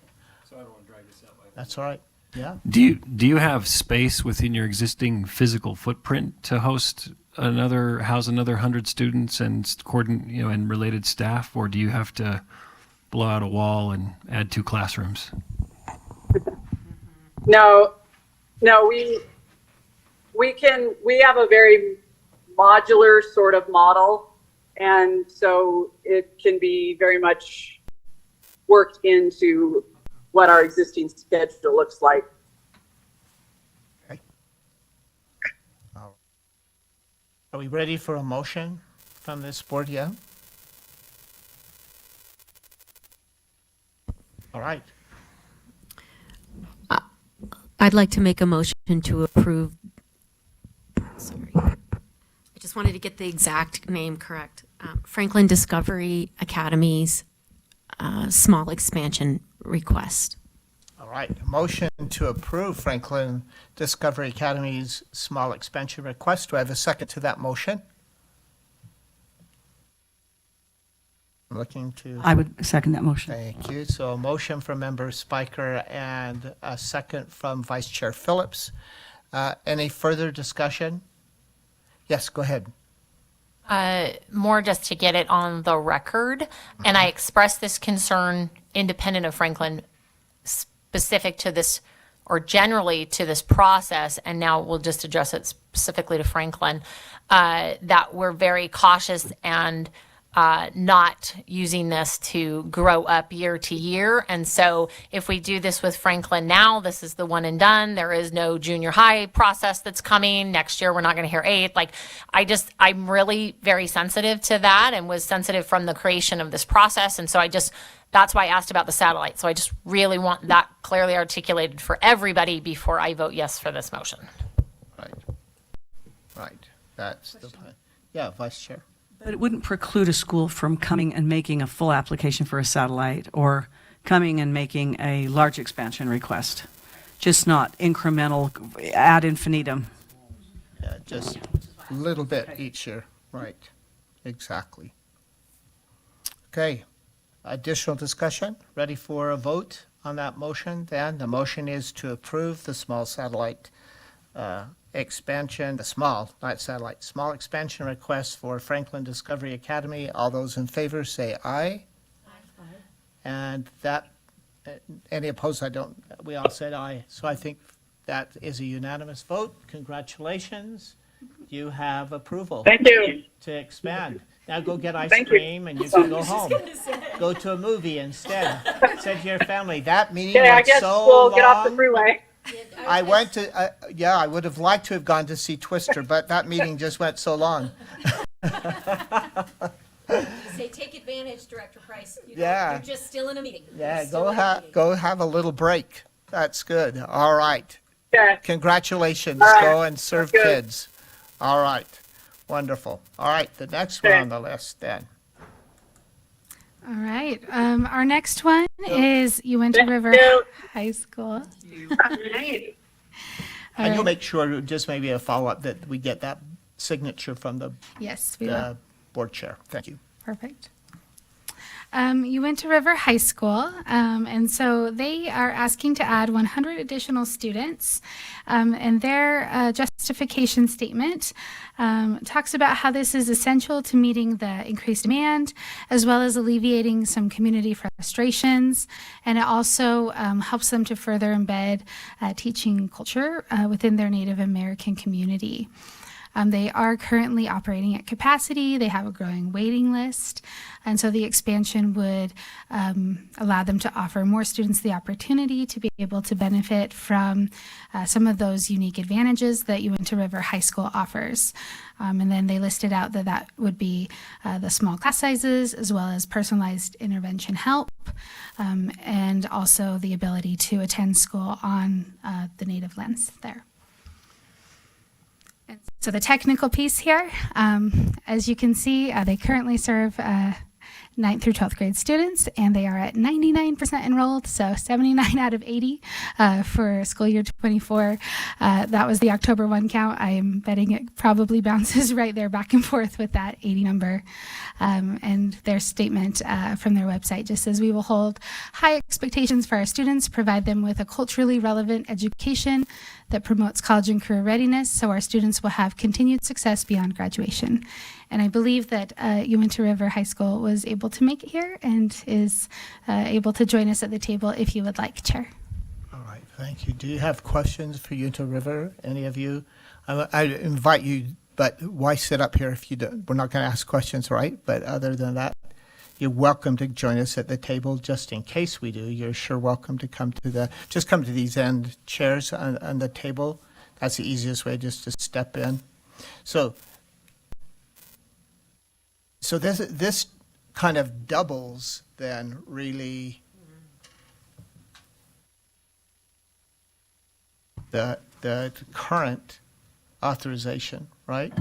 So I don't want to drag this out. That's all right. Yeah. Do you have space within your existing physical footprint to host house another 100 students and and related staff, or do you have to blow out a wall and add 2 classrooms? No, we have a very modular sort of model, and so it can be very much worked into what our existing schedule looks like. Are we ready for a motion from this board yet? All right. I'd like to make a motion to approve. Sorry. I just wanted to get the exact name correct. Franklin Discovery Academy's small expansion request. All right. Motion to approve Franklin Discovery Academy's small expansion request. Do I have a second to that motion? I'm looking to. I would second that motion. Thank you. So a motion from Member Spiker and a second from Vice Chair Phillips. Any further discussion? Yes, go ahead. More just to get it on the record. And I expressed this concern independent of Franklin, specific to this, or generally to this process, and now we'll just address it specifically to Franklin, that we're very cautious and not using this to grow up year to year. And so if we do this with Franklin now, this is the one and done. There is no junior high process that's coming. Next year, we're not going to hear 8th. Like, I'm really very sensitive to that and was sensitive from the creation of this process. And so that's why I asked about the satellite. So I just really want that clearly articulated for everybody before I vote yes for this motion. Right. That's the plan. Yeah, Vice Chair. But it wouldn't preclude a school from coming and making a full application for a satellite or coming and making a large expansion request. Just not incremental ad infinitum. Yeah, just a little bit each year. Right. Exactly. Okay. Additional discussion? Ready for a vote on that motion then? The motion is to approve the small satellite expansion, small expansion request for Franklin Discovery Academy. All those in favor say aye. Aye. And that, any opposed, we all said aye. So I think that is a unanimous vote. Congratulations. You have approval. Thank you. To expand. Now go get ice Thank cream and you can go home. Go to a movie instead. Said to your family, that meeting went I guess so we'll long. get off the freeway. I went to, I would have liked to have gone to see Twister, but that meeting just went so long. Say, take advantage, Director Price. Yeah. You're just still in a meeting. Yeah, go have a little break. That's good. All right. Okay. Congratulations. All right. Go and serve That's good. kids. All right. Wonderful. All right, the next one on the list then. All right. Our next one is Uinta River High School. And you'll make sure, just maybe a follow-up, that we get that signature from the Yes, we will. board chair. Thank you. Perfect. Uinta River High School, and so they are asking to add 100 additional students, and their justification statement talks about how this is essential to meeting the increased demand, as well as alleviating some community frustrations, and it also helps them to further embed teaching culture within their Native American community. They are currently operating at capacity. They have a growing waiting list. And so the expansion would allow them to offer more students the opportunity to be able to benefit from some of those unique advantages that Uinta River High School offers. And then they listed out that would be the small class sizes, as well as personalized intervention help, and also the ability to attend school on the native lands there. So the technical piece here, as you can see, they currently serve 9th through 12th grade students, and they are at 99% enrolled, so 79 out of 80 for school year 24. That was the October 1 count. I am betting it probably bounces right there back and forth with that 80 number. And their statement from their website just says, we will hold high expectations for our students, provide them with a culturally relevant education that promotes college and career readiness, so our students will have continued success beyond graduation. And I believe that Uinta River High School was able to make it here and is able to join us at the table if you would like, Chair. All right, thank you. Do you have questions for Uinta River, any of you? I invite you, but why sit up here if you don't? We're not going to ask questions, right? But other than that, you're welcome to join us at the table. Just in case we do, you're sure welcome to come to just come to these end chairs on the table. That's the easiest way, just to step in. So this kind of doubles then really the current authorization, right?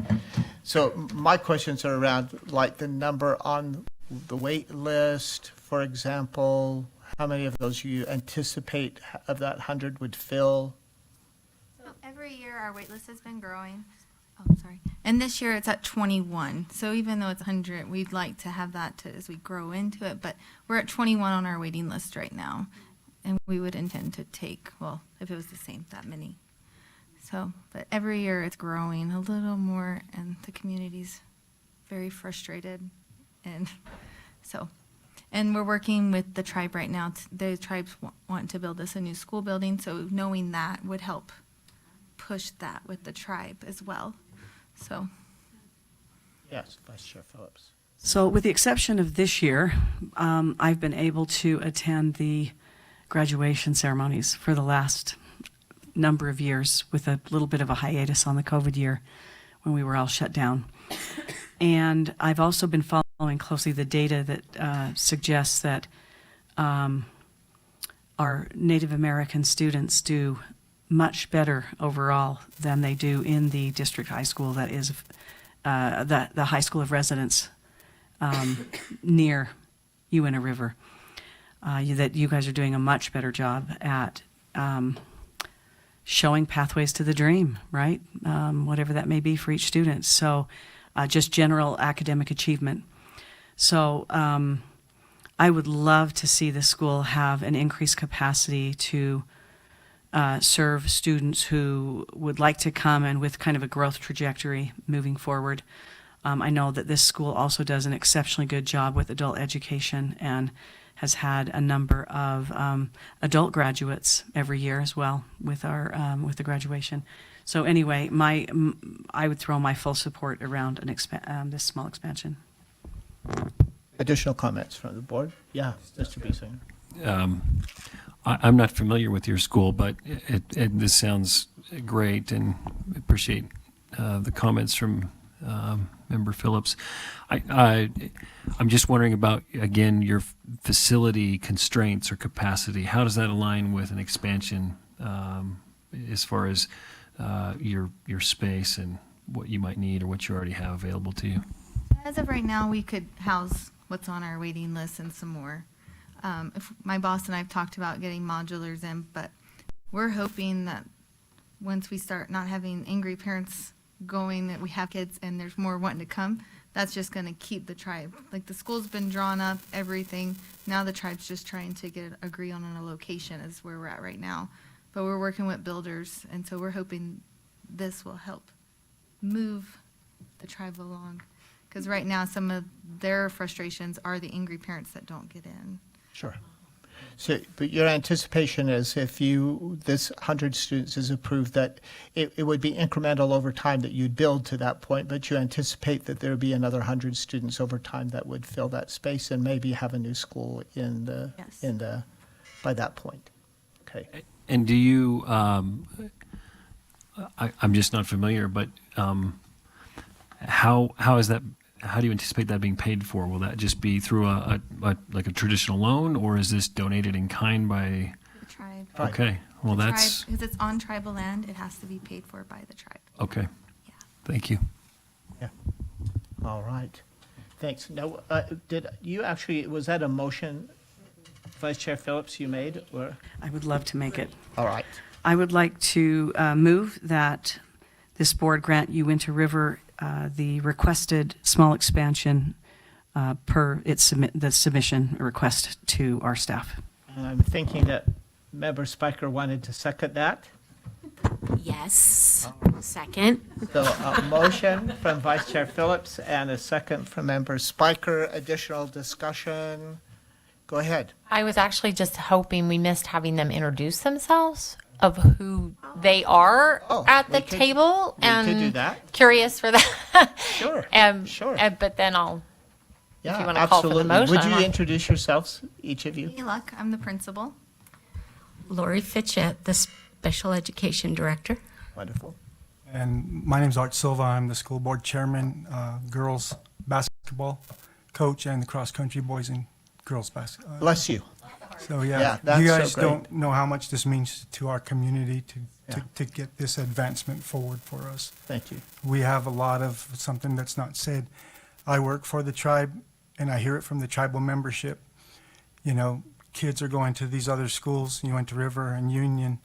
So my questions are around like the number on the wait list, for example. How many of those you anticipate of that 100 would fill? So every year our wait list has been growing. Oh, sorry. And this year it's at 21. So even though it's 100, we'd like to have that as we grow into it. But we're at 21 on our waiting list right now. And we would intend to take, well, if it was the same, that many. So, but every year it's growing a little more, and the community's very frustrated. And so, and we're working with the tribe right now. The tribes want to build us a new school building. So knowing that would help push that with the tribe as well. So. Yes, Vice Chair Phillips. So with the exception of this year, I've been able to attend the graduation ceremonies for the last number of years, with a little bit of a hiatus on the COVID year when we were all shut down. And I've also been following closely the data that suggests that our Native American students do much better overall than they do in the district high school that is the high school of residence near Uinta River. That you guys are doing a much better job at showing pathways to the dream, right? Whatever that may be for each student. So just general academic achievement. So I would love to see the school have an increased capacity to serve students who would like to come and with kind of a growth trajectory moving forward. I know that this school also does an exceptionally good job with adult education and has had a number of adult graduates every year as well with our with the graduation. So anyway, I would throw my full support around this small expansion. Additional comments from the board? Yeah, Mr. Biesinger. I'm not familiar with your school, but this sounds great, and appreciate the comments from Member Phillips. I'm just wondering about, again, your facility constraints or capacity. How does that align with an expansion as far as your space and what you might need or what you already have available to you? As of right now, we could house what's on our waiting list and some more. If my boss and I have talked about getting modulars in, but we're hoping that once we start not having angry parents going, that we have kids and there's more wanting to come, that's just going to keep the tribe. Like the school's been drawn up, everything. Now the tribe's just trying to agree on a location is where we're at right now. But we're working with builders, and so we're hoping this will help move the tribe along. Because right now, some of their frustrations are the angry parents that don't get in. Sure. So, but your anticipation is if this 100 students is approved, that it would be incremental over time that you'd build to that point, but you anticipate that there would be another 100 students over time that would fill that space and maybe have a new school by that point. Okay. And do you, I'm just not familiar, but how is that? How do you anticipate that being paid for? Will that just be through like a traditional loan, or is this donated in kind by the tribe? Okay, well that's because it's on tribal land, it has to be paid for by the tribe. Okay. Yeah. Thank you. Yeah. All right. Thanks. Now, did you actually, was that a motion, Vice Chair Phillips, you made, or? I would love to make it. All right. I would like to move that this board grant Uinta River the requested small expansion per the submission request to our staff. I'm thinking that Member Spiker wanted to second that. Yes. Second. So a motion from Vice Chair Phillips and a second from Member Spiker. Additional discussion? Go ahead. I was actually just hoping we missed having them introduce themselves of who they are at the table. We and could do that. Curious for that. Sure. Sure. But then I'll, if Yeah, you want to call for the absolutely. motion. Would you I'm- introduce yourselves, each of you? Hey, Luck, I'm the principal. Lori Fitchett, the Special Education Director. Wonderful. And my name's Art Silva. I'm the school board chairman, girls basketball coach, and the cross-country boys and girls basketball. Bless you. So Yeah, yeah, that's you so guys great. don't know how much this means to our community Yeah. to get this advancement forward for us. Thank you. We have a lot of something that's not said. I work for the tribe, and I hear it from the tribal membership. You know, kids are going to these other schools, Uinta River and Union,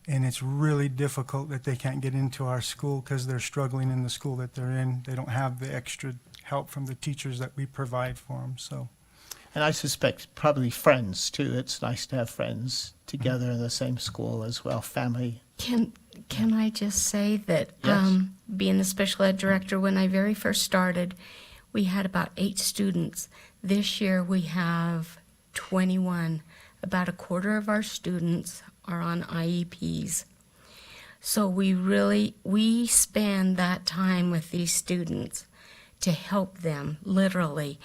and it's really difficult that they can't get into our school because they're struggling in the school that they're in. They don't have the extra help from the teachers that we provide for them, so. And I suspect probably friends too. It's nice to have friends together in the same school as well, family. Can I just say that Yes. being the special ed director, when I very first started, we had about 8 students. This year we have 21. About a quarter of our students are on IEPs. So we spend that time with these students to help them, literally.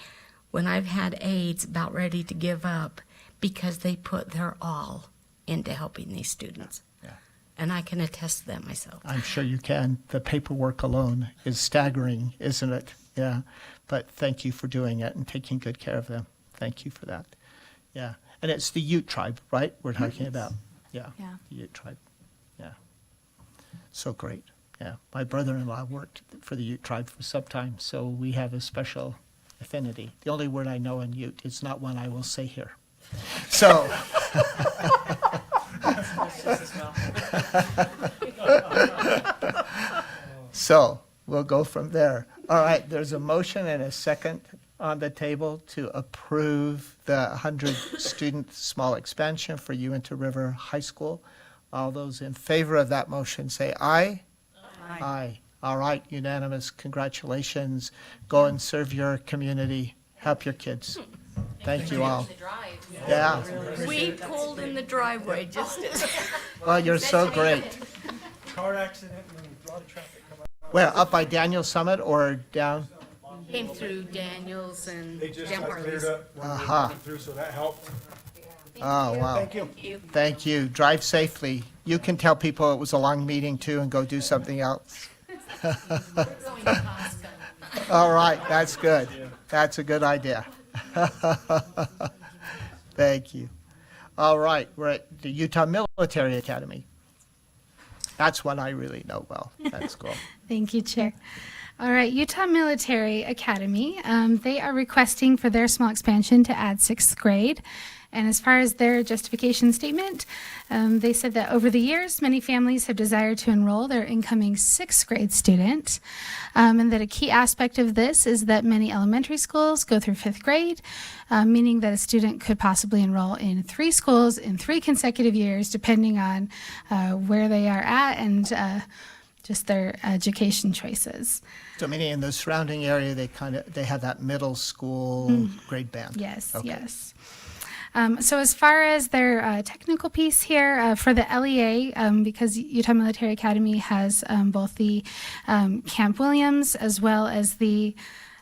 When I've had aides about ready to give up because they put their all into helping these students. Yeah. And I can attest to that myself. I'm sure you can. The paperwork alone is staggering, isn't it? Yeah. But thank you for doing it and taking good care of them. Thank you for that. Yeah. And it's the Ute tribe, right? We're talking about. Yeah. Yeah. The Ute tribe. Yeah. So great. Yeah. My brother-in-law worked for the Ute tribe for some time, so we have a special affinity. The only word I know in Ute is not one I will say here. So. So we'll go from there. All right, there's a motion and a second on the table to approve the 100-student small expansion for Uinta River High School. All those in favor of that motion say aye. Aye. Aye. All right, unanimous. Congratulations. Go and serve your community. Help your kids. Thank you all. Yeah. We pulled in the driveway just as. Well, you're so great. Car accident and a lot of traffic coming out. Where, up by Daniel Summit or down? Came through Daniels and They just Dan got Hartley's. cleared up when they were Aha. coming through, so that helped. Oh, wow. Thank you. Thank you. Drive safely. You can tell people it was a long meeting too and go do something else. All right, that's good. That's a good idea. Thank you. All right, we're at the Utah Military Academy. That's one I really know well. That's cool. Thank you, Chair. All right, Utah Military Academy, they are requesting for their small expansion to add 6th grade. And as far as their justification statement, they said that over the years, many families have desired to enroll their incoming 6th grade student, and that a key aspect of this is that many elementary schools go through 5th grade, meaning that a student could possibly enroll in 3 schools in 3 consecutive years, depending on where they are at and just their education choices. So meaning in the surrounding area, they have that middle school grade band. Yes, Okay. yes. So as far as their technical piece here, for the LEA, because Utah Military Academy has both the Camp Williams as well as the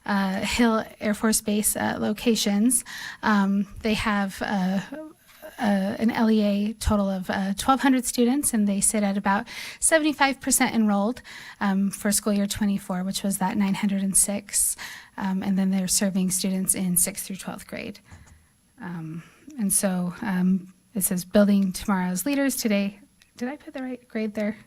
Hill Air Force Base locations, they have an LEA total of 1,200 students, and they sit at about 75% enrolled for school year 24, which was that 906. And then they're serving students in 6th through 12th grade. And so it says building tomorrow's leaders today. Did I put the right grade there?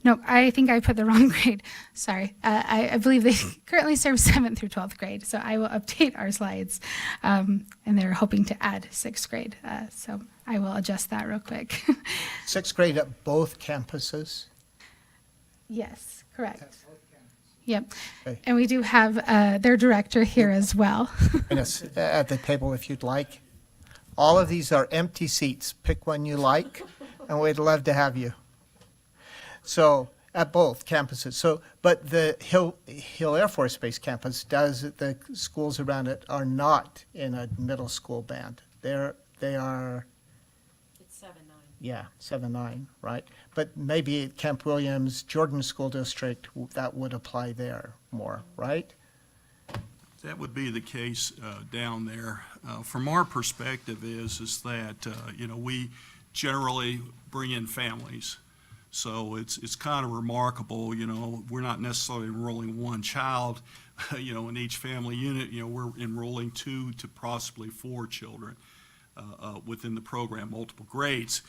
No, I think I put the wrong grade. Sorry. I believe they currently serve 7th through 12th grade. So I will update our slides. And they're hoping to add 6th grade. So I will adjust that real quick. 6th grade at both campuses? Yes, correct. Yep. Okay. And we do have their director here as well. And it's at the table if you'd like. All of these are empty seats. Pick one you like, and we'd love to have you. So at both campuses. So, but the Hill Air Force Base campus the schools around it are not in a middle school band. They are. It's 7-9. Yeah, 7-9, right? But maybe at Camp Williams, Jordan School District, that would apply there more, right? That would be the case down there. From our perspective is that, we generally bring in families. So it's kind of remarkable, we're not necessarily enrolling one child, in each family unit, we're enrolling 2 to possibly 4 children within the program, multiple grades.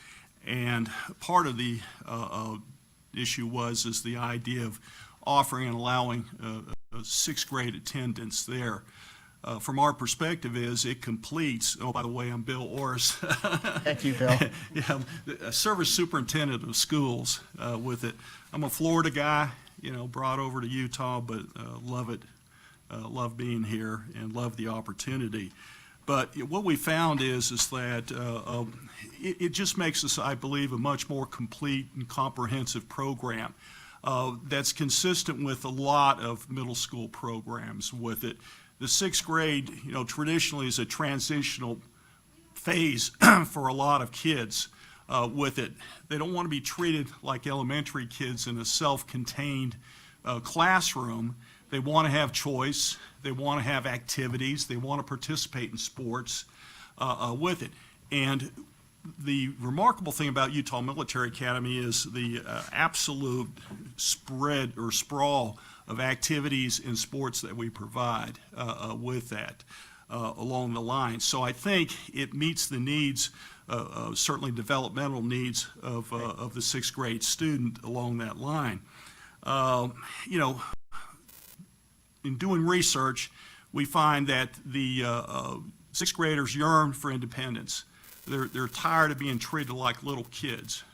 And part of the issue is the idea of offering and allowing a 6th grade attendance there. From our perspective it completes, oh, by the way, I'm Bill Orris. Thank you, Bill. Yeah, I'm a service superintendent of schools with it. I'm a Florida guy, brought over to Utah, but love it, love being here and love the opportunity. But what we found is that it just makes us, I believe, a much more complete and comprehensive program that's consistent with a lot of middle school programs with it. The 6th grade, traditionally is a transitional phase for a lot of kids with it. They don't want to be treated like elementary kids in a self-contained classroom. They want to have choice. They want to have activities. They want to participate in sports with it. And the remarkable thing about Utah Military Academy is the absolute spread or sprawl of activities and sports that we provide with that along the line. So I think it meets the needs, certainly developmental needs of the 6th grade student along that line. In doing research, we find that the 6th graders yearn for independence. They're tired of being treated like little kids.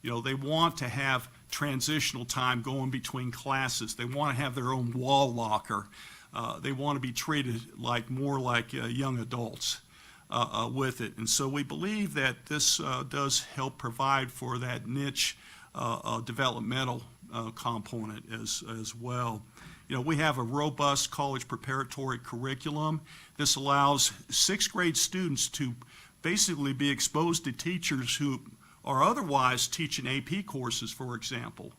They want to have transitional time going between classes. They want to have their own wall locker. They want to be treated more like young adults with it. And so we believe that this does help provide for that niche developmental component as well. We have a robust college preparatory curriculum. This allows 6th grade students to basically be exposed to teachers who are otherwise teaching AP courses, for example,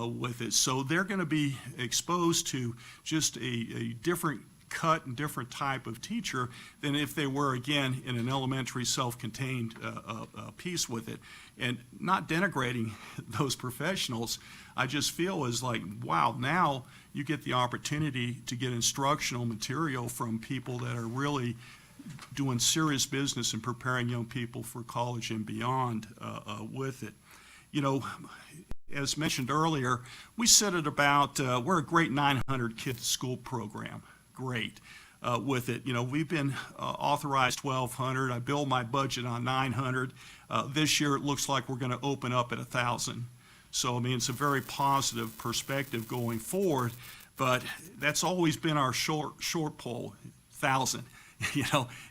with it. So they're going to be exposed to just a different cut and different type of teacher than if they were, again, in an elementary self-contained piece with it. And not denigrating those professionals, I just feel is like, wow, now you get the opportunity to get instructional material from people that are really doing serious business and preparing young people for college and beyond with it. As mentioned earlier, we sit at about, we're a great 900 kids school program, great with it. We've been authorized 1,200. I build my budget on 900. This year it looks like we're going to open up at 1,000. So, it's a very positive perspective going forward, but that's always been our short pole, 1,000.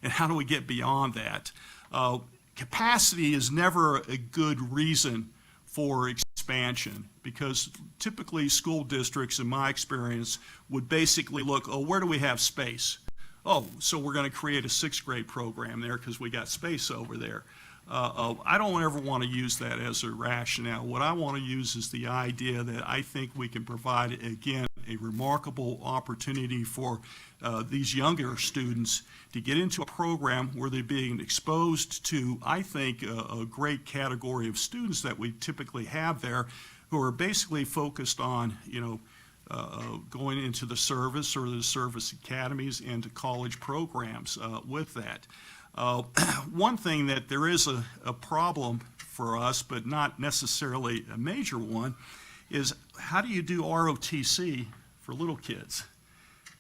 And how do we get beyond that? Capacity is never a good reason for expansion because typically school districts, in my experience, would basically look, where do we have space? So we're going to create a 6th grade program there because we got space over there. I don't ever want to use that as a rationale. What I want to use is the idea that I think we can provide, again, a remarkable opportunity for these younger students to get into a program where they're being exposed to, I think, a great category of students that we typically have there who are basically focused on, going into the service or the service academies and to college programs with that. One thing that there is a problem for us, but not necessarily a major one, is how do you do ROTC for little kids?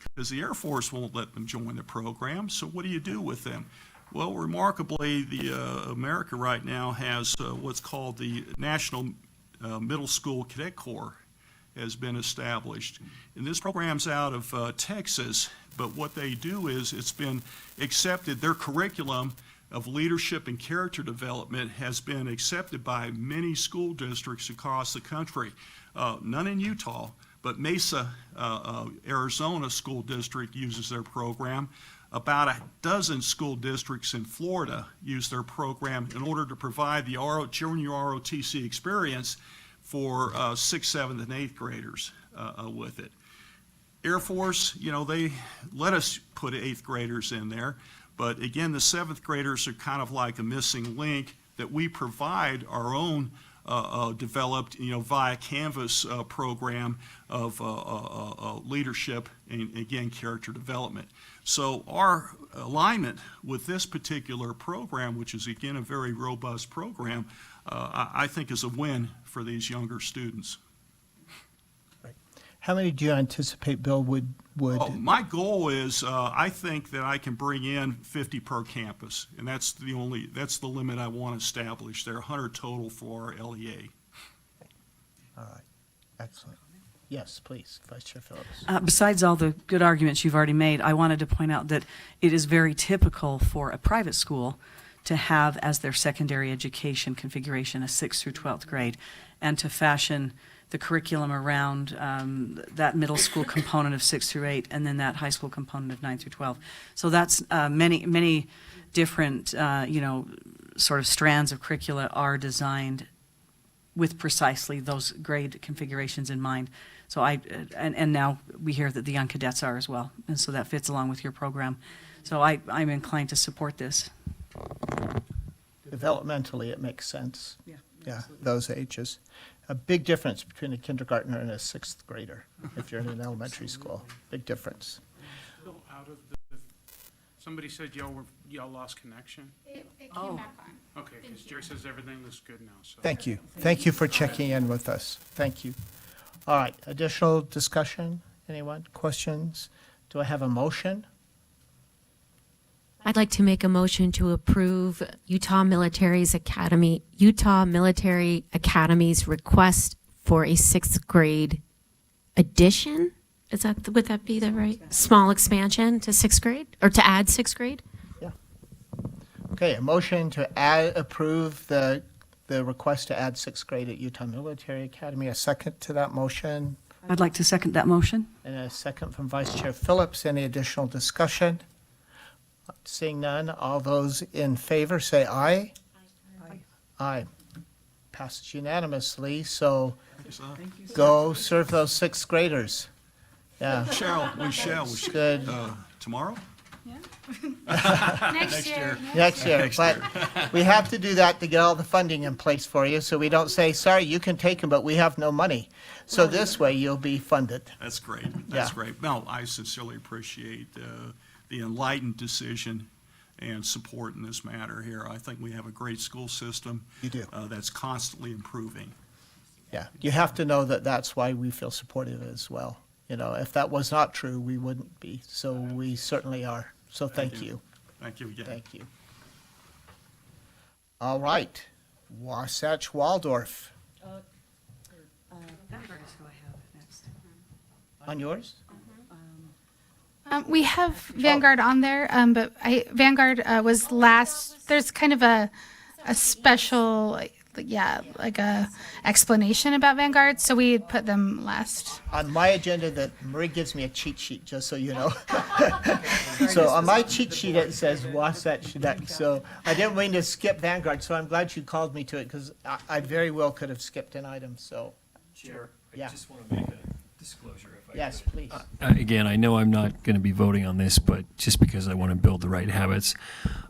Because the Air Force won't let them join the program, so what do you do with them? Well, remarkably, America right now has what's called the National Middle School Cadet Corps has been established. And this program's out of Texas, but what they do is it's been accepted, their curriculum of leadership and character development has been accepted by many school districts across the country. None in Utah, but Mesa, Arizona School District uses their program. About a dozen school districts in Florida use their program in order to provide the junior ROTC experience for 6th, 7th, and 8th graders with it. Air Force, they let us put 8th graders in there, but again, the 7th graders are kind of like a missing link that we provide our own developed, via Canvas program of leadership and, again, character development. So our alignment with this particular program, which is, again, a very robust program, I think is a win for these younger students. How many do you anticipate, Bill, would? My goal is, I think that I can bring in 50 per campus, and that's the limit I want to establish. There are 100 total for our LEA. All right, excellent. Yes, please, Vice Chair Phillips. Besides all the good arguments you've already made, I wanted to point out that it is very typical for a private school to have as their secondary education configuration a 6th through 12th grade, and to fashion the curriculum around that middle school component of 6 through 8, and then that high school component of 9 through 12. So that's many different, sort of strands of curricula are designed with precisely those grade configurations in mind. So and now we hear that the young cadets are as well, and so that fits along with your program. So I'm inclined to support this. Developmentally, it makes sense. Yeah. Yeah, those ages. A big difference between a kindergartner and a 6th grader if you're in an elementary school. Big difference. Still out of somebody said y'all lost connection? It came back on. Okay, because Jerry says everything is good now, so. Thank you. Thank you for checking in with us. Thank you. All right, additional discussion? Anyone? Questions? Do I have a motion? I'd like to make a motion to approve Utah Military Academy's request for a 6th grade addition. Would that be the right? Small expansion to 6th grade, or to add 6th grade? Yeah. Okay, a motion to approve the request to add 6th grade at Utah Military Academy. A second to that motion, I'd like to second that motion. and a second from Vice Chair Phillips. Any additional discussion? Seeing none, all those in favor say aye. Aye. Aye. Passes unanimously, so go serve those 6th graders. Yeah. We shall. Good. Tomorrow? Next year. Next year, but we have to do that to get all the funding in place for you, so we don't say, sorry, you can take them, but we have no money. So this way, you'll be funded. That's great. That's great. No, I sincerely appreciate the enlightened decision and support in this matter here. I think we have a great school system. You do. That's constantly improving. Yeah, you have to know that that's why we feel supportive as well. If that was not true, we wouldn't be. So we certainly are. So thank you. Thank you again. Thank you. All right, Wasatch Waldorf. On yours? We have Vanguard on there, but Vanguard was last. There's kind of a special, like a explanation about Vanguard, so we put them last. On my agenda, that Marie gives me a cheat sheet, just so you know. So on my cheat sheet, it says Wasatch next. So I didn't mean to skip Vanguard, so I'm glad you called me to it, because I very well could have skipped an item, so. Chair, Yeah. I just want to make a disclosure if I Yes, could. please. Again, I know I'm not going to be voting on this, but just because I want to build the right habits,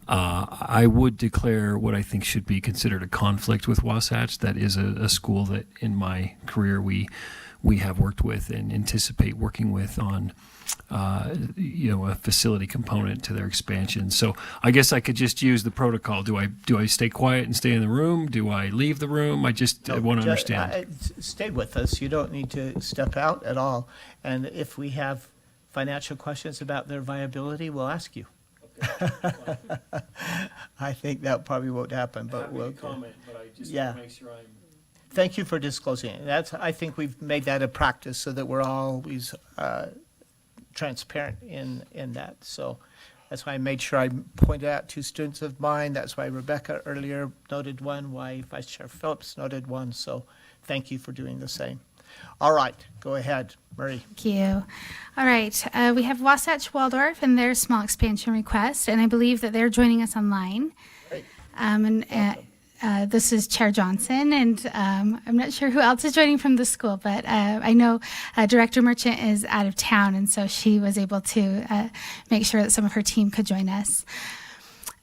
I would declare what I think should be considered a conflict with Wasatch. That is a school that in my career we we have worked with and anticipate working with on, a facility component to their expansion. So I guess I could just use the protocol. Do I stay quiet and stay in the room? Do I leave the room? I want to understand. Stay with us. You don't need to step out at all. And if we have financial questions about their viability, we'll ask you. I think that probably won't happen, but we'll comment, but I just Yeah. want to make sure I'm. Thank you for disclosing it. I think we've made that a practice so that we're always transparent in that. So that's why I made sure I pointed out two students of mine. That's why Rebecca earlier noted one, why Vice Chair Phillips noted one. So thank you for doing the same. All right, go ahead, Marie. Thank you. All right, we have Wasatch Waldorf and their small expansion request, and I believe that they're joining us online. Great. This is Chair Johnson, and I'm not sure who else is joining from the school, but I know Director Merchant is out of town, and so she was able to make sure that some of her team could join us.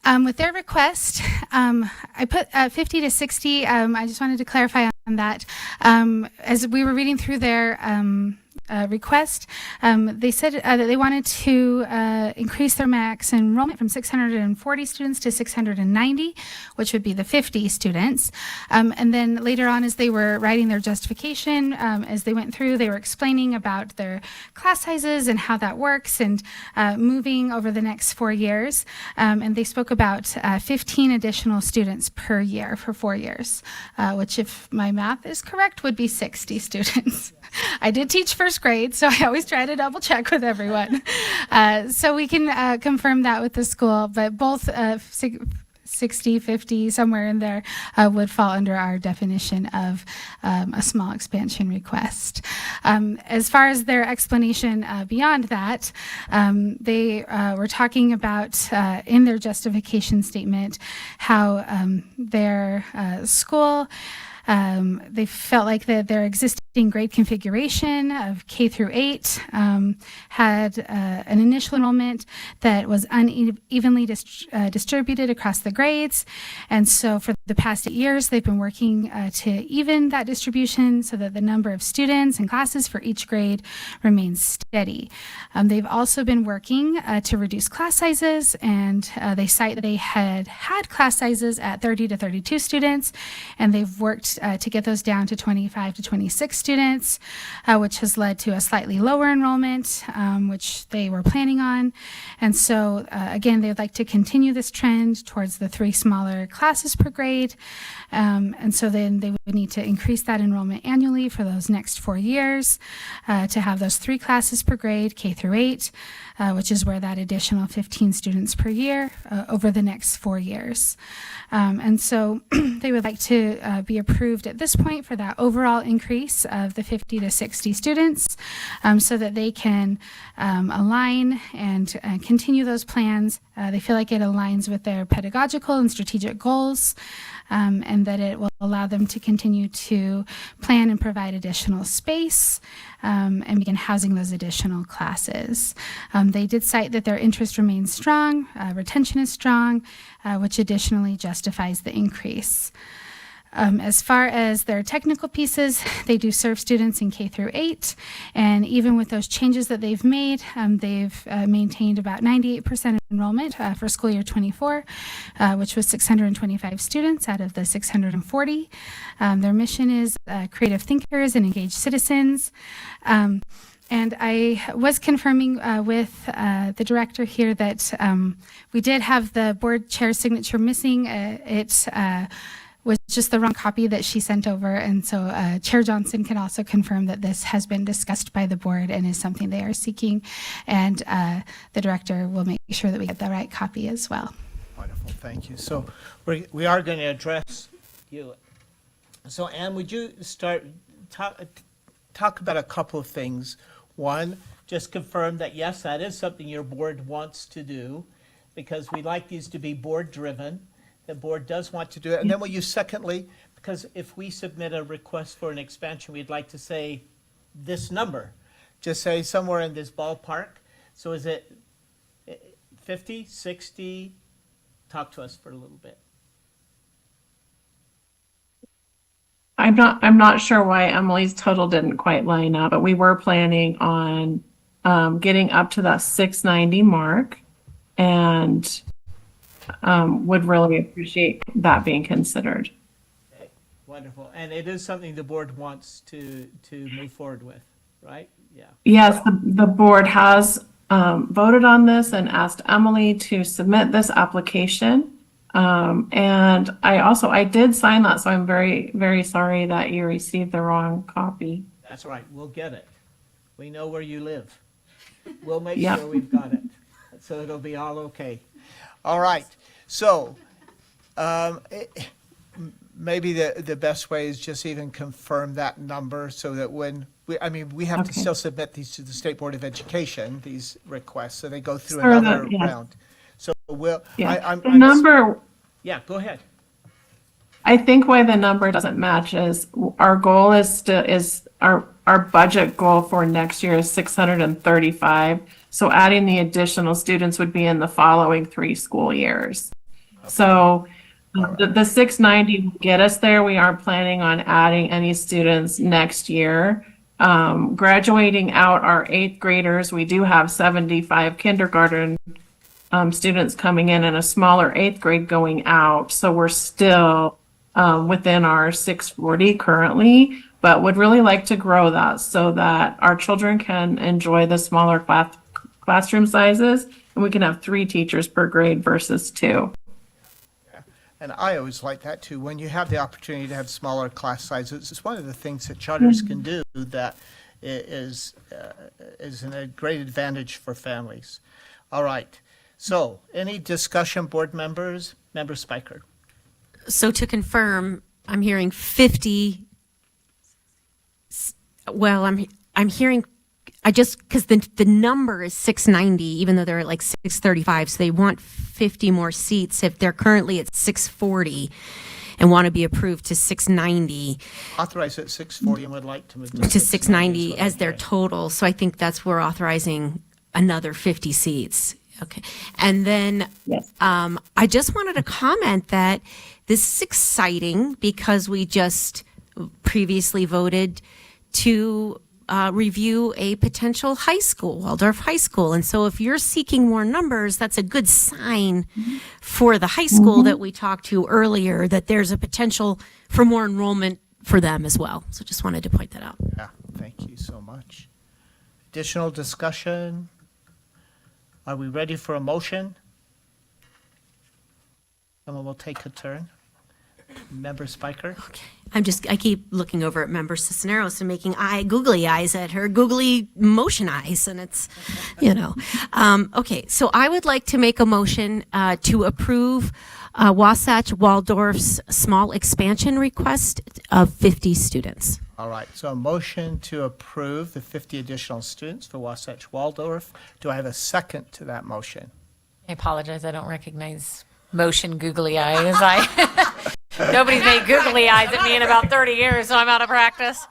With their request, I put 50 to 60. I just wanted to clarify on that. As we were reading through their request, they said that they wanted to increase their max enrollment from 640 students to 690, which would be the 50 students. And then later on, as they were writing their justification, as they went through, they were explaining about their class sizes and how that works and moving over the next 4 years. And they spoke about 15 additional students per year for 4 years, which, if my math is correct, would be 60 students. I did teach first grade, so I always try to double check with everyone. So we can confirm that with the school, but both 60, 50, somewhere in there would fall under our definition of a small expansion request. As far as their explanation beyond that, they were talking about in their justification statement how their school they felt like that their existing grade configuration of K through 8 had an initial enrollment that was unevenly distributed across the grades. And so for the past 8 years, they've been working to even that distribution so that the number of students and classes for each grade remains steady. They've also been working to reduce class sizes, and they cite that they had class sizes at 30 to 32 students, and they've worked to get those down to 25 to 26 students, which has led to a slightly lower enrollment, which they were planning on. And so, again, they would like to continue this trend towards the 3 smaller classes per grade. And so then they would need to increase that enrollment annually for those next 4 years to have those 3 classes per grade, K through 8, which is where that additional 15 students per year over the next 4 years. And so they would like to be approved at this point for that overall increase of the 50 to 60 students so that they can align and continue those plans. They feel like it aligns with their pedagogical and strategic goals, and that it will allow them to continue to plan and provide additional space and begin housing those additional classes. They did cite that their interest remains strong, retention is strong, which additionally justifies the increase. As far as their technical pieces, they do serve students in K through 8, and even with those changes that they've made, they've maintained about 98% enrollment for school year 24, which was 625 students out of the 640. Their mission is creative thinkers and engaged citizens. And I was confirming with the director here that we did have the board chair's signature missing. It was just the wrong copy that she sent over. And so Chair Johnson can also confirm that this has been discussed by the board and is something they are seeking. And the director will make sure that we get the right copy as well. Wonderful, thank you. So we are going to address you. So Anne, would you talk about a couple of things? One, just confirm that yes, that is something your board wants to do, because we like these to be board driven. The board does want to do it. And then will you secondly, because if we submit a request for an expansion, we'd like to say this number, just say somewhere in this ballpark. So is it 50, 60? Talk to us for a little bit. I'm not sure why Emily's total didn't quite line up, but we were planning on getting up to that 690 mark, and would really appreciate that being considered. Wonderful. And it is something the board wants to move forward with, right? Yeah. Yes, the board has voted on this and asked Emily to submit this application. And I did sign that, so I'm very, very sorry that you received the wrong copy. That's right. We'll get it. We know where you live. We'll make Yep. sure we've got it. So it'll be all okay. All right. So maybe the best way is just even confirm that number so that when we have to still submit these to the State Board of Education, these requests, so they go through another round. So we'll, The number, yeah, go ahead. I think why the number doesn't match is our goal our budget goal for next year is 635. So adding the additional students would be in the following 3 school years. So the 690 will get us there. We aren't planning on adding any students next year. Graduating out our 8th graders, we do have 75 kindergarten students coming in and a smaller 8th grade going out. So we're still within our 640 currently, but would really like to grow that so that our children can enjoy the smaller classroom sizes, and we can have 3 teachers per grade versus 2. And I always like that too. When you have the opportunity to have smaller class sizes, it's one of the things that charters can do that is a great advantage for families. All right. So any discussion, board members? Member Spiker. So to confirm, I'm hearing 50. Well, I'm hearing, because the number is 690, even though they're at like 635, so they want 50 more seats if they're currently at 640 and want to be approved to 690. Authorized at 640 and would like to move to 690 as their total. So I think that's we're authorizing another 50 seats. Okay. And then I just wanted to comment that this is exciting because we just previously voted to review a potential high school, Waldorf High School. And so if you're seeking more numbers, that's a good sign for the high school that we talked to earlier, that there's a potential for more enrollment for them as well. So just wanted to point that out. Yeah, thank you so much. Additional discussion? Are we ready for a motion? Someone will take a turn. Member Spiker? I keep looking over at Member Cisneros and making googly eyes at her, googly motion eyes, and it's, Okay, so I would like to make a motion to approve Wasatch Waldorf's small expansion request of 50 students. All right, so a motion to approve the 50 additional students for Wasatch Waldorf. Do I have a second to that motion? I apologize. I don't recognize motion googly eyes. Nobody's made googly eyes at me in about 30 years, so I'm out of practice.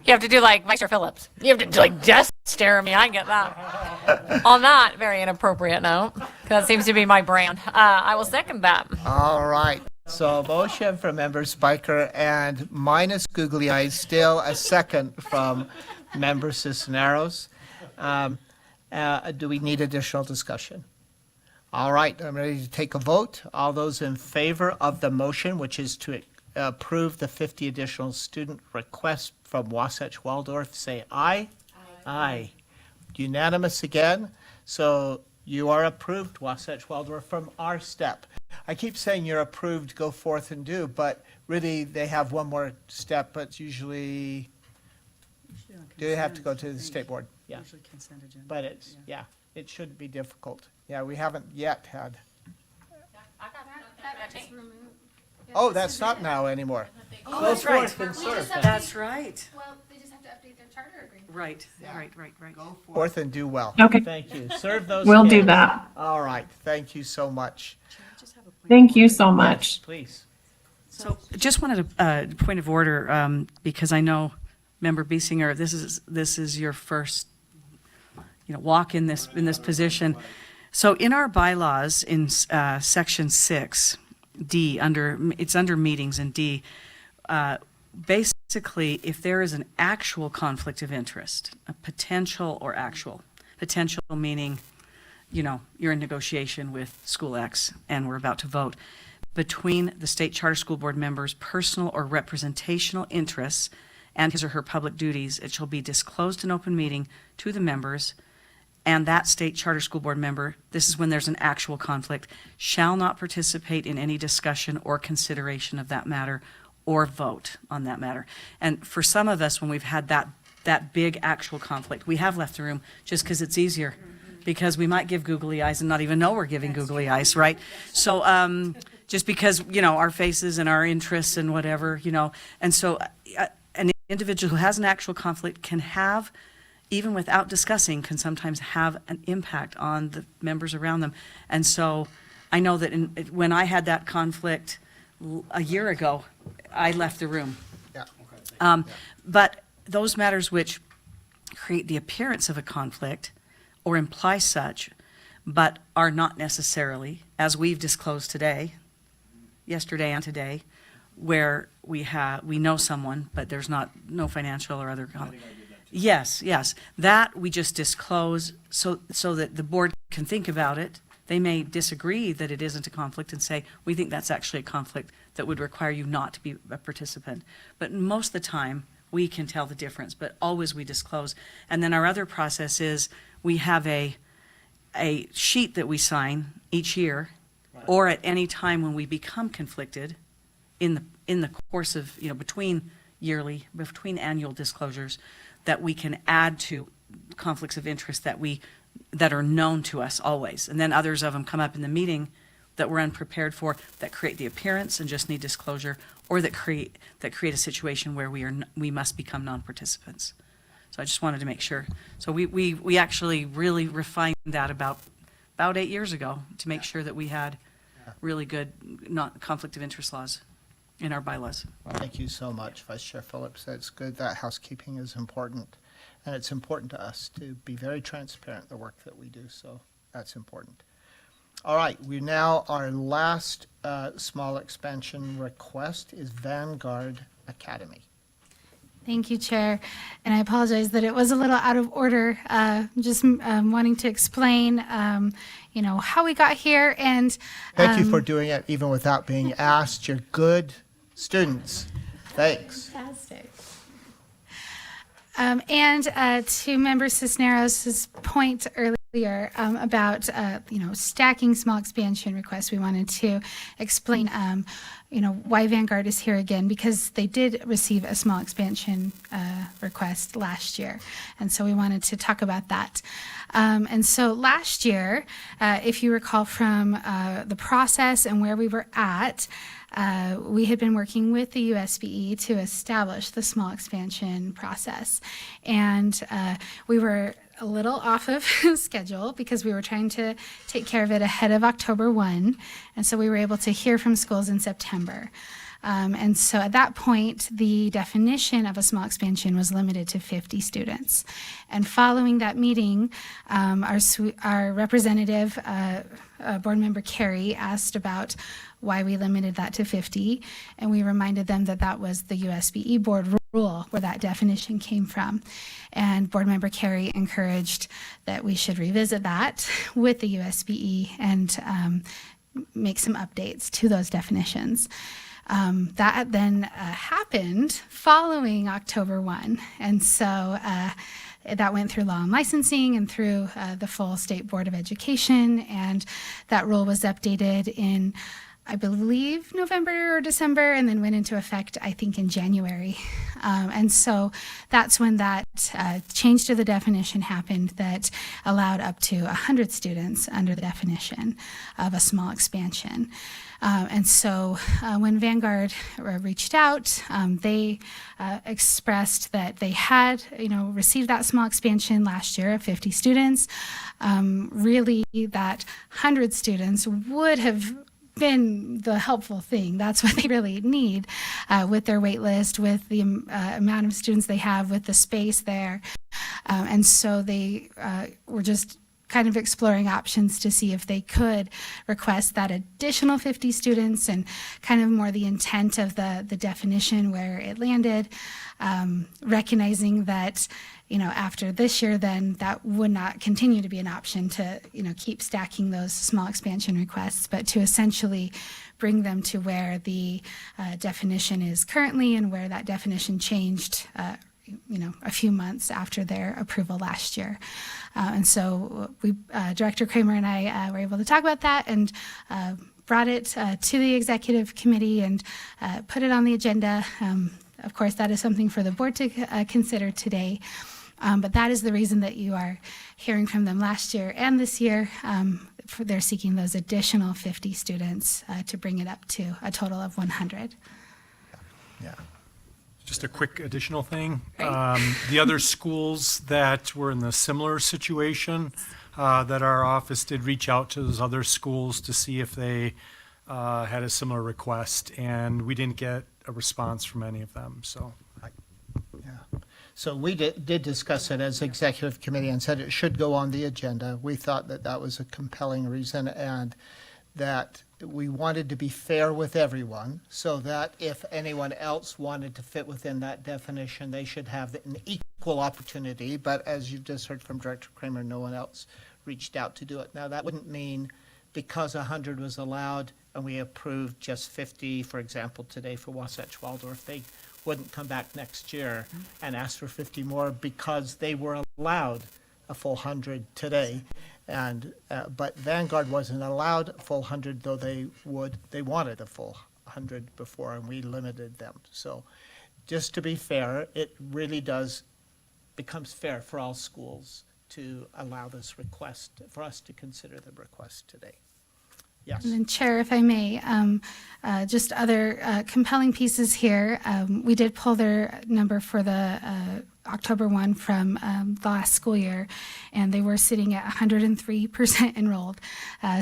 You have to do like Meister Phillips. You have to just stare at me. I get that. On that very inappropriate note, that seems to be my brand. I will second that. All right. So a motion from Member Spiker and minus googly eyes, still a second from Member Cisneros. Do we need additional discussion? All right, I'm ready to take a vote. All those in favor of the motion, which is to approve the 50 additional student requests from Wasatch Waldorf, say aye. Aye. Unanimous again. So you are approved, Wasatch Waldorf, from our step. I keep saying you're approved, go forth and do, but really they have one more step, but it's usually, do they have to go to the state board? Yeah. Usually consent agenda. But it's, it shouldn't be difficult. Yeah, we haven't yet had. Oh, that's not now anymore. Oh, Go that's right. forth and serve. That's right. Well, they just have to update their charter agreement. Right. Go forth and do well. Okay. Thank you. Serve those We'll do kids. that. All right. Thank you so much. Thank you so much. Please. So just wanted a point of order, because I know Member Biesinger, this is your first, walk in this position. So in our bylaws, in section 6, D, it's under meetings in D, basically, if there is an actual conflict of interest, a potential or actual, potential meaning, you know, you're in negotiation with School X and we're about to vote, between the state charter school board member's personal or representational interests and his or her public duties, it shall be disclosed in open meeting to the members, and that state charter school board member, this is when there's an actual conflict, shall not participate in any discussion or consideration of that matter or vote on that matter. And for some of us, when we've had that big actual conflict, we have left the room just because it's easier, because we might give googly eyes and not even know we're giving googly eyes, right? So just because, you know, our faces and our interests and whatever, you know, and so an individual who has an actual conflict can have, even without discussing, can sometimes have an impact on the members around them. And so I know that when I had that conflict a year ago, I left the room. Yeah. But those matters which create the appearance of a conflict or imply such, but are not necessarily, as we've disclosed today, yesterday and today, where we know someone, but there's no financial or other. Yes, that we just disclose so that the board can think about it. They may disagree that it isn't a conflict and say, we think that's actually a conflict that would require you not to be a participant. But most of the time, we can tell the difference, but always we disclose. And then our other process is we have a sheet that we sign each year, or at any time when we become conflicted in the course of, you know, between annual disclosures, that we can add to conflicts of interest that are known to us always. And then others of them come up in the meeting that we're unprepared for, that create the appearance and just need disclosure, or that create a situation where we must become non-participants. So I just wanted to make sure. So we actually really refined that about 8 years ago to make sure that we had really good conflict of interest laws in our bylaws. Thank you so much, Vice Chair Phillips. It's good that housekeeping is important, and it's important to us to be very transparent in the work that we do, so that's important. All right, our last small expansion request is Vanguard Academy. Thank you, Chair. And I apologize that it was a little out of order. Just wanting to explain, how we got here. And Thank you for doing it even without being asked. You're good students. Thanks. Fantastic. And to Member Cisneros' point earlier about stacking small expansion requests, we wanted to explain why Vanguard is here again, because they did receive a small expansion request last year, and so we wanted to talk about that. And so last year, if you recall from the process and where we were at, we had been working with the USBE to establish the small expansion process. And we were a little off of schedule because we were trying to take care of it ahead of October 1. And so we were able to hear from schools in September. And so at that point, the definition of a small expansion was limited to 50 students. And following that meeting, our representative, Board Member Carey, asked about why we limited that to 50. And we reminded them that that was the USBE board rule where that definition came from. And Board Member Carey encouraged that we should revisit that with the USBE and make some updates to those definitions. That then happened following October 1. And so that went through law and licensing and through the full State Board of Education. And that rule was updated in, I believe, November or December, and then went into effect, I think, in January. And so that's when that change to the definition happened that allowed up to 100 students under the definition of a small expansion. And so when Vanguard reached out, they expressed that they had, received that small expansion last year of 50 students. Really, that 100 students would have been the helpful thing. That's what they really need with their wait list, with the amount of students they have, with the space there. And so they were just kind of exploring options to see if they could request that additional 50 students and kind of more the intent of the definition where it landed, recognizing that, you know, after this year, then that would not continue to be an option to, you know, keep stacking those small expansion requests, but to essentially bring them to where the definition is currently and where that definition changed you know, a few months after their approval last year. And so we, Director Kramer and I were able to talk about that and brought it to the executive committee and put it on the agenda. Of course, that is something for the board to consider today. But that is the reason that you are hearing from them last year and this year. They're seeking those additional 50 students to bring it up to a total of 100. Yeah. Just a quick additional thing. The other schools that were in the similar situation, that our office did reach out to those other schools to see if they had a similar request, and we didn't get a response from any of them, so. Yeah. So we did discuss it as executive committee and said it should go on the agenda. We thought that that was a compelling reason and that we wanted to be fair with everyone so that if anyone else wanted to fit within that definition, they should have an equal opportunity. But as you've just heard from Director Kramer, no one else reached out to do it. Now, that wouldn't mean because 100 was allowed and we approved just 50, for example, today for Wasatch Waldorf, they wouldn't come back next year and ask for 50 more because they were allowed a full 100 today. And but Vanguard wasn't allowed a full 100, though they wanted a full 100 before, and we limited them. So just to be fair, it really becomes fair for all schools to allow this request, for us to consider the request today. Yes. And then Chair, if I may, just other compelling pieces here. We did pull their number for the October 1 from the last school year, and they were sitting at 103% enrolled.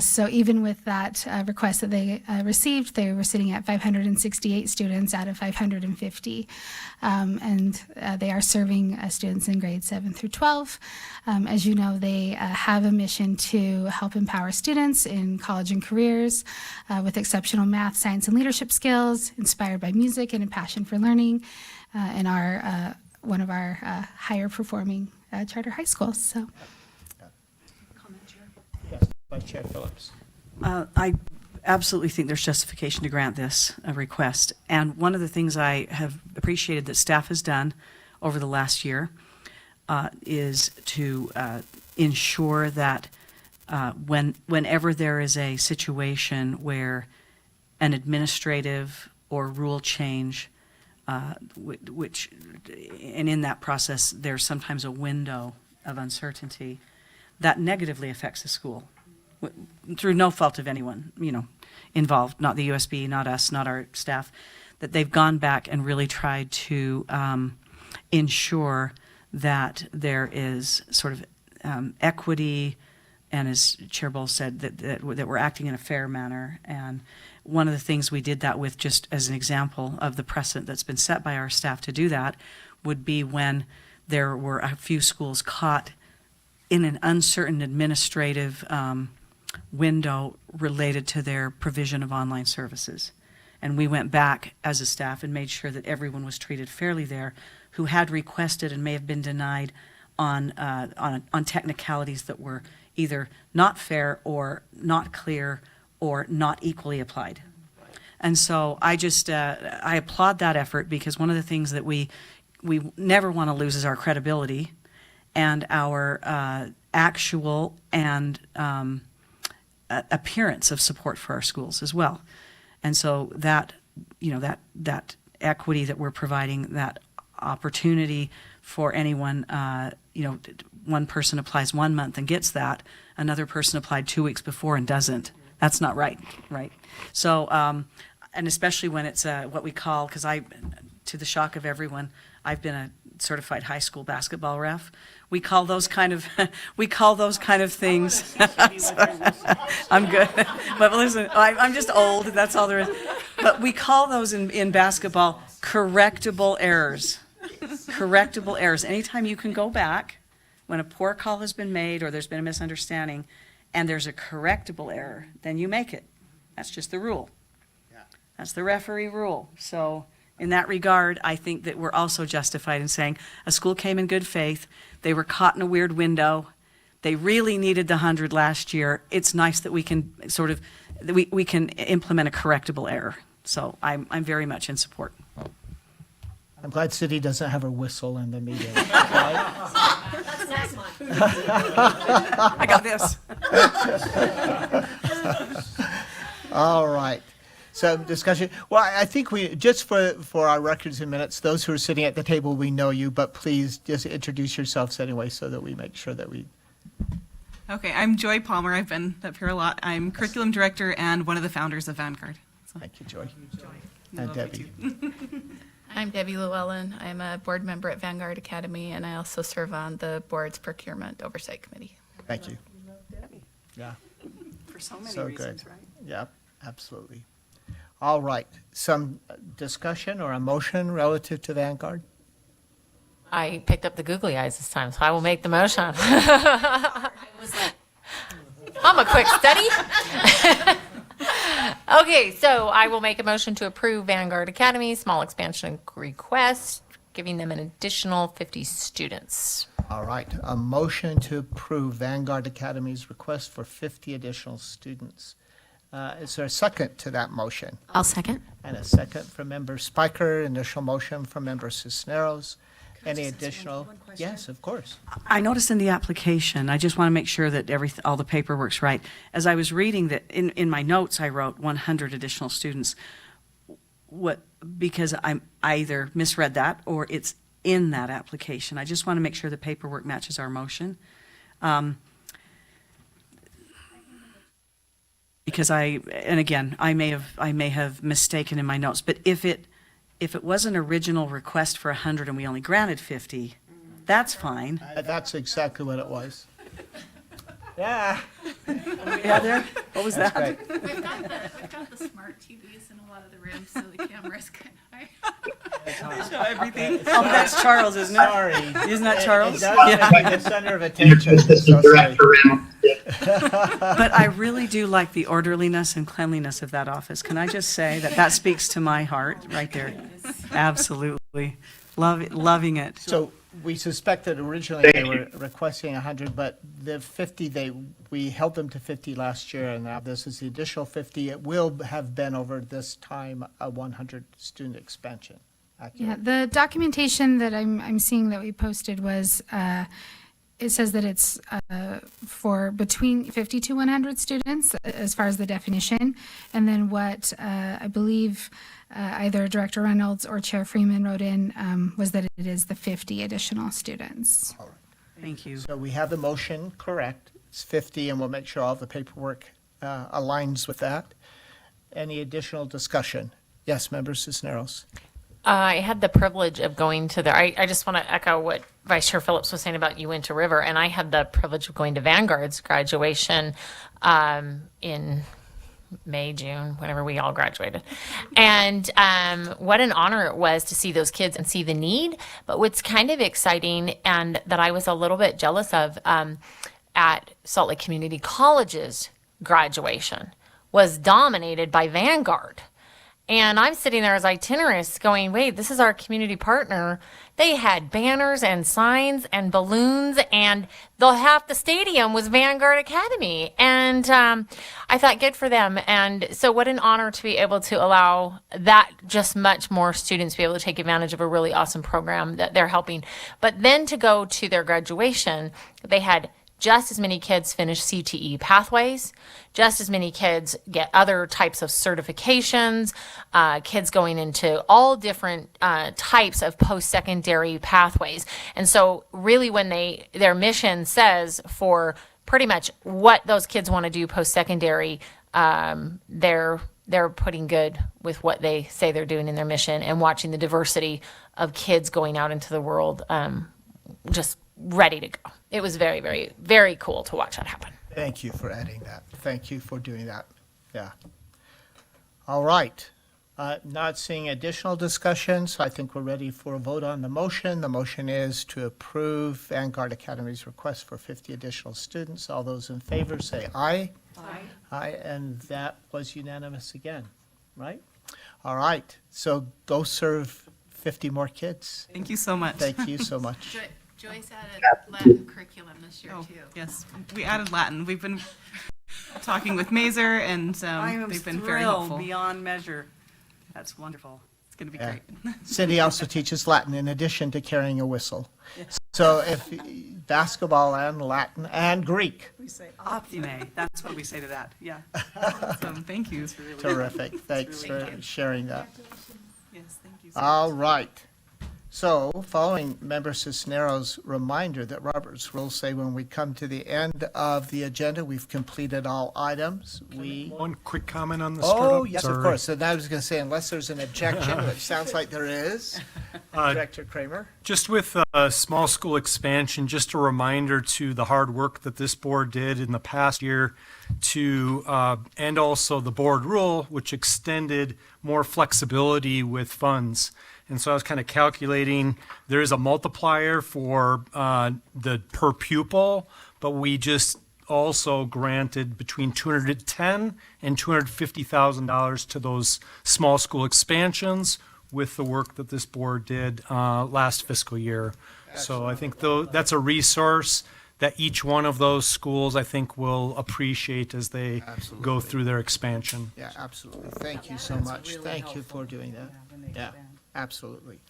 So even with that request that they received, they were sitting at 568 students out of 550. And they are serving students in grades 7 through 12. As you know, they have a mission to help empower students in college and careers with exceptional math, science, and leadership skills, inspired by music and a passion for learning, and are one of our higher performing charter high schools. So, Yes, Vice Chair Phillips. I absolutely think there's justification to grant this request. And one of the things I have appreciated that staff has done over the last year is to ensure that whenever there is a situation where an administrative or rule change, which, and in that process, there's sometimes a window of uncertainty that negatively affects the school through no fault of anyone, you know, involved, not the USB, not us, not our staff, that they've gone back and really tried to ensure that there is sort of equity, and as Chair Bowles said, that we're acting in a fair manner. And one of the things we did that with, just as an example of the precedent that's been set by our staff to do that, would be when there were a few schools caught in an uncertain administrative window related to their provision of online services. And we went back as a staff and made sure that everyone was treated fairly there who had requested and may have been denied on technicalities that were either not fair or not clear or not equally applied. And so I just, I applaud that effort, because one of the things that we never want to lose is our credibility and our actual and appearance of support for our schools as well. And so that, you know, that equity that we're providing, that opportunity for anyone, you know, one person applies 1 month and gets that, another person applied 2 weeks before and doesn't. That's not right, right? So, and especially when it's what we call, because to the shock of everyone, I've been a certified high school basketball ref. We call those kind of things. I'm good, but listen, I'm just old. That's all there is. But we call those in basketball correctable errors. Correctable errors. Anytime you can go back when a poor call has been made or there's been a misunderstanding and there's a correctable error, then you make it. That's just the rule. That's the referee rule. So in that regard, I think that we're also justified in saying a school came in good faith. They were caught in a weird window. They really needed the 100 last year. It's nice that we can we can implement a correctable error. So I'm very much in support. I'm glad City doesn't have a whistle in the meeting. That's next month. I got this. All right. So discussion. Well, I think we, just for our records and minutes, those who are sitting at the table, we know you, but please just introduce yourselves anyway so that we make sure that we. Okay, I'm Joy Palmer. I've been up here a lot. I'm curriculum director and one of the founders of Vanguard. So. Thank you, Joy. And Debbie. I'm Debbie Llewellyn. I'm a board member at Vanguard Academy, and I also serve on the board's procurement oversight committee. Thank you. We love Debbie. Yeah. For so many So reasons, good. right? Yeah, absolutely. All right. Some discussion or a motion relative to Vanguard? I picked up the googly eyes this time, so I will make the motion. I'm a quick study. Okay, so I will make a motion to approve Vanguard Academy small expansion request, giving them an additional 50 students. All right. A motion to approve Vanguard Academy's request for 50 additional students. Is there a second to that motion? I'll second. And a second from Member Spiker, initial motion from Member Cisneros. Any additional? Yes, of course. I noticed in the application, I just want to make sure that all the paperwork's right. As I was reading that, in my notes, I wrote 100 additional students. Because I either misread that or it's in that application. I just want to make sure the paperwork matches our motion. Because and again, I may have mistaken in my notes, but if it was an original request for 100 and we only granted 50, that's fine. That's exactly what it was. Yeah. Yeah, there. What was That's that? great. We've got the smart TVs in a lot of the rooms, so the cameras can hide. Show everything. Oh, that's Charles, isn't it? Sorry. Isn't that Charles? It does Yeah. make me the center of attention. So sorry. But I really do like the orderliness and cleanliness of that office. Can I just say that speaks to my heart right there? Absolutely. Loving it. So we suspect that originally they were requesting 100, but the 50, we held them to 50 last year, and now this is the additional 50. It will have been over this time a 100 student expansion. Yeah, Accurate? the documentation that I'm seeing that we posted was, it says that it's for between 50 to 100 students as far as the definition. And then what I believe either Director Reynolds or Chair Freeman wrote in was that it is the 50 additional students. Thank you. So we have the motion correct. It's 50, and we'll make sure all the paperwork aligns with that. Any additional discussion? Yes, Member Cisneros. I had the privilege of going to I just want to echo what Vice Chair Phillips was saying about Uinta River, and I had the privilege of going to Vanguard's graduation in May, June, whenever we all graduated. And what an honor it was to see those kids and see the need. But what's kind of exciting and that I was a little bit jealous of at Salt Lake Community College's graduation was dominated by Vanguard. And I'm sitting there as itinerarists going, wait, this is our community partner. They had banners and signs and balloons, and half the stadium was Vanguard Academy. And I thought, good for them. And so what an honor to be able to allow that just much more students be able to take advantage of a really awesome program that they're helping. But then to go to their graduation, they had just as many kids finish CTE pathways, just as many kids get other types of certifications, kids going into all different types of post-secondary pathways. And so really when their mission says for pretty much what those kids want to do post-secondary, they're putting good with what they say they're doing in their mission and watching the diversity of kids going out into the world just ready to go. It was very, very, very cool to watch that happen. Thank you for adding that. Thank you for doing that. Yeah. All right. Not seeing additional discussion, so I think we're ready for a vote on the motion. The motion is to approve Vanguard Academy's request for 50 additional students. All those in favor say aye. Aye. Aye, and that was unanimous again, right? All right, so go serve 50 more kids. Thank you so much. Thank you so much. Joyce added Latin curriculum this year Oh, too. yes, we added Latin. We've been talking with Mazer, and I am they've been very helpful. thrilled beyond measure. That's wonderful. It's going to be Yeah. great. Cindy also teaches Latin in addition to carrying a whistle. Yes. So if basketball and Latin and Greek. We say optime. That's what we say to that. Yeah. Awesome. Thank you. Terrific. Thanks really for sharing that. Yes, thank you. So All much. right. So, following Member Cisneros' reminder that Robert's rules say when we come to the end of the agenda, we've completed all items. One quick comment on the startup. Oh, yes, of Sorry. course. And I was going to say, unless there's an objection, which sounds like there is, Director Kramer. Just with small school expansion, just a reminder to the hard work that this board did in the past year to, and also the board rule, which extended more flexibility with funds. And so I was kind of calculating, there is a multiplier for the per pupil, but we just also granted between $210,000 and $250,000 to those small school expansions with the work that this board did last fiscal year. So I think that's a resource that each one of those schools, I think, will appreciate as they go through their expansion. Yeah, absolutely. Thank you so much. Thank you for doing that. Yeah, absolutely.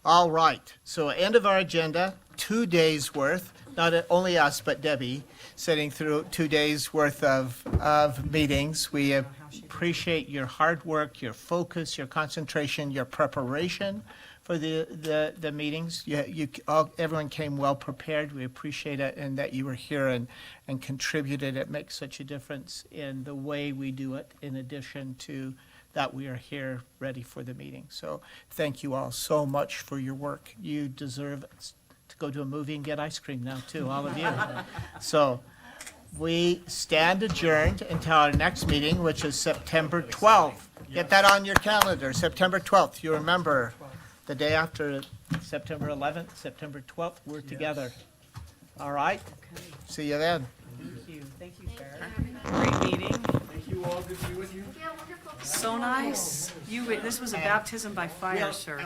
All right, so end of our agenda, 2 days worth, not only us, but Debbie, sitting through 2 days worth of meetings. We appreciate your hard work, your focus, your concentration, your preparation for the meetings. Everyone came well prepared. We appreciate it, and that you were here and contributed. It makes such a difference in the way we do it, in addition to that we are here ready for the meeting. So thank you all so much for your work. You deserve to go to a movie and get ice cream now too, all of you. So we stand adjourned until our next meeting, which is September 12th. Get that on your calendar, September 12th. You remember the day after September 11th, September 12th, we're together. All right? See you then. Thank you. Thank you, Farrah. Great meeting. Thank you all. Good to be with you. So nice. This was a baptism by fire, sir.